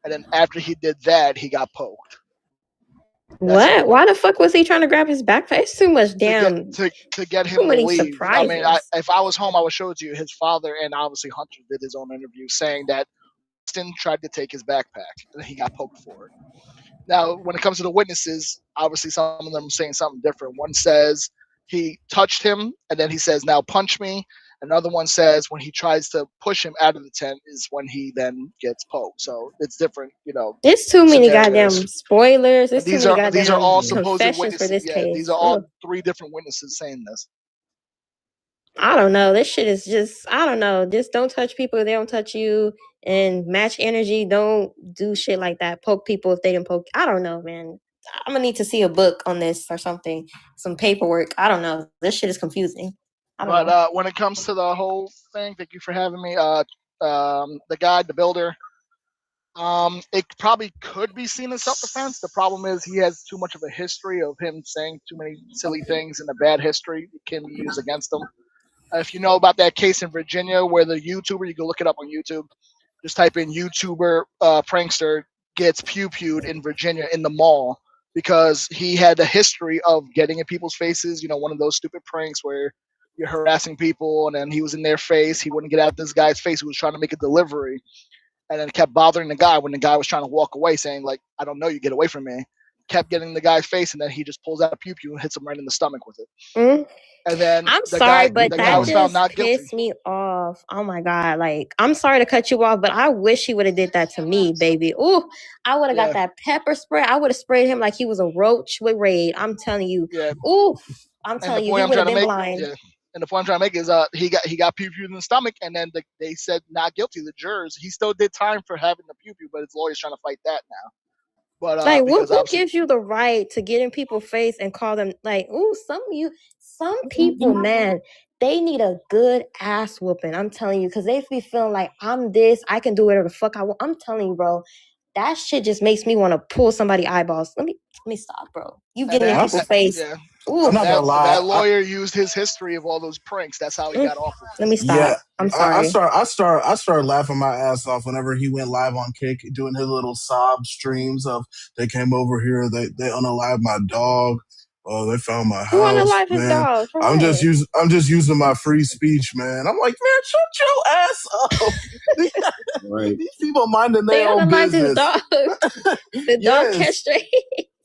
and then after he did that, he got poked. What? Why the fuck was he trying to grab his backpack? It's too much damn. To get Too him to many leave. I mean, surprises. if I was home, I would show it to you. His father and obviously Hunter did his own interview saying that Austin tried to take his backpack and he got poked for it. Now, when it comes to the witnesses, obviously some of them are saying something different. One says he touched him, and then he says, "Now punch me." Another one says when he tries to push him out of the tent is when he then gets poked. So it's different, There's too many scenarios. goddamn spoilers. There's And too many these are all goddamn supposed confessions for witnesses. this Yeah, these case. are all Ugh. 3 different witnesses saying this. I don't know. This shit is just, I don't know. Just don't touch people if they don't touch you, and match energy. Don't do shit like that. Poke people if they didn't poke. I don't know, man. I'm gonna need to see a book on this or something. Some paperwork. I don't know. This shit is confusing. I don't know. But when it comes to the whole thing, thank you for having me. The guy, the builder, it probably could be seen as self-defense. The problem is he has too much of a history of him saying too many silly things, and a bad history can be used against him. If you know about that case in Virginia where the YouTuber, you can look it up on YouTube, just type in YouTuber prankster gets pew-pewed in Virginia in the mall because he had a history of getting in people's faces, one of those stupid pranks where you're harassing people and then he was in their face. He wouldn't get out this guy's face who was trying to make a delivery, and then kept bothering the guy when the guy was trying to walk away, saying, like, "I don't know you, get away from me." Kept getting the guy's face, and then he just pulls out a pew-pew and hits him right in the stomach with it. And then I'm the sorry, guy but that was found just not guilty. pissed me off. Oh my god! Like, I'm sorry to cut you off, but I wish he would have did that to me, baby. Ooh, I would have got that pepper spray. I would have sprayed him like he was a roach with Raid. I'm telling you. Yeah. Ooh, I'm telling you, he would have been blind. Yeah. And the point I'm trying to make is he got pew-pewed in the stomach, and then they said not guilty. The jurors, he still did time for having the pew-pew, but his lawyer's trying to fight that now. But Like, because who gives you the right to get in people's face and call them like, ooh, some people, man, they need a good ass whooping. I'm telling you, because they be feeling like I'm this, I can do whatever the fuck I want. I'm telling you, bro, that shit just makes me want to pull somebody's eyeballs. Let me stop, bro. You getting in people's face. Yeah. Ooh. I'm not gonna lie. That lawyer used his history of all those pranks. That's how he got off of it. Let me stop. Yeah, I'm sorry. I started laughing my ass off whenever he went live on Kick, doing his little sob streams of they came over here, they unalived my dog, they found my Who house. unalive his Man, dog? For I'm what? just using my free speech, man. I'm like, man, shut your ass up. These people minding They their own unalived his business. dog. The dog castrated.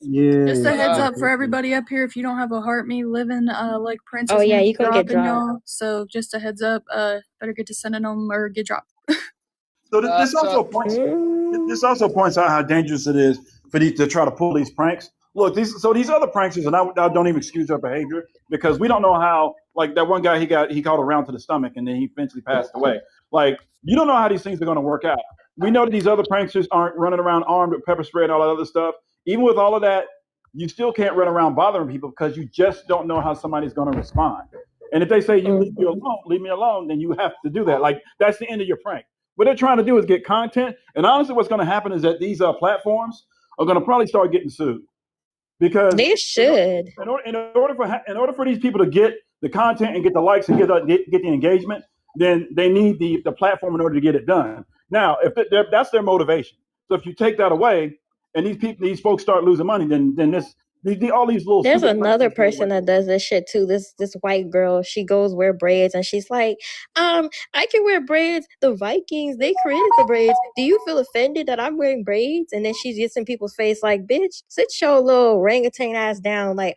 Yeah. Just a heads up for everybody up here, if you don't have a heart, me living like Prince is yeah, gonna you be gonna get dropping dropped. y'all. So just a heads up, better get to sending them or get dropped. So this also points out how dangerous it is for these to try to pull these pranks. Look, these other pranksters, and I don't even excuse their behavior because we don't know how. Like that one guy, he caught a round to the stomach and then he eventually passed away. Like you don't know how these things are going to work out. We know that these other pranksters aren't running around armed with pepper spray and all that other stuff. Even with all of that, you still can't run around bothering people because you just don't know how somebody's going to respond. And if they say you leave me alone, then you have to do that. Like that's the end of your prank. What they're trying to do is get content. And honestly, what's going to happen is that these platforms are going to probably start getting sued because they should. In order for these people to get the content and get the likes and get the engagement, then they need the platform in order to get it done. Now, if that's their motivation, so if you take that away and these folks start losing money, then all these little. There's another person that does this shit too. This white girl. She goes wear braids and she's like, I can wear braids. The Vikings, they created the braids. Do you feel offended that I'm wearing braids? And then she gets in people's face like, bitch, sit your little orangutan ass down. Like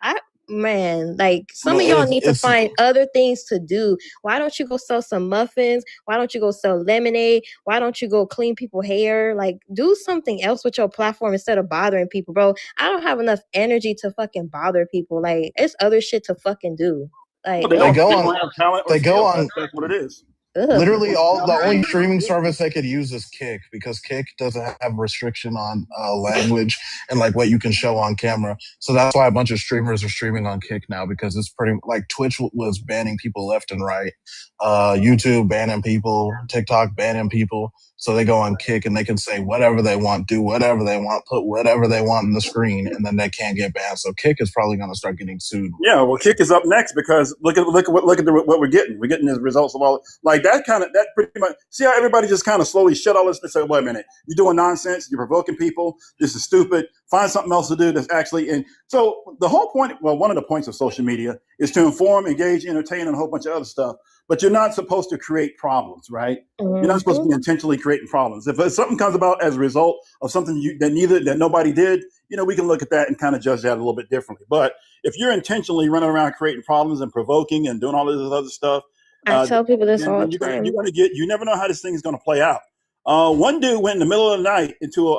like some of y'all need to find other things to do. Why don't you go sell some muffins? Why don't you go sell lemonade? Why don't you go clean people's hair? Like do something else with your platform instead of bothering people, bro. I don't have enough energy to fucking bother people. Like it's other shit to fucking do. Like They don't have talent or skill. That's what it is. Literally, the only streaming service they could use is Kick because Kick doesn't have restriction on language and like what you can show on camera. So that's why a bunch of streamers are streaming on Kick now because it's pretty like Twitch was banning people left and right, YouTube banning people, TikTok banning people. So they go on Kick and they can say whatever they want, do whatever they want, put whatever they want on the screen, and then they can't get banned. So Kick is probably going to start getting sued. Yeah, well, Kick is up next because look at what we're getting. We're getting the results of all like that pretty much, see how everybody just kind of slowly shut all this and say, wait a minute, you're doing nonsense, you're provoking people, this is stupid, find something else to do that's actually in. So the whole point, well, one of the points of social media is to inform, engage, entertain, and a whole bunch of other stuff, but you're not supposed to create problems, right? You're not supposed to be intentionally creating problems. If something comes about as a result of something that nobody did, we can look at that and kind of judge that a little bit differently. But if you're intentionally running around creating problems and provoking and doing all this other stuff, I tell people this all the time. you never know how this thing is going to play out. One dude went in the middle of the night into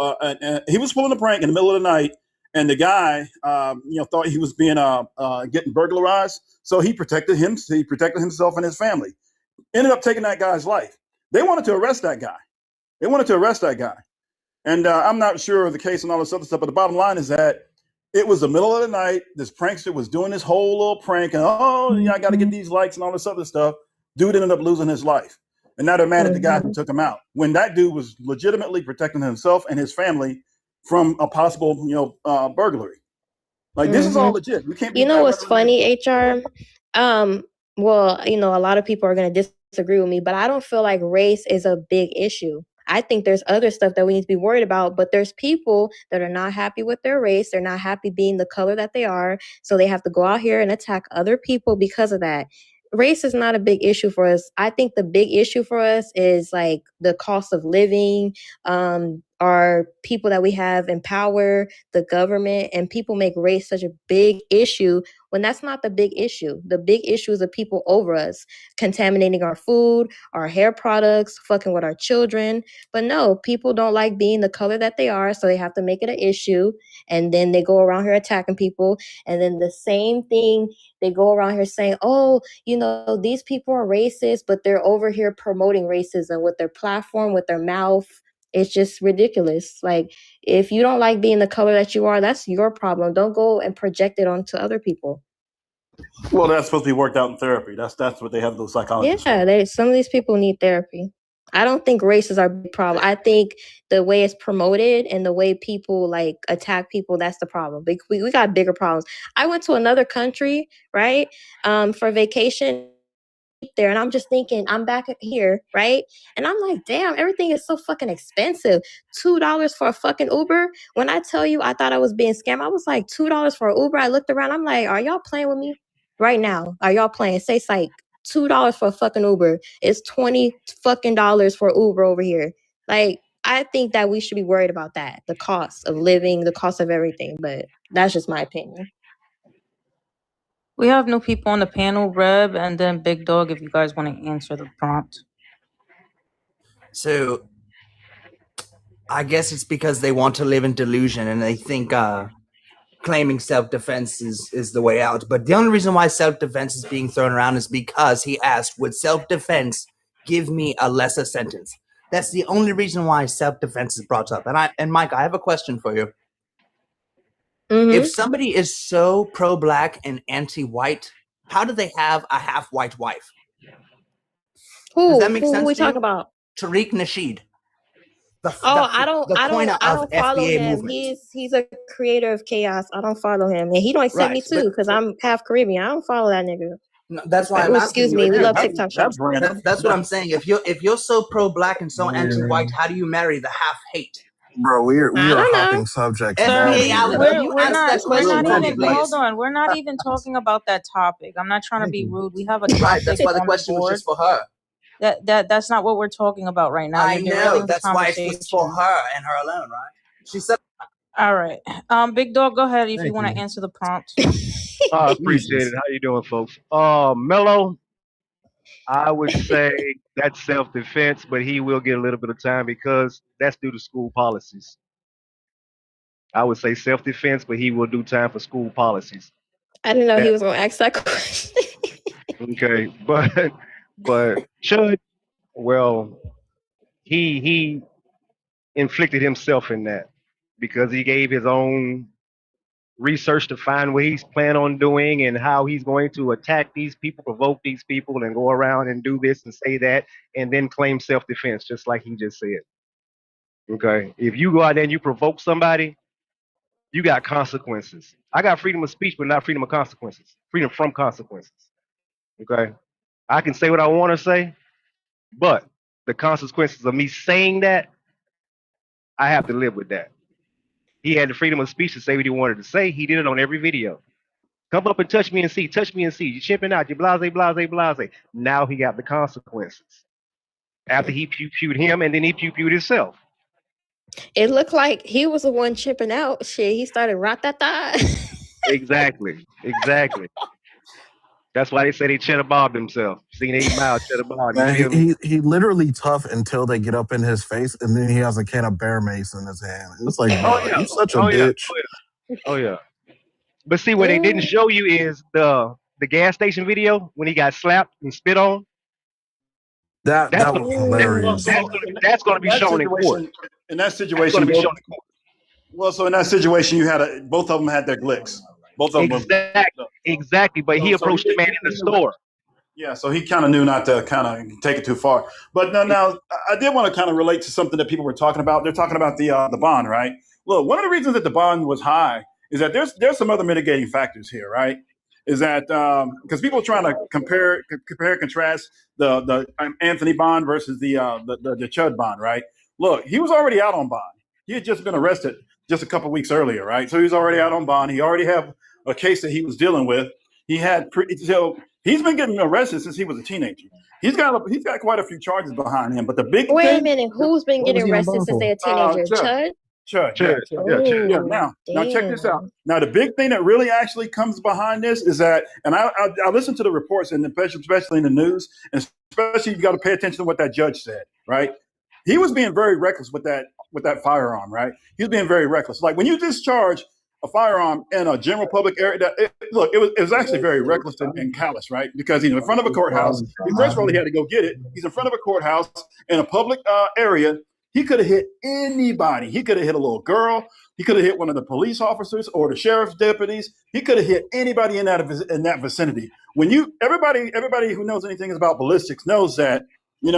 he was pulling a prank in the middle of the night, and the guy, thought he was being getting burglarized, so he protected him. He protected himself and his family. Ended up taking that guy's life. They wanted to arrest that guy. And I'm not sure of the case and all this other stuff, but the bottom line is that it was the middle of the night. This prankster was doing this whole little prank, and I got to get these likes and all this other stuff. Dude ended up losing his life, and now they're mad at the guy who took him out. When that dude was legitimately protecting himself and his family from a possible, burglary. Like this is all legit. We can't. You know what's funny, HR? Well, a lot of people are going to disagree with me, but I don't feel like race is a big issue. I think there's other stuff that we need to be worried about, but there's people that are not happy with their race. They're not happy being the color that they are. So they have to go out here and attack other people because of that. Race is not a big issue for us. I think the big issue for us is like the cost of living, our people that we have in power, the government, and people make race such a big issue when that's not the big issue. The big issue is the people over us contaminating our food, our hair products, fucking with our children. But no, people don't like being the color that they are, so they have to make it an issue. And then they go around here attacking people. And then the same thing, they go around here saying, oh, these people are racist, but they're over here promoting racism with their platform, with their mouth. It's just ridiculous. Like, if you don't like being the color that you are, that's your problem. Don't go and project it onto other people. Well, that's supposed to be worked out in therapy. That's what they have those psychologists for. Yeah, some of these people need therapy. I don't think race is our big problem. I think the way it's promoted and the way people like attack people, that's the problem. We got bigger problems. I went to another country, right, for vacation there, and I'm just thinking, I'm back here, right? And I'm like, damn, everything is so fucking expensive. $2 for a fucking Uber. When I tell you I thought I was being scammed, I was like, $2 for an Uber. I looked around, I'm like, are y'all playing with me right now? Are y'all playing? Say psych. $2 for a fucking Uber. It's $20 fucking dollars for Uber over here. Like, I think that we should be worried about that. The cost of living, the cost of everything. But that's just my opinion. We have new people on the panel, Reb, and then Big Dog, if you guys want to answer the prompt. So, I guess it's because they want to live in delusion and they think claiming self-defense is the way out. But the only reason why self-defense is being thrown around is because he asked, would self-defense give me a lesser sentence? That's the only reason why self-defense is brought up. And Mike, I have a question for you. If somebody is so pro-black and anti-white, how do they have a half-white wife? Does that make sense? Who we to you? talking about? Tariq Nasheed. I don't follow him. Movement. He's a creator of chaos. I don't follow him, and he don't accept me too because I'm half Caribbean. I don't follow that nigga. No, that's why I'm asking excuse you. me. We love TikTok shops. That's what I'm saying. If you're so pro-black and so anti-white, how do you marry the half-hate? Bro, we are hopping subjects. We're not even talking about that topic. I'm not trying to be rude. We have a topic. Right, that's why the question was just for her. That's not what we're talking about right now. I know. That's why it's just for her and her alone, right? She said. All right. Big Dog, go ahead if you want to answer the prompt. I appreciate it. How you doing, folks? Mello, I would say that's self-defense, but he will get a little bit of time because that's due to school policies. I would say self-defense, but he will do time for school policies. I didn't know he was going to ask that question. Okay, but Chud, well, he inflicted himself in that because he gave his own research to find what he's planning on doing and how he's going to attack these people, provoke these people, and go around and do this and say that, and then claim self-defense, just like he just said. Okay, if you go out there and you provoke somebody, you got consequences. I got freedom of speech, but not freedom of consequences. Freedom from consequences. Okay, I can say what I want to say, But the consequences of me saying that, I have to live with that. He had the freedom of speech to say what he wanted to say. He did it on every video. Come up and touch me and see. Touch me and see. You're chipping out. You're blase, blase, blase. Now he got the consequences. After he pew-pewed him and then he pew-pewed himself. It looked like he was the one chipping out. Shit, he started rat-ta-ta. Exactly. Exactly. That's why they say they cheddar bobbed himself. Seen 8 Mile, cheddar bob. You Man, feel me? he literally tough until they get up in his face, and then he has a can of bear mace in his hand. It's like, Oh bro, yeah. you such a Oh yeah. bitch. Oh yeah. Oh yeah. But see, what they didn't show you is the gas station video when he got slapped and spit on. That's That gonna was Well, hilarious. so that's gonna in be that shown in court. situation, in that That's gonna situation, be shown in court. well, so in that situation, you had both of them had their glicks. Both of them was Exactly. But he so he approached the did. man in the store. Yeah, so he kind of knew not to kind of take it too far. But now I did want to kind of relate to something that people were talking about. They're talking about the bond, right? Look, one of the reasons that the bond was high is that there's some other mitigating factors here, right? Is that because people are trying to compare and contrast the Anthony Bond versus the Chud Bond, right? Look, he was already out on bond. He had just been arrested just a couple weeks earlier, right? So he was already out on bond. He already had a case that he was dealing with. He had so he's been getting arrested since he was a teenager. He's got quite a few charges behind him. But the big Wait a thing, minute, who's been What was getting he on arrested bond since for? they a teenager? Chud? Chud, Sure. yeah. Oh, Now check this out. damn. Now the big thing that really actually comes behind this is that, and I listen to the reports, and especially in the news, and especially you got to pay attention to what that judge said, right? He was being very reckless with that firearm, right? He was being very reckless. Like when you discharge a firearm in a general public area, it was actually very reckless and callous, right? Because he's in front of a courthouse. First of all, he had to go get it. He's in front of a courthouse in a public area. He could have hit anybody. He could have hit a little girl. He could have hit one of the police officers or the sheriff's deputies. He could have hit anybody in that vicinity. When everybody who knows anything about ballistics knows that you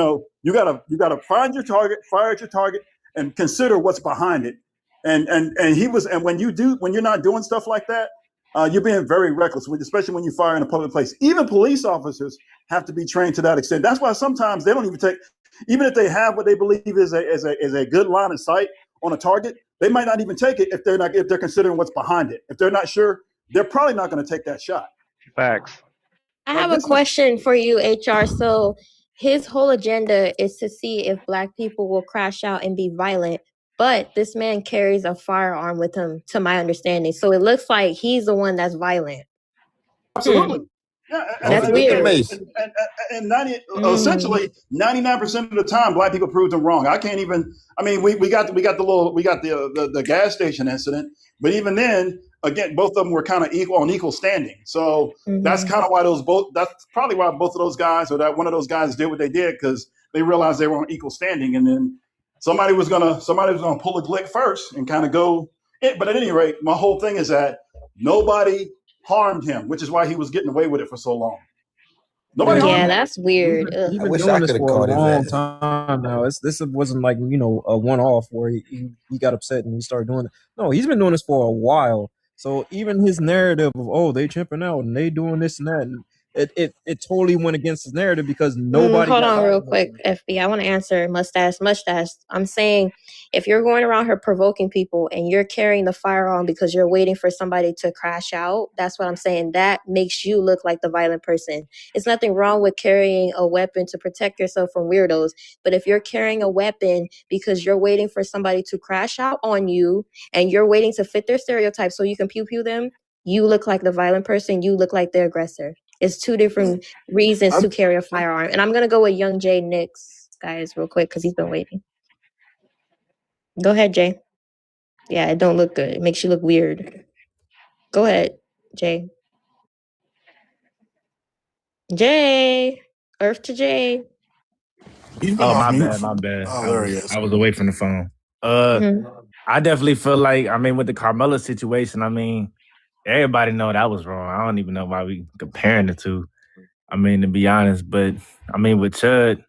gotta find your target, fire at your target, and consider what's behind it. And when you're not doing stuff like that, you're being very reckless, especially when you fire in a public place. Even police officers have to be trained to that extent. That's why sometimes they don't even take, even if they have what they believe is a good line of sight on a target, they might not even take it if they're considering what's behind it. If they're not sure, they're probably not going to take that shot. Facts. I have a question for you, HR. So his whole agenda is to see if Black people will crash out and be violent. But this man carries a firearm with him, to my understanding. So it looks like he's the one that's violent. Absolutely. Yeah, That's weird. And essentially 99% of the time, Black people proved them wrong. I can't even. I mean, we got the gas station incident, but even then, again, both of them were kind of equal standing. So that's kind of why that's probably why both of those guys, or that one of those guys, did what they did, because they realized they were on equal standing, and then somebody was gonna pull a glick first and kind of go. But at any rate, my whole thing is that nobody harmed him, which is why he was getting away with it for so long. Nobody harmed him. That's weird. He's been doing this for a long time now. This wasn't like a one-off where he got upset and he started doing it. No, he's been doing this for a while. So even his narrative of they chipping out and they doing this and that, and it totally went against his narrative because nobody. Hold on real quick, FB. I want to answer mustache. I'm saying if you're going around here provoking people and you're carrying the firearm because you're waiting for somebody to crash out, that's what I'm saying. That makes you look like the violent person. It's nothing wrong with carrying a weapon to protect yourself from weirdos. But if you're carrying a weapon because you're waiting for somebody to crash out on you and you're waiting to fit their stereotypes so you can pew-pew them, you look like the violent person. You look like the aggressor. It's two different reasons to carry a firearm. And I'm going to go with Young Jay next, guys, real quick, because he's been waiting. Go ahead, Jay. Yeah, it don't look good. It makes you look weird. Go ahead, Jay. Jay. Earth to Jay. My bad. I was away from the phone. I definitely feel like, with the Carmella situation, everybody know that was wrong. I don't even know why we comparing the two. To be honest, but with Chud,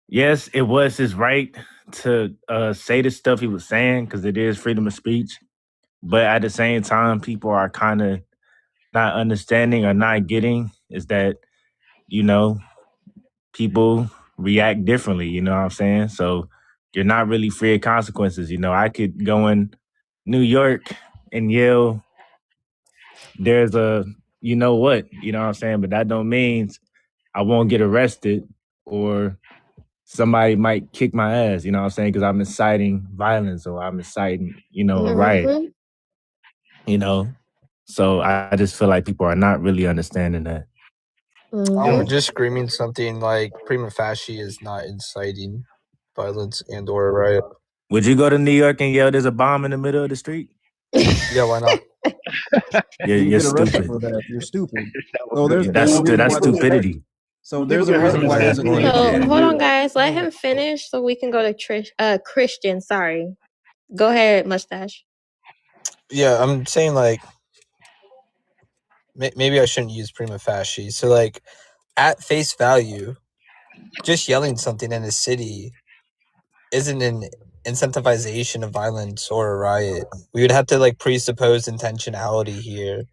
yes, it was his right to say the stuff he was saying because it is freedom of speech. But at the same time, people are kind of not understanding or not getting is that, people react differently. You know what I'm saying? So you're not really free of consequences. I could go in New York and yell, "There's a you know what?" You know what I'm saying? But that don't mean I won't get arrested or somebody might kick my ass. You know what I'm saying? Because I'm inciting violence or I'm inciting, a riot. So I just feel like people are not really understanding that. Or just screaming something like prima facie is not inciting violence and or a riot. Would you go to New York and yell, "There's a bomb in the middle of the street"? Yeah, why not? You You're get arrested stupid. for that. You're stupid. That was So good. That's stupidity. So People there's a get hurt reason why by there's that. a Tik So Tok. hold on, guys. Let him finish so we can go to Christian. Sorry. Go ahead, Mustache. Yeah, I'm saying like maybe I shouldn't use prima facie. So like at face value, just yelling something in a city isn't an incentivization of violence or a riot. We would have to like presuppose intentionality here.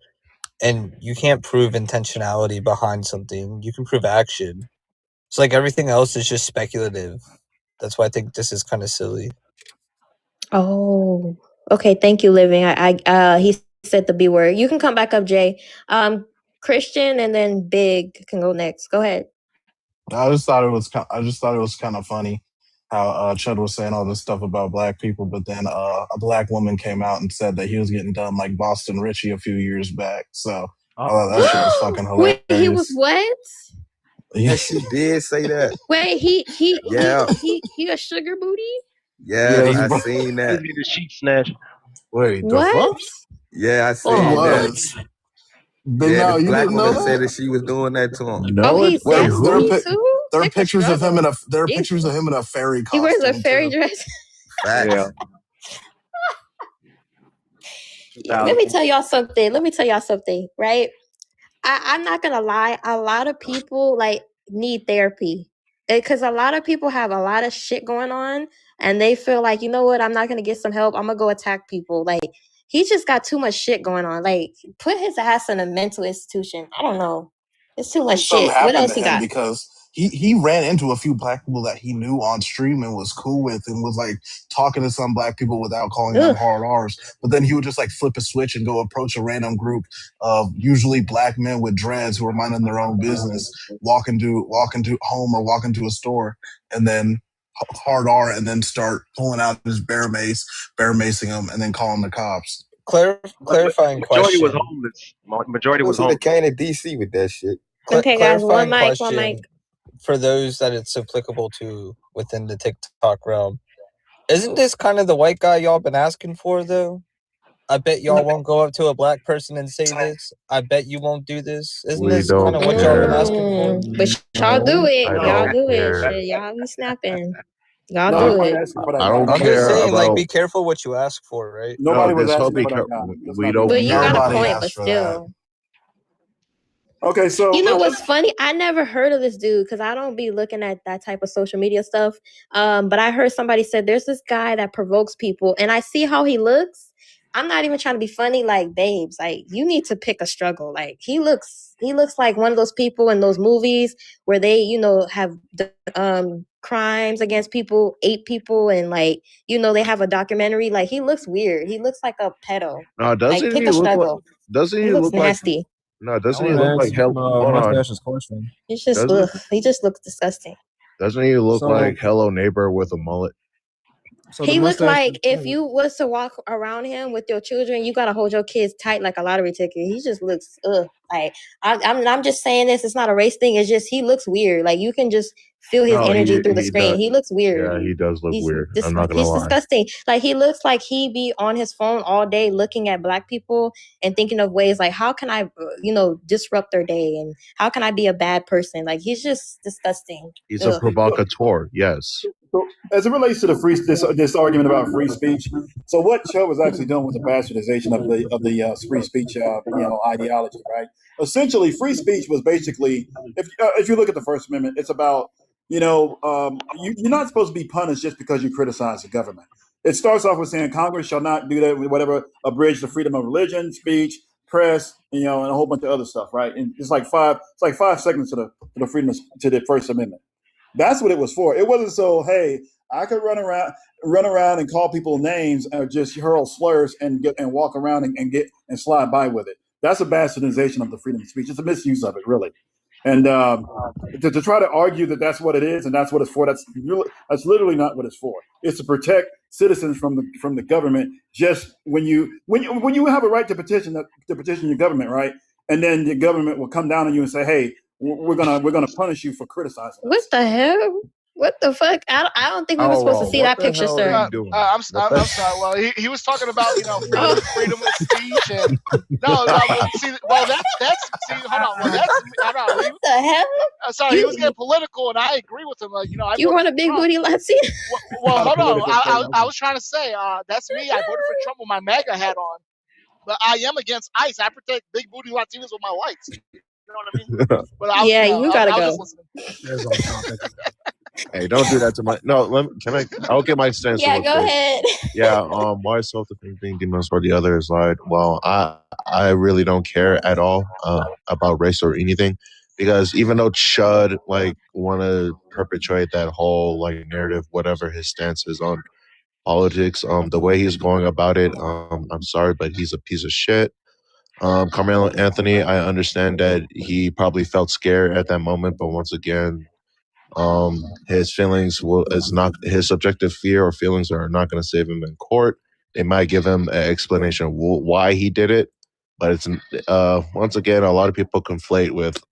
And you can't prove intentionality behind something. You can prove action. So like everything else is just speculative. That's why I think this is kind of silly. Oh, okay. Thank you, Living. He said the B word. You can come back up, Jay. Christian and then Big can go next. Go ahead. I just thought it was kind of funny how Chud was saying all this stuff about black people, but then a black woman came out and said that he was getting done like Boston Richie a few years back. So I thought that shit was fucking hilarious. Wait, he was what? Yes, she did say that. Wait, he Yeah. he a sugar booty? Yes, I seen that. He's the sheep snatch. Wait, the What? fuck? Yeah, I He seen that. was. Big Yeah, Now, this you black didn't know woman that? said that she was doing that to him. Oh, he's Wait, sassy too? there are Pick a pictures of him struggle? there are pictures of him in a fairy He costume. wears a fairy too. dress. Facts. Yeah. Let me tell y'all something, right? I'm not gonna lie. A lot of people like need therapy because a lot of people have a lot of shit going on, and they feel like, you know what? I'm not gonna get some help. I'm gonna go attack people. Like he just got too much shit going on. Like put his ass in a mental institution. I don't know. It's too much Something shit. What happened else to he him got? because he ran into a few black people that he knew on stream and was cool with and was like talking to some black people without calling them hard R's. But then he would just like flip a switch and go approach a random group of usually black men with dreads who are minding their own business, walking to home or walking to a store, and then hard R and then start pulling out his bear macing them, and then calling the cops. Clarifying Majority question. was homeless. Majority was Should have homeless. came to DC with that shit. Okay, guys, one mic. For those that it's applicable to within the TikTok realm. Isn't this kind of the white guy y'all been asking for though? I bet y'all won't go up to a black person and say this. I bet you won't do this. Isn't this kind of what y'all been asking for? But y'all do it. I Y'all don't do it. care. Shit, y'all be snapping. Y'all No, do nobody it. asking for that I guy. don't I'm care just saying, like, about. be careful what you ask for, right? Nobody was just asking hope for that guy. we don't But you care. got a Nobody point, but asked for that. still. Okay, so You know what's funny? I never heard of this dude because I don't be looking at that type of social media stuff. But I heard somebody said there's this guy that provokes people, and I see how he looks. I'm not even trying to be funny, like babes. Like you need to pick a struggle. Like he looks like one of those people in those movies where they, have crimes against people, 8 people, and like they have a documentary. Like he looks weird. He looks like a pedo. No, Like pick a struggle. doesn't He he looks look like nasty. no, doesn't I he want look to like answer hold on. Mustache's question. He's just Doesn't he just looks disgusting. doesn't he look So, like Hello Neighbor with a mullet? so the He looked mustache. like if you was to walk around him with your children, you gotta hold your kids tight like a lottery ticket. He just looks like I'm just saying this. It's not a race thing. It's just he looks weird. Like you can just feel his No, energy through the he screen. does. He looks weird. Yeah, he does look weird. I'm not gonna He's lie. disgusting. Like he looks like he be on his phone all day looking at black people and thinking of ways like how can I disrupt their day and how can I be a bad person. Like he's just disgusting. He's a provocateur. Yes. So as it relates to this argument about free speech, so what Cho was actually doing was a bastardization of the free speech ideology, right? Essentially, free speech was basically, if you look at the First Amendment, it's about you're not supposed to be punished just because you criticize the government. It starts off with saying Congress shall not do that with whatever abridge the freedom of religion, speech, press, and a whole bunch of other stuff, right? And it's like 5 seconds to the freedom to the First Amendment. That's what it was for. It wasn't so, hey, I could run around and call people names or just hurl slurs and walk around and slide by with it. That's a bastardization of the freedom of speech. It's a misuse of it, really. And to try to argue that that's what it is and that's what it's for, that's literally not what it's for. It's to protect citizens from the government. Just when you have a right to petition your government, right? And then the government will come down on you and say, hey, we're gonna punish you for criticizing. What the hell? What the fuck? I don't think we were supposed to see that picture, sir. I'm sorry. Well, he was talking about freedom of speech and hold on. Well, hold on. What the hell? Sorry, he was getting political, and I agree with him. You want a big booty Latino? Well, hold on. I was trying to say that's me. I voted for Trump with my MAGA hat on, but I am against ICE. I protect big booty Latinos with my lights. You know what I mean? But you gotta go. Hey, don't do that to my. No, I'll get my stance. Yeah, go ahead. Yeah, why self-defense being demonized for the other is like, well, I really don't care at all about race or anything, because even though Chud want to perpetuate that whole narrative, whatever his stance is on politics, the way he's going about it, I'm sorry, but he's a piece of shit. Carmelo Anthony, I understand that he probably felt scared at that moment, but once again, his feelings is not his subjective fear or feelings are not going to save him in court. They might give him an explanation of why he did it, but it's once again, a lot of people conflate with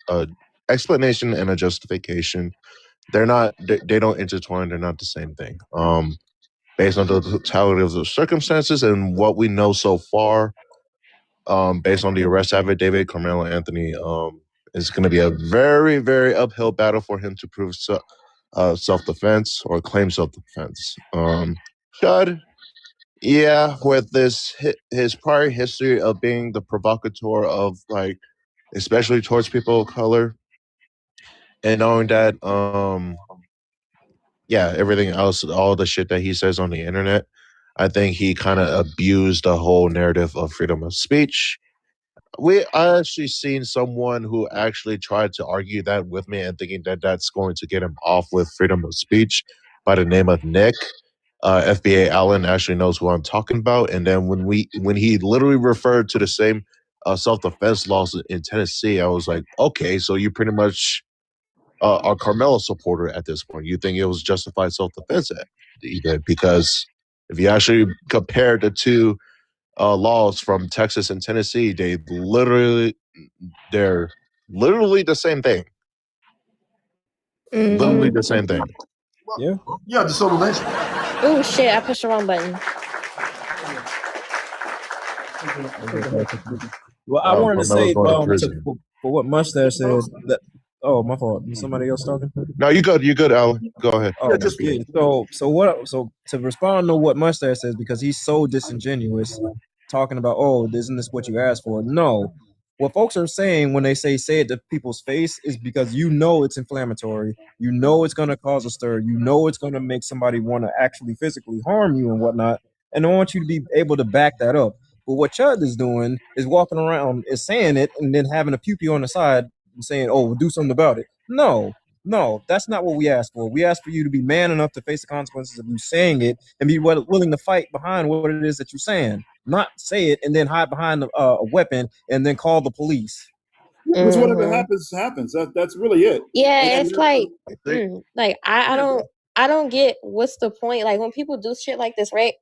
explanation and a justification. They're not. They don't intertwine. They're not the same thing. Based on the totality of the circumstances and what we know so far, based on the arrest affidavit, Carmelo Anthony is going to be a very, very uphill battle for him to prove self-defense or claim self-defense. Chud, yeah, with his prior history of being the provocateur of especially towards people of color, and knowing that, everything else, all the shit that he says on the internet, I think he kind of abused the whole narrative of freedom of speech. I actually seen someone who actually tried to argue that with me and thinking that that's going to get him off with freedom of speech by the name of Nick. FBA Allen actually knows who I'm talking about. And then when he literally referred to the same self-defense laws in Tennessee, I was like, okay, so you pretty much are Carmelo supporter at this point. You think it was justified self-defense that he did, because if you actually compare the two laws from Texas and Tennessee, they're literally the same thing. Mm-hmm. Literally the same thing. Yeah, just so the lynch. Oh shit! I pushed the wrong button. Well, I wanted to say for what Mustache said that. Oh, my fault. Was somebody else talking? No, you good. You good, Alan. Go ahead. Oh, yeah. So to respond to what Mustache says, because he's so disingenuous, talking about, oh, isn't this what you asked for? No. What folks are saying when they say it to people's face is because it's inflammatory. You know it's going to cause a stir. You know it's going to make somebody want to actually physically harm you and whatnot. And I want you to be able to back that up. But what Chud is doing is walking around, is saying it, and then having a pew-pew on the side and saying, oh, we'll do something about it. No, that's not what we asked for. We asked for you to be man enough to face the consequences of you saying it and be willing to fight behind what it is that you're saying. Not say it and then hide behind a weapon and then call the police. Which whatever happens. That's really it. Yeah, it's like I don't get what's the point. Like when people do shit like this, right?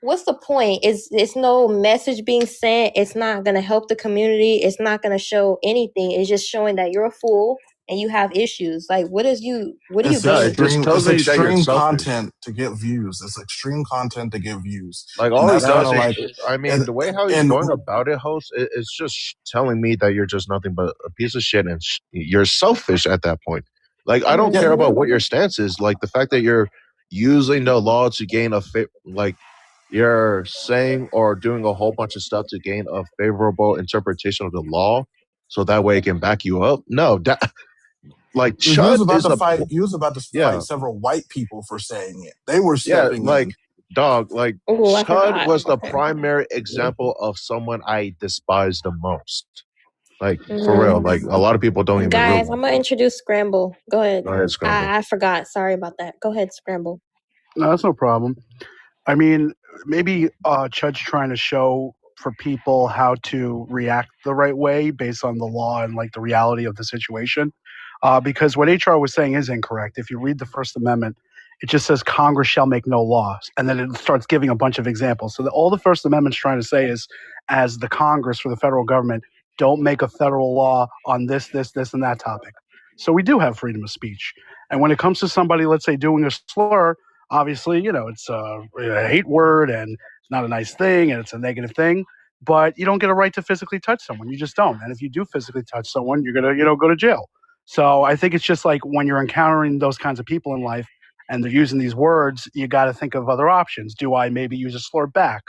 What's the point? It's no message being sent. It's not gonna help the community. It's not gonna show anything. It's just showing that you're a fool and you have issues. Like what are you It's extreme content to get views. It's extreme content to get views. Like all he does the way how he's going about it, host, it's just telling me that you're just nothing but a piece of shit and you're selfish at that point. Like I don't care about what your stance is. Like the fact that you're using the law to gain you're saying or doing a whole bunch of stuff to gain a favorable interpretation of the law, so that way it can back you up. No, he was about to fight. He was about to fight several white people for saying it. They were stepping in. Chud was the primary example of someone I despise the most. Like for real. Like a lot of people don't even Guys, realize. I'm gonna introduce Scramble. Go ahead. Go ahead, Scramble. I forgot. Sorry about that. Go ahead, Scramble. No, that's no problem. I mean, maybe Chud's trying to show for people how to react the right way based on the law and like the reality of the situation. Because what HR was saying is incorrect. If you read the First Amendment, it just says Congress shall make no laws, and then it starts giving a bunch of examples. So all the First Amendment's trying to say is, as the Congress for the federal government, don't make a federal law on this, this, this, and that topic. So we do have freedom of speech. And when it comes to somebody, let's say, doing a slur, obviously, it's a hate word and it's not a nice thing and it's a negative thing, but you don't get a right to physically touch someone. You just don't. And if you do physically touch someone, you're going to, go to jail. So I think it's just like when you're encountering those kinds of people in life and they're using these words, you got to think of other options. Do I maybe use a slur back?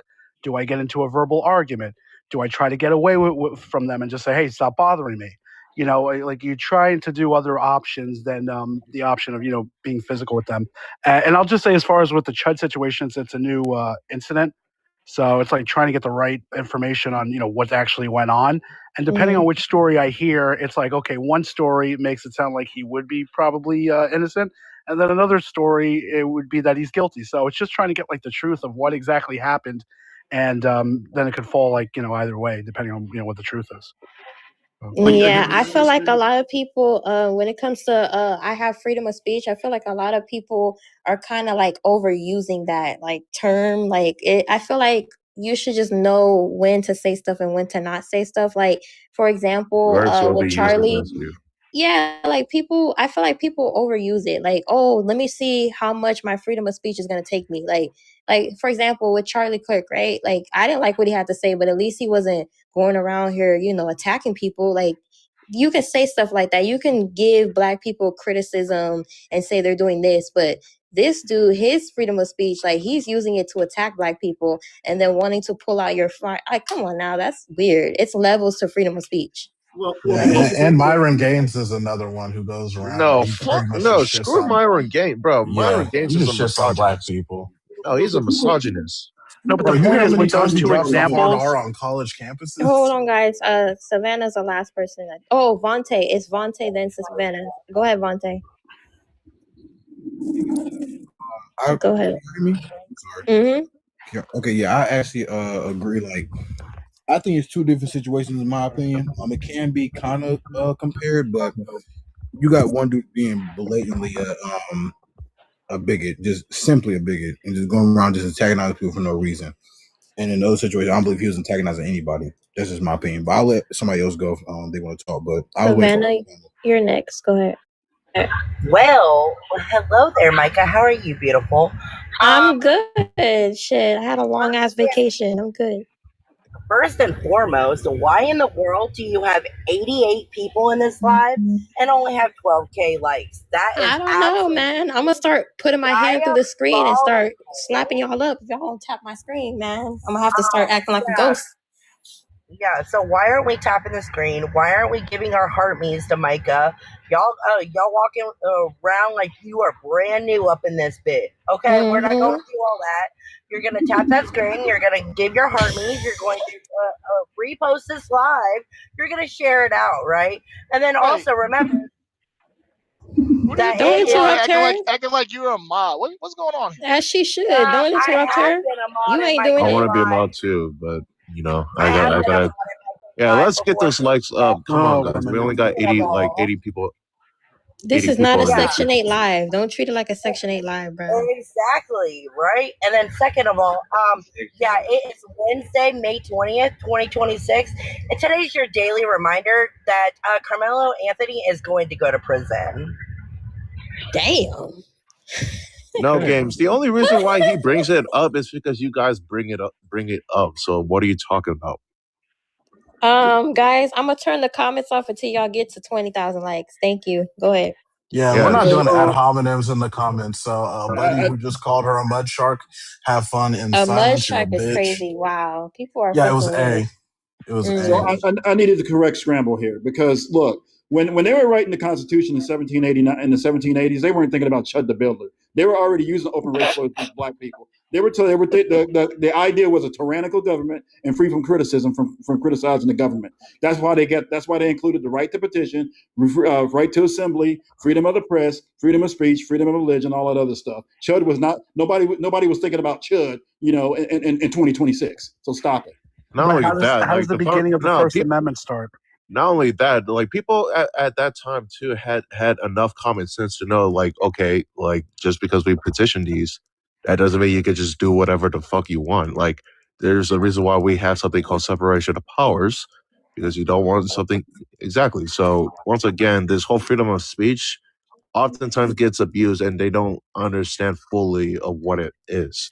Do I get into a verbal argument? Do I try to get away from them and just say, hey, stop bothering me? Like you're trying to do other options than the option of, being physical with them. And I'll just say, as far as with the Chud situations, it's a new incident. So it's like trying to get the right information on, what actually went on. And depending on which story I hear, it's like, okay, one story makes it sound like he would be probably innocent. And then another story, it would be that he's guilty. So it's just trying to get like the truth of what exactly happened. And then it could fall like, either way, depending on, what the truth is. Yeah, I feel like a lot of people, when it comes to I have freedom of speech, I feel like a lot of people are kind of like overusing that like term. Like I feel like you should just know when to say stuff and when to not say stuff. Like, for example, Words will with be used Charlie. against you. Yeah, like I feel like people overuse it. Like, oh, let me see how much my freedom of speech is gonna take me. Like for example, with Charlie Clerk, right? Like, I didn't like what he had to say, but at least he wasn't going around here, attacking people. Like, you can say stuff like that. You can give Black people criticism and say they're doing this, but this dude, his freedom of speech, like he's using it to attack Black people and then wanting to pull out your fire. Like, come on now, that's weird. It's levels to freedom of speech. And Myron Gaines is another one who goes around. No, He pretty much no, just shits screw on. Myron Gaines, bro. Myron Gaines He is just a shits on Black misogynist. people. No, he's a misogynist. No, but Bro, the you hear point how is many with those times he two drops the hard examples. R on college campuses? Hold on, guys. Savannah's the last person. Oh, Vontae. It's Vontae, then Savannah. Go ahead, Vontae. Go ahead. You hear me? Mm-hmm. Yeah, okay, yeah, I actually agree. Like, I think it's two different situations in my opinion. It can be kind of compared, but you got one dude being blatantly a bigot, just simply a bigot, and just going around just antagonizing people for no reason. And in those situations, I don't believe he was antagonizing anybody. That's just my opinion. But I'll let somebody else go if they want to talk. But I'll wait. Savannah, you're next. Go ahead. Well, hello there, Micah. How are you, beautiful? I'm good. Shit, I had a long ass vacation. I'm good. First and foremost, why in the world do you have 88 people in this live and only have 12K likes? That is I don't know, man. I'm gonna start putting my hand through the screen and start slapping y'all up if y'all don't tap my screen, man. I'm gonna have to start acting like a ghost. Yeah, so why aren't we tapping the screen? Why aren't we giving our heart means to Micah? Y'all walking around like you are brand new up in this bit. Okay, we're not going to do all that. You're going to tap that screen. You're going to give your heart means. You're going to repost this live. You're going to share it out, right? And then also remember that don't interrupt her. Acting like you're a mod. What's going on here? As she should. Don't interrupt her. You ain't doing I it. want to be a mod too, but I gotta. Yeah, let's get those likes up. Come on, guys. We only got 80 people. This is not a Section 8 live. Don't treat it like a Section 8 live, bro. Exactly, right? And then second of all, it's Wednesday, May 20th, 2026. And today's your daily reminder that Carmelo Anthony is going to go to prison. Damn. No games. The only reason why he brings it up is because you guys bring it up. So what are you talking about? Guys, I'm gonna turn the comments off until y'all get to 20,000 likes. Thank you. Go ahead. Yeah, we're not doing ad hominems in the comments. So, buddy who just called her a mud shark, have fun in A mud silence. shark You're a is bitch. crazy. Wow, people are. Yeah, it was fucking weird. It was So I needed to correct Scramble here because look, when they were writing the Constitution in 1789 in the 1780s, they weren't thinking about Chud the Builder. They were already using open race slurs against Black people. The idea was a tyrannical government and free from criticism from criticizing the government. That's why they included the right to petition, right to assembly, freedom of the press, freedom of speech, freedom of religion, all that other stuff. Chud was not nobody was thinking about Chud, in 2026. So stop it. Not But only that, how does like the beginning of the First Amendment start? not only that, like people at that time too had enough common sense to know, like, okay, like just because we petition these, that doesn't mean you could just do whatever the fuck you want. Like, there's a reason why we have something called separation of powers, because you don't want something exactly. So once again, this whole freedom of speech oftentimes gets abused, and they don't understand fully of what it is.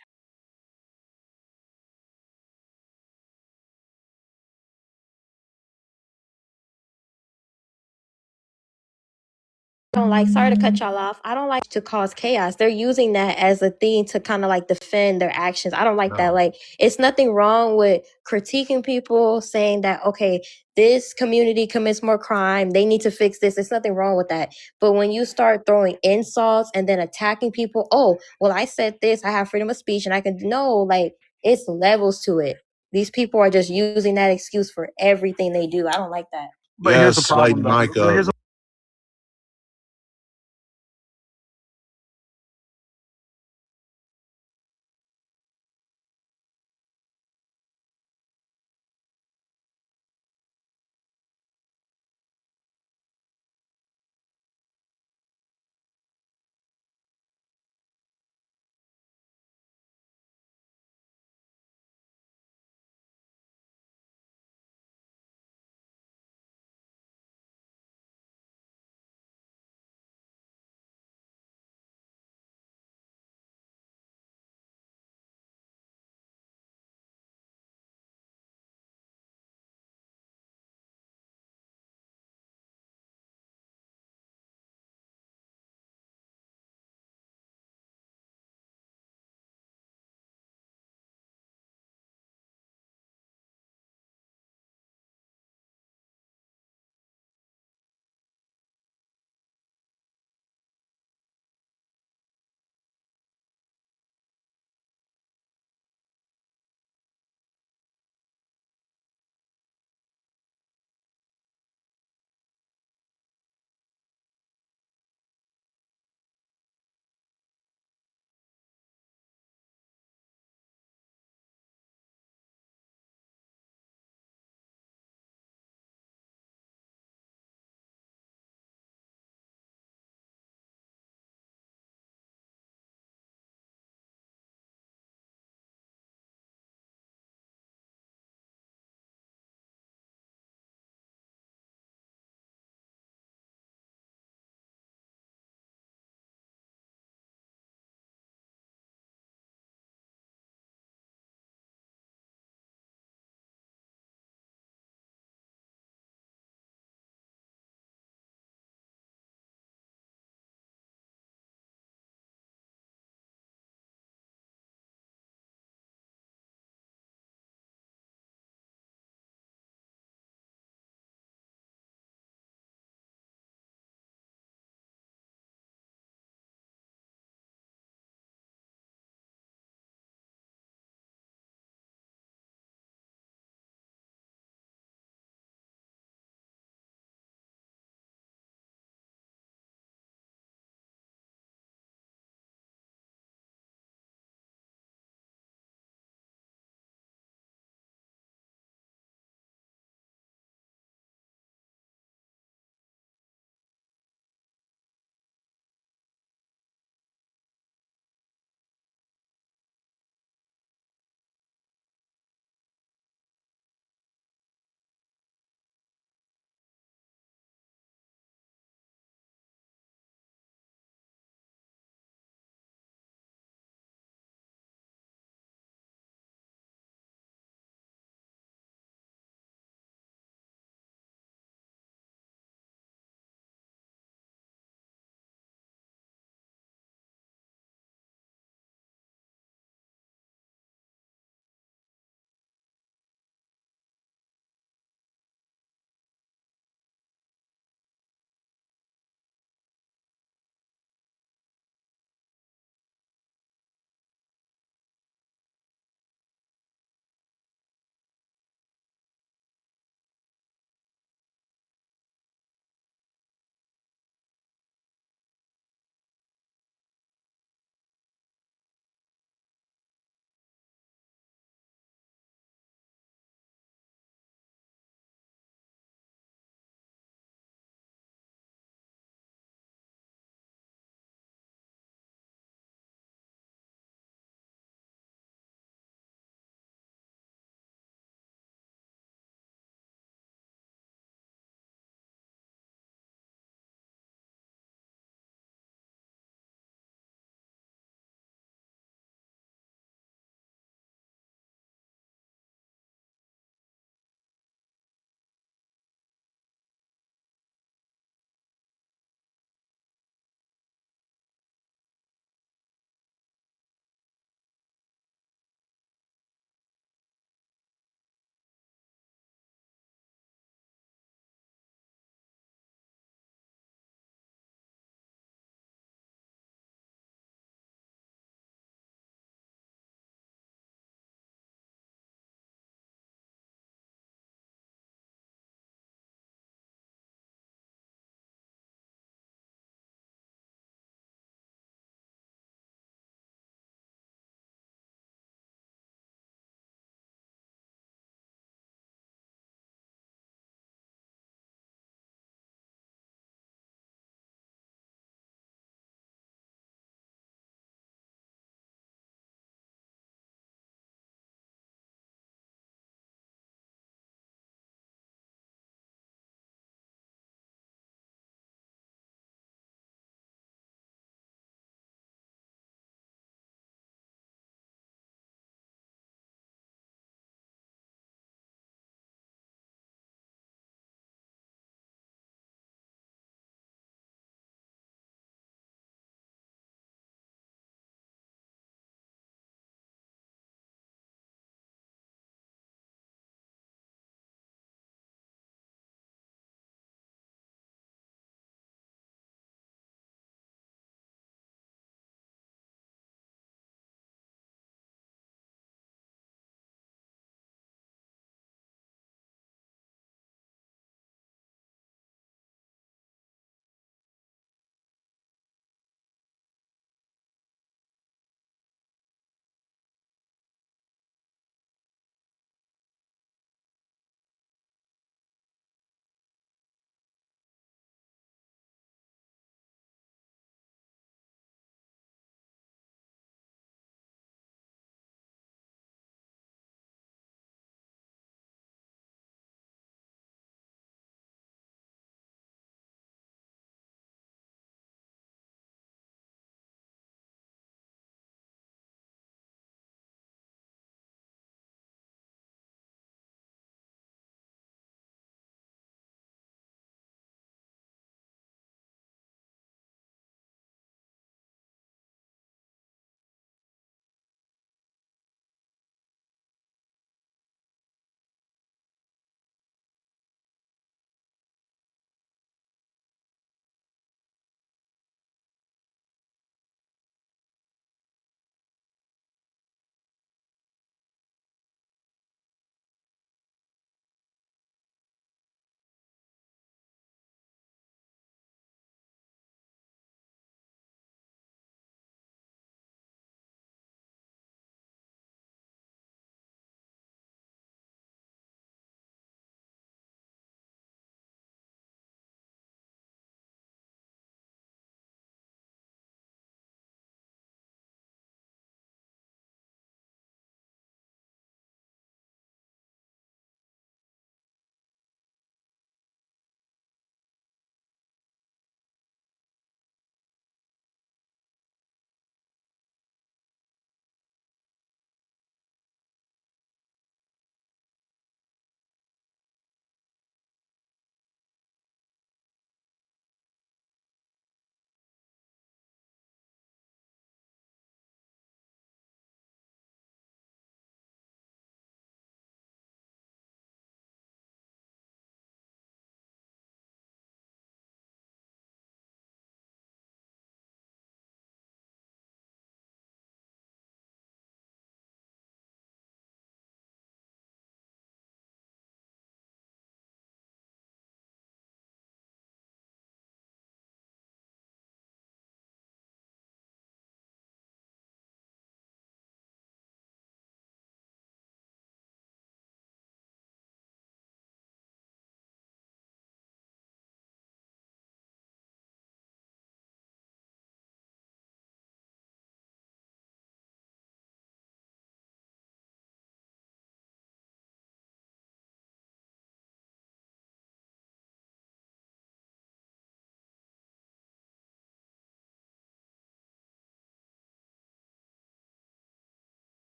Don't like, sorry to cut y'all off. I don't like to cause chaos. They're using that as a thing to kind of like defend their actions. I don't like that. No. Like, it's nothing wrong with critiquing people, saying that, okay, this community commits more crime. They need to fix this. There's nothing wrong with that. But when you start throwing insults and then attacking people, oh, well, I said this, I have freedom of speech and I can, no, like, it's levels to it. These people are just using that excuse for everything they do. I don't like that. But here's the Yes, like problem, though. Micah. Here's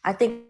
I think